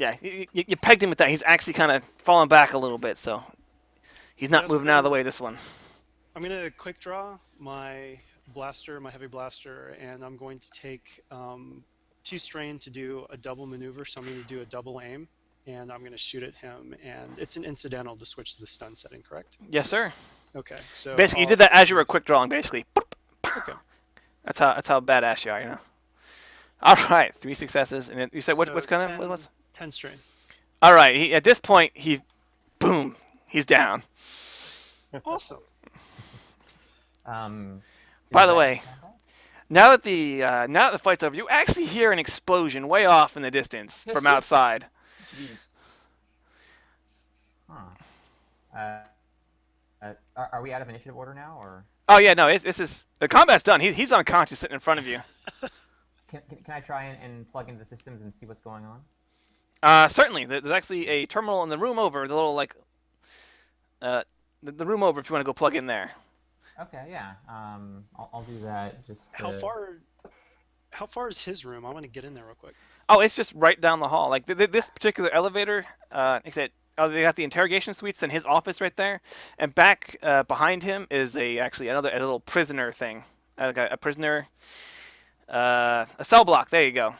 Yeah, you pegged him with that. He's actually kind of falling back a little bit, so he's not moving out of the way this one.
I'm gonna quick draw my blaster, my heavy blaster, and I'm going to take 2 strain to do a double maneuver. So I'm going to do a double aim, and I'm going to shoot at him. And it's an incidental to switch to the stun setting, correct?
Yes, sir.
Okay. So
Basically, you did that as you were quick drawing, basically.
Okay.
That's how badass you are, you know. All right, 3 successes, and you said what's kind
10,
of what was?
10 strain.
All right, at this point, boom, he's down.
Awesome.
By the way, now that the fight's over, you actually hear an explosion way off in the distance
Yes,
from
yes.
outside.
Jeez.
Huh. Are we out of initiative order now, or
Oh yeah, no, this is the combat's done. He's unconscious sitting in front of you.
can I try and plug into the systems and see what's going on?
Certainly, there's actually a terminal in the room over. The little the room over if you want to go plug in there.
Okay, yeah. I'll do that. Just
How far is his room? I want to get in there real quick.
Oh, it's just right down the hall. Like this particular elevator, except they got the interrogation suites and his office right there, and back behind him is actually a little prisoner thing, like a prisoner, a cell block. There you go.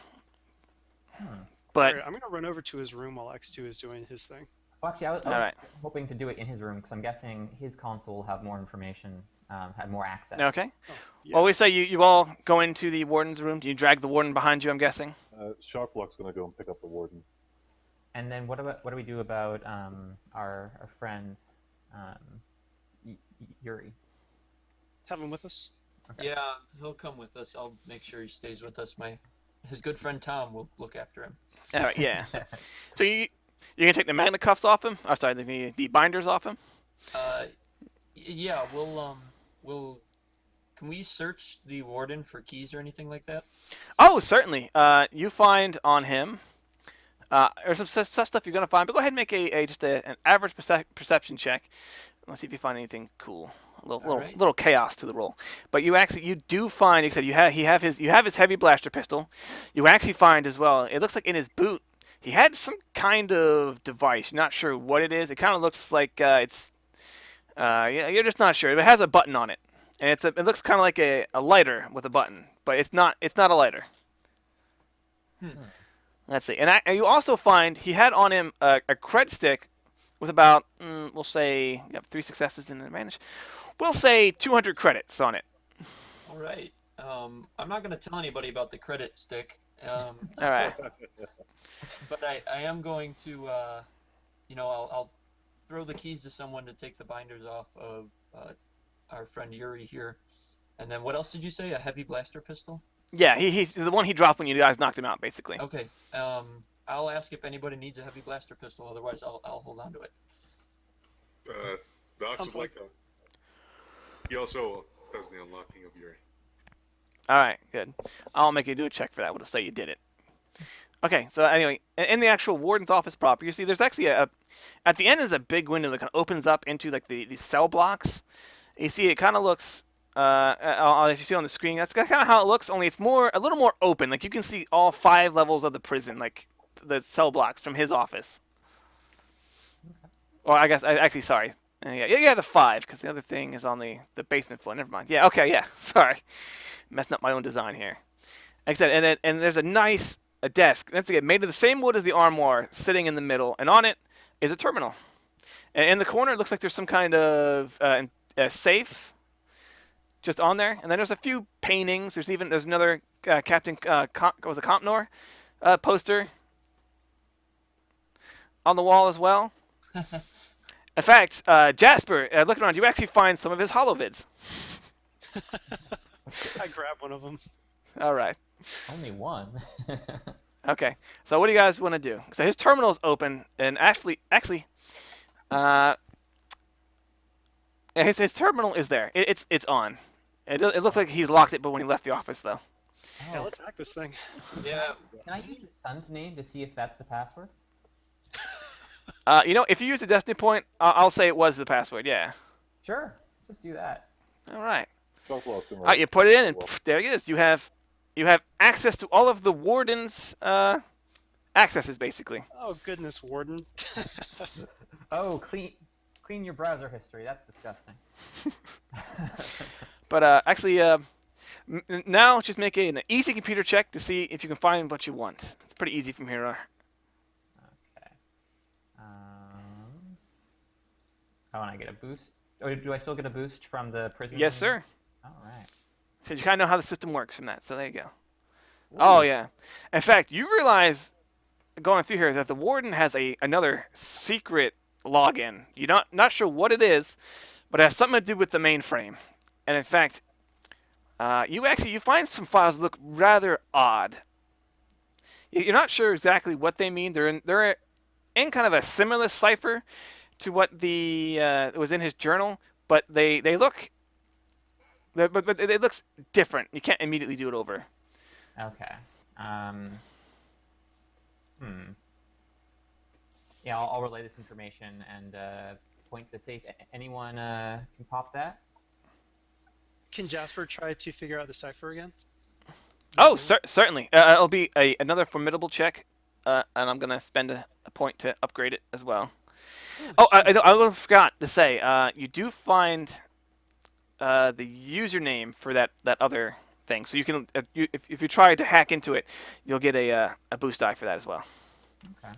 But
Alright, I'm gonna run over to his room while X2 is doing his thing.
Well, actually, I was
Alright.
hoping to do it in his room because I'm guessing his console will have more information, have more access.
okay.
Oh, yeah.
Well, we say you all go into the warden's room. Do you drag the warden behind you? I'm guessing.
Sharplock's going to go and pick up the warden.
And then what do we do about our friend Yuri?
Have him with us.
Okay.
Yeah, he'll come with us. I'll make sure he stays with us. His good friend Tom will look after him.
All right. Yeah. So you're gonna take the magnet cuffs off him? Oh, sorry, the binders off him.
Yeah, we'll. Can we search the warden for keys or anything like that?
Oh, certainly. You find on him. There's some stuff you're gonna find, but go ahead and make an average perception check. Let's see if you find anything cool. A little chaos to the roll. But you do find. Like I said, you have his heavy blaster pistol. You actually find as well. It looks like in his boot he had some kind of device. You're not sure what it is. It kind of looks like it's. Yeah, you're just not sure. But it has a button on it, and it looks kind of like a lighter with a button, but it's not a lighter. Let's see. And you also find he had on him a cred stick with about, we'll say, you have 3 successes and an advantage. We'll say 200 credits on it.
All right. I'm not gonna tell anybody about the credit stick.
All right.
But I am going to, I'll throw the keys to someone to take the binders off of our friend Yuri here. And then what else did you say? A heavy blaster pistol?
Yeah, he's the one he dropped when you guys knocked him out, basically.
Okay. I'll ask if anybody needs a heavy blaster pistol. Otherwise, I'll hold on to it.
Docs would like that. He also does the unlocking of Yuri.
All right, good. I'll make you do a check for that. We'll just say you did it. Okay, so anyway, in the actual warden's office proper, you see there's actually at the end is a big window that kind of opens up into like the cell blocks. You see it kind of looks, as you see on the screen, that's kind of how it looks, only it's a little more open. Like you can see all 5 levels of the prison, like the cell blocks from his office. Or I guess, sorry. Yeah, the 5, because the other thing is on the basement floor. Never mind. Yeah, okay, yeah, sorry. Messing up my own design here. Like I said, and there's a desk. That's again made of the same wood as the armoire, sitting in the middle, and on it is a terminal. And in the corner, it looks like there's some kind of safe just on there. And then there's a few paintings. There's another Captain Compnor poster on the wall as well. In fact, Jasper, looking around, you actually find some of his holovids.
I grab one of them.
All right.
Only one.
Okay. So what do you guys want to do? So his terminal is open, and actually, his terminal is there. It's on. It looks like he's locked it, but when he left the office, though.
Yeah, let's hack this thing.
Yeah.
Can I use his son's name to see if that's the password?
If you use the Destiny point, I'll say it was the password. Yeah.
Sure. Let's just do that.
All right.
Sharplock's gonna
All right, you put it in, and
well,
there it is. You have access to all of the warden's accesses, basically.
Oh goodness, Warden.
Oh, clean your browser history. That's disgusting.
But actually, now just make an easy computer check to see if you can find what you want. It's pretty easy from here.
Okay. Oh, and I get a boost. Or do I still get a boost from the prison?
Yes, sir.
All right.
So you kind of know how the system works from that. So there you go. Oh yeah. In fact, you realize going through here that the warden has another secret login. You're not sure what it is, but it has something to do with the mainframe. And in fact, you find some files that look rather odd. You're not sure exactly what they mean. They're in kind of a similar cipher to what was in his journal, but they look. But it looks different. You can't immediately do it over.
Okay. Yeah, I'll relay this information and point to safe. Anyone can pop that?
Can Jasper try to figure out the cipher again?
Oh, certainly. It'll be another formidable check, and I'm gonna spend a point to upgrade it as well. Oh, I forgot to say, you do find the username for that other thing, so you can if you try to hack into it, you'll get a boost die for that as well.
Okay.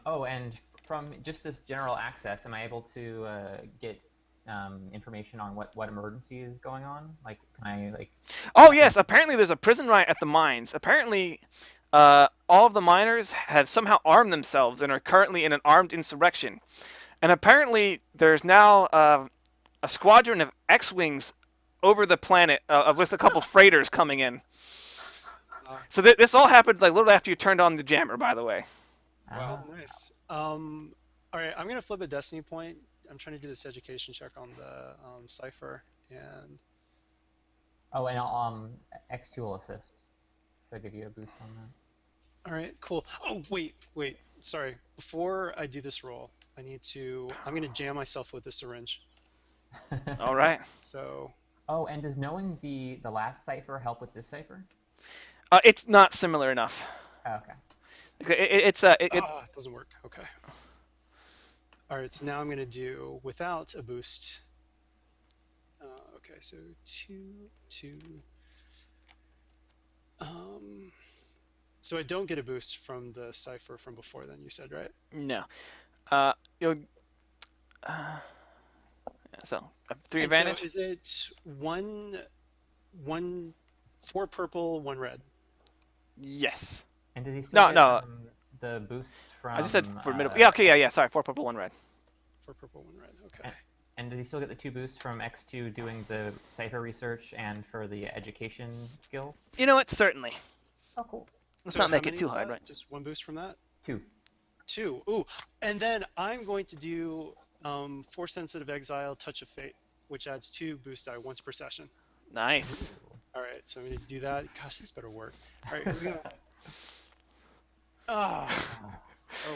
Oh, and from just this general access, am I able to get information on what emergency is going on? Like, can I like?
Oh yes, apparently there's a prison riot at the mines. Apparently, all of the miners have somehow armed themselves and are currently in an armed insurrection. And apparently there's now a squadron of X-wings over the planet with a couple freighters coming in. So this all happened like a little after you turned on the jammer, by the way.
Wow, nice. All right, I'm gonna flip a destiny point. I'm trying to do this education check on the cipher, and
Oh, and I'll X2 will assist. So I'll give you a boost on
all right, cool. Oh, wait. Sorry. Before I do this roll, I'm gonna jam myself with a syringe.
that.
All right.
So.
Oh, and does knowing the last cipher help with this cipher?
It's not similar enough.
Oh, okay.
It
Doesn't work. Okay. All right, so now I'm gonna do without a boost. Okay, so 2. So I don't get a boost from the cipher from before. Then you said, right?
no. You'll. So 3
And
advantage.
So is it one, 4 purple, 1 red?
Yes.
And did he still
No.
get the boosts from?
I just said formidable. Yeah. Okay. Yeah. Sorry. 4 purple, 1 red.
4 purple, 1 red. Okay.
And did he still get the 2 boosts from X2 doing the cipher research and for the education skill?
You know what? Certainly.
Oh, cool.
Let's
So
not
how
make it
many
too
is
hard,
that?
right?
Just 1 boost from that?
2.
2. Ooh, and then I'm going to do Force Sensitive Exile, Touch of Fate, which adds 2 boost die once per session.
Nice.
All right, so I'm going to do that. Gosh, this better work. All right, here we go. Oh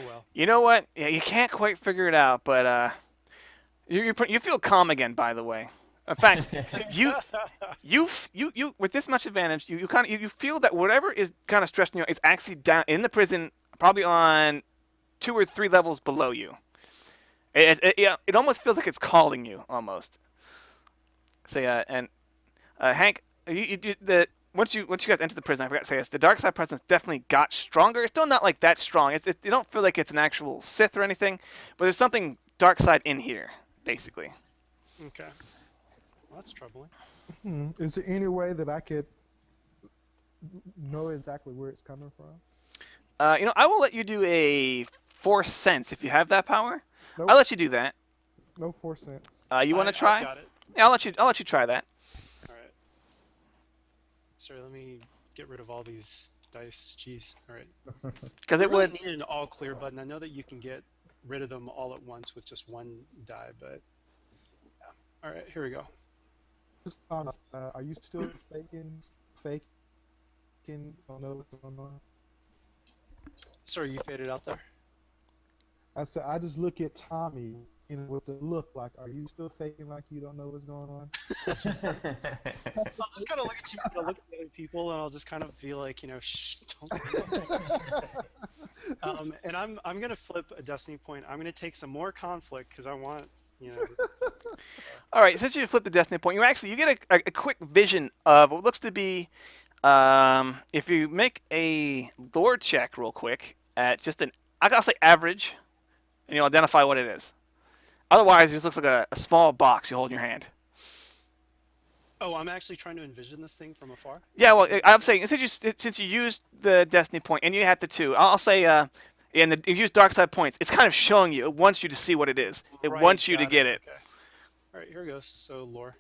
well.
You know what? Yeah, you can't quite figure it out, but you feel calm again. By the way, in fact, you with this much advantage, you feel that whatever is kind of stressing you is actually down in the prison, probably on 2 or 3 levels below you. It almost feels like it's calling you almost. So and Hank, once you guys enter the prison, I forgot to say this. The dark side presence definitely got stronger. It's still not like that strong. You don't feel like it's an actual Sith or anything, but there's something dark side in here, basically.
Okay. Well, that's troubling.
Is there any way that I could know exactly where it's coming from?
I will let you do a Force Sense if you have that power.
Nope.
I'll let you do that.
No 4 cents.
You want to
I
try?
got it.
Yeah, I'll let you try that.
All right. Sorry, let me get rid of all these dice. Jeez. All right.
Because
I
it
really
would.
need an all clear button. I know that you can get rid of them all at once with just 1 die, but yeah. All right, here we go.
Are you still faking? Don't know what's going on.
Sorry, you faded out there.
I said I just look at Tommy with the look like, are you still faking like you don't know what's going on?
I'll just kind of look at you, look at the other people, and I'll just kind of be like, shh, don't say that. And I'm gonna flip a destiny point. I'm gonna take some more conflict because I want,
All right, since you flipped the destiny point, you get a quick vision of what looks to be. If you make a lore check real quick at just I gotta say average, and you'll identify what it is. Otherwise, it just looks like a small box you hold in your hand.
Oh, I'm actually trying to envision this thing from afar.
Yeah, well, I'm saying since you used the destiny point and you had the two, I'll say and you use dark side points. It's kind of showing you. It wants you to see what it is. It
Right,
wants you to
got
get it.
Okay. All right, here it goes. So lore.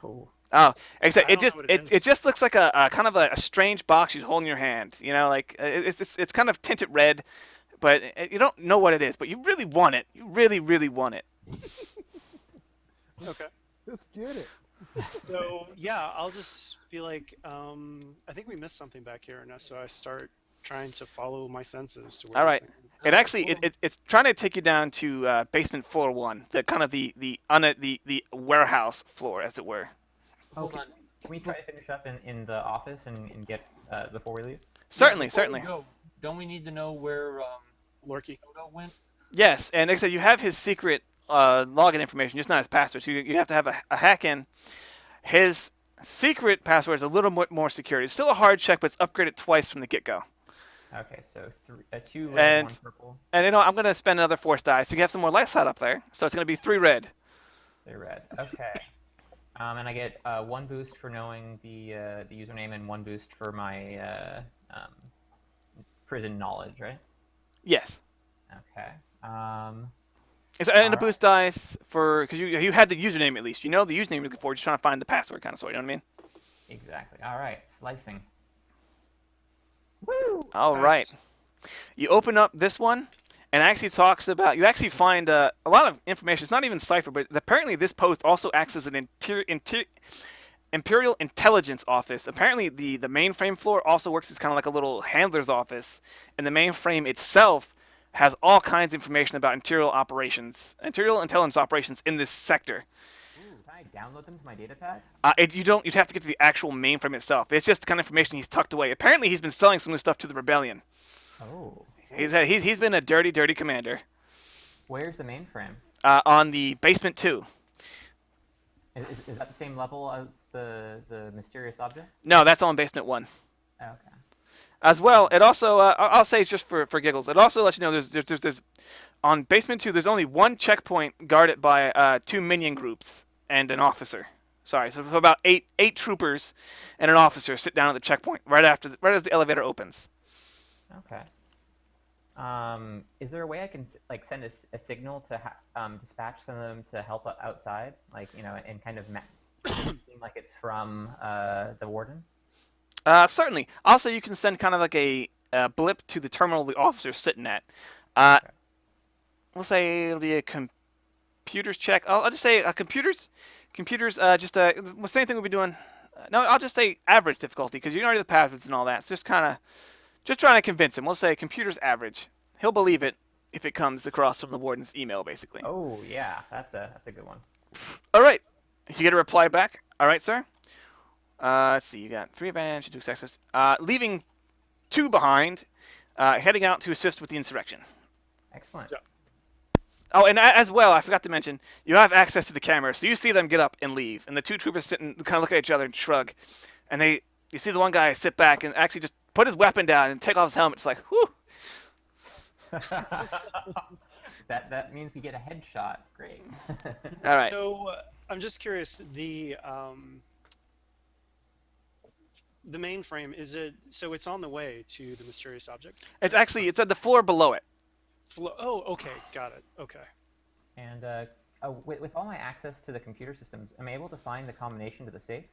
Oh.
Oh, except
I
it
don't
just
know what it
it
is.
just looks like a kind of a strange box you hold in your hand. Like it's kind of tinted red, but you don't know what it is. But you really want it. You really really want it.
Okay.
Let's get it.
So yeah, I'll just be like, I think we missed something back here, and so I start trying to follow my senses to where
All
this
right.
thing is.
It actually it's trying to take you down to basement floor 1, the kind of the warehouse floor, as it were.
Hold on. Can we try to finish up in the office and get before we leave?
Certainly,
Before we
certainly.
go, don't we need to know where
Lorky.
Toto went?
Yes, and like I said, you have his secret login information, just not his password. So you have to have a hack in. His secret password is a little more secure. It's still a hard check, but it's upgraded twice from the get-go.
Okay, so 2 red,
And
1 purple.
and I'm going to spend another force die, so you have some more light side up there. So it's going to be 3 red.
They're red. Okay. And I get 1 boost for knowing the username and 1 boost for my prison knowledge, right?
Yes.
Okay.
And a boost dice for because you had the username at least. You know the username you're looking for. Just trying to find the password, kind of sort. You know what I mean?
Exactly. All right. Slicing.
All
Nice.
right. You open up this one, and it actually talks about. You actually find a lot of information. It's not even cipher, but apparently this post also acts as an Imperial Intelligence Office. Apparently the mainframe floor also works as kind of like a little handler's office, and the mainframe itself has all kinds of information about Imperial intelligence operations in this sector.
Ooh, can I download them to my data pad?
You'd have to get to the actual mainframe itself. It's just the kind of information he's tucked away. Apparently he's been selling some of this stuff to the rebellion.
Oh.
He's been a dirty commander.
Where's the mainframe?
On the basement 2.
Is that the same level as the mysterious object?
No, that's on basement 1.
Okay.
As well, it also I'll say just for giggles. It also lets you know there's on basement 2. There's only 1 checkpoint guarded by 2 minion groups and an officer. Sorry, so about eight troopers and an officer sit down at the checkpoint right as the elevator opens.
Okay. Is there a way I can like send a signal to dispatch some of them to help outside, like and kind of seem like it's from the warden?
Certainly. Also, you can send kind of like a blip to the terminal the officer's sitting at.
Okay.
We'll say it'll be a computers check. I'll just say computers. Just the same thing we'll be doing. No, I'll just say average difficulty because you know the passwords and all that. It's just trying to convince him. We'll say computers average. He'll believe it if it comes across from the warden's email, basically.
Oh yeah, that's a good one.
All right. You get a reply back. All right, sir. Let's see. You got 3 advantage, 2 success. Leaving 2 behind. Heading out to assist with the insurrection.
Excellent.
Yeah.
Oh, and as well, I forgot to mention, you have access to the camera, so you see them get up and leave, and the 2 troopers sitting, kind of look at each other and shrug, and you see the one guy sit back and actually just put his weapon down and take off his helmet. It's like, whew.
that means we get a headshot. Great.
All right.
So I'm just curious. The mainframe, is it so it's on the way to the mysterious object?
It's at the floor below it.
Oh, okay, got it. Okay.
And with all my access to the computer systems, am I able to find the combination to the safe?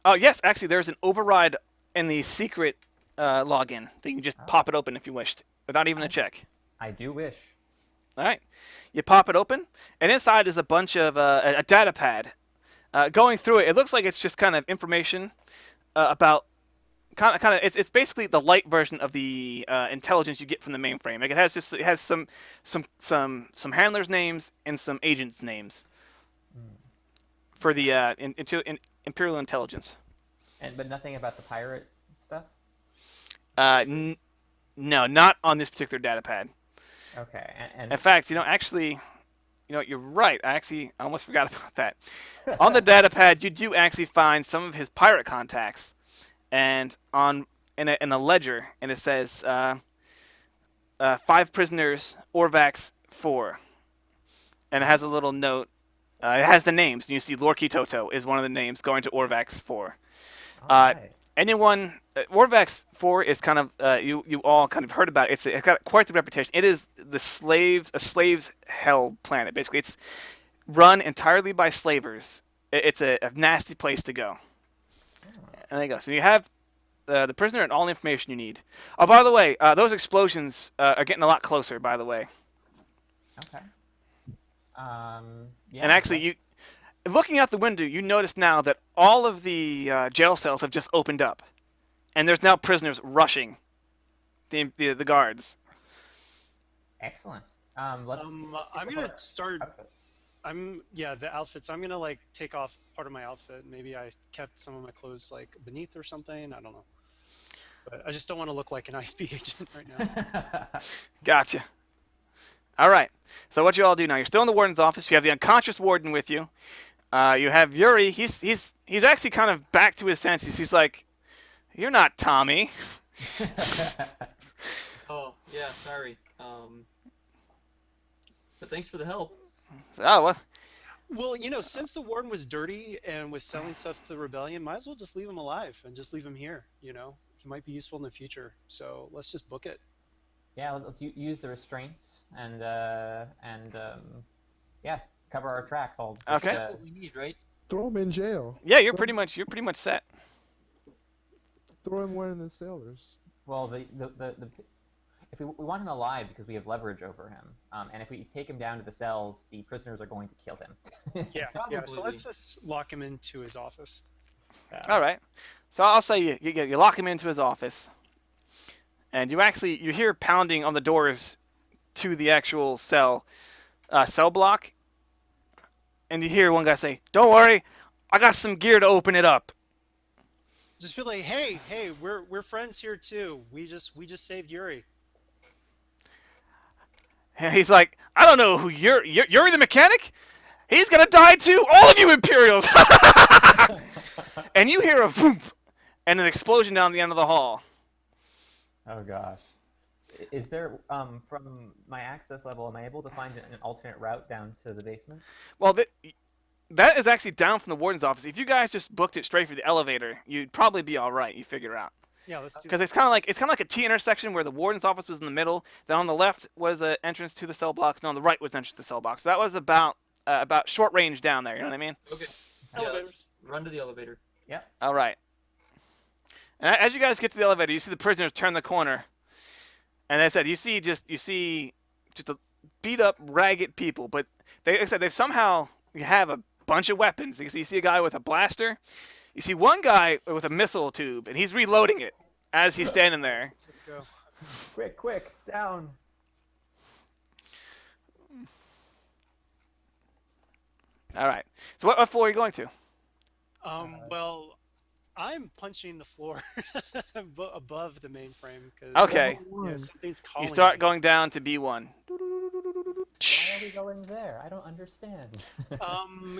Oh, yes, actually, there's an override in the secret login that you can just pop it open if you wished, without even a check.
I do wish.
All right. You pop it open, and inside is a bunch of a data pad. Going through it, it looks like it's just kind of information about kind of it's basically the light version of the intelligence you get from the mainframe. Like it has some handlers names and some agents names for the Imperial intelligence.
But nothing about the pirate stuff.
N- no, not on this particular data pad.
Okay,
In fact, actually, you're right. I almost forgot about that. On the data pad, you do actually find some of his pirate contacts, and in a ledger, and it says 5 prisoners, Orvax 4, and it has a little note. It has the names. You see, Lorky Toto is one of the names going to Orvax 4.
Alright.
Anyone, Orvax 4 is kind of you all kind of heard about it. It's got quite the reputation. It is a slave's hell planet. Basically, it's run entirely by slavers. It's a nasty place to go. And there you go. So you have the prisoner and all the information you need. Oh, by the way, those explosions are getting a lot closer. By the way,
Okay. Yeah.
and actually, looking out the window, you notice now that all of the jail cells have just opened up, and there's now prisoners rushing the guards.
Excellent. Let's.
I'm gonna start.
outfits.
The outfits. I'm gonna like take off part of my outfit. Maybe I kept some of my clothes like beneath or something. I don't know. But I just don't want to look like an ISP agent right now.
Gotcha. All right. So what you all do now? You're still in the warden's office. You have the unconscious warden with you. You have Yuri. He's actually kind of back to his senses. He's like, "You're not Tommy."
Oh, yeah, sorry. But thanks for the help.
Oh well.
Well, since the warden was dirty and was selling stuff to the rebellion, might as well just leave him alive and just leave him here. He might be useful in the future. So let's just book it.
Yeah, let's use the restraints and yes, cover our tracks. I'll just,
Okay.
That's what we need, right?
Throw him in jail.
Yeah, you're pretty much set.
Throw him one of the sailors.
well, if we want him alive because we have leverage over him, and if we take him down to the cells, the prisoners are going to kill him.
Yeah. So
Probably.
let's just lock him into his office.
All right. So I'll say you lock him into his office, and you hear pounding on the doors to the actual cell block, and you hear one guy say, "Don't worry, I got some gear to open it up."
Just be like, hey, we're friends here too. We just saved Yuri.
And he's like, "I don't know who Yuri the mechanic. He's gonna die too. All of you Imperials!" And you hear a boom, and an explosion down the end of the hall.
Oh gosh. Is there from my access level? Am I able to find an alternate route down to the basement?
Well, that is actually down from the warden's office. If you guys just booked it straight for the elevator, you'd probably be all right. You figure it out.
Yeah, let's do
Because
that.
it's kind of like a T intersection where the warden's office was in the middle. Then on the left was an entrance to the cell blocks, and on the right was an entrance to the cell blocks. That was about short range down there. You know what I mean?
Okay.
Elevators.
Run to the elevator.
Yep.
All right. And as you guys get to the elevator, you see the prisoners turn the corner, and as I said, you see just a beat up, ragged people. But they've somehow have a bunch of weapons. You see a guy with a blaster. You see one guy with a missile tube, and he's reloading it as he's standing there.
Let's go.
Quick, down.
All right. So what floor are you going to?
Well, I'm punching the floor above the mainframe because
Okay.
something's calling.
You start
me.
going down to B1.
Why are we going there? I don't understand.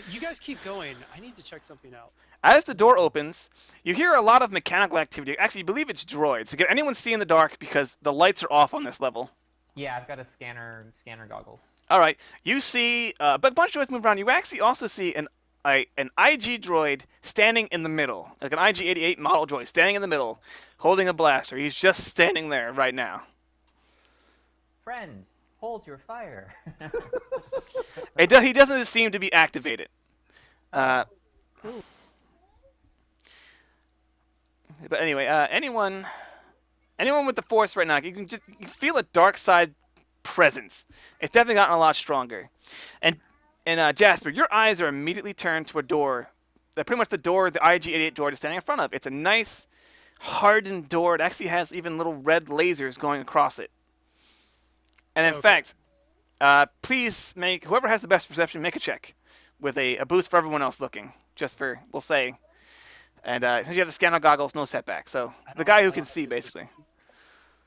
You guys keep going. I need to check something out.
As the door opens, you hear a lot of mechanical activity. Actually, you believe it's droids. So can anyone see in the dark because the lights are off on this level?
Yeah, I've got a scanner goggles.
All right. You see, but a bunch of droids move around. You actually also see an IG droid standing in the middle, like an IG-88 model droid standing in the middle, holding a blaster. He's just standing there right now.
Friend, hold your fire.
He doesn't seem to be activated. But anyway, anyone with the Force right now, you feel a dark side presence. It's definitely gotten a lot stronger. And Jasper, your eyes are immediately turned to a door. Pretty much the door the IG-88 droid is standing in front of. It's a nice, hardened door. It actually has even little red lasers going across it. And in
Okay.
fact, please make whoever has the best perception make a check with a boost for everyone else looking. Just for we'll say. And since you have the scanner goggles, no setback. So the guy who can see basically.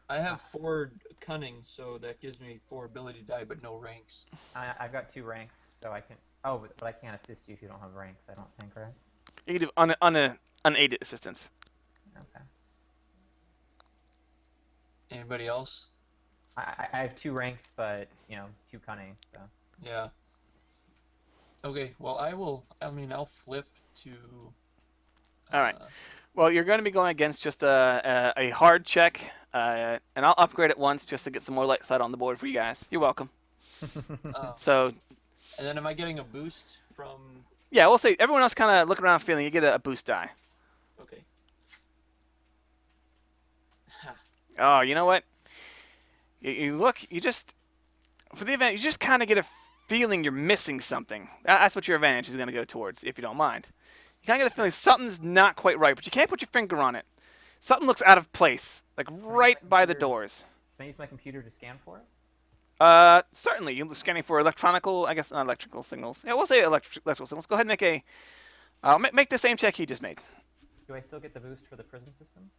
I have 4 cunning, so that gives me 4 ability die, but no ranks.
I've got 2 ranks, so I can. Oh, but I can't assist you if you don't have ranks. I don't think, right?
You can do unaided assistance.
Okay.
Anybody else?
I have 2 ranks, but 2 cunning. So.
Yeah. Okay. Well, I'll flip to.
All right. Well, you're going to be going against just a hard check, and I'll upgrade it once just to get some more light side on the board for you guys. You're welcome. So,
And then am I getting a boost from?
yeah, we'll say everyone else kind of look around feeling you get a boost die.
Okay.
Oh, you know what? You look, you just, for the event, you just kind of get a feeling you're missing something. That's what your advantage is going to go towards, if you don't mind. You kind of get a feeling something's not quite right, but you can't put your finger on it. Something looks out of place, like right by the doors.
Can I use my computer to scan for it?
Certainly. You're scanning for electronical, I guess not electrical signals. Yeah, we'll say electrical signals. Go ahead and make make the same check you just made.
Do I still get the boost for the prison systems?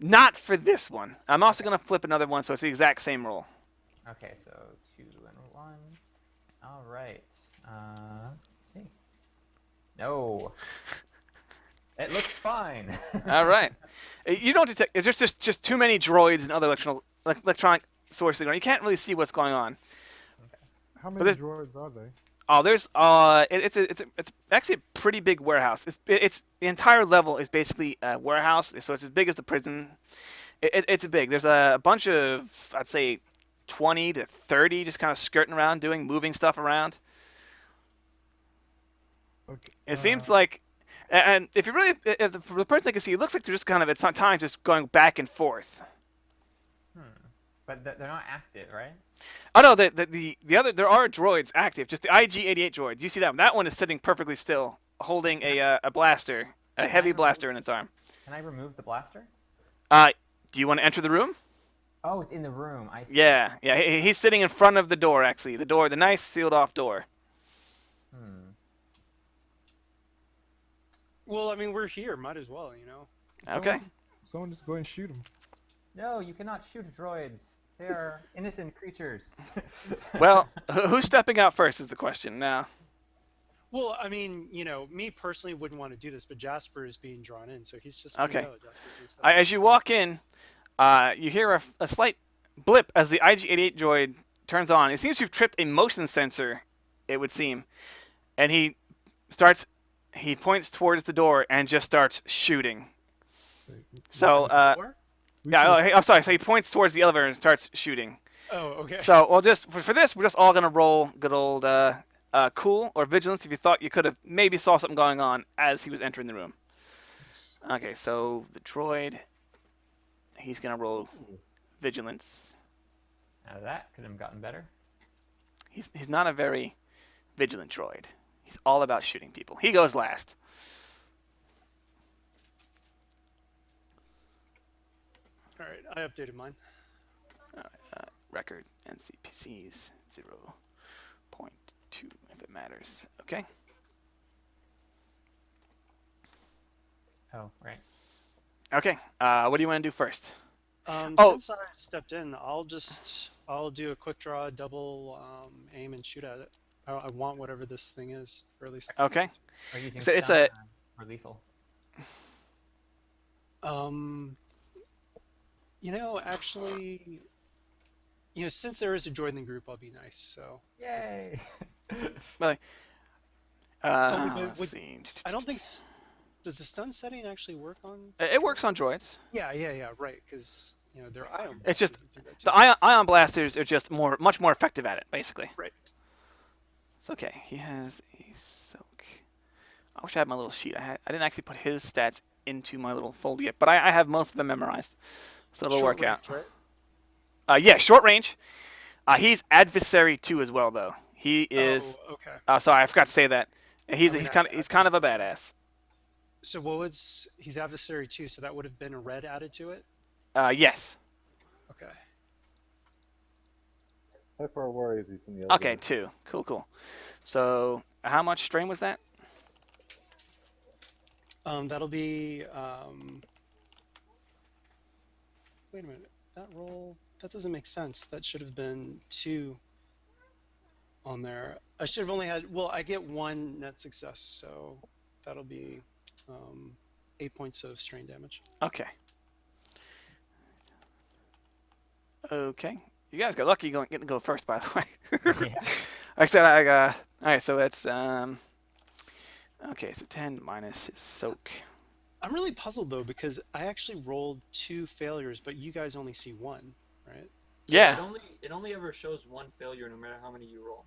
Not for this one. I'm also going to flip another one so it's the exact same roll.
Okay, so 2 and 1. All right. Let's see. No. It looks fine.
All right. You don't detect. There's just too many droids and other electronic sources going. You can't really see what's going on.
How
But
many
there's-
droids are they?
Oh, there's it's actually a pretty big warehouse. It's the entire level is basically a warehouse, so it's as big as the prison. It's big. There's a bunch of, I'd say, 20 to 30 just kind of skirting around, moving stuff around.
Okay.
It seems like, and if for the person that can see, it looks like they're just kind of at some time just going back and forth.
But they're not active, right?
Oh no, the other there are droids active. Just the IG-88 droid. You see that one? That one is sitting perfectly still, holding a blaster, a heavy blaster in its arm.
Can I remove the blaster?
Do you want to enter the room?
Oh, it's in the room. I see.
Yeah. He's sitting in front of the door. Actually, the nice sealed off door.
Well, I mean, we're here. Might as well, you know.
Okay.
Someone just go and shoot him.
No, you cannot shoot droids. They are innocent creatures.
Well, who's stepping out first is the question now.
Well, I mean, you know, me personally wouldn't want to do this, but Jasper is being drawn in, so he's just gonna
Okay.
go. Jasper's gonna step
As you walk in, you hear a slight blip as the IG-88 droid turns on. It seems you've tripped a motion sensor, it would seem. And he points towards the door and just starts shooting. So,
Or?
I'm sorry. So he points towards the elevator and starts shooting.
Oh, okay.
So, well, just for this, we're just all gonna roll good old cool or vigilance if you thought you could have maybe saw something going on as he was entering the room. Okay, so the droid, he's gonna roll vigilance.
Now that could have gotten better.
He's not a very vigilant droid. He's all about shooting people. He goes last.
All right, I updated mine.
Record NCPCs 0.2 if it matters. Okay.
Oh, right.
Okay. What do you want to do first?
Since I stepped in, I'll do a quick draw, double aim, and shoot at it. I want whatever this thing is, or at least. It's
Okay.
Are you using
So it's
stun or lethal?
You know, actually, you know, since there is a droid in the group, I'll be nice. So.
Yay!
wait,
Let's see.
I don't think. Does the stun setting actually work on?
It works on droids.
Yeah, right. Because you know they're ion.
It's just
blasters that do that
the
too.
ion blasters are just much more effective at it, basically.
Right.
It's okay. He has a soak. I wish I had my little sheet. I didn't actually put his stats into my little folder yet, but I have most of them memorized, so it'll
Short
work out.
range, right?
Yeah, short range. He's adversary 2 as well, though. He is.
Oh, okay.
Sorry, I forgot to say that. He's
I mean,
kind of a badass.
So what was he's adversary 2, so that would have been a red added to it?
Yes.
Okay.
How far away is he from the
Okay,
elevator?
2. Cool, cool. So how much strain was that?
That'll be wait a minute. That roll that doesn't make sense. That should have been 2 on there. I should have only had well, I get 1 net success, so that'll be 8 points of strain damage.
Okay. Okay. You guys got lucky getting to go first, by the way.
Yeah.
Like I said, all right, so that's okay, so 10 minus his soak.
I'm really puzzled though because I actually rolled 2 failures, but you guys only see 1, right?
Yeah.
It only ever shows 1 failure no matter how many you roll.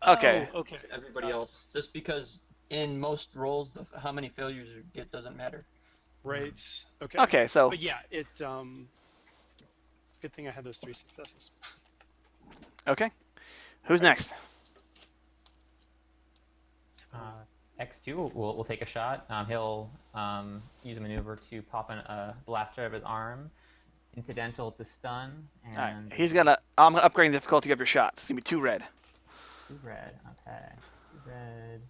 Okay.
Oh, okay.
Everybody else, just because in most rolls, how many failures you get doesn't matter.
Right. Okay.
Okay, so
But yeah, it good thing I had those 3 successes.
okay. Who's next?
X2 will take a shot. He'll use a maneuver to pop a blaster out of his arm, incidental to stun, and
All right. I'm gonna upgrade the difficulty of your shots. It's gonna be 2 red.
2 red. Okay. 2 red.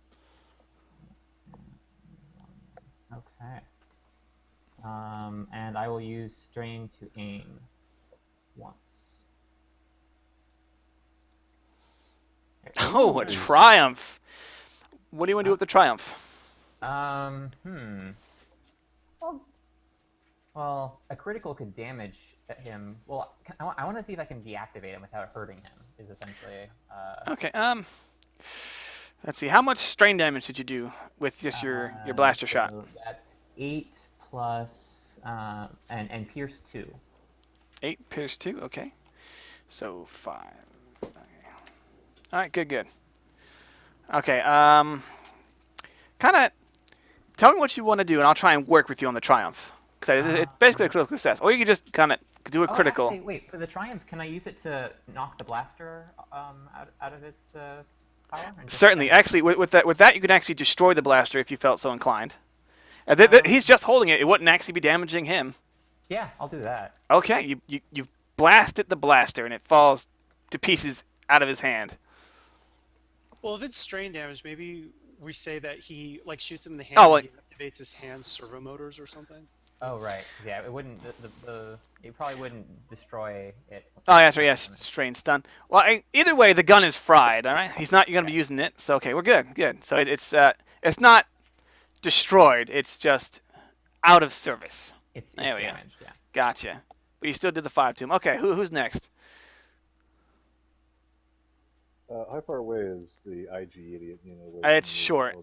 Okay. And I will use strain to aim once.
Oh, a
nice.
triumph. What do you want to do with the triumph?
Well, a critical could damage him. Well, I want to see if I can deactivate him without hurting him. Is essentially.
Okay. Let's see. How much strain damage did you do with just your blaster shot?
So that's 8 plus and pierce 2.
8 pierce 2. Okay. So 5. Okay. All right. Good. Good. Okay. Kind of tell me what you want to do, and I'll try and work with you on the triumph. Because it's basically a critical success. Or you can just kind of do a critical.
Actually, wait, for the triumph, can I use it to knock the blaster out of its power? And just
Certainly.
damage?
Actually, with that, you can actually destroy the blaster if you felt so inclined. He's just holding it. It wouldn't actually be damaging him.
Yeah, I'll do that.
Okay. You blasted the blaster, and it falls to pieces out of his hand.
Well, if it's strain damage, maybe we say that he like shoots him in the hand
Oh,
and deactivates his hand's servo motors or something.
Oh right, yeah, it wouldn't. It probably wouldn't destroy it.
Oh, yeah, that's right. Yes, strain stun. Well, either way, the gun is fried. All right, he's not going to be using it. So okay, we're good. Good. So it's not destroyed. It's just out of service.
It's
There we go.
damaged. Yeah.
Gotcha. But you still did the 5 to him. Okay, who's next?
How far away is the IG idiot?
It's short.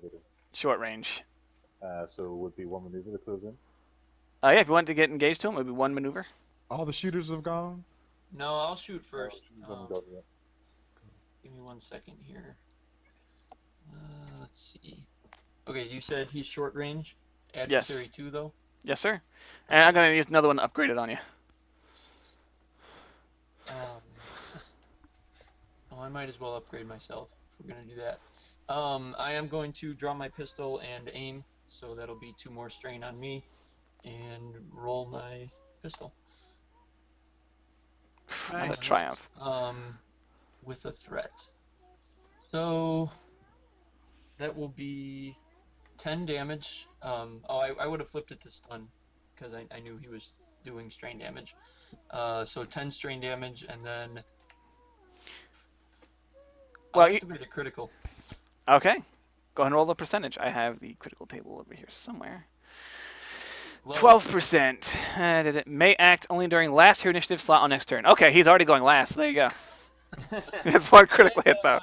Short range.
So it would be 1 maneuver to close in.
Yeah, if you want to get engaged to him, it would be 1 maneuver.
All the shooters have gone.
No, I'll shoot first.
Oh, go, yeah.
Give me 1 second here. Let's see. Okay, you said he's short range. Adversary 2, though.
Yes, sir. And I'm going to use another one upgraded on you.
Oh, I might as well upgrade myself if we're gonna do that. I am going to draw my pistol and aim, so that'll be 2 more strain on me, and roll my pistol.
Another
Nice.
triumph.
With a threat. So that will be 10 damage. I would have flipped it to stun because I knew he was doing strain damage. So 10 strain damage, and then
Well,
I'll activate a critical.
Okay. Go ahead and roll the percentage. I have the critical table over here somewhere.
Low.
12%. Did it may act only during last hero initiative slot on next turn. Okay, he's already going last. There you go. That's 1 critical hit, though.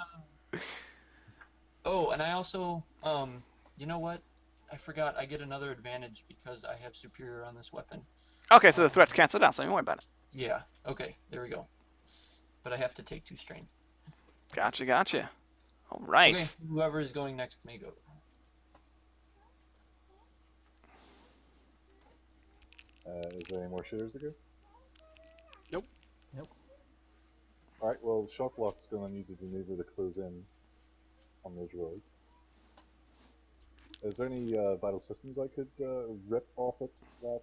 Oh, and I also, you know what? I forgot. I get another advantage because I have superior on this weapon.
Okay, so the threat's canceled out, so don't worry about it.
Yeah. Okay. There we go. But I have to take 2 strain.
Gotcha. All right.
Okay. Whoever is going next may go.
Is there any more shooters to go?
Nope.
Alright, well, Shocklock's going to need to maneuver to close in on those roads. Is there any vital systems I could rip off it that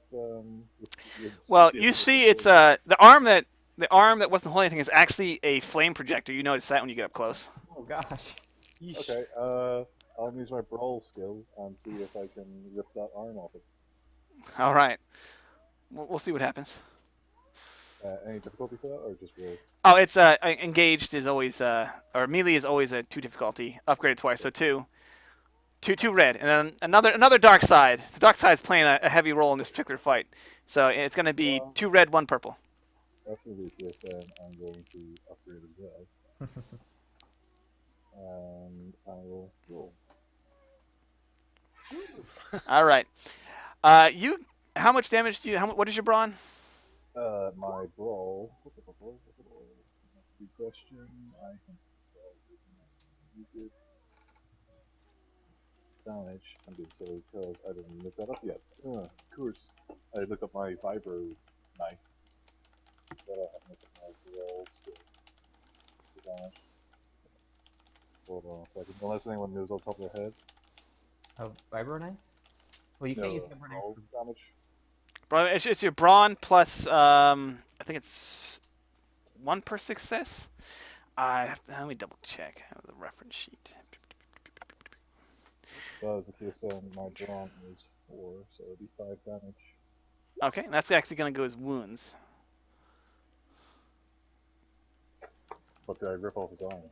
Well,
see if
you
it
see, it's
destroys
the arm that wasn't holding anything is actually a flame projector. You notice that when you get up close.
Oh gosh.
Yeesh.
Okay, I'll use my brawl skill and see if I can rip that arm off it.
All right, we'll see what happens.
Any difficulty for that, or just roll?
Oh, it's engaged is always or melee is always a 2 difficulty. Upgraded twice, so 2. Two red, and then another dark side. The dark side's playing a heavy role in this particular fight, so it's going to be
Well,
2 red, 1 purple.
That's going to be the case then. I'm going to upgrade as well. And I will roll.
All right. You. How much damage do you? What is your brawn?
My brawl. That's a good question. I think you did damage. I'm being silly because I didn't look that up yet. Of course. I looked up my vibro knife. But I haven't looked at my brawl still. The damage. Hold on a second. Unless anyone knows off the top of their head.
Oh, vibro knives? Well, you can't use vibro
brawl
knives.
damage.
Bro, it's your brawn plus I think it's 1 per success. Let me double check. I have the reference sheet.
That is the case then. My brawn is 4, so it'd be 5 damage.
Okay, that's actually going to go as wounds.
But did I rip off his arm?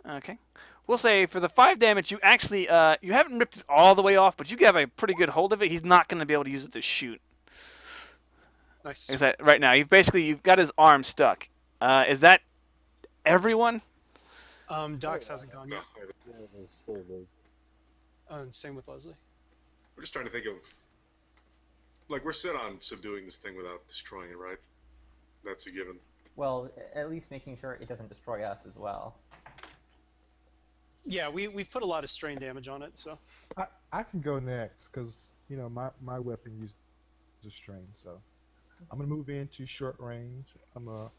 Okay. We'll say for the 5 damage, you actually you haven't ripped it all the way off, but you have a pretty good hold of it. He's not going to be able to use it to shoot.
Nice.
Is that right now? You've got his arm stuck. Is that everyone?
Docs hasn't gone yet.
Yeah, there's still those.
And same with Leslie.
We're just trying to think of, like, we're set on subduing this thing without destroying it, right? That's a given.
Well, at least making sure it doesn't destroy us as well.
Yeah, we've put a lot of strain damage on it, so.
I can go next because my weapon uses strain, so I'm gonna move into short range. I'm gonna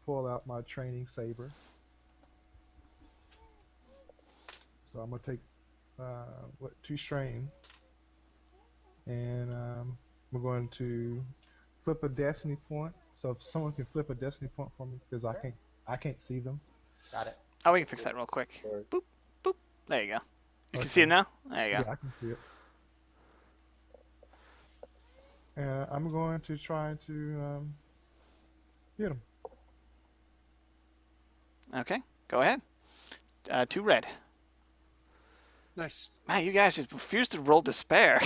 pull out my training saber. So I'm gonna take 2 strain, and we're going to flip a destiny point. So if someone can flip a destiny point for me, because I can't see them.
Got it.
Oh, we can fix that real quick.
Sorry.
Boop, boop. There you go. You can
Okay.
see him now? There you go.
Yeah, I can see it. And I'm going to try to hit him.
Okay, go ahead. 2 red.
Nice.
Man, you guys just refuse to roll despair.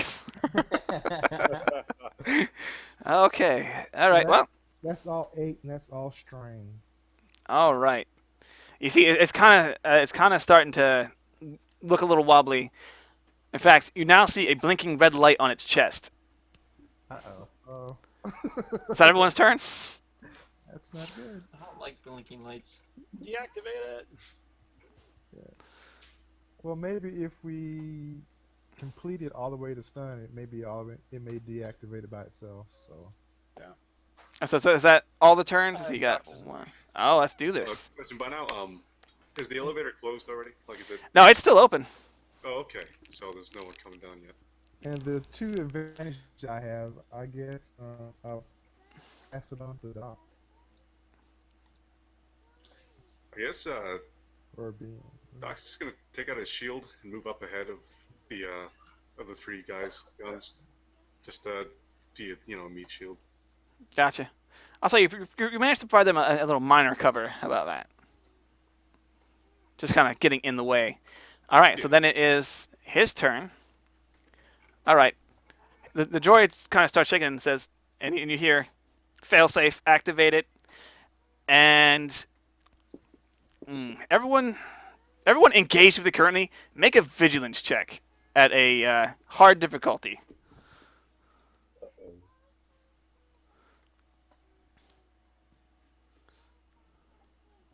Okay. All right. Well.
That's all 8, and that's all strain.
All right. You see, it's kind of starting to look a little wobbly. In fact, you now see a blinking red light on its chest.
Uh-oh.
Oh,
Is that everyone's turn?
that's not good.
I don't like blinking lights.
Deactivate it.
Well, maybe if we complete it all the way to stun, it may deactivate it by itself. So
So is that all the turns? So you got
Docs is-
1. Oh, let's do this.
Question by now, is the elevator closed already? Like, is it?
No, it's still open.
Oh, okay. So there's no one coming down yet.
and the 2 advantages I have, I guess, I'll pass it on to Doc
I guess
or being.
Doc's just gonna take out his shield and move up ahead of the 3 guys' guns. Just be a meat shield.
Gotcha. I'll say you managed to provide them a little minor cover. How about that? Just kind of getting in the way. All right. So then it is his turn. All right. The droid kind of starts shaking and says, and you hear, "Failsafe activated," and everyone engaged with it currently, make a vigilance check at a hard difficulty.
Uh-oh.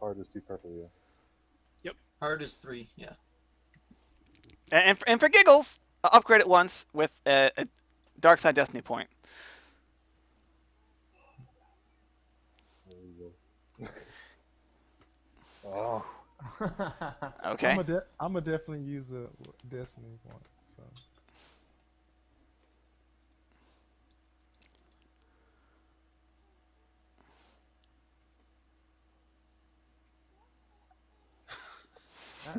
Hard is 2 purple, yeah.
Hard is 3, yeah.
And for giggles, I'll upgrade it once with a Dark Side Destiny point.
There we go. Oh,
Okay.
I'm gonna definitely use a destiny point. So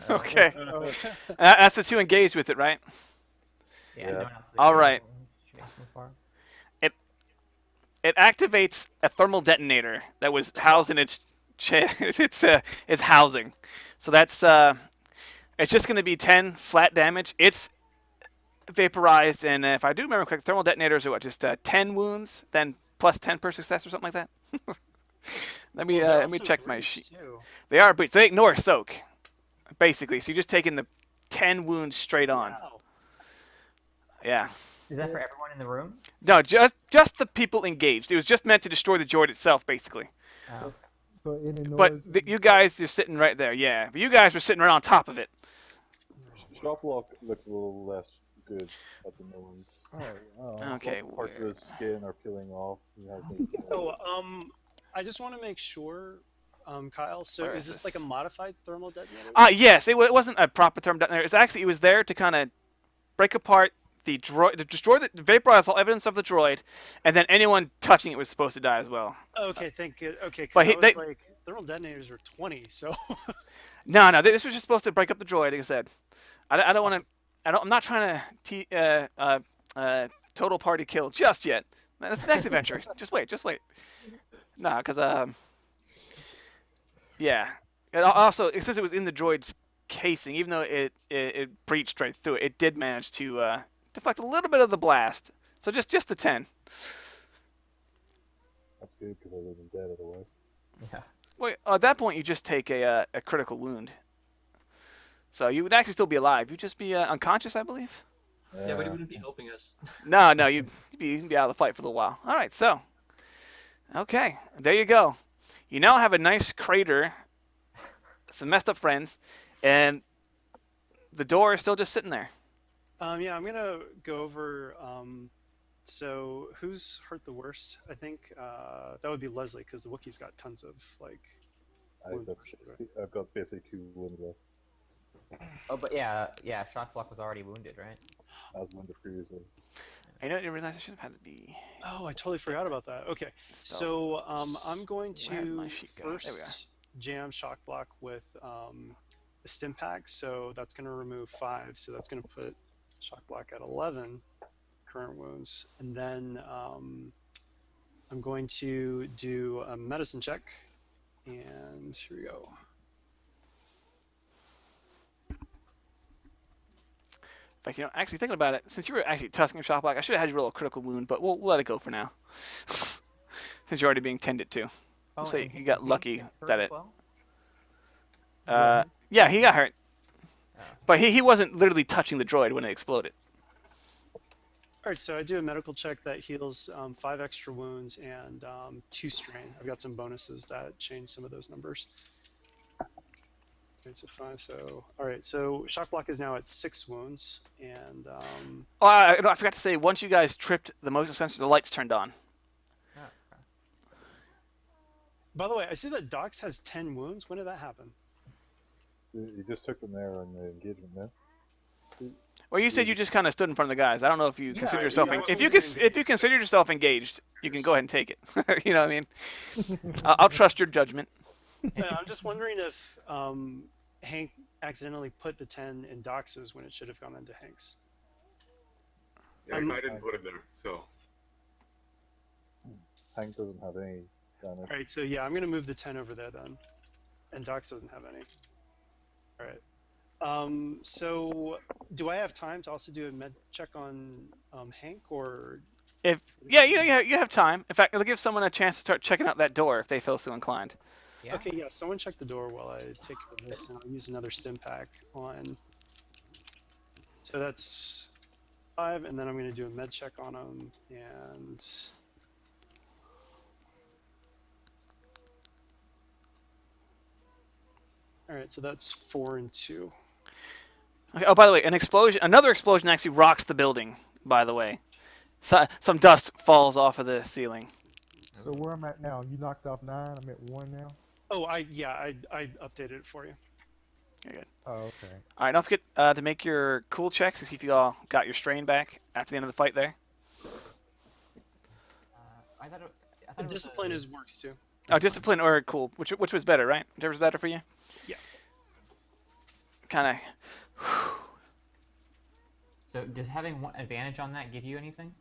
Okay.
Oh,
That's the two engaged with it, right?
Yeah,
Yeah.
no one else is
All
shooting-
right.
shooting so far.
It activates a thermal detonator that was housed in its housing. So that's it's just going to be 10 flat damage. It's vaporized, and if I do remember correctly, thermal detonators are what, just 10 wounds, then plus 10 per success or something like that. let me
Well, they're
let me
also
check my
breached,
sheet.
too.
They are breached. They ignore soak, basically. So you're just taking the 10 wounds straight on.
Wow.
Yeah.
Is that for everyone in the room?
No, just the people engaged. It was just meant to destroy the droid itself, basically.
Oh,
So it
But
ignores.
you guys are sitting right there, yeah. But you guys were sitting right on top of it.
Shock block looks a little less good at the moment.
Okay,
Lots of parts of
where-
his skin are peeling off. He has no
Oh, I just want to make sure, Kyle. So
Where
is
is
this like a
this?
modified thermal detonator?
Yes, it wasn't a proper thermal detonator. It was there to kind of break apart the droid, to destroy to vaporize all evidence of the droid, and then anyone touching it was supposed to die as well.
Okay, thank you. Okay,
But
because I was like, thermal detonators are 20, so.
No, this was just supposed to break up the droid. Like I said, I don't want to. I'm not trying to total party kill just yet. That's the next adventure. Just wait. Nah, because yeah. And also, since it was in the droid's casing, even though it breached right through it, it did manage to deflect a little bit of the blast. So just the 10.
That's good because I would have been dead otherwise.
yeah.
Wait, at that point, you just take a critical wound. So you would actually still be alive. You'd just be unconscious, I believe.
Yeah, but he wouldn't be helping us.
No, you'd be out of the fight for a little while. All right, so. Okay, there you go. You now have a nice crater, some messed up friends, and the door is still just sitting there.
Yeah, I'm gonna go over. So who's hurt the worst? I think that would be Leslie because the Wookiee's got tons of like. wound potions, right?
I've got basically 2 wounds left,
Oh, but yeah, shock block was already wounded, right?
as wounded previously.
I know, I didn't realize I should have had it be.
Oh, I totally forgot about that. Okay,
Stealth.
so I'm going
Where did my
to
sheet go? There we are.
first jam shock block with a stim pack. So that's going to remove 5. So that's going to put shock block at 11 current wounds, and then I'm going to do a medicine check, and here we go.
In fact, actually thinking about it, since you were actually tusking shock block, I should have had you roll a critical wound, but we'll let it go for now. Since you're already being tended to.
Oh,
So
and
you got
Hank
lucky
gets hurt
that
as
it.
well?
Yeah, he got hurt,
Oh.
but he wasn't literally touching the droid when it exploded.
All right, so I do a medical check that heals 5 extra wounds and 2 strain. I've got some bonuses that change some of those numbers. Okay, so 5. So all right, so shock block is now at 6 wounds, and
Oh, I forgot to say, once you guys tripped the motion sensor, the lights turned on.
Oh, okay.
by the way, I see that Dox has 10 wounds. When did that happen?
You just took them there on the engagement, man.
Well, you said you just kind of stood in front of the guys. I don't know if you consider yourself.
yeah, I
If you
wasn't
if you consider yourself engaged, you can go ahead and take it. You know what I mean? I'll trust your judgment.
I'm just wondering if Hank accidentally put the 10 in Dox's when it should have gone into Hank's.
Yeah, I didn't put it there, so.
Hank doesn't have any damage.
All right, so yeah, I'm gonna move the 10 over there then, and Dox doesn't have any. All right. So do I have time to also do a med check on Hank, or?
If you have time. In fact, it'll give someone a chance to start checking out that door if they feel so inclined.
Yeah.
Okay, yeah. Someone check the door while I take care of this, and I'll use another stim pack on. So that's 5, and then I'm gonna do a med check on him, and. All right, so that's 4 and 2.
Okay, oh, by the way, another explosion actually rocks the building. By the way, some dust falls off of the ceiling.
So where I'm at now, you knocked off 9. I'm at 1 now.
Oh, I updated it for you.
Okay, good.
Oh, okay.
All right, don't forget to make your cool checks to see if you all got your strain back after the end of the fight there.
I thought it, I thought
And
it was
discipline
a,
is works too.
Oh, discipline or cool, which was better, right? Whichever's better for you.
Yeah.
Kind
So does having one advantage on that give you anything?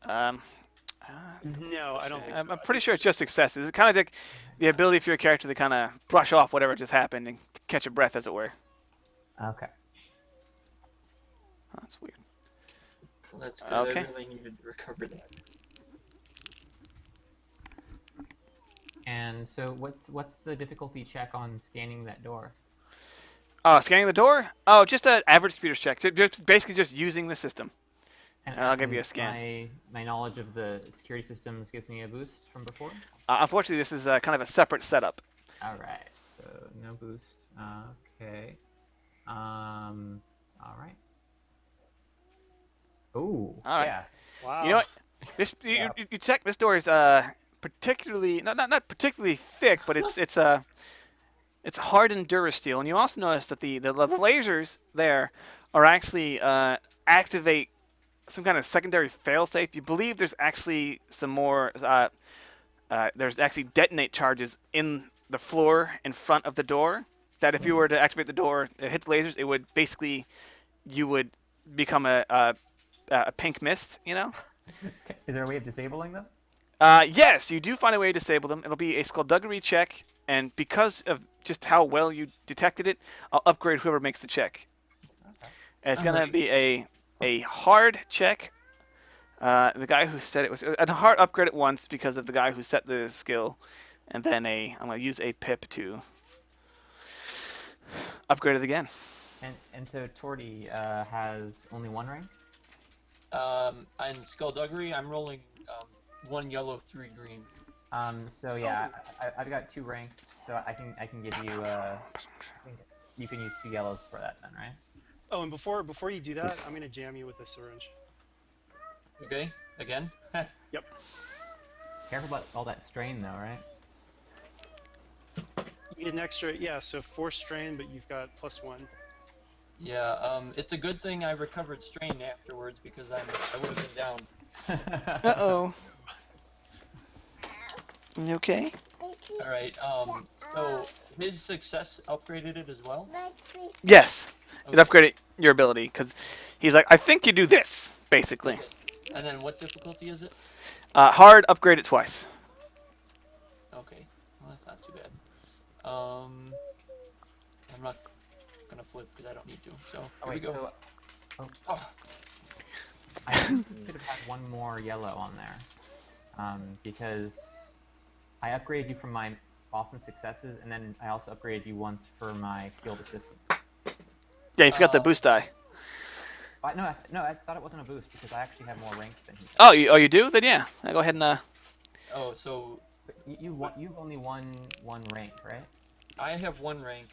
of. Uh,
No, I don't think so.
I'm pretty sure it's just successes. It's kind of like the ability for your character to kind of brush off whatever just happened and catch a breath, as it were.
Okay.
Oh, that's weird.
Well, that's good.
Okay.
I really needed to recover that.
And so what's the difficulty check on scanning that door?
Oh, scanning the door? Oh, just an average computer's check. Just basically just using the system.
And
I'll give you a scan.
My knowledge of the security systems gives me a boost from before.
Unfortunately, this is kind of a separate setup.
All right. So no boost. Okay. All right. Ooh.
All right.
Yeah.
Wow.
You know what? This you check. This door is particularly not particularly thick, but it's hardened durasteel, and you also notice that the lasers there are actually activate some kind of secondary failsafe. You believe there's actually some more. There's actually detonate charges in the floor in front of the door. That if you were to activate the door, it hits lasers. It would basically, you would become a pink mist. You know.
Is there a way of disabling them?
Yes, you do find a way to disable them. It'll be a skullduggery check, and because of just how well you detected it, I'll upgrade whoever makes the check.
Okay.
And it's gonna
Alright.
be a hard check. The guy who said it was a hard upgrade at once because of the guy who set the skill, and then I'm gonna use a pip to upgrade it again.
And so Torty has only one rank.
On Skullduggery, I'm rolling 1 yellow, 3 green.
So yeah, I've got 2 ranks, so I can give you I think you can use 2 yellows for that then, right?
Oh, and before you do that, I'm gonna jam you with a syringe.
Okay, again?
Yep.
Careful about all that strain though, right?
You get an extra, yeah. So 4 strain, but you've got +1.
Yeah, it's a good thing I recovered strain afterwards because I would have been down.
Uh-oh. You okay?
Alright, so his success upgraded it as well?
Yes. It
Okay.
upgraded your ability because he's like, I think you do this basically.
And then what difficulty is it?
Hard, upgrade it twice.
Okay, well that's not too bad. I'm not gonna flip because I don't need to, so here we go.
So,
Oh,
I think we could have had one more yellow on there, because I upgraded you from my awesome successes, and then I also upgraded you once for my skilled assistance.
Yeah, you forgot the boost die.
No, I thought it wasn't a boost because I actually have more ranks than he.
Oh, you do? Then yeah. I'll go ahead and
oh, so
But you've only one rank, right?
I have 1 rank.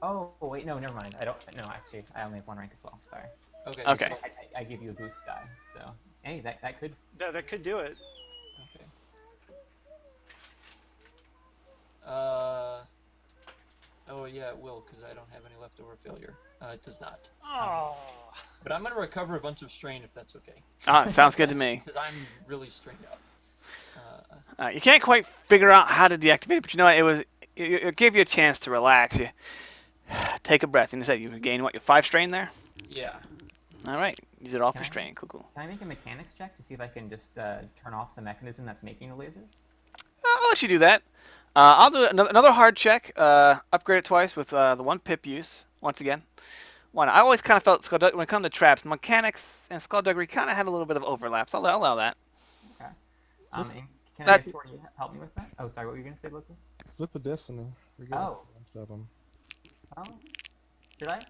Oh wait, no, never mind. I don't. No, actually, I only have 1 rank as well. Sorry.
Okay.
Okay.
So,
I give you a boost die, so hey, that could.
That could do it.
okay. Oh yeah, it will because I don't have any leftover failure. It does not.
Oh.
But I'm gonna recover a bunch of strain if that's okay,
sounds good to me.
because I'm really strained out.
You can't quite figure out how to deactivate it, but you know what? It gave you a chance to relax. You take a breath, and you said you gain what? Your 5 strain there.
Yeah.
All right, use it all for
Can I-
strain. Cool.
Can I make a mechanics check to see if I can just turn off the mechanism that's making the lasers?
I'll let you do that. I'll do another hard check. Upgrade it twice with the 1 pip use once again. One. I always kind of felt when it comes to traps, mechanics and skullduggery kind of had a little bit of overlap. So I'll allow that.
Okay. And can
That-
I Torty, help me with that? Oh, sorry. What were you gonna say, Leslie?
Flip a destiny. We got
Oh.
most of them.
Oh. Did I?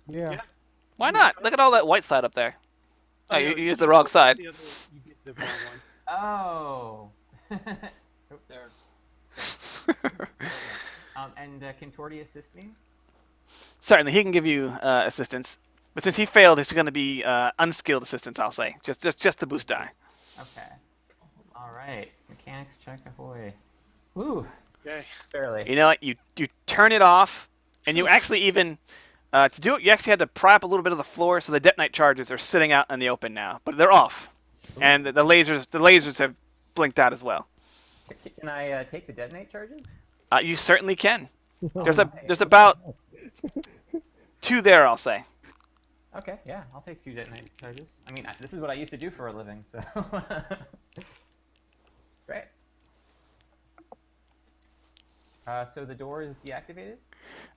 Yeah.
Yeah.
Why not? Look at all that white side up there. Oh,
yeah,
you used the wrong side.
The other, you get the wrong one.
Oh.
There.
And can Torty assist me?
Certainly, he can give you assistance, but since he failed, it's going to be unskilled assistance. I'll say just the boost die.
Okay. All right. Mechanics check ahoy. Woo.
Yay.
Barely.
You know what? You turn it off, And you actually even to do it, you actually had to pry up a little bit of the floor, so the detonite charges are sitting out in the open now, but they're off, and the lasers have blinked out as well.
Can I take the detonate charges?
You certainly can. There's
Alright.
there's about 2 there, I'll say.
Okay, yeah, I'll take 2 detonate charges. I mean, this is what I used to do for a living, so. Great. So the door is deactivated?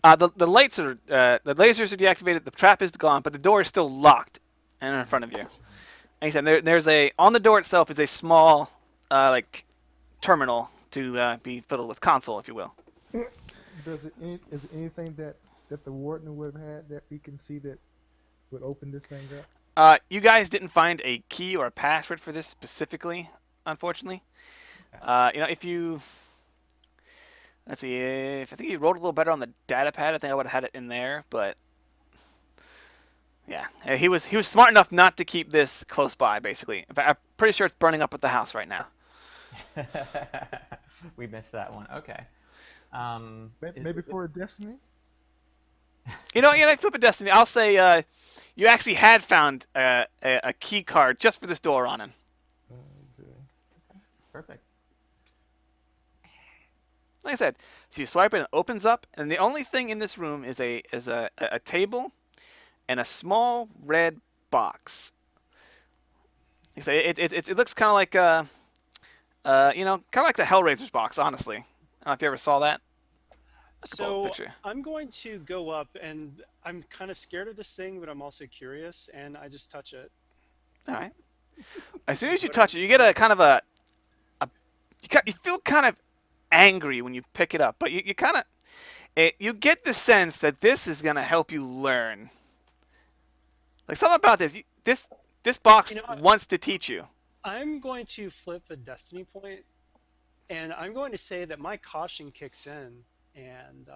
The lights are the lasers are deactivated. The trap is gone, but the door is still locked and in front of you. And he said there's on the door itself is a small like terminal to be filled with console, if you will.
Is there anything that the warden would have had that we can see that would open this thing up?
You guys didn't find a key or a password for this specifically, unfortunately. If you let's see, if I think you rolled a little better on the data pad, I think I would have had it in there. But yeah, he was smart enough not to keep this close by. Basically, in fact, I'm pretty sure it's burning up at the house right now.
We missed that one. Okay.
Maybe for a destiny.
Flip a destiny. I'll say you actually had found a key card just for this door on him.
Okay.
Perfect.
Like I said, so you swipe it and it opens up, and the only thing in this room is a table and a small red box. It looks kind of like kind of like the Hellraiser's box, honestly. I don't know if you ever saw that.
So I'm going to go up, and I'm kind of scared of this thing, but I'm also curious, and I just touch it.
All right. As soon as you touch it, you get a kind of you feel kind of angry when you pick it up, but you kind of you get the sense that this is gonna help you learn. Like something about this box wants to teach you.
I'm going to flip a destiny point, and I'm going to say that my caution kicks in, and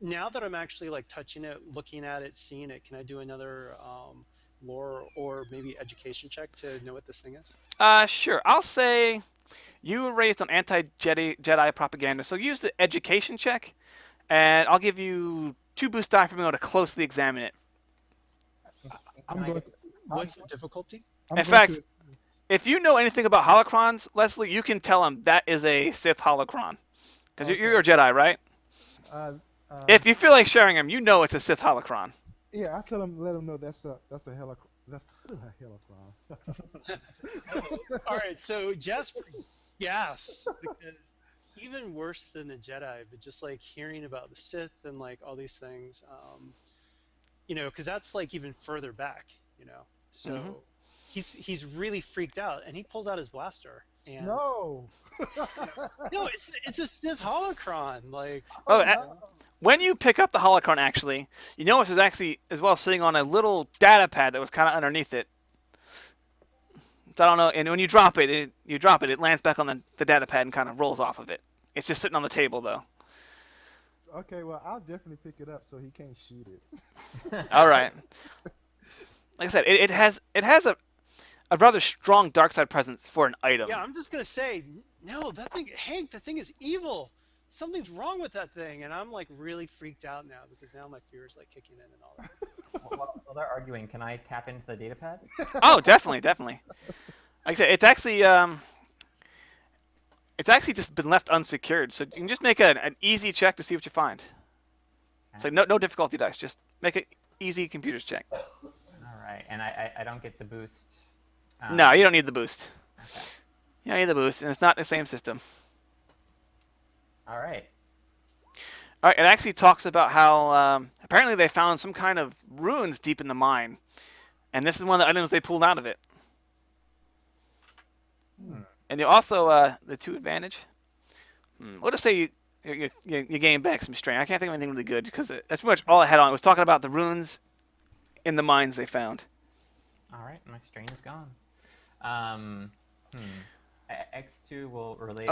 now that I'm actually like touching it, looking at it, seeing it, can I do another lore or maybe education check to know what this thing is?
Sure. I'll say you were raised on anti-Jedi propaganda, so use the education check, and I'll give you 2 boost die for being able to closely examine it.
What's the difficulty?
In fact, if you know anything about holocrons, Leslie, you can tell him that is a Sith holocron. Because you're a Jedi, right? If you feel like sharing him, you know it's a Sith holocron.
Yeah, I tell him, let him know that's a helicron. That's a helicron.
All right, so Jasper gasps because even worse than the Jedi, but just like hearing about the Sith and like all these things, because that's like even further back, So he's really freaked out, and he pulls out his blaster. And
No.
no, it's a Sith holocron. Like
when you pick up the holocron, actually, you notice it's actually as well sitting on a little data pad that was kind of underneath it. So I don't know, and when you drop it, it lands back on the data pad and kind of rolls off of it. It's just sitting on the table though.
Okay, well I'll definitely pick it up so he can't shoot it.
All right. Like I said, it has a rather strong dark side presence for an item.
Yeah, I'm just gonna say no. That thing, Hank, that thing is evil. Something's wrong with that thing, and I'm like really freaked out now because now my fear is like kicking in and all that.
While they're arguing, can I tap into the data pad?
Oh, definitely. Like I said, it's actually just been left unsecured, so you can just make an easy check to see what you find. It's like no difficulty dice, just make an easy computer's check.
All right, and I don't get the boost.
No, you don't need the boost.
Okay.
You don't need the boost, and it's not the same system.
All right.
All right, it actually talks about how apparently they found some kind of ruins deep in the mine, and this is one of the items they pulled out of it. And you also the 2 advantage. We'll just say you gain back some strength. I can't think of anything really good because that's pretty much all I had on. It was talking about the ruins in the mines they found.
All right, my strain is gone. X2 will relate.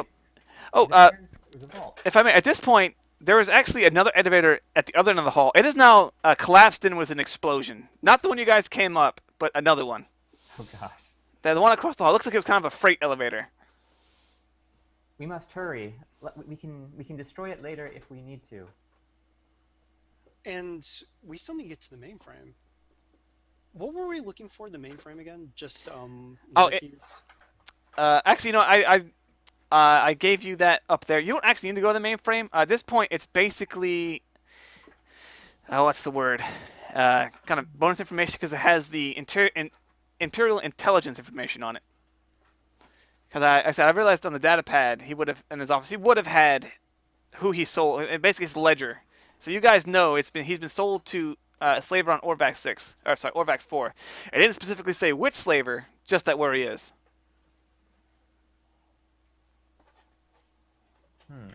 If I may, at this point, there is actually another elevator at the other end of the hall. It is now collapsed in with an explosion. Not the one you guys came up, but another one.
Oh gosh.
The one across the hall looks like it was kind of a freight elevator.
We must hurry. We can destroy it later if we need to.
And we still need to get to the mainframe. What were we looking for? The mainframe again? Just
Oh,
wikis?
actually, I gave you that up there. You don't actually need to go to the mainframe. At this point, it's basically, what's the word? Kind of bonus information because it has the Imperial intelligence information on it. Because I said I realized on the data pad he would have in his office he would have had who he sold and basically his ledger. So you guys know he's been sold to a slaver on Orvax 4. It didn't specifically say which slaver, just that where he is.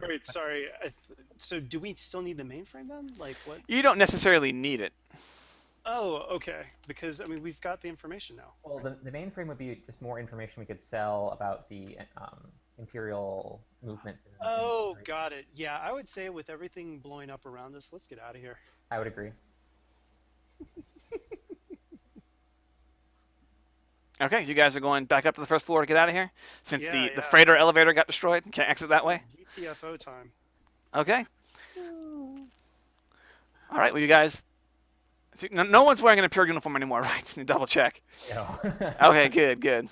Wait, sorry. So do we still need the mainframe then? Like what?
You don't necessarily need it.
Oh, okay. Because I mean, we've got the information now.
Well, the mainframe would be just more information we could sell about the Imperial movements.
Oh, got it. Yeah, I would say with everything blowing up around us, let's get out of here.
I would agree.
Okay, you guys are going back up to the first floor to get out of here? Since
Yeah,
the
yeah.
freighter elevator got destroyed? Can't exit that way?
GTFO time.
Okay. Alright, well you guys... See, no one's wearing an Imperial uniform anymore, right? Just need to double check. Okay, good.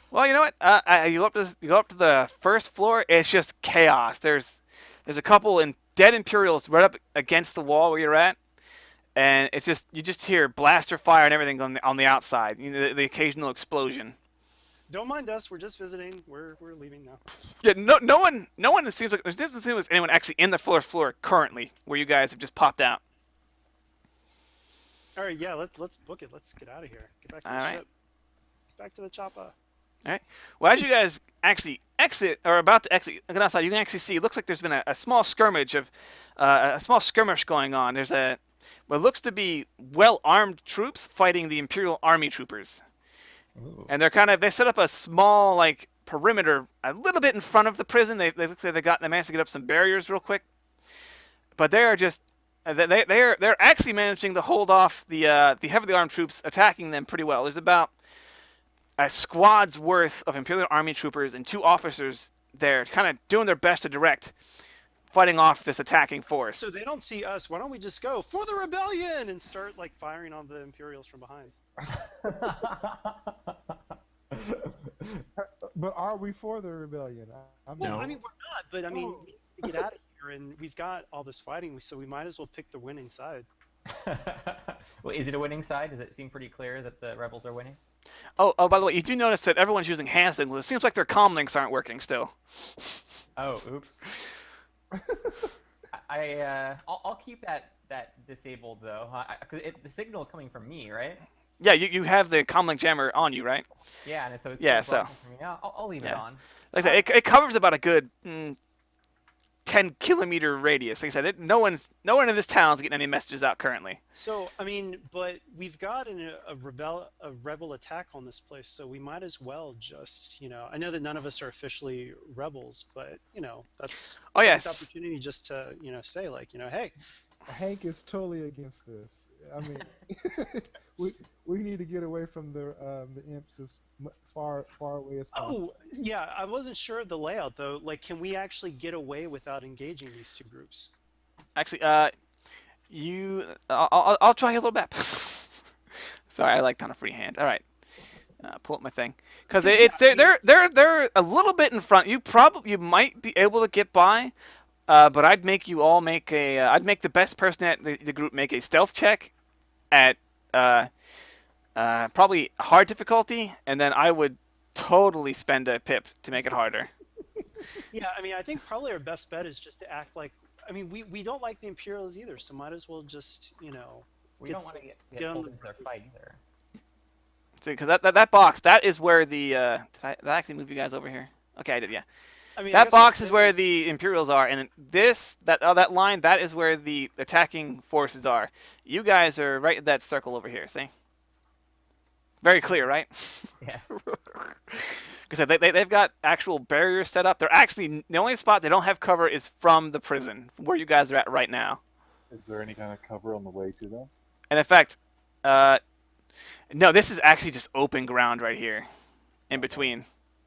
Well, you know what? You go up to the first floor. It's just chaos. There's a couple dead Imperials right up against the wall where you're at, and it's just you just hear blaster fire and everything on the outside. You know, the occasional explosion.
Don't mind us. We're just visiting. We're leaving now.
Yeah, no one. It seems like there doesn't seem like anyone actually in the first floor currently where you guys have just popped out.
All right, yeah. Let's book it. Let's get out of here. Get back to the ship. Back to the chopper.
All right. Well, as you guys actually exit or about to exit outside, you can actually see it looks like there's been a small skirmish going on. There's what looks to be well-armed troops fighting the Imperial Army troopers. Ooh. And they set up a small perimeter a little bit in front of the prison. They look like they managed to get up some barriers real quick. But they are just they're actually managing to hold off the heavily armed troops attacking them pretty well. There's about a squad's worth of Imperial Army troopers and 2 officers there, kind of doing their best to direct fighting off this attacking force.
So they don't see us. Why don't we just go for the rebellion and start firing on the Imperials from behind?
But are we for the rebellion?
I mean, we're not. But I mean, we need to get out of here, and we've got all this fighting, so we might as well pick the winning side.
Well, is it a winning side? Does it seem pretty clear that the rebels are winning?
Oh, by the way, you do notice that everyone's using hand signals. It seems like their comm links aren't working still.
Oh, oops. I'll keep that disabled though, because the signal is coming from me, right?
Yeah, you have the comlink jammer on you, right?
Yeah, and so it's
so
for me. I'll leave it on.
Like I said, it covers about a good 10-kilometer radius. Like I said, no one in this town is getting any messages out currently.
So I mean, but we've got a rebel attack on this place, so we might as well just I know that none of us are officially rebels, but that's
an
opportunity just to say hey.
Hank is totally against this. I mean, we need to get away from the imps as far away as possible.
Oh, yeah, I wasn't sure of the layout though. Can we actually get away without engaging these 2 groups?
Actually, I'll try a little bit. Sorry, I like kind of freehand. All right, pull up my thing because they're a little bit in front. You might be able to get by. But I'd make you all make I'd make the best person at the group make a stealth check at probably hard difficulty, and then I would totally spend a pip to make it harder.
Yeah, I mean, I think probably our best bet is just to act like. I mean, we don't like the Imperials either, so might as well just
We don't want to get pulled into their fight either.
See, because that box, that is where the did I actually move you guys over here? Okay, I did, yeah.
I mean,
that box is where the Imperials are, and that line, that is where the attacking forces are. You guys are right in that circle over here, see? Very clear, right?
Yes.
Because they've got actual barriers set up. They're actually, the only spot they don't have cover is from the prison, where you guys are at right now.
Is there any kind of cover on the way to them?
And in fact, no, this is actually just open ground right here, in between.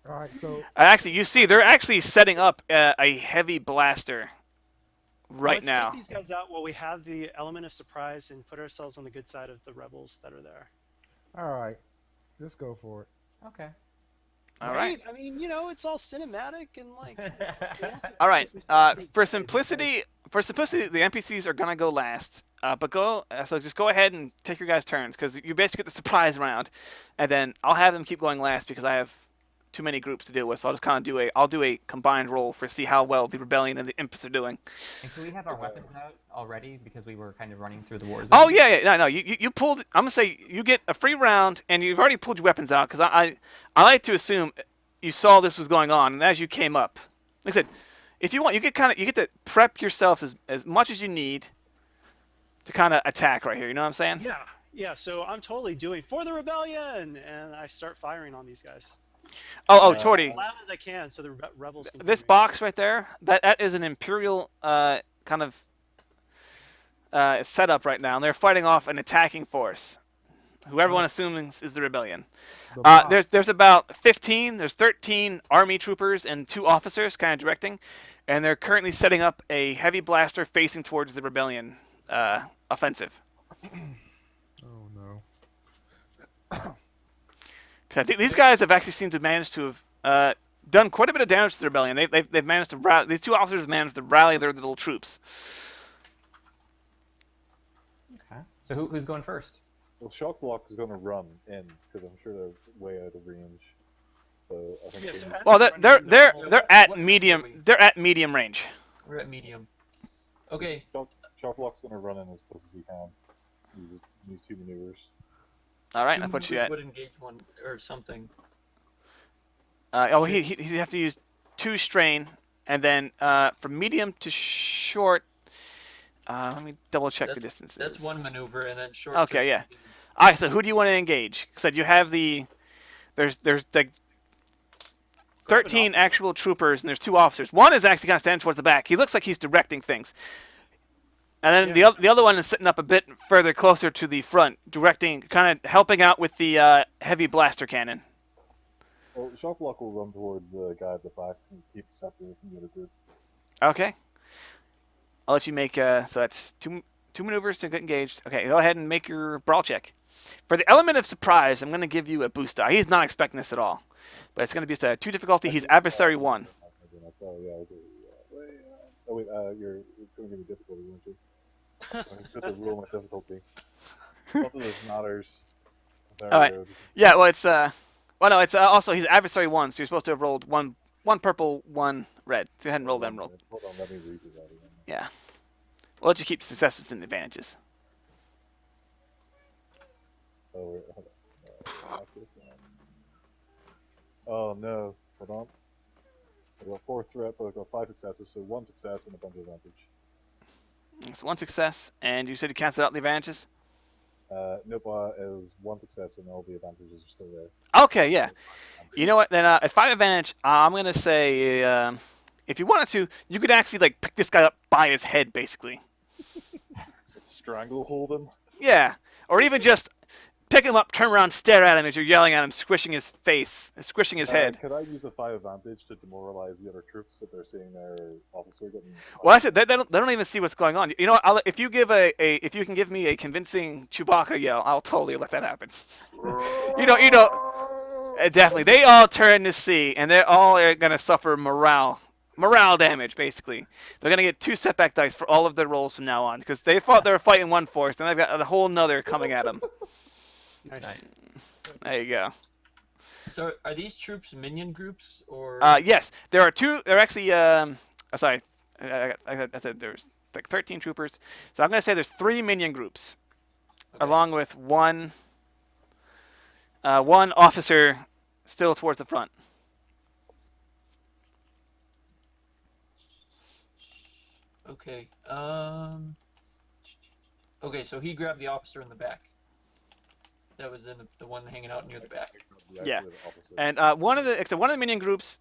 All right, so
Actually, you see, they're actually setting up a heavy blaster right
Let's
now.
take these guys out while we have the element of surprise and put ourselves on the good side of the rebels that are there.
All right, let's go for it.
Okay.
All right.
Right? I mean, it's all cinematic and like.
All right. For
These
simplicity, the NPCs are gonna go last. But so just go ahead and take your guys' turns because you basically get the surprise round, and then I'll have them keep going last because I have too many groups to deal with. So I'll just kind of I'll do a combined roll for see how well the rebellion and the imps are doing.
And can we have our weapons out already because we were kind of running through the war zone?
Oh yeah. No. You pulled. I'm gonna say you get a free round, and you've already pulled your weapons out because I like to assume you saw this was going on, and as you came up, like I said, if you want, you get to prep yourself as much as you need to kind of attack right here. You know what I'm saying?
Yeah. Yeah. So I'm totally doing for the rebellion, and I start firing on these guys.
Oh,
As
Torty.
loud as I can, so the rebels can.
This
hear me.
box right there, that is an Imperial kind of setup right now, and they're fighting off an attacking force. Who everyone assumes is the rebellion.
The box.
There's about 15. There's 13 army troopers and 2 officers kind of directing, and they're currently setting up a heavy blaster facing towards the rebellion offensive.
Oh no.
'Cause I think these guys have actually seemed to manage to have done quite a bit of damage to the rebellion. They've managed to rally. These 2 officers have managed to rally their little troops.
Okay. So who's going first?
Well, Shock Block is going to run in because I'm sure they're way out of range. So I think.
Yeah, so
they-
Well, they're
What-
at
what
medium.
are we?
They're at medium range.
We're at medium. Okay.
Shock Block's going to run in as close as he can. Use 2 maneuvers.
All right,
Two
I put you
movers
at.
would engage one or something.
He'd have to use 2 strain, and then from medium to short. Let me double check the distances.
That's one maneuver, and then short.
Okay,
trip
yeah.
would be-
All right, so who do you want to engage? So you have there's like 13 actual troopers and there's 2 officers. One is actually kind of standing towards the back. He looks like he's directing things. And then the other one is sitting up a bit further closer to the front, directing, kind of helping out with the heavy blaster cannon.
Well, Shock Block will run towards the guy at the back and keep separate from the other group.
Okay. I'll let you make so that's two maneuvers to get engaged. Okay, go ahead and make your brawl check. For the element of surprise, I'm going to give you a boost die. He's not expecting this at all. But it's going to be just a 2 difficulty. He's adversary 1.
Oh, yeah, wait, you're going to give me difficulty, weren't you? I have to roll my difficulty. Not that this matters. There
All right.
we go.
Yeah, well, it's no, it's also he's adversary 1, so you're supposed to have rolled one purple, 1 red. So go ahead and roll them. Roll.
Hold on, let me read it out again.
Yeah. We'll let you keep successes and advantages.
Oh, wait, hold on. Oh no, hold on. I've got 4 threat, but I've got 5 successes, so 1 success and a bunch of advantage.
So 1 success, and you said you canceled out the advantages?
Nope, it was 1 success and all the advantages are still there.
Okay, yeah. You know what? Then at 5 advantage, I'm gonna say if you wanted to, you could actually like pick this guy up by his head, basically.
Stranglehold him?
Yeah, or even just pick him up, turn around, stare at him as you're yelling at him, squishing his face, squishing his head.
Could I use a 5 advantage to demoralize the other troops if they're seeing their officer getting...
Well, I said they don't even see what's going on. You know what? If you can give me a convincing Chewbacca yell, I'll totally let that happen. you know, definitely. They all turn to see, and they're all gonna suffer morale damage. Basically, they're gonna get 2 setback dice for all of their rolls from now on because they thought they were fighting one force, and they've got a whole nother coming at them.
Nice.
There you go.
So are these troops minion groups or?
Yes, there are 2. They're actually. Sorry, I said there's like 13 troopers. So I'm gonna say there's 3 minion groups,
Okay.
along with one officer still towards the front.
Okay. Okay, so he grabbed the officer in the back. That was in the one hanging out near the back.
Yeah. And one of the minion groups,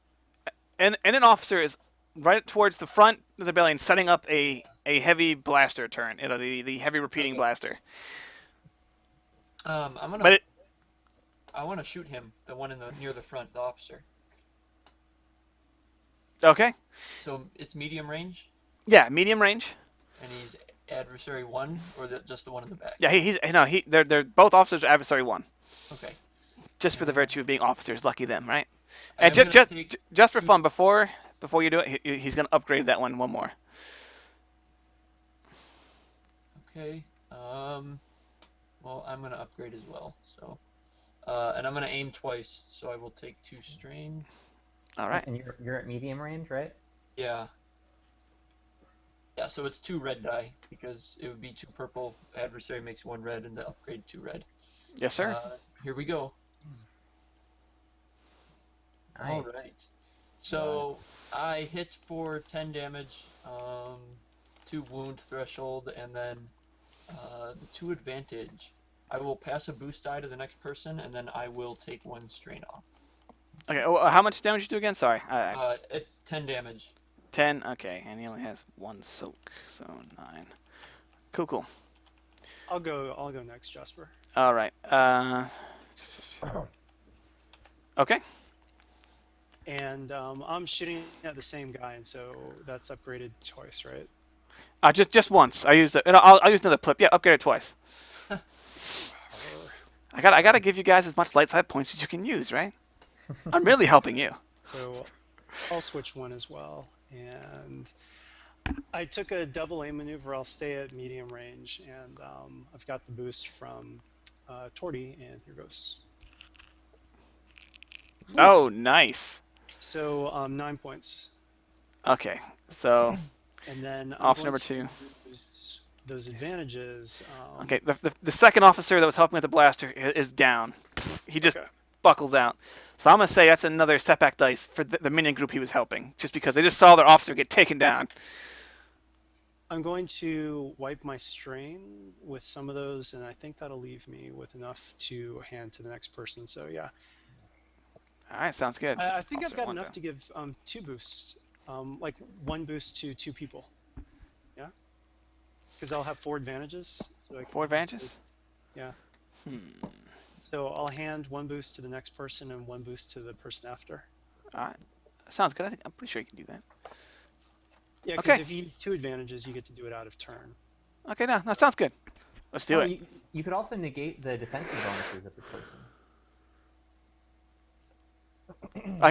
and an officer is right towards the front of the rebellion, setting up a heavy blaster turn. You know, the heavy repeating blaster.
I'm gonna.
But
I want to shoot him, the one near the front, the officer.
okay.
So it's medium range.
Yeah, medium range.
And he's adversary 1, or just the one in the back?
Yeah, he's no, they're both officers are adversary 1.
Okay.
Just for the virtue of being officers, lucky them, right?
I'm
And
gonna take
just for
2.
fun, before you do it, he's gonna upgrade that one more.
Okay. Well, I'm gonna upgrade as well. So, and I'm gonna aim twice. So I will take 2 strain.
All right.
And you're at medium range, right?
Yeah. Yeah. So it's 2 red die because it would be 2 purple. Adversary makes 1 red, and the upgrade 2 red.
Yes, sir.
Here we go.
Nice.
All right. So I hit for 10 damage, 2 wound threshold, and then the 2 advantage. I will pass a boost die to the next person, and then I will take 1 strain off.
Okay. Oh, how much damage you do again? Sorry.
It's 10 damage.
10. Okay, and he only has 1 soak, so 9. Cool.
I'll go next, Jasper.
All right. Okay.
And I'm shooting at the same guy, and so that's upgraded twice, right?
Just once. I use it. I'll use another clip. Yeah, upgrade it twice. I gotta give you guys as much light side points as you can use, right? I'm really helping you.
So I'll switch one as well. And I took a double aim maneuver. I'll stay at medium range, and I've got the boost from Torty, and here goes.
Oh, nice.
So 9 points.
Okay, so
And then
officer number 2.
use those advantages.
Okay, the second officer that was helping with the blaster is down. He just buckles out. So I'm gonna say that's another setback dice for the minion group he was helping, just because they just saw their officer get taken down.
I'm going to wipe my strain with some of those, and I think that'll leave me with enough to hand to the next person. So yeah.
All right, sounds good.
I think I've
Officer
got
one
enough to give 2 boosts, like 1 boost to 2 people. Yeah, because I'll have 4 advantages. So I can
4 advantages?
Yeah. So I'll hand 1 boost to the next person and 1 boost to the person after.
All right, sounds good. I'm pretty sure you can do that.
Yeah, because
Okay.
if you use 2 advantages, you get to do it out of turn.
Okay, no, sounds good. Let's do it.
You could also negate the defensive bonuses of the person.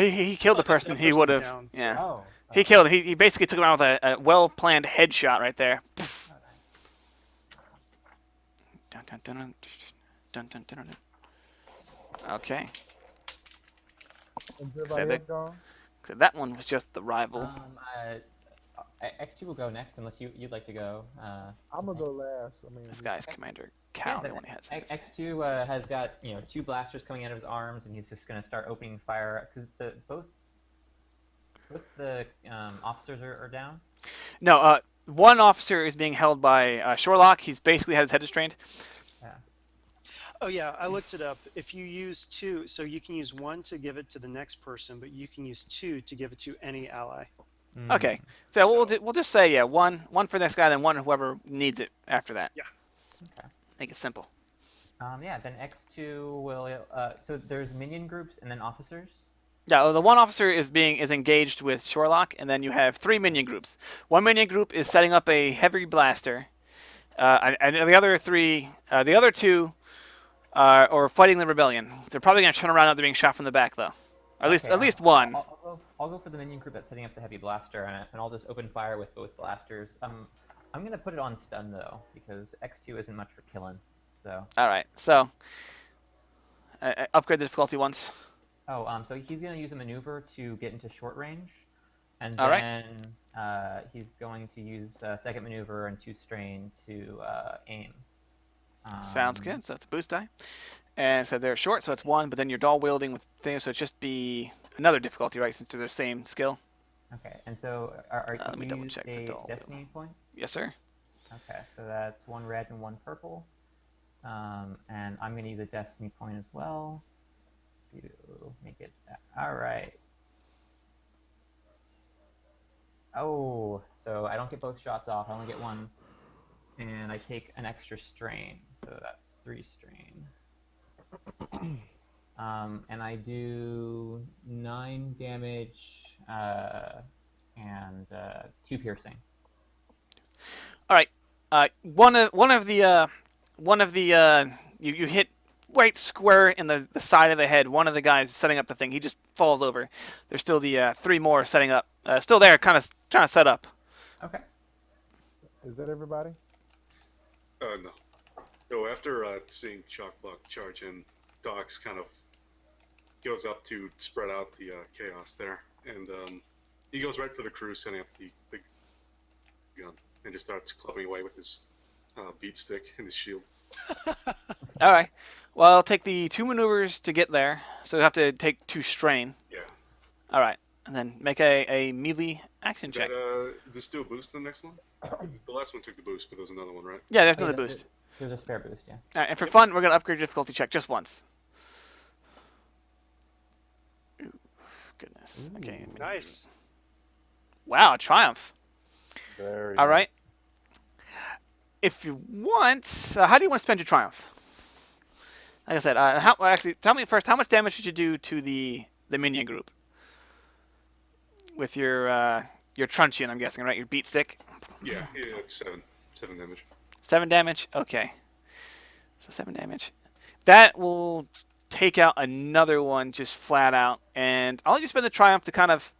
He killed the person.
that
He
person's
would have.
down, so-
Yeah.
Oh.
He killed. He basically took him out with a well-planned headshot right there. Dun, dun, dun, dun, dun, dun, dun, dun. Okay.
Is
Say
everybody
that-
else gone?
So that one was just the rival.
X2 will go next unless you'd like to go.
I'm gonna go last. I mean,
This guy's Commander Cal. The one he has.
X2 has got 2 blasters coming out of his arms, and he's just gonna start opening fire because both the officers are down.
No, one officer is being held by Shorelock. He's basically had his head restrained.
Oh yeah, I looked it up. If you use 2, so you can use 1 to give it to the next person, but you can use 2 to give it to any ally.
Okay, so we'll just say one for this guy, then 1 whoever needs it after that.
Yeah.
Okay.
Make it simple.
Yeah, then X2 will. So there's minion groups and then officers.
Yeah, the one officer is engaged with Shorelock, and then you have 3 minion groups. One minion group is setting up a heavy blaster, and the other 2 are fighting the rebellion. They're probably going to turn around after being shot from the back, though. At least one.
I'll go for the minion group that's setting up the heavy blaster, and I'll just open fire with both blasters. I'm gonna put it on stun though, because X2 isn't much for killing. So.
All right, so upgrade the difficulty once.
Oh, so he's gonna use a maneuver to get into short range, and
All right.
then he's going to use second maneuver and 2 strain to aim.
Sounds good. So it's a boost die. And so they're short, so it's 1, but then you're dual wielding with things, so it's just be another difficulty, right, since they're the same skill.
Okay, and so are
Let me
you
double
use
check the
a
dual
destiny point?
Yes, sir.
Okay, so that's 1 red and 1 purple. And I'm going to use a destiny point as well to make it. Alright. Oh, so I don't get both shots off, I only get 1. And I take an extra strain, so that's 3 strain. And I do 9 damage and 2 piercing.
All right. One of the you hit right square in the side of the head. One of the guys setting up the thing. He just falls over. There's still the three more setting up. Still there, kind of trying to set up.
Okay.
Is that everybody?
No. No, after seeing Shockblock charge in, Dox kind of goes up to spread out the chaos there, and he goes right for the crew, setting up the big gun, and just starts clubbing away with his beat stick and his shield.
All right. Well, I'll take the 2 maneuvers to get there, so you have to take 2 strain.
Yeah.
All right, and then make a melee action check.
Does this do a boost in the next one? The last one took the boost, but there was another one, right?
Yeah, there's another boost.
There's a spare boost, yeah.
All right, and for fun, we're gonna upgrade difficulty check just once. Ooh, goodness. Okay.
Nice.
Wow, triumph.
Very
All right.
nice.
If you want, how do you want to spend your triumph? Like I said, actually, tell me first, how much damage did you do to the minion group with your truncheon? I'm guessing, right? Your beat stick.
Yeah, it's 7 damage.
7 damage. Okay. So 7 damage. That will take out another one just flat out, and I'll let you spend the triumph to kind of.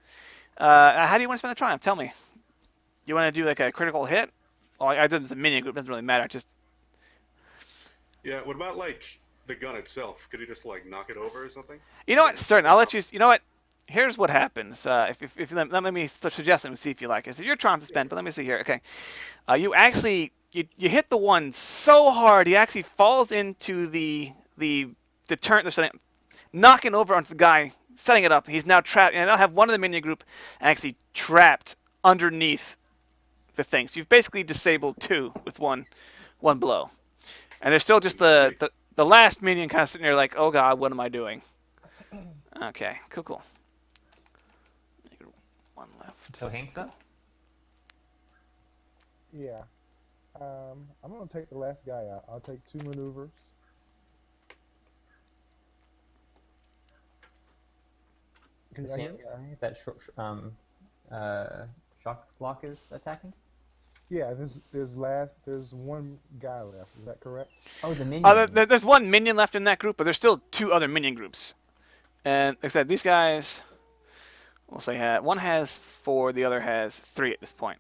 How do you want to spend the triumph? Tell me. You want to do like a critical hit? Oh, I did this a minion group. Doesn't really matter. Just
Yeah, what about, like, the gun itself? Could he just, like, knock it over or something?
you know what? Certain. I'll let you. You know what? Here's what happens. If you let me suggest it and see if you like it. So you're trying to spend, but let me see here. Okay. You actually you hit the one so hard he actually falls into the turn. They're setting, knocking over onto the guy setting it up. He's now trapped. And I'll have one of the minion group actually trapped underneath the thing. So you've basically disabled 2 with one blow. And there's still just the last minion kind of sitting there like, oh god, what am I doing? Okay, cool. One left.
So Hank's up?
Yeah. I'm gonna take the last guy out. I'll take 2 maneuvers. Can
The
y'all hear
same
me?
guy that shock block is attacking?
Yeah, there's one guy left. Is that correct?
Oh, the minion.
There's one minion left in that group, but there's still 2 other minion groups. And like I said, these guys, we'll say one has 4, the other has 3 at this point.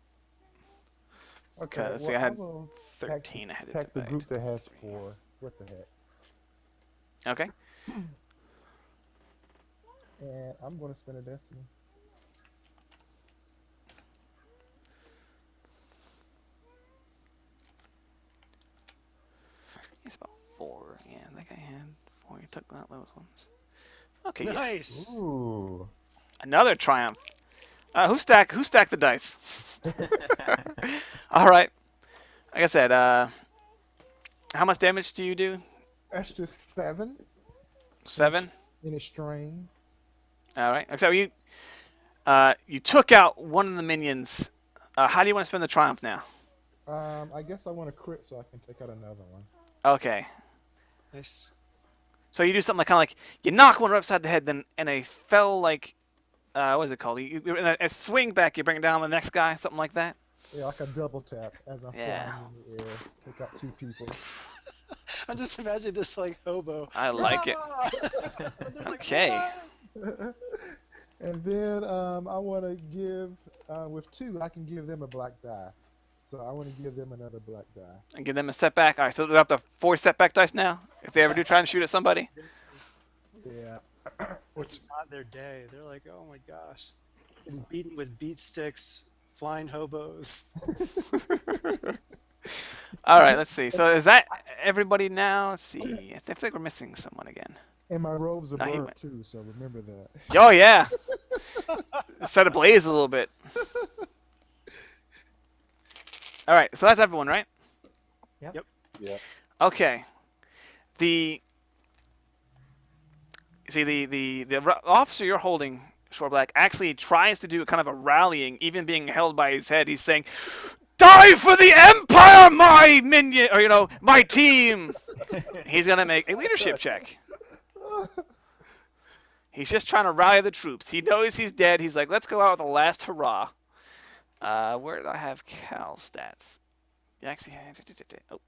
Okay.
Let's see, I had
will
13 ahead
attack
of
the group that has 4. What the heck?
Okay.
And I'm gonna spend a destiny.
It's about 4. Yeah, I think I had 4. You took out those ones. Okay. Yeah.
Nice.
Ooh.
Another triumph. Who stacked the dice? All right. Like I said, how much damage do you do?
That's just 7
7.
in a strain.
All right. So you took out one of the minions. How do you want to spend the triumph now?
I guess I want to crit so I can take out another one.
Okay.
Nice.
So you do something like kind of like you knock one upside the head, then and a fell like what is it called? You in a swing back, you bring down the next guy, something like that.
Yeah, like a double tap as I'm
Yeah.
flying in the air. Take out 2 people.
I'm just imagining this like hobo.
I like it.
Ah! They're like,
Okay.
"Ah!"
And then I want to give with 2, I can give them a black die. So I want to give them another black die.
And give them a setback. All right. So they're up to 4 setback dice now. If they ever do try and shoot at somebody.
Yeah.
This is not their day. They're like, oh my gosh, getting beaten with beat sticks, flying hobos.
All right. Let's see. So is that everybody now? Let's see. I think we're missing someone again.
And my robes are
No, he
burnt
went.
too, so remember that.
Oh yeah. Set ablaze a little bit. All right. So that's everyone, right?
Yep.
Yeah.
Okay. The officer you're holding, Short Black, actually tries to do kind of a rallying, even being held by his head. He's saying, "Die for the Empire, my minion, or my team." He's gonna make a leadership check. He's just trying to rally the troops. He knows he's dead. He's like, "Let's go out with a last hurrah." Where did I have Cal stats? You actually. Oh,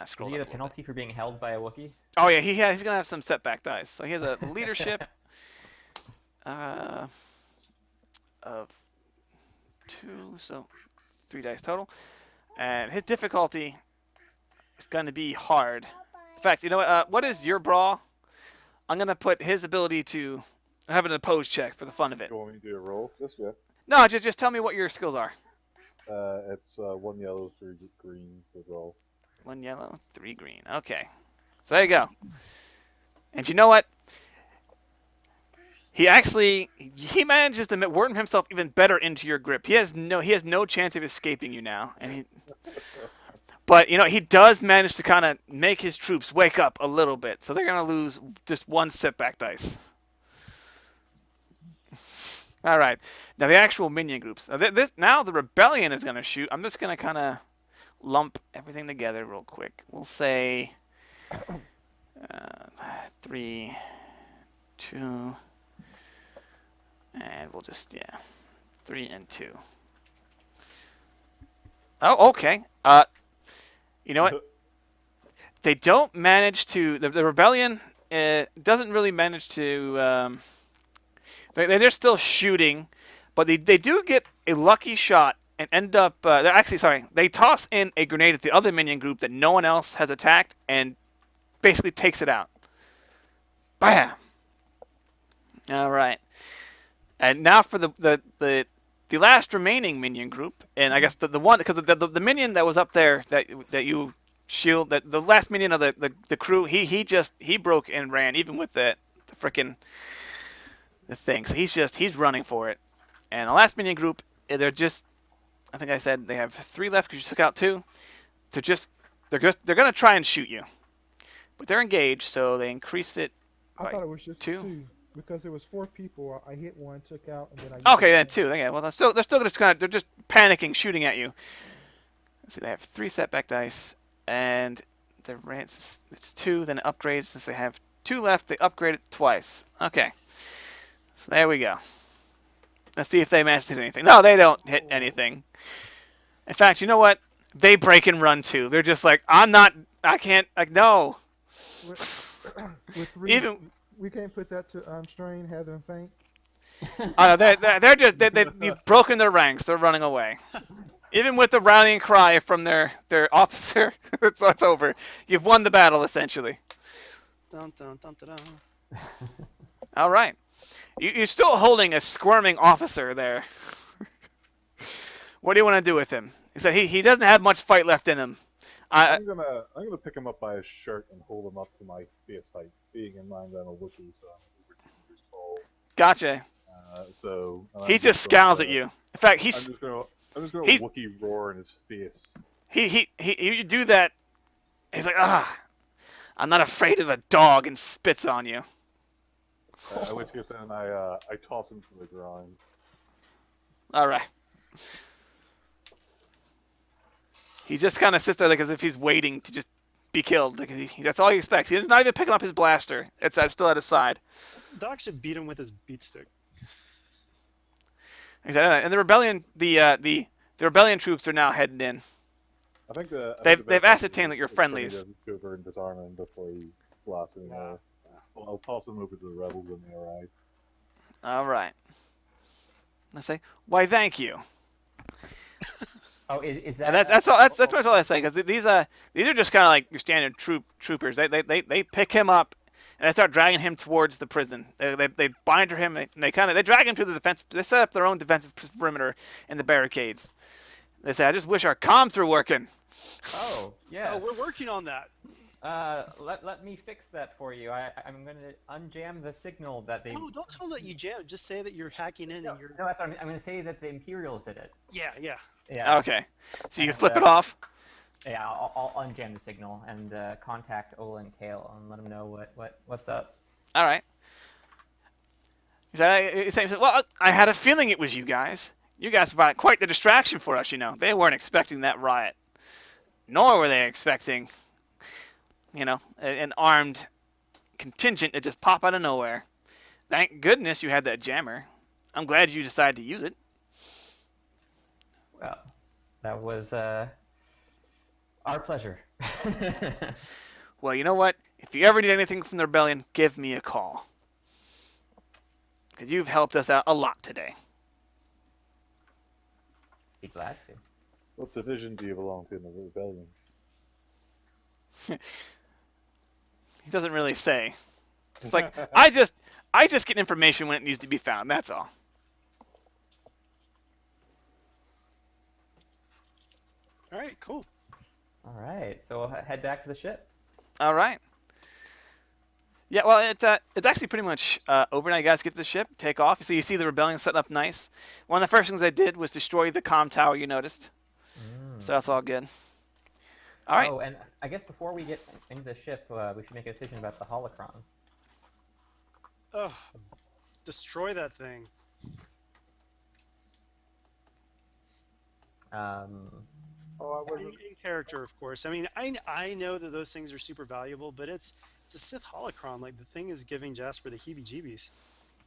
I
Does
scrolled
he
up
get
a
a
little bit.
penalty for being held by a Wookiee?
Oh yeah, he's gonna have some setback dice. So he has a leadership of 2, so 3 dice total, and his difficulty is gonna be hard. In fact, you know what? What is your brawl? I'm gonna put his ability to have an opposed check for the fun of it.
You want me to do a roll? Yes, yeah.
No, just tell me what your skills are.
It's 1 yellow, 3 green for roll.
1 yellow, 3 green. Okay, so there you go. And you know what? He manages to worm himself even better into your grip. He has no chance of escaping you now, but he does manage to kind of make his troops wake up a little bit, so they're gonna lose just 1 setback dice. All right, now the actual minion groups. Now the rebellion is gonna shoot. I'm just gonna kind of lump everything together real quick. We'll say 3, 2. And we'll just, 3 and 2. Oh, okay. You know what? They don't manage to. The rebellion doesn't really manage to. They're still shooting, but they do get a lucky shot and end up. They're actually sorry. They toss in a grenade at the other minion group that no one else has attacked, and basically takes it out. Bam. All right. And now for the last remaining minion group, and I guess the one because the minion that was up there that you shield, that the last minion of the crew, he broke and ran even with the frickin' the thing. So he's running for it. And the last minion group, they're just, I think I said they have 3 left because you took out 2. They're gonna try and shoot you, but they're engaged, so they increase it.
I thought it was just
2.
2 because there was 4 people. I hit one, took out, and then I.
Okay, then 2. Yeah, well, they're still just they're just panicking, shooting at you. Let's see, they have 3 setback dice, and their rants it's 2. Then it upgrades since they have 2 left. They upgrade it twice. Okay, so there we go. Let's see if they manage to hit anything. No, they don't hit anything. In fact, you know what? They break and run too. They're just like, I can't, like, no.
With 3,
Even
we can't put that to strain, have them faint.
they're just you've broken their ranks. They're running away. Even with the rallying cry from their officer, it's over. You've won the battle essentially.
Dun, dun, dun, dun, dun.
All right, you're still holding a squirming officer there. What do you want to do with him? He said he doesn't have much fight left in him.
I'm gonna pick him up by his shirt and hold him up to my face height, being in mind that I'm a Wookiee, so I'm over 2 meters tall.
Gotcha. He just scowls at you. In fact,
I'm just gonna Wookiee roar in his face.
You do that. He's like, I'm not afraid of a dog, and spits on you.
In which case, then I toss him to the ground.
All right. He just kind of sits there like as if he's waiting to just be killed. Like that's all he expects. He's not even picking up his blaster. It's still at his side.
Doc should beat him with his beat stick.
And the rebellion, the rebellion troops are now heading in.
I think
they've ascertained that you're friendlies.
Go over and disarm him before he blasts anymore. I'll toss him over to the rebels when they arrive.
All right. I say, why, thank you.
Oh, is that?
And that's all. That's pretty much all I say. Because these are just kind of like your standard troopers. They pick him up and they start dragging him towards the prison. They bind him. They drag him to the defense. They set up their own defensive perimeter in the barricades. They say, I just wish our comms were working.
Oh, yeah.
Oh, we're working on that.
Let me fix that for you. I'm gonna unjam the signal that they.
No, don't tell them that you jammed. Just say that you're hacking in and you're.
No, that's what I'm gonna say that the Imperials did it.
Yeah.
Yeah.
Okay. So you flip it off.
Yeah, I'll unjam the signal and contact Ola and Kale and let them know what's up.
All right. He said, well, I had a feeling it was you guys. You guys provided quite the distraction for us, They weren't expecting that riot. Nor were they expecting, an armed contingent to just pop out of nowhere. Thank goodness you had that jammer. I'm glad you decided to use it.
Well, that was Our pleasure.
Well, you know what? If you ever need anything from the rebellion, give me a call. Because you've helped us out a lot today.
Be glad to.
What division do you belong to in the rebellion?
He doesn't really say. It's like, I just get information when it needs to be found. That's all.
All right, cool.
All right, so we'll head back to the ship.
All right. Yeah, well, it's actually pretty much overnight. You guys get to the ship, take off. So you see the rebellion setting up nice. One of the first things I did was destroy the comm tower. You noticed, so that's all good. All right.
Oh, and I guess before we get into the ship, we should make a decision about the holocron.
Ugh, destroy that thing.
Oh, I was
In character, of course. I mean, I know that those things are super valuable, but it's a Sith holocron. Like the thing is giving Jasper the heebie-jeebies.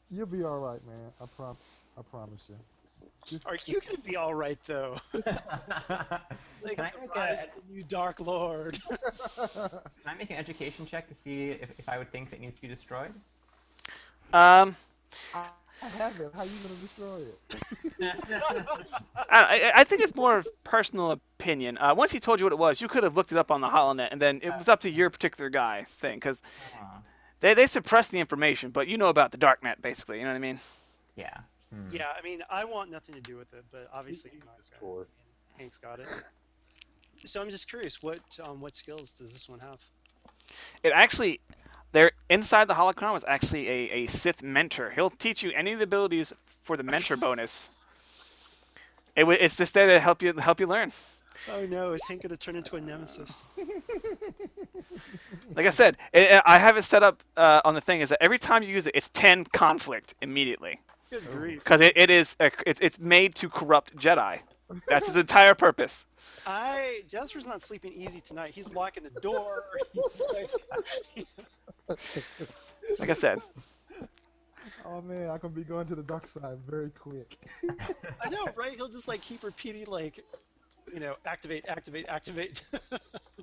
You'll be all right, man. I promise you. Just,
Are you gonna be all right though? Like
Can I
the
make
rise of the new Dark Lord.
Can I make an education check to see if I would think that needs to be destroyed?
Um,
I have it. How you gonna destroy it?
I think it's more of personal opinion. Once he told you what it was, you could have looked it up on the HoloNet, and then it was up to your particular guy's thing, because they suppress the information, but you know about the darknet, basically. You know what I mean?
Yeah.
Yeah, I mean, I want nothing to do with it, but obviously
score.
Hank's got it. So I'm just curious, what skills does this one have?
It actually, there inside the holocron was actually a Sith mentor. He'll teach you any of the abilities for the mentor bonus. It's just there to help you learn.
Oh no, is Hank gonna turn into a nemesis?
Like I said, I have it set up on the thing is that every time you use it, it's 10 conflict immediately.
Good grief.
Because it's made to corrupt Jedi. That's its entire purpose.
Jasper's not sleeping easy tonight. He's locking the door. He's
Like I said.
Oh man, I can be going to the dark side very quick.
I know, right? He'll just like keep repeating, like, activate.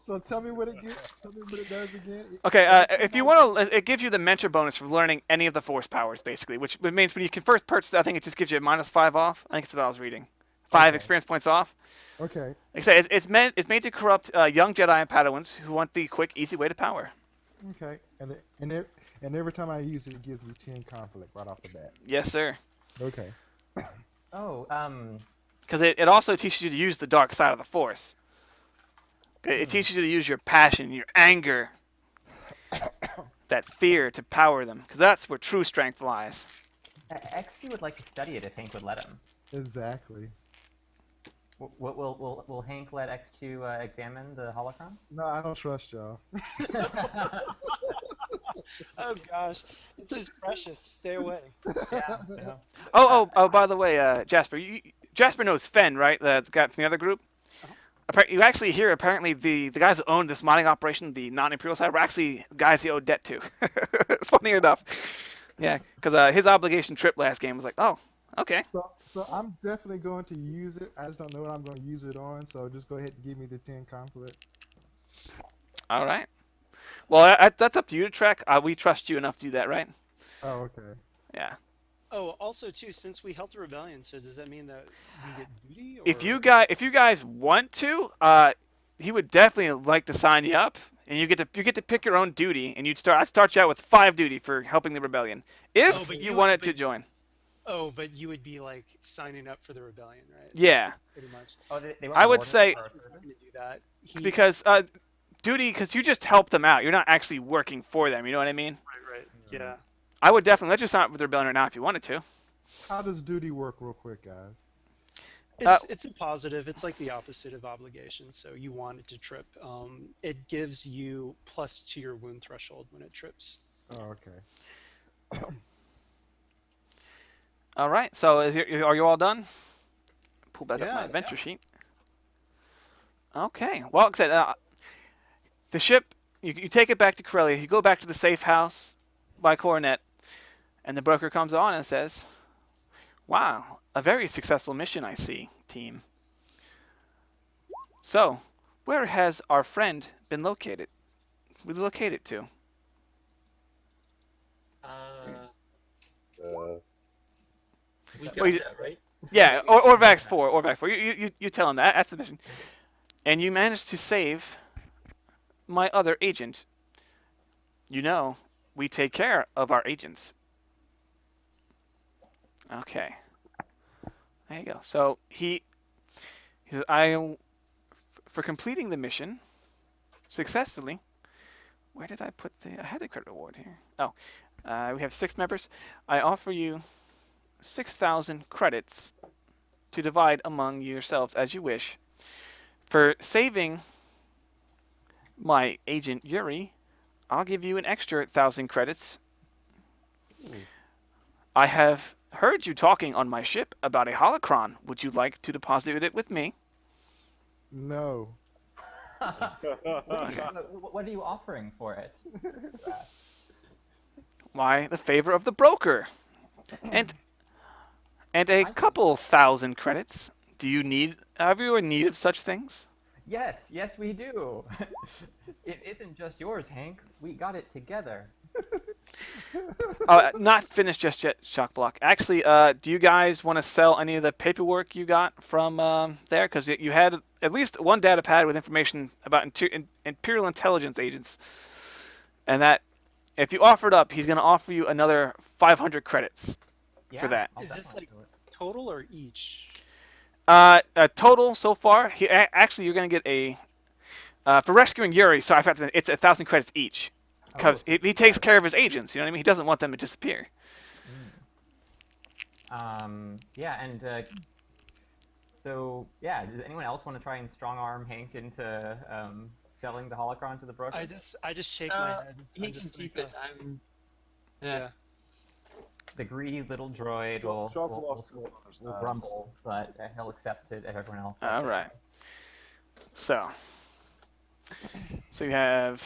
So tell me what it gets. Tell me what it does again.
Okay, if you want to, it gives you the mentor bonus for learning any of the Force powers, basically. Which means when you can first purchase it, I think it just gives you -5 off. I think it's what I was reading. 5 experience points off.
Okay.
Like I said, it's made to corrupt young Jedi and Padawans who want the quick, easy way to power.
Okay. And every time I use it, it gives me 10 conflict right off the bat.
Yes, sir.
Okay.
Oh,
Because it also teaches you to use the dark side of the Force. It teaches you to use your passion, your anger, that fear to power them. Because that's where true strength lies.
XQ would like to study it if Hank would let him.
Exactly.
Will Hank let X2 examine the holocron?
No, I don't trust y'all.
Oh gosh, this is precious. Stay away.
Yeah.
Oh, by the way, Jasper, Jasper knows Fen, right? The guy from the other group? You actually hear, apparently, the guys who owned this mining operation, the non-Imperial side, were actually guys he owed debt to. Funny enough. Yeah, because his obligation trip last game was like, oh, okay.
So I'm definitely going to use it. I just don't know what I'm going to use it on. So just go ahead and give me the 10 conflict.
All right. Well, that's up to you to track. We trust you enough to do that, right?
Oh, okay.
Yeah.
Oh, also too, since we helped the rebellion, so does that mean that we get duty? Or...
If you guys want to, he would definitely like to sign you up, and you get to pick your own duty, and I'd start you out with 5 duty for helping the rebellion, if you wanted to join.
Oh, but you would be like signing up for the rebellion, right?
Yeah.
Pretty much.
Oh, they
I would say
He's not gonna do that.
because duty, because you just help them out. You're not actually working for them. You know what I mean?
Right. Yeah.
I would definitely let you sign up with the rebellion right now if you wanted to.
How does duty work real quick, guys?
It's a positive. It's like the opposite of obligation. So you want it to trip. It gives you plus to your wound threshold when it trips.
Oh, okay.
All right. So are you all done? Pull back up
Yeah,
my adventure sheet. Okay. Well, like I said, the ship, you take it back to Corellia. You go back to the safe house by Coronet, and the broker comes on and says, "Wow, a very successful mission, I see, team. So, Where has our friend been located? Relocated to?
Uh,
We
Well,
got
you-
that, right?
Yeah, Orvax 4. Orvax 4. You tell him that. That's the mission. And you managed to save my other agent. You know, we take care of our agents. Okay. There you go. So he says, for completing the mission successfully. Where did I put I had the credit reward here. Oh, we have 6 members. I offer you 6,000 credits to divide among yourselves as you wish. For saving my agent Yuri, I'll give you an extra 1,000 credits. I have heard you talking on my ship about a holocron. Would you like to deposit it with me?
No.
What are you offering for it?
Why, the favor of the broker. And a couple thousand credits. Do you need, have you in need of such things?
Yes, yes, we do. It isn't just yours, Hank. We got it together.
Not finished just yet, Shockblock. Actually, do you guys want to sell any of the paperwork you got from there? Because you had at least one data pad with information about Imperial intelligence agents. And that, if you offer it up, he's going to offer you another 500 credits
Yeah,
for that.
I'll
Is this
definitely
like
do it.
total or each?
Total so far, actually, you're going to get a... for rescuing Yuri, sorry, I forgot to, it's 1,000 credits each. Because
Oh,
he takes care of his agents, you know what I mean? He doesn't want them to disappear.
Yeah, and so yeah, does anyone else want to try and strong arm Hank into selling the holocron to the broker?
I just shake my head.
He
I'm
can
just
keep
like,
it. I'm.
yeah.
Yeah.
The greedy little droid will
Shockblock
grumble, but he'll accept it if everyone else.
All right. So you have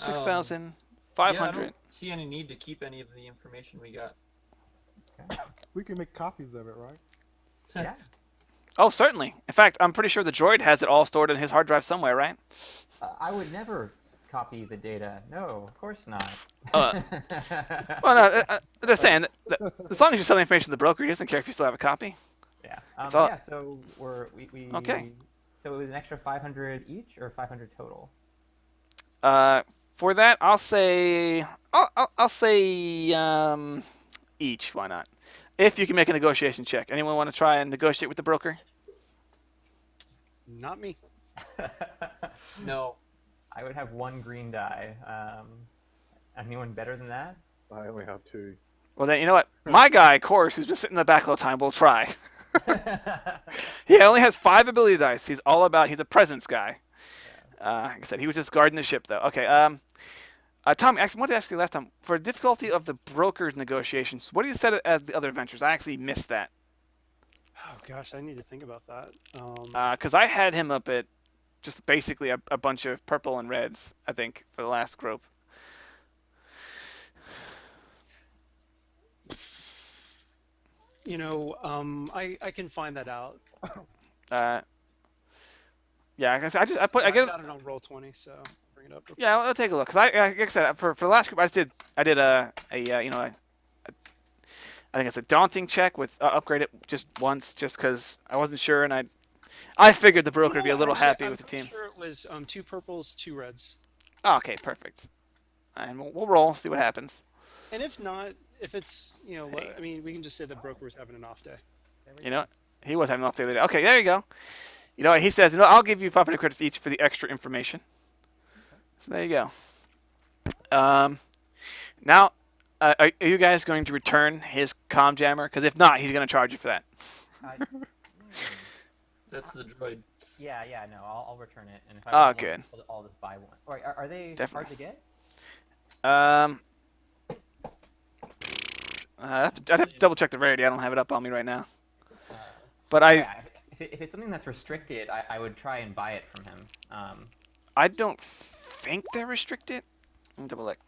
Yeah, I
6,500.
don't see any need to keep any of the information we got.
We can make copies of it, right?
Yeah.
Oh, certainly. In fact, I'm pretty sure the droid has it all stored in his hard drive somewhere, right?
I would never copy the data. No, of course not.
Well, no, I'm just saying, that as long as you sell the information to the broker, he doesn't care if you still have a copy.
Yeah.
It's all-
Yeah. So we.
Okay.
So it was an extra 500 each, or 500 total.
For that, I'll say each. Why not? If you can make a negotiation check. Anyone want to try and negotiate with the broker?
Not me.
No.
I would have 1 green die. Anyone better than that?
I only have 2.
Well, then you know what? My guy, of course, who's been sitting in the back all the time, will try. He only has 5 ability dice. He's a presence guy. Like I said, he was just guarding the ship, though. Okay. Tommy, actually, I wanted to ask you last time for the difficulty of the broker's negotiations. What do you set it as the other adventures? I actually missed that.
Oh gosh, I need to think about that.
Because I had him up at just basically a bunch of purple and reds, I think, for the last group.
You know, I can find that out.
Yeah, like I
I
get
got it on Roll20, so bring it up.
Yeah, I'll take a look. Cause like I said, for the last group, I did a I think it's a daunting check with upgrade it just once, just because I wasn't sure, and I figured the broker would be a little happy with the team.
I'm sure it was 2 purples, 2 reds.
Oh, okay, perfect. And we'll roll, see what happens.
And if not, if it's
Hey.
I mean, we can just say the broker was having an off day.
You know, he was having off the other day. Okay, there you go. You know, he says, I'll give you 500 credits each for the extra information. So there you go. Now, are you guys going to return his comm jammer? Because if not, he's going to charge you for that.
That's the droid.
Yeah, no, I'll return it, and if I
Oh,
want
good.
one, I'll just buy one. Or are they
Definitely.
hard to get?
I'd have to double check the rarity. I don't have it up on me right now. But
Yeah, if it's something that's restricted, I would try and buy it from him.
I don't think they're restricted. Let me double look.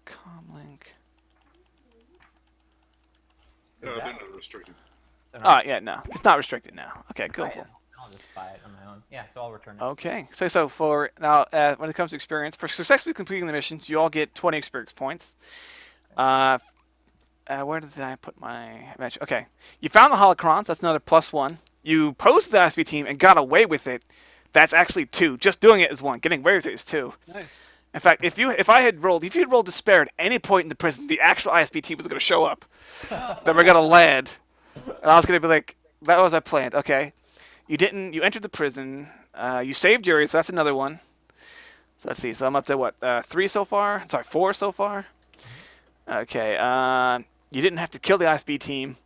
Comlink.
They're not restricted.
So not-
yeah, no, it's not restricted now. Okay, cool.
Oh, yeah. I'll just buy it on my own. Yeah, so I'll return it.
Okay, so for now, when it comes to experience, for successfully completing the missions, you all get 20 experience points. Where did I put my match? Okay, you found the holocrons. That's another +1. You posed the ISB team and got away with it. That's actually 2. Just doing it is 1. Getting away with it is 2.
Nice.
In fact, if you had rolled despair at any point in the prison, the actual ISB team was going to show up. Then we're going to land, and I was going to be like, that was my plan. Okay, you didn't. You entered the prison. You saved Yuri, so that's another one. So let's see. So I'm up to what? 3 so far. Sorry, 4 so far. Okay. You didn't have to kill the ISB team.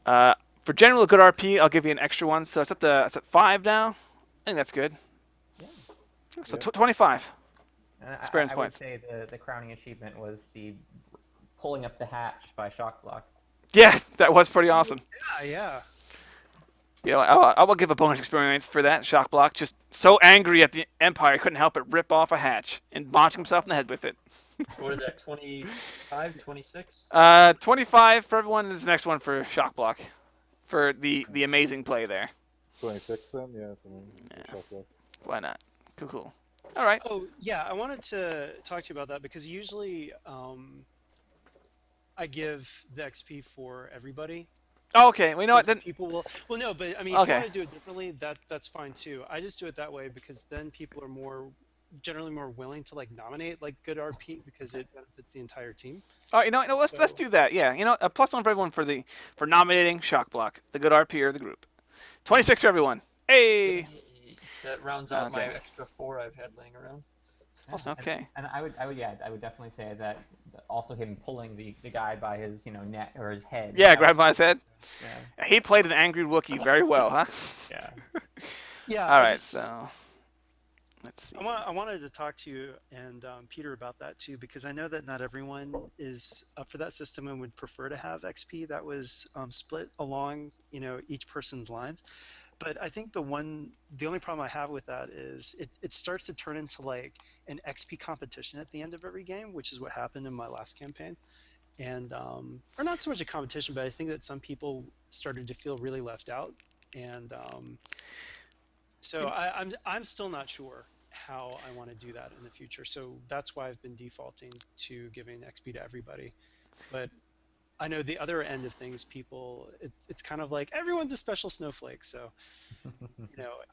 For general good RP, I'll give you an extra one. So it's up to 5 now. I think that's good.
Yeah.
So
Yeah.
25
And
experience
I
points.
would say the crowning achievement was the pulling up the hatch by shock block.
Yeah, that was pretty awesome.
Yeah.
You know, I will give a bonus experience for that shock block. Just so angry at the Empire, couldn't help but rip off a hatch and launch himself in the head with it.
What is that? 25, 26?
25 for everyone. And this next one for shock block, for the amazing play there.
26 then, yeah. For me.
Yeah.
Shock block.
Why not? Cool. All right.
Oh, yeah. I wanted to talk to you about that because usually I give the XP for everybody.
Oh, okay. Well, you know
So
what? Then
people will. Well, no, but I mean, if
Okay.
you want to do it differently, that's fine too. I just do it that way because then people are generally more willing to like nominate like good RP because it benefits the entire team.
all right. You know what? No, let's do that. Yeah. You know, a +1 for everyone for nominating shock block, the good RP or the group. 26 for everyone. Hey.
Yay. That rounds out my
Okay.
extra 4 I've had laying around.
Yeah,
Okay.
And I would definitely say that also him pulling the guy by his neck or his head.
Yeah, grab by his head.
Yeah.
He played an angry Wookiee very well, huh?
Yeah.
Yeah.
All right. So let's see.
I wanted to talk to you and Peter about that too because I know that not everyone is up for that system and would prefer to have XP that was split along each person's lines. But I think the only problem I have with that is it starts to turn into like an XP competition at the end of every game, which is what happened in my last campaign. And or not so much a competition, but I think that some people started to feel really left out. And so I'm still not sure how I want to do that in the future. So that's why I've been defaulting to giving XP to everybody. But I know the other end of things, people, it's kind of like everyone's a special snowflake. So,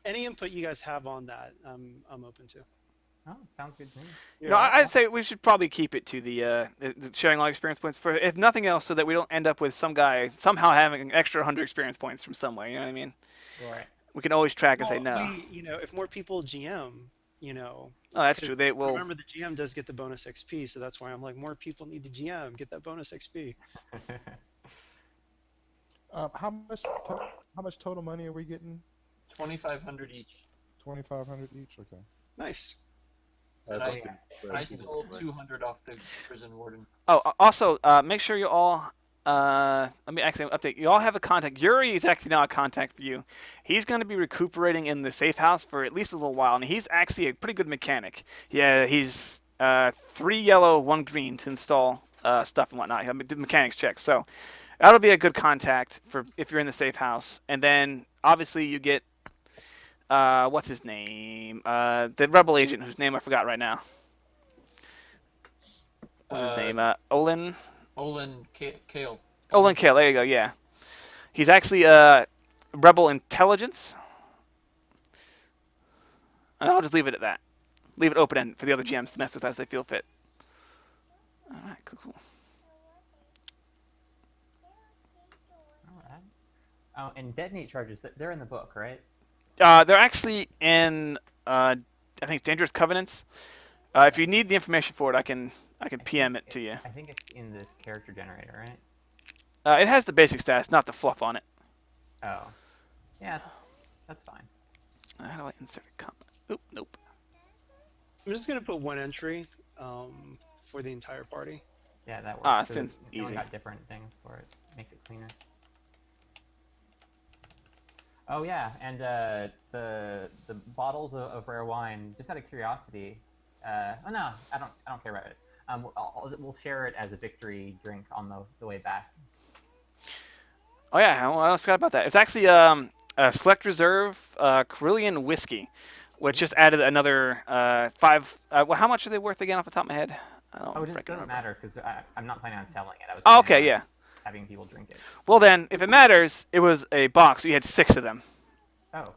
any input you guys have on that, I'm open to.
Oh, sounds good to me.
No, I'd say we should probably keep it to the sharing all experience points for, if nothing else, so that we don't end up with some guy somehow having an extra 100 experience points from somewhere. You know what I mean?
Right.
We can always track and say no.
If more people GM,
Oh, that's true. They will.
remember the GM does get the bonus XP, so that's why I'm like, more people need to GM, get that bonus XP.
How much total money are we getting?
2,500 each.
2,500 each. Okay.
Nice.
And
don't
I,
think
I
it's
stole
right.
200 off the prison warden.
Oh, also, make sure you all. Let me actually update. You all have a contact. Yuri is actually now a contact for you. He's going to be recuperating in the safe house for at least a little while, and he's actually a pretty good mechanic. Yeah, he's 3 yellow, 1 green to install stuff and whatnot. He'll do mechanics checks, so that'll be a good contact for if you're in the safe house. And then obviously you get what's his name? The rebel agent whose name I forgot right now. What's his name? Olin.
Kale.
Olin Kale. There you go. Yeah, he's actually rebel intelligence. And I'll just leave it at that. Leave it open end for the other GMs to mess with as they feel fit. All right. Cool.
All right. Oh, and detonate charges, they're in the book, right?
They're actually in I think Dangerous Covenants. If you need the information for it, I can PM it to you.
I think it's in this character generator, right?
It has the basic stats, not the fluff on it.
Oh. Yeah, that's fine.
How do I insert a comment? Oop, nope.
I'm just gonna put one entry for the entire party.
Yeah, that works. So
since
everyone
easy.
got different things for it. Makes it cleaner. Oh yeah, and the bottles of rare wine. Just out of curiosity. Oh no, I don't care about it. We'll share it as a victory drink on the way back.
Oh yeah, I almost forgot about that. It's actually a Select Reserve Carillion whiskey, which just added another 5. Well, how much are they worth again off the top of my head? I don't
Oh, it
freaking
doesn't
remember.
matter because I'm not planning on selling it. I was
Oh,
planning
okay,
on
yeah.
having people drink it.
Well then, if it matters, it was a box. So you had 6 of them.
Oh,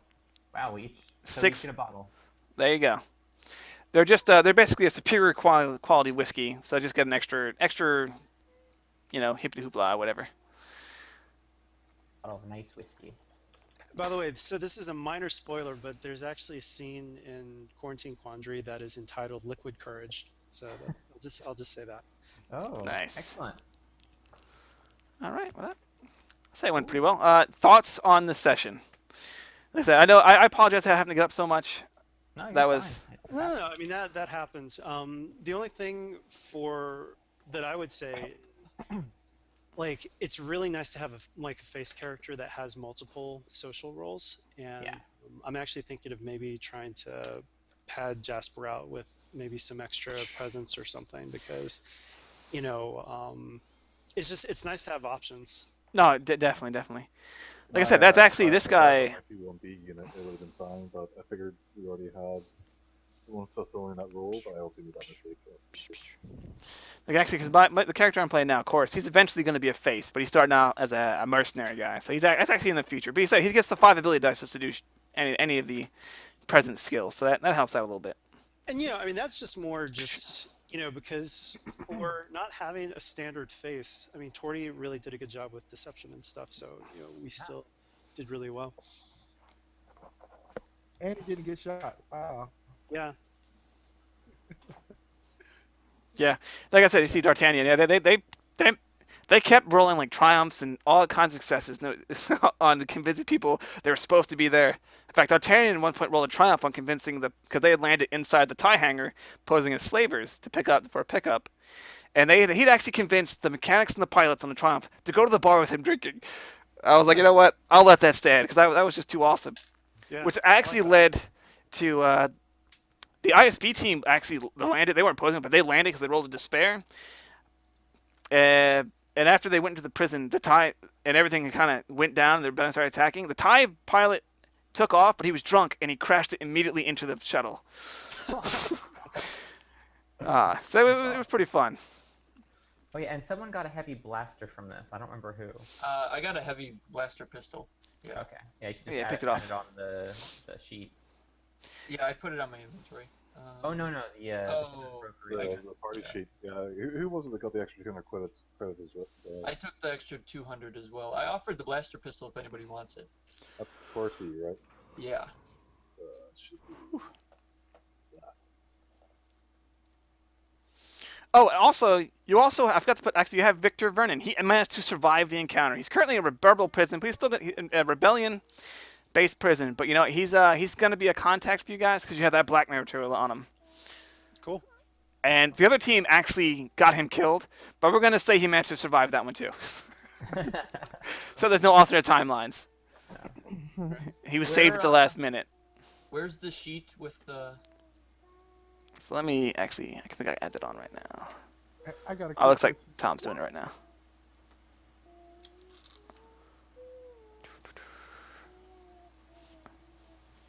wow, so we each
6.
get a bottle.
There you go. They're just they're basically a superior quality whiskey. So I just get an extra, hippity hoopla, whatever.
Bottle of nice whiskey.
By the way, so this is a minor spoiler, but there's actually a scene in Quarantine Quandary that is entitled "Liquid Courage." So I'll just say that.
Oh,
Nice.
excellent.
All right, well, I'd say it went pretty well. Thoughts on the session? Like I said, I know I apologize for having to get up so much.
No,
That
you're
was-
fine.
No, I mean that happens. The only thing that I would say, like, it's really nice to have a face character that has multiple social roles, and
Yeah.
I'm actually thinking of maybe trying to pad Jasper out with maybe some extra presence or something because, it's nice to have options.
No, definitely. Like I said, that's actually this guy.
If you 1B unit, it would have been fine, but I figured we already had someone fulfilling that role, but I also made that mistake.
Like actually, because the character I'm playing now, of course, he's eventually going to be a face, but he's starting out as a mercenary guy. So that's actually in the future. But he said he gets the 5 ability dice just to do any of the present skills. So that helps out a little bit.
And I mean that's just more because for not having a standard face, I mean Torty really did a good job with deception and stuff. So we still did really well.
And he didn't get shot. Wow.
Yeah.
Yeah, like I said, you see D'Artagnan. Yeah, they kept rolling like triumphs and all kinds of successes on the convincing people they were supposed to be there. In fact, D'Artagnan at one point rolled a triumph on convincing because they had landed inside the tie hanger, posing as slavers for a pickup, and he'd actually convinced the mechanics and the pilots on the Triumph to go to the bar with him drinking. I was like, you know what? I'll let that stand because that was just too awesome.
Yeah.
Which actually led to the ISB team actually landed. They weren't posing, but they landed because they rolled a despair. And after they went into the prison, the tie and everything kind of went down. And they started attacking. The tie pilot took off, but he was drunk and he crashed it immediately into the shuttle. So it was pretty fun.
Oh yeah, and someone got a heavy blaster from this. I don't remember who.
I got a heavy blaster pistol. Yeah.
Okay. Yeah, you should just
Yeah,
add,
picked it off.
add it on the sheet.
Yeah, I put it on my inventory.
Oh no, the
Oh,
The party
Yeah.
sheet. Yeah. Who was it that got the extra 200 credits as well?
I took the extra 200 as well. I offered the blaster pistol if anybody wants it.
That's 40, right?
Yeah.
Should be.
Oh, also, I forgot to put. Actually, you have Victor Vernon. He managed to survive the encounter. He's currently in a rebel prison, but he's still in a rebellion-based prison. But he's going to be a contact for you guys because you have that blackmail material on him.
Cool.
And the other team actually got him killed, but we're going to say he managed to survive that one too. So there's no alternate timelines. He was saved at the last minute.
Where's the sheet with the?
So let me I think I added on right now.
I got a
Oh, looks like Tom's doing it right now.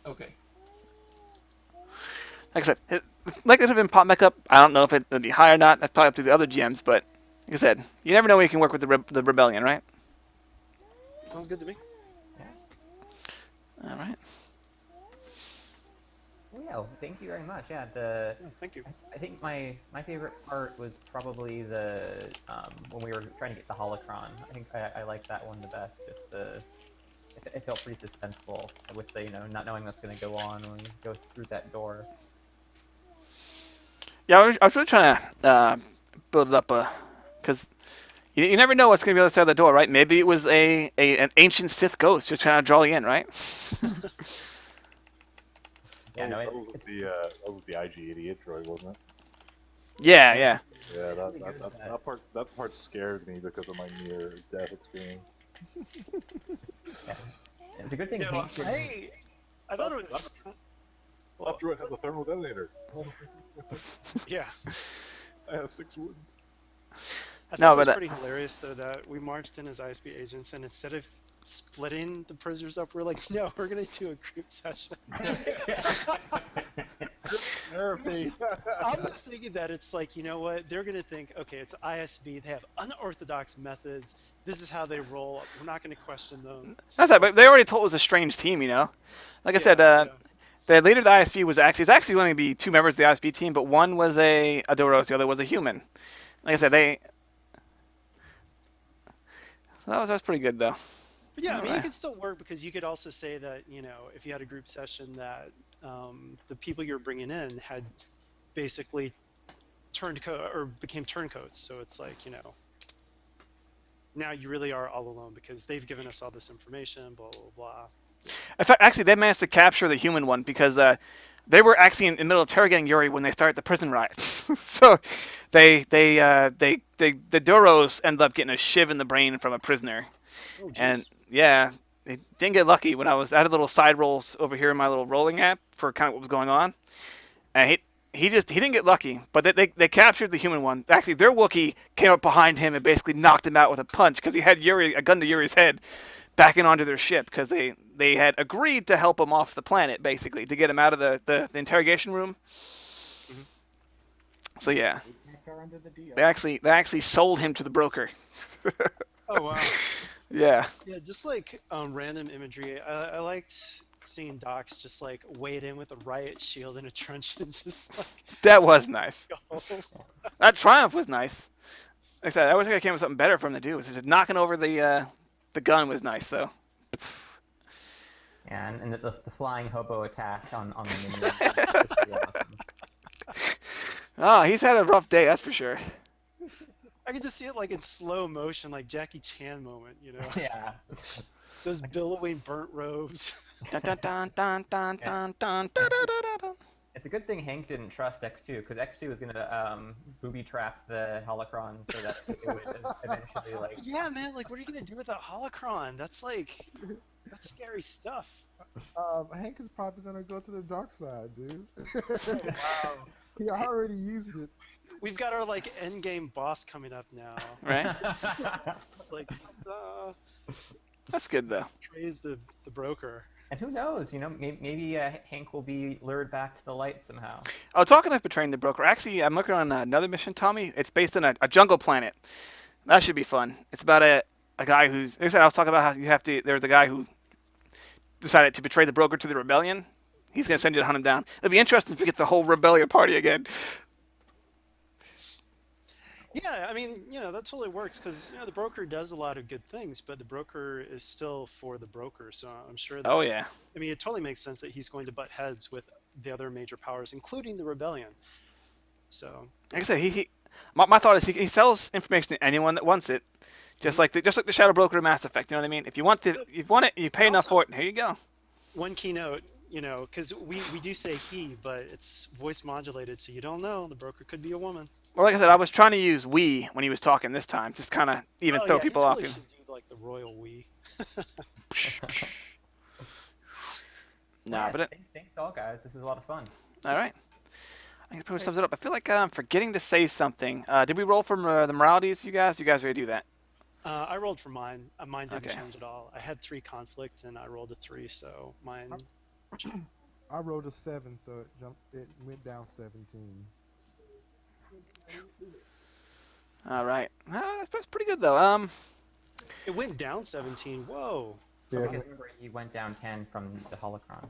Okay.
Like I said, likelihood of him pop back up, I don't know if it would be high or not. That's probably up to the other GMs, but like I said, you never know when you can work with the rebellion, right?
Sounds good to me.
All right.
Well, thank you very much. Yeah, the
Yeah, thank you.
I think my favorite part was probably the when we were trying to get the holocron. I think I liked that one the best. Just it felt pretty suspenseful with the not knowing what's going to go on when we go through that door.
Yeah, I was really trying to build it up, because you never know what's going to be on the other side of the door, right? Maybe it was an ancient Sith ghost just trying to draw you in, right?
Yeah, no,
that was the IG-88 droid, wasn't it?
Yeah.
Yeah,
Really good with
that part scared me because of my near-death experience.
Yeah. It's a good thing.
No,
Hank didn't-
I thought it was.
That droid has a thermal detonator.
Yeah.
I have 6 wounds.
I thought
No,
it was
but
pretty hilarious though that we marched in as ISB agents, and instead of splitting the prisoners up, we're like, no, we're gonna do a group session.
Therapy.
I'm just thinking that it's like, you know what? They're gonna think, okay, it's ISB. They have unorthodox methods. This is how they roll. We're not gonna question them.
that's that. But they already told it was a strange team, you know. Like I said,
Yeah.
the leader of the ISB was actually it's actually going to be two members of the ISB team, but one was a Doros, the other was a human. Like I said, that was pretty good though.
But yeah, I mean, it
Alright.
could still work because you could also say that, you know, if you had a group session that the people you're bringing in had basically became turncoats. So it's like, you know, now you really are all alone because they've given us all this information, blah, blah, blah.
In fact, actually, they managed to capture the human one because they were actually in the middle of interrogating Yuri when they started the prison riot. So the Doros ended up getting a shiv in the brain from a prisoner,
Oh, geez.
and yeah, they didn't get lucky. When I had little side rolls over here in my little rolling app for kind of what was going on, and he didn't get lucky, but they captured the human one. Actually, their Wookiee came up behind him and basically knocked him out with a punch because he had a gun to Yuri's head, backing onto their ship because they had agreed to help him off the planet basically to get him out of the interrogation room.
Mhm.
So yeah,
Are under the deal.
they actually sold him to the broker.
Oh, wow.
Yeah,
Yeah, just like random imagery. I liked seeing Docs just like wade in with a riot shield and a truncheon, just like
that was nice.
goals.
That triumph was nice. Like I said, I wish I came with something better for him to do. It's just knocking over the gun was nice though.
Yeah, and the flying hobo attack on the minion. That's pretty awesome.
Oh, he's had a rough day, that's for sure.
I can just see it like in slow motion, like Jackie Chan moment, you know?
Yeah.
Those billowing burnt robes.
Dun, dun, dun, dun, dun, dun, dun, dun, dun, dun, dun.
It's a good thing Hank didn't trust X2, because X2 was gonna booby trap the holocron so that it would eventually like.
Yeah, man, like what are you gonna do with a holocron? That's scary stuff.
Hank is probably gonna go to the dark side, dude.
Wow.
He already used it.
We've got our like end game boss coming up now.
Right?
Like
That's good though.
Trey's the broker.
And who knows? You know, maybe Hank will be lured back to the light somehow.
Oh, talking of betraying the broker, actually, I'm looking on another mission, Tommy. It's based on a jungle planet. That should be fun. It's about a guy who's. Like I said, I was talking about how you have to. There's a guy who decided to betray the broker to the rebellion. He's going to send you to hunt him down. It'll be interesting if we get the whole rebellion party again.
Yeah, I mean, you know, that totally works because, you know, the broker does a lot of good things, but the broker is still for the broker. So I'm sure that,
Oh yeah.
I mean, it totally makes sense that he's going to butt heads with the other major powers, including the rebellion. So,
Like I said, my thought is he sells information to anyone that wants it, just like the Shadow Broker of Mass Effect. You know what I mean? If you want it, you pay enough for it. And here you go.
one keynote, you know, because we do say he, but it's voice modulated, so you don't know. The broker could be a woman.
Well, like I said, I was trying to use we when he was talking this time, just kind of even
Oh,
throw
yeah,
people
he
off.
totally
You
should do like the royal we.
Nah, but
Thanks all, guys. This was a lot of fun.
all right. I think that pretty much sums it up. I feel like I'm forgetting to say something. Did we roll from the moralities, you guys? You guys ready to do that?
I rolled for mine. Mine didn't
Okay.
change at all. I had 3 conflict and I rolled a 3, so mine.
I rolled a 7, so it went down 17.
All right. That's pretty good though.
It went down 17. Whoa.
Yeah.
Remember, he went down 10 from the holocron.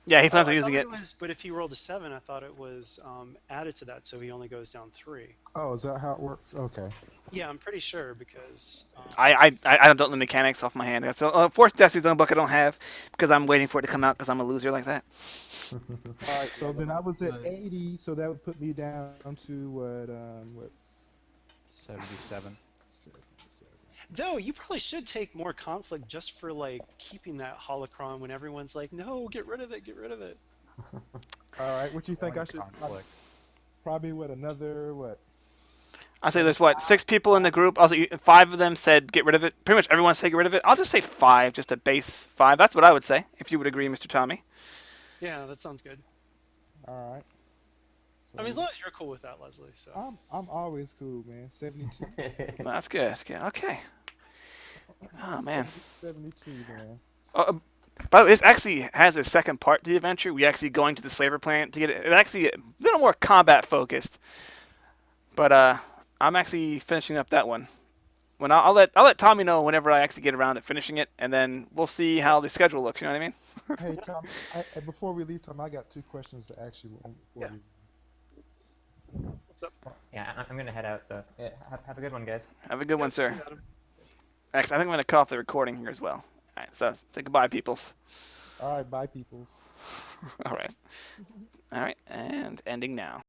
Yeah, he plans
Oh,
on
I
using
thought
it.
was, but if he rolled a 7, I thought it was added to that, so he only goes down 3.
Oh, is that how it works? Okay.
Yeah, I'm pretty sure because.
I don't know the mechanics off my hand. So Force Destiny's own book I don't have because I'm waiting for it to come out because I'm a loser like that.
All right. So then I was at 80, so that would put me down to what?
77.
Though you probably should take more conflict just for like keeping that holocron when everyone's like, no, get rid of it, get rid of it.
All right. What you think I should?
Conflict.
Probably another what?
I say there's 6 people in the group. Also, 5 of them said get rid of it. Pretty much everyone said get rid of it. I'll just say 5, just a base 5. That's what I would say if you would agree, Mr. Tommy.
Yeah, that sounds good.
All right.
I mean, as long as you're cool with that, Leslie. So.
I'm always cool, man. 72.
No, that's good. That's good. Okay. Oh man.
72, man.
Oh, but this actually has a second part to the adventure. We actually going to the slaver planet to get it. It's actually a little more combat focused. But I'm actually finishing up that one. When I'll let Tommy know whenever I actually get around to finishing it, and then we'll see how the schedule looks. You know what I mean?
Hey, Tom, before we leave, Tom, I got 2 questions to ask you. Before
What's up?
Yeah, I'm gonna head out. So yeah, have a good one, guys.
Have a good one,
Yes,
sir.
you got him.
Actually, I think I'm gonna cut off the recording here as well. All right, so say goodbye, peoples.
All right, bye, peoples.
All right, and ending now.